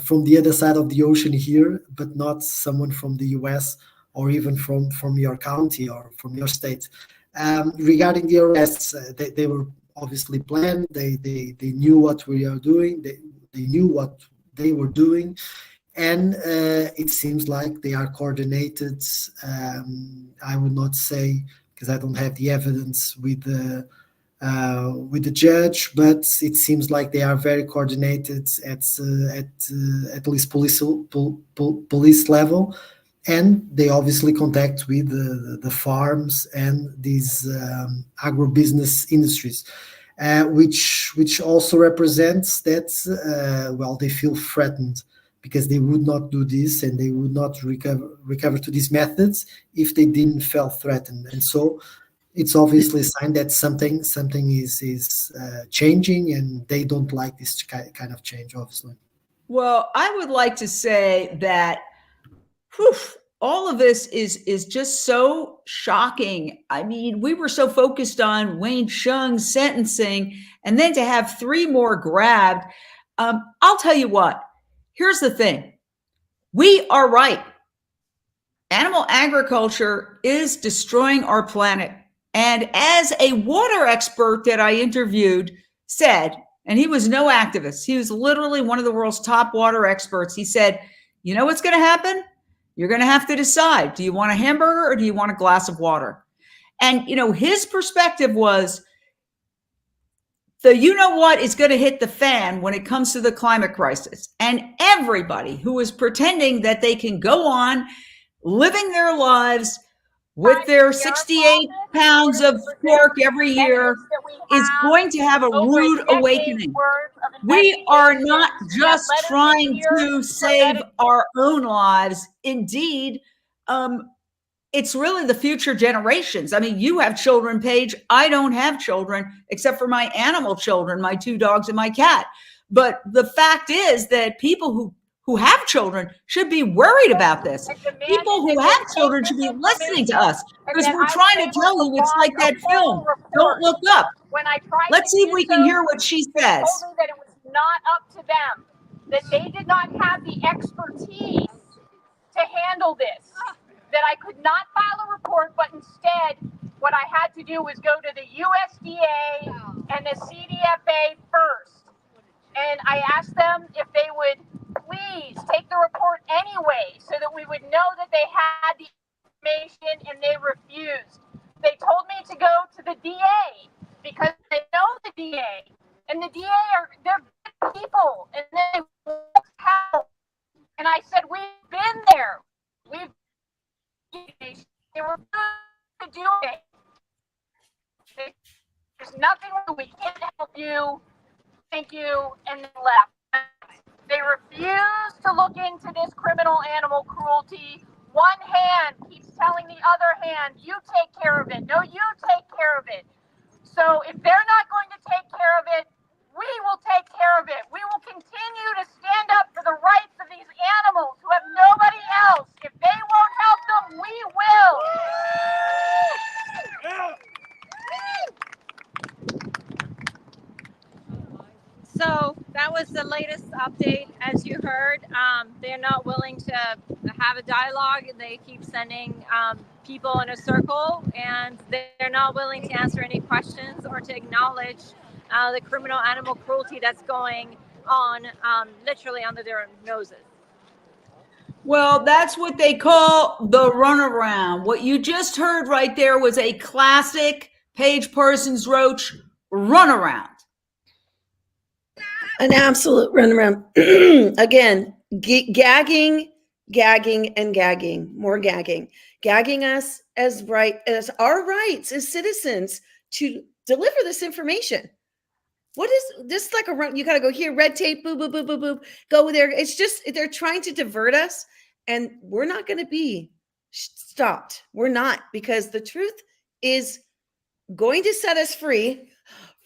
from the other side of the ocean here, but not someone from the US or even from your county or from your state. Regarding the arrests, they were obviously planned. They knew what we are doing. They knew what they were doing. And it seems like they are coordinated. I would not say, because I don't have the evidence with the judge, but it seems like they are very coordinated at least police level, and they obviously contact with the farms and these agribusiness industries, which also represents that well, they feel threatened, because they would not do this and they would not recover to these methods if they didn't feel threatened. And so it's obviously a sign that something is changing, and they don't like this kind of change, obviously. Well, I would like to say that all of this is just so shocking. I mean, we were so focused on Wayne Hsiung's sentencing, and then to have 3 more grabbed. I'll tell you what. Here's the thing. We are right. Animal agriculture is destroying our planet. And as a water expert that I interviewed said, and he was no activist, he was literally one of the world's top water experts. He said, you know what's going to happen? You're going to have to decide. Do you want a hamburger or do you want a glass of water? And, you know, his perspective was, you know what is going to hit the fan when it comes to the climate crisis. And everybody who is pretending that they can go on living their lives with their 68 pounds of pork every year is going to have a rude awakening. We are not just trying to save our own lives. Indeed, it's really the future generations. I mean, you have children, Paige. I don't have children, except for my animal children, my 2 dogs and my cat. But the fact is that people who have children should be worried about this. People who have children should be listening to us, because we're trying to tell you it's like that film, Don't Look Up. Let's see if we can hear what she says. They told me that it was not up to them, that they did not have the expertise to handle this, that I could not file a report, but instead what I had to do was go to the USDA and the CDFA first. And I asked them if they would please take the report anyway, so that we would know that they had the information, and they refused. They told me to go to the DA because they know the DA, and the DA they're good people, and they won't help. And I said, we've been there. They were good to do it. There's nothing we can't help you. Thank you, and then left. They refuse to look into this criminal animal cruelty. One hand keeps telling the other hand, you take care of it. No, you take care of it. So if they're not going to take care of it, we will take care of it. We will continue to stand up for the rights of these animals who have nobody else. If they won't help them, we will. So that was the latest update, as you heard. They're not willing to have a dialogue. They keep sending people in a circle, and they're not willing to answer any questions or to acknowledge the criminal animal cruelty that's going on literally under their noses. Well, that's what they call the runaround. What you just heard right there was a classic Page Parsons Roach runaround. An absolute runaround. Again, gagging, and gagging, more gagging. Gagging us as our rights as citizens to deliver this information. What is this like a run? You got to go here, red tape, boop, boop, boop, boop, boop, go there. It's just, they're trying to divert us, and we're not going to be stopped. We're not, because the truth is going to set us free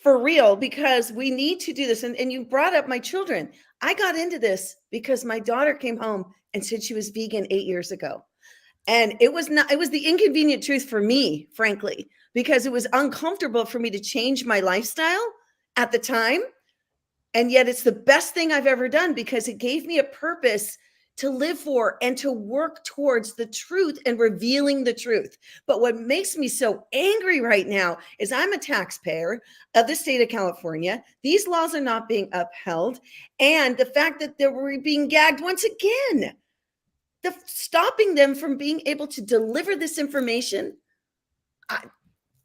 for real, because we need to do this. And you brought up my children. I got into this because my daughter came home and said she was vegan 8 years ago. And it was the inconvenient truth for me, frankly, because it was uncomfortable for me to change my lifestyle at the time. And yet it's the best thing I've ever done, because it gave me a purpose to live for and to work towards the truth and revealing the truth. But what makes me so angry right now is I'm a taxpayer of the state of California. These laws are not being upheld. And the fact that they were being gagged once again, stopping them from being able to deliver this information,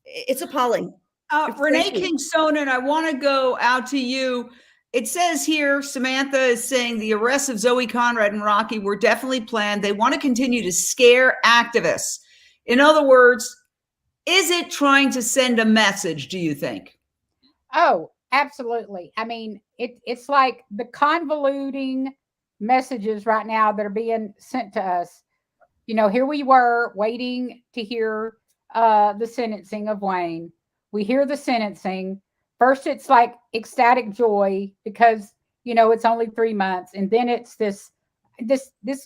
it's appalling. Renee King-Sonnen, I want to go out to you. It says here, Samantha is saying the arrests of Zoe Conrad and Rocky were definitely planned. They want to continue to scare activists. In other words, is it trying to send a message, do you think? Oh, absolutely. I mean, it's like the convoluting messages right now that are being sent to us. You know, here we were waiting to hear the sentencing of Wayne. We hear the sentencing. First, it's like ecstatic joy because, you know, it's only 3 months. And then it's this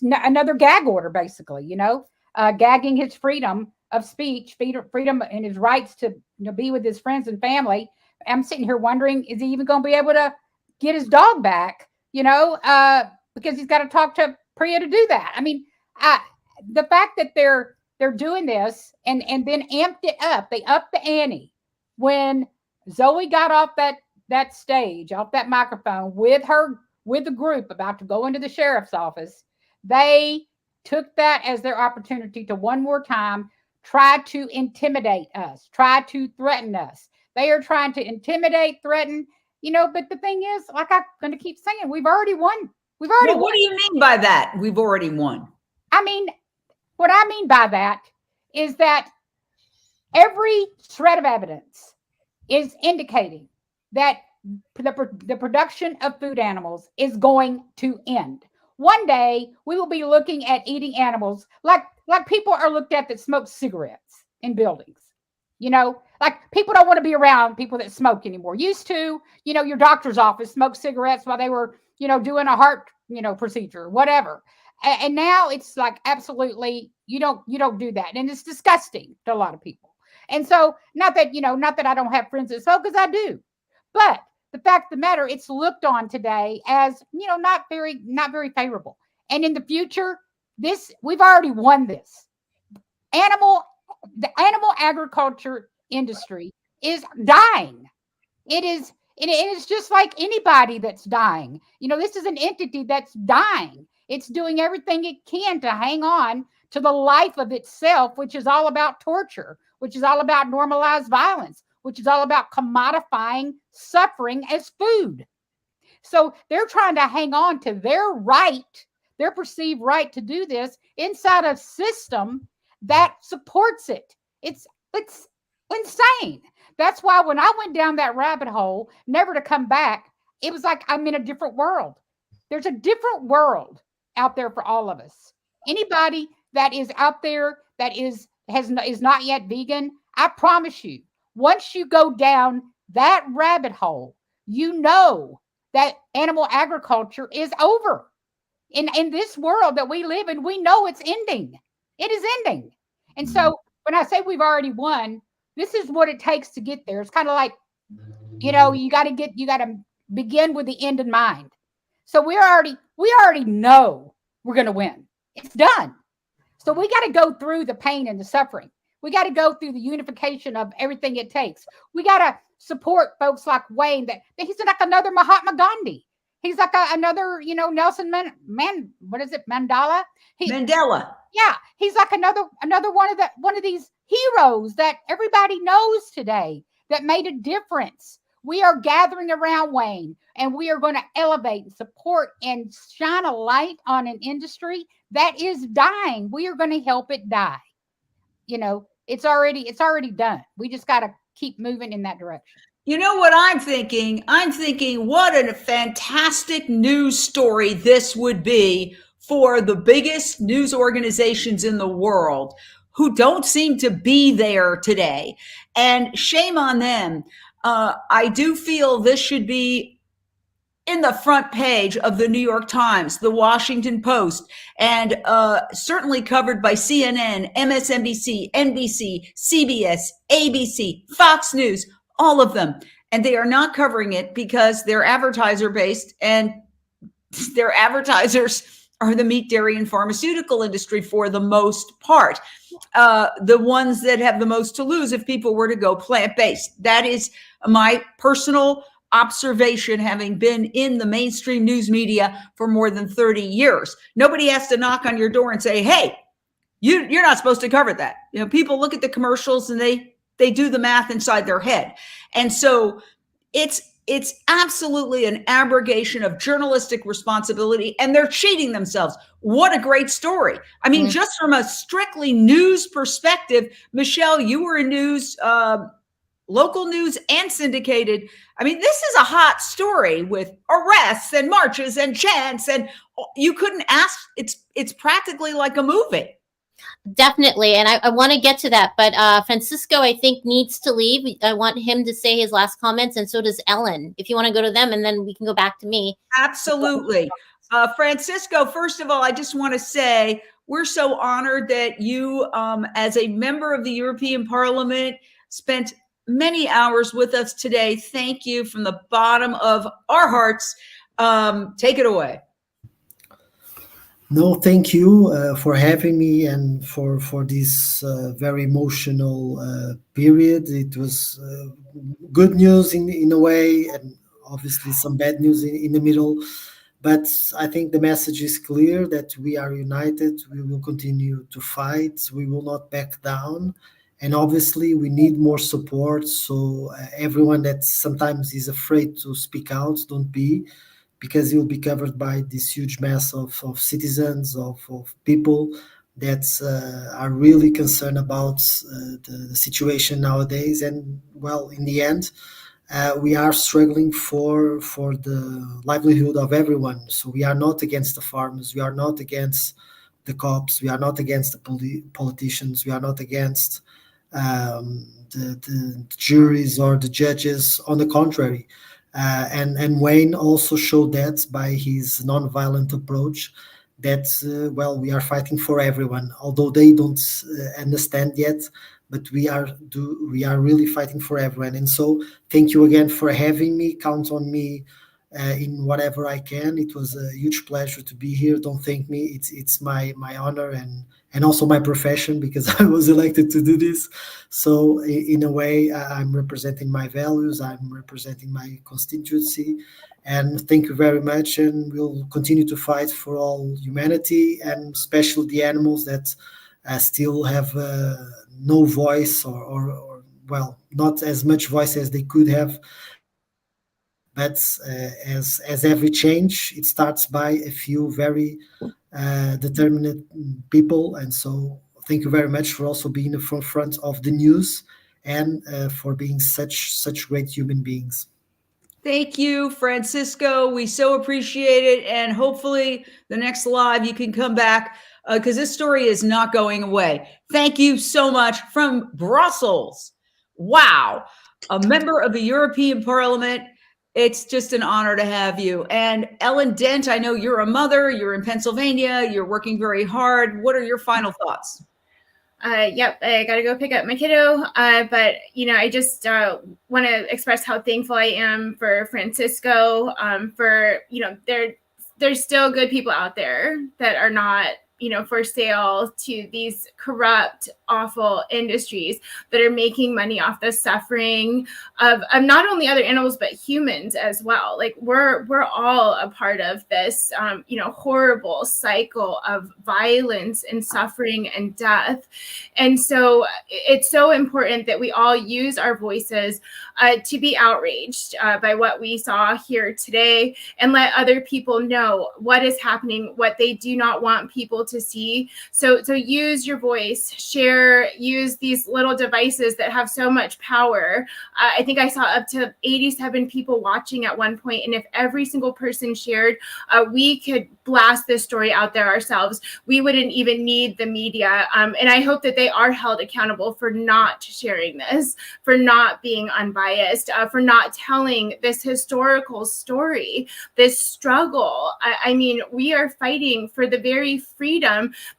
another gag order, basically, you know, gagging his freedom of speech, freedom and his rights to, you know, be with his friends and family. I'm sitting here wondering, is he even going to be able to get his dog back, you know, because he's got to talk to Priya to do that. I mean, the fact that they're doing this and then amped it up, they upped the ante when Zoe got off that stage, off that microphone with the group about to go into the sheriff's office. They took that as their opportunity to one more time try to intimidate us, try to threaten us. They are trying to intimidate, threaten, you know, but the thing is, like I'm going to keep saying, we've already won. We've already won. What do you mean by that? We've already won. I mean, what I mean by that is that every shred of evidence is indicating that the production of food animals is going to end. One day, we will be looking at eating animals like people are looked at that smoke cigarettes in buildings. You know, like people don't want to be around people that smoke anymore. Used to, you know, your doctor's office smoked cigarettes while they were, you know, doing a heart, you know, procedure, whatever. And now it's like, absolutely, you don't do that. And it's disgusting to a lot of people. And so not that I don't have friends that smoke, because I do, but the fact of the matter, it's looked on today as, you know, not very favorable. And in the future, we've already won this. The animal agriculture industry is dying. It is just like anybody that's dying. You know, this is an entity that's dying. It's doing everything it can to hang on to the life of itself, which is all about torture, which is all about normalized violence, which is all about commodifying suffering as food. So they're trying to hang on to their right, their perceived right to do this inside a system that supports it. It's insane. That's why when I went down that rabbit hole, never to come back, it was like I'm in a different world. There's a different world out there for all of us. Anybody that is out there that is not yet vegan, I promise you, once you go down that rabbit hole, you know that animal agriculture is over. In this world that we live in, we know it's ending. It is ending. And so when I say we've already won, this is what it takes to get there. It's kind of like, you know, you got to begin with the end in mind. So we already know we're going to win. It's done. So we got to go through the pain and the suffering. We got to go through the unification of everything it takes. We got to support folks like Wayne, that he's like another Mahatma Gandhi. He's like another, Nelson Mandela. Mandela. Yeah, he's like another one of these heroes that everybody knows today that made a difference. We are gathering around Wayne, and we are going to elevate and support and shine a light on an industry that is dying. We are going to help it die. It's already done. We just got to keep moving in that direction. You know what I'm thinking? I'm thinking what a fantastic news story this would be for the biggest news organizations in the world who don't seem to be there today. And shame on them. I do feel this should be in the front page of the New York Times, the Washington Post, and certainly covered by CNN, MSNBC, NBC, CBS, ABC, Fox News, all of them. And they are not covering it because they're advertiser based, and their advertisers are the meat, dairy, and pharmaceutical industry for the most part. The ones that have the most to lose if people were to go plant-based. That is my personal observation, having been in the mainstream news media for more than 30 years. Nobody has to knock on your door and say, hey, you're not supposed to cover that. People look at the commercials and they do the math inside their head. And so it's absolutely an abrogation of journalistic responsibility, and they're cheating themselves. What a great story. I mean, just from a strictly news perspective, Michelle, you were in news, local news and syndicated. I mean, this is a hot story with arrests and marches and chants, and you couldn't ask. It's practically like a movie. Definitely. And I want to get to that. But Francisco, I think, needs to leave. I want him to say his last comments. And so does Ellen. If you want to go to them, and then we can go back to me. Absolutely. Francisco, first of all, I just want to say we're so honored that you, as a member of the European Parliament, spent many hours with us today. Thank you from the bottom of our hearts. Take it away. No, thank you for having me and for this very emotional period. It was good news in a way, and obviously some bad news in the middle. But I think the message is clear that we are united. We will continue to fight. We will not back down. And obviously we need more support. So everyone that sometimes is afraid to speak out, don't be, because you'll be covered by this huge mass of citizens, of people that are really concerned about the situation nowadays. And well, in the end, we are struggling for the livelihood of everyone. So we are not against the farmers. We are not against the cops. We are not against the politicians. We are not against the juries or the judges. On the contrary. And Wayne also showed that by his nonviolent approach that, well, we are fighting for everyone, although they don't understand yet, but we are really fighting for everyone. And so thank you again for having me. Count on me in whatever I can. It was a huge pleasure to be here. Don't thank me. It's my honor and also my profession, because I was elected to do this. So in a way, I'm representing my values. I'm representing my constituency. And thank you very much. And we'll continue to fight for all humanity, and especially the animals that still have no voice or, well, not as much voice as they could have. But as every change, it starts by a few very determined people. And so thank you very much for also being the forefront of the news, and for being such great human beings. Thank you, Francisco. We so appreciate it. And hopefully the next live you can come back, because this story is not going away. Thank you so much from Brussels. Wow. A member of the European Parliament. It's just an honor to have you. And Ellen Dent, I know you're a mother, you're in Pennsylvania, you're working very hard. What are your final thoughts? Yep, I got to go pick up my kiddo. But, I just want to express how thankful I am for Francisco, for, there's still good people out there that are not, for sale to these corrupt, awful industries that are making money off the suffering of not only other animals, but humans as well. Like we're all a part of this, horrible cycle of violence and suffering and death. And so it's so important that we all use our voices to be outraged by what we saw here today and let other people know what is happening, what they do not want people to see. So use your voice, share, use these little devices that have so much power. I think I saw up to 87 people watching at one point. And if every single person shared, we could blast this story out there ourselves. We wouldn't even need the media. And I hope that they are held accountable for not sharing this, for not being unbiased, for not telling this historical story, this struggle. I mean, we are fighting for the very freedom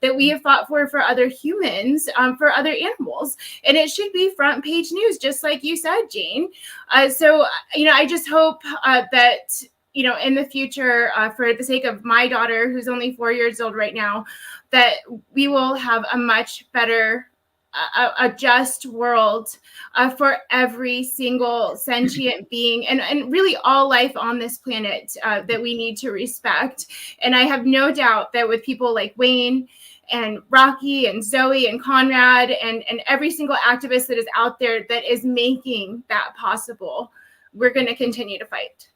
that we have fought for other humans, for other animals. And it should be front page news, just like you said, Jane. So, I just hope that, in the future, for the sake of my daughter, who's only 4 years old right now, that we will have a much better a just world for every single sentient being and really all life on this planet that we need to respect. And I have no doubt that with people like Wayne and Rocky and Zoe and Conrad and every single activist that is out there that is making that possible, we're going to continue to fight.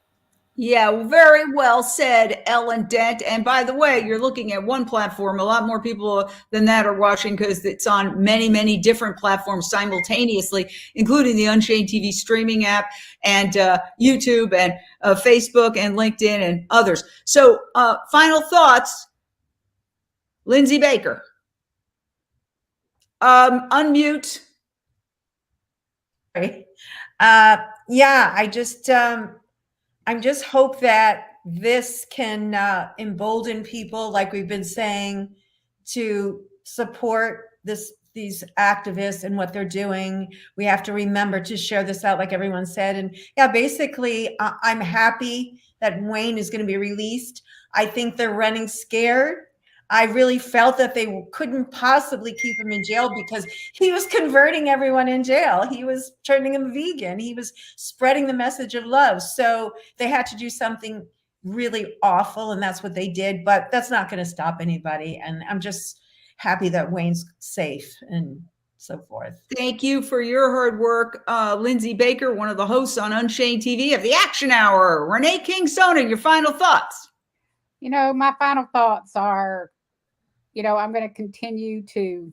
Yeah, very well said, Ellen Dent. And by the way, you're looking at one platform. A lot more people than that are watching because it's on many, many different platforms simultaneously, including the Unchained TV streaming app and YouTube and Facebook and LinkedIn and others. So final thoughts, Lindsay Baker. Unmute. Yeah, I just hope that this can embolden people, like we've been saying, to support these activists and what they're doing. We have to remember to share this out, like everyone said. And yeah, basically, I'm happy that Wayne is going to be released. I think they're running scared. I really felt that they couldn't possibly keep him in jail because he was converting everyone in jail. He was turning them vegan. He was spreading the message of love. So they had to do something really awful, and that's what they did. But that's not going to stop anybody. And I'm just happy that Wayne's safe and so forth. Thank you for your hard work, Lindsay Baker, one of the hosts on Unchained TV of the Action Hour. Renee King-Sonnen, your final thoughts. My final thoughts are, I'm going to continue to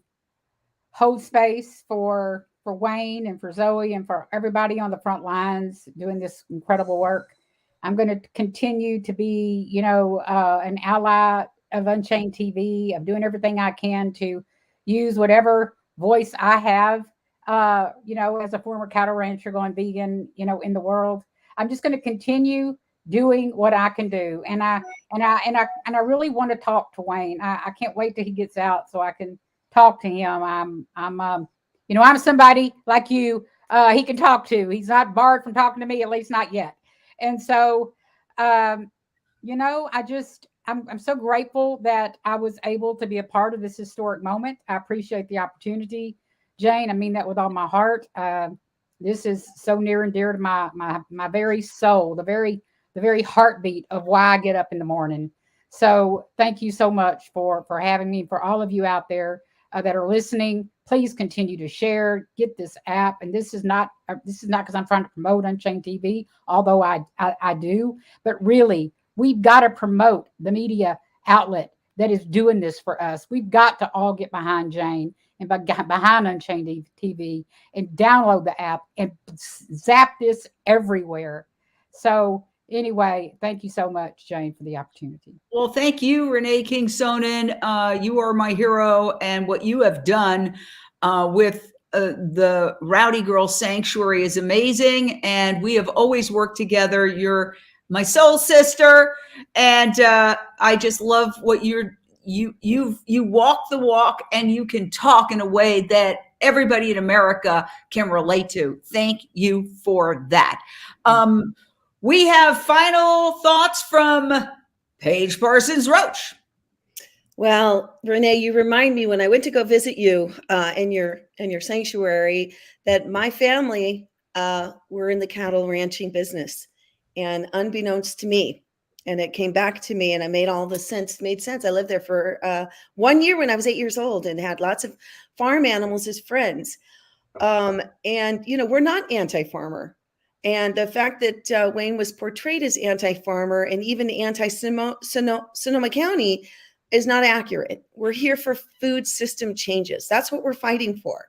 hold space for Wayne and for Zoe and for everybody on the front lines doing this incredible work. I'm going to continue to be, an ally of Unchained TV, of doing everything I can to use whatever voice I have, as a former cattle rancher going vegan, in the world. I'm just going to continue doing what I can do. And I really want to talk to Wayne. I can't wait till he gets out so I can talk to him. I'm somebody like you, he can talk to. He's not barred from talking to me, at least not yet. And so, I'm so grateful that I was able to be a part of this historic moment. I appreciate the opportunity, Jane. I mean that with all my heart. This is so near and dear to my very soul, the very heartbeat of why I get up in the morning. So thank you so much for having me. For all of you out there that are listening, please continue to share, get this app. And this is not because I'm trying to promote Unchained TV, although I do, but really we've got to promote the media outlet that is doing this for us. We've got to all get behind Jane and behind Unchained TV and download the app and zap this everywhere. So anyway, thank you so much, Jane, for the opportunity. Well, thank you, Renee King-Sonnen. You are my hero, and what you have done with the Rowdy Girl Sanctuary is amazing, and we have always worked together. You're my soul sister, and I just love what you walk the walk, and you can talk in a way that everybody in America can relate to. Thank you for that. We have final thoughts from Paige Parsons Roach. Well, Renee, you remind me when I went to go visit you in your sanctuary that my family were in the cattle ranching business, and unbeknownst to me, and it came back to me, and it made all the sense. Made sense. I lived there for 1 year when I was 8 years old, and had lots of farm animals as friends. And we're not anti-farmer. And the fact that Wayne was portrayed as anti-farmer and even anti-Sonoma County is not accurate. We're here for food system changes. That's what we're fighting for.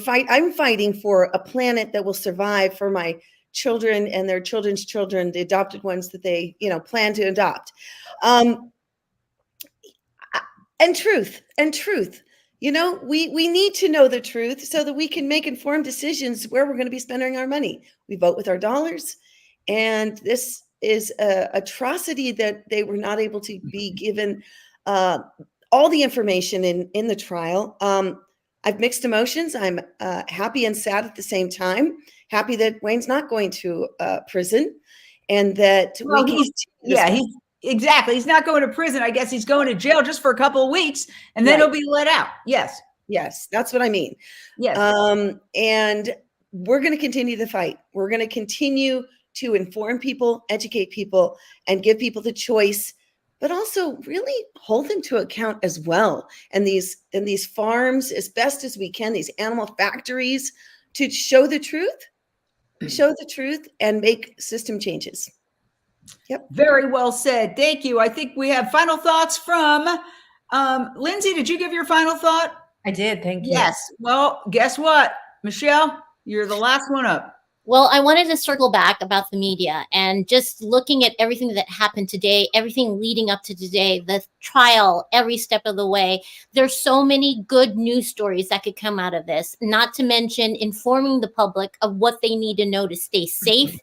I'm fighting for a planet that will survive for my children and their children's children, the adopted ones that they, plan to adopt. And truth. We need to know the truth so that we can make informed decisions where we're going to be spending our money. We vote with our dollars, and this is an atrocity that they were not able to be given all the information in the trial. I've mixed emotions. I'm happy and sad at the same time. Happy that Wayne's not going to prison, and that exactly. He's not going to prison. I guess he's going to jail just for a couple of weeks, and then he'll be let out. Yes, that's what I mean. Yes. And we're going to continue the fight. We're going to continue to inform people, educate people, and give people the choice, but also really hold them to account as well. And these farms, as best as we can, these animal factories, to show the truth and make system changes. Yep. Very well said. Thank you. I think we have final thoughts from Lindsay. Did you give your final thought? I did. Thank you. Yes. Well, guess what, Michelle, you're the last one up. Well, I wanted to circle back about the media and just looking at everything that happened today, everything leading up to today, the trial, every step of the way. There's so many good news stories that could come out of this, not to mention informing the public of what they need to know to stay safe,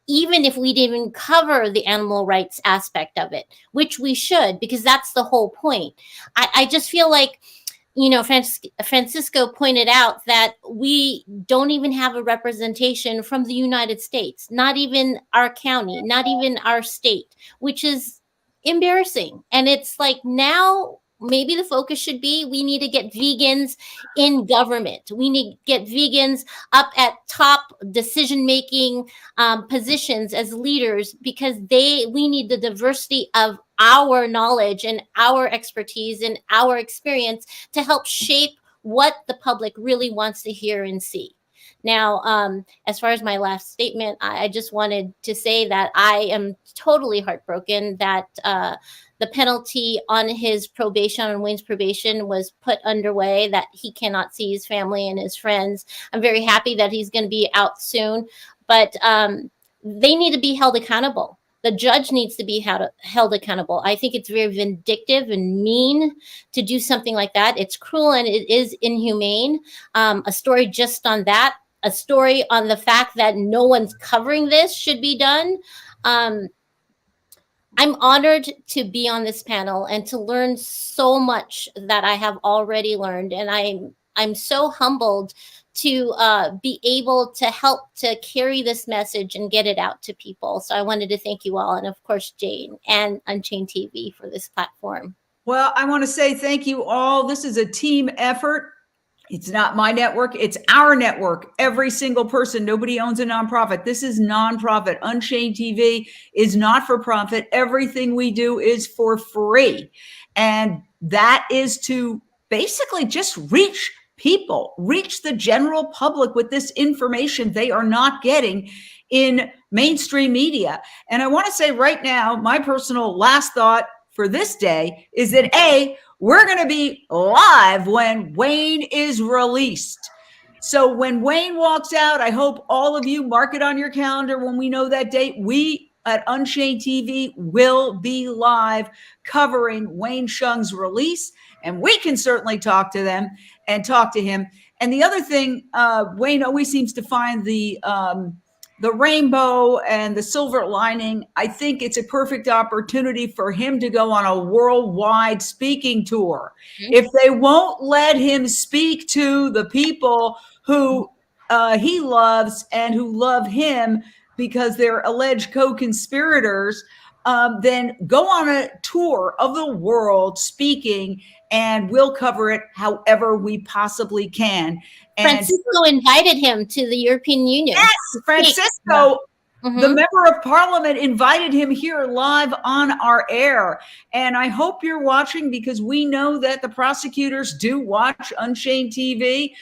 even if we didn't even cover the animal rights aspect of it, which we should, because that's the whole point. I just feel like, Francisco pointed out that we don't even have a representation from the United States, not even our county, not even our state, which is embarrassing. And it's like, now maybe the focus should be, we need to get vegans in government. We need to get vegans up at top decision-making positions as leaders, because we need the diversity of our knowledge and our expertise and our experience to help shape what the public really wants to hear and see. Now, as far as my last statement, I just wanted to say that I am totally heartbroken that the penalty on his probation, on Wayne's probation, was put underway, that he cannot see his family and his friends. I'm very happy that he's going to be out soon, but they need to be held accountable. The judge needs to be held accountable. I think it's very vindictive and mean to do something like that. It's cruel and it is inhumane. A story just on that, a story on the fact that no one's covering this should be done. I'm honored to be on this panel and to learn so much that I have already learned. And I'm so humbled to be able to help to carry this message and get it out to people. So I wanted to thank you all. And of course, Jane and Unchained TV for this platform. Well, I want to say thank you all. This is a team effort. It's not my network. It's our network. Every single person. Nobody owns a nonprofit. This is nonprofit. Unchained TV is not for profit. Everything we do is for free. And that is to basically just reach people, reach the general public with this information they are not getting in mainstream media. And I want to say right now, my personal last thought for this day is that we're going to be live when Wayne is released. So when Wayne walks out, I hope all of you mark it on your calendar when we know that date. We at Unchained TV will be live covering Wayne Hsiung's release, and we can certainly talk to them and talk to him. And the other thing, Wayne always seems to find the rainbow and the silver lining. I think it's a perfect opportunity for him to go on a worldwide speaking tour. Mm-hmm. If they won't let him speak to the people who he loves and who love him because they're alleged co-conspirators, then go on a tour of the world speaking, and we'll cover it however we possibly can. And Francisco invited him to the European Union. Yes, Francisco, the member of parliament, invited him here live on our air. And I hope you're watching, because we know that the prosecutors do watch Unchained TV.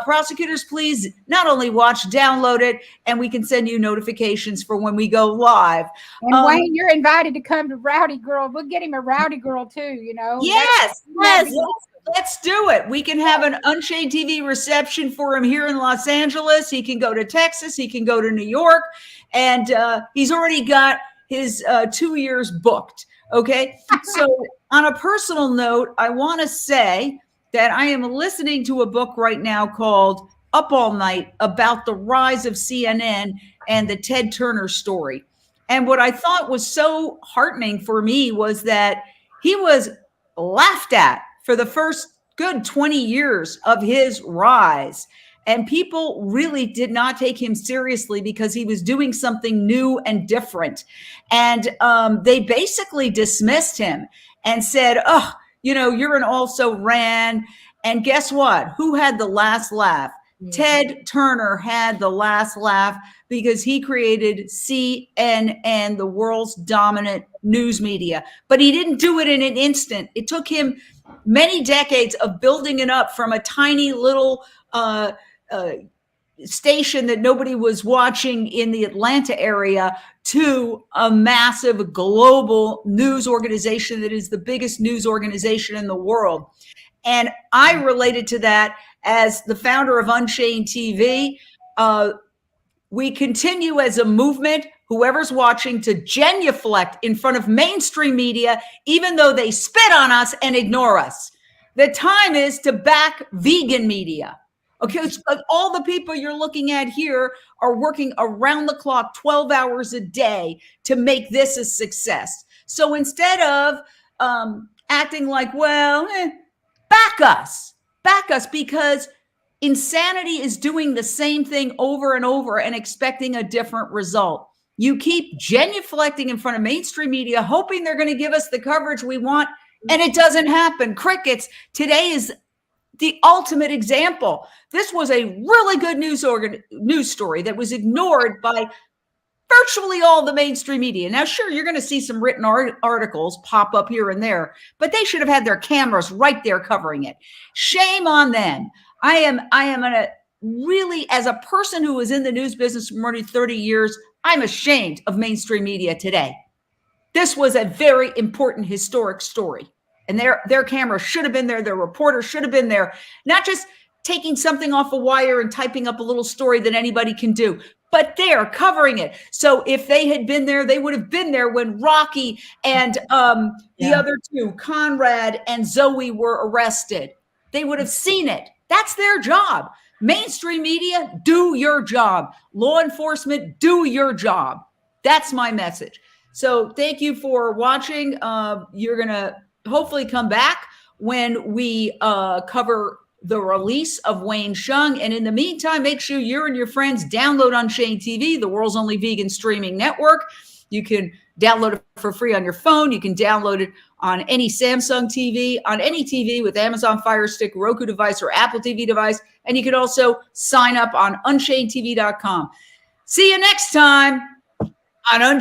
Prosecutors, please not only watch, download it, and we can send you notifications for when we go live. And Wayne, you're invited to come to Rowdy Girl. We'll get him a Rowdy Girl too, you know. Yes. Let's do it. We can have an Unchained TV reception for him here in Los Angeles. He can go to Texas. He can go to New York. And he's already got his 2 years booked. Okay. So on a personal note, I want to say that I am listening to a book right now called Up All Night, about the rise of CNN and the Ted Turner story. And what I thought was so heartening for me was that he was laughed at for the first good 20 years of his rise. And people really did not take him seriously because he was doing something new and different. And they basically dismissed him and said, oh, you know, you're an also-ran. And guess what? Who had the last laugh? Ted Turner had the last laugh, because he created CNN, the world's dominant news media. But he didn't do it in an instant. It took him many decades of building it up from a tiny little station that nobody was watching in the Atlanta area to a massive global news organization that is the biggest news organization in the world. And I related to that as the founder of Unchained TV. We continue as a movement, whoever's watching, to genuflect in front of mainstream media, even though they spit on us and ignore us. The time is to back vegan media. Okay, it's like all the people you're looking at here are working around the clock, 12 hours a day, to make this a success. So instead of acting like, well, back us, because insanity is doing the same thing over and over and expecting a different result. You keep genuflecting in front of mainstream media, hoping they're going to give us the coverage we want, and it doesn't happen. Crickets. Today is the ultimate example. This was a really good news story that was ignored by virtually all the mainstream media. Now, sure, you're going to see some written articles pop up here and there, but they should have had their cameras right there covering it. Shame on them. I am really, as a person who was in the news business for more than 30 years, I'm ashamed of mainstream media today. This was a very important historic story, and their camera should have been there. Their reporter should have been there, not just taking something off a wire and typing up a little story that anybody can do, but they're covering it. So if they had been there, they would have been there when Rocky and the other two, Conrad and Zoe, were arrested. They would have seen it. That's their job. Mainstream media, do your job. Law enforcement, do your job. That's my message. So thank you for watching. You're going to hopefully come back when we cover the release of Wayne Hsiung. And in the meantime, make sure you and your friends download Unchained TV, the world's only vegan streaming network. You can download it for free on your phone. You can download it on any Samsung TV, on any TV with Amazon Fire Stick, Roku device, or Apple TV device. And you can also sign up on unchainedtv.com. See you next time on Unchained.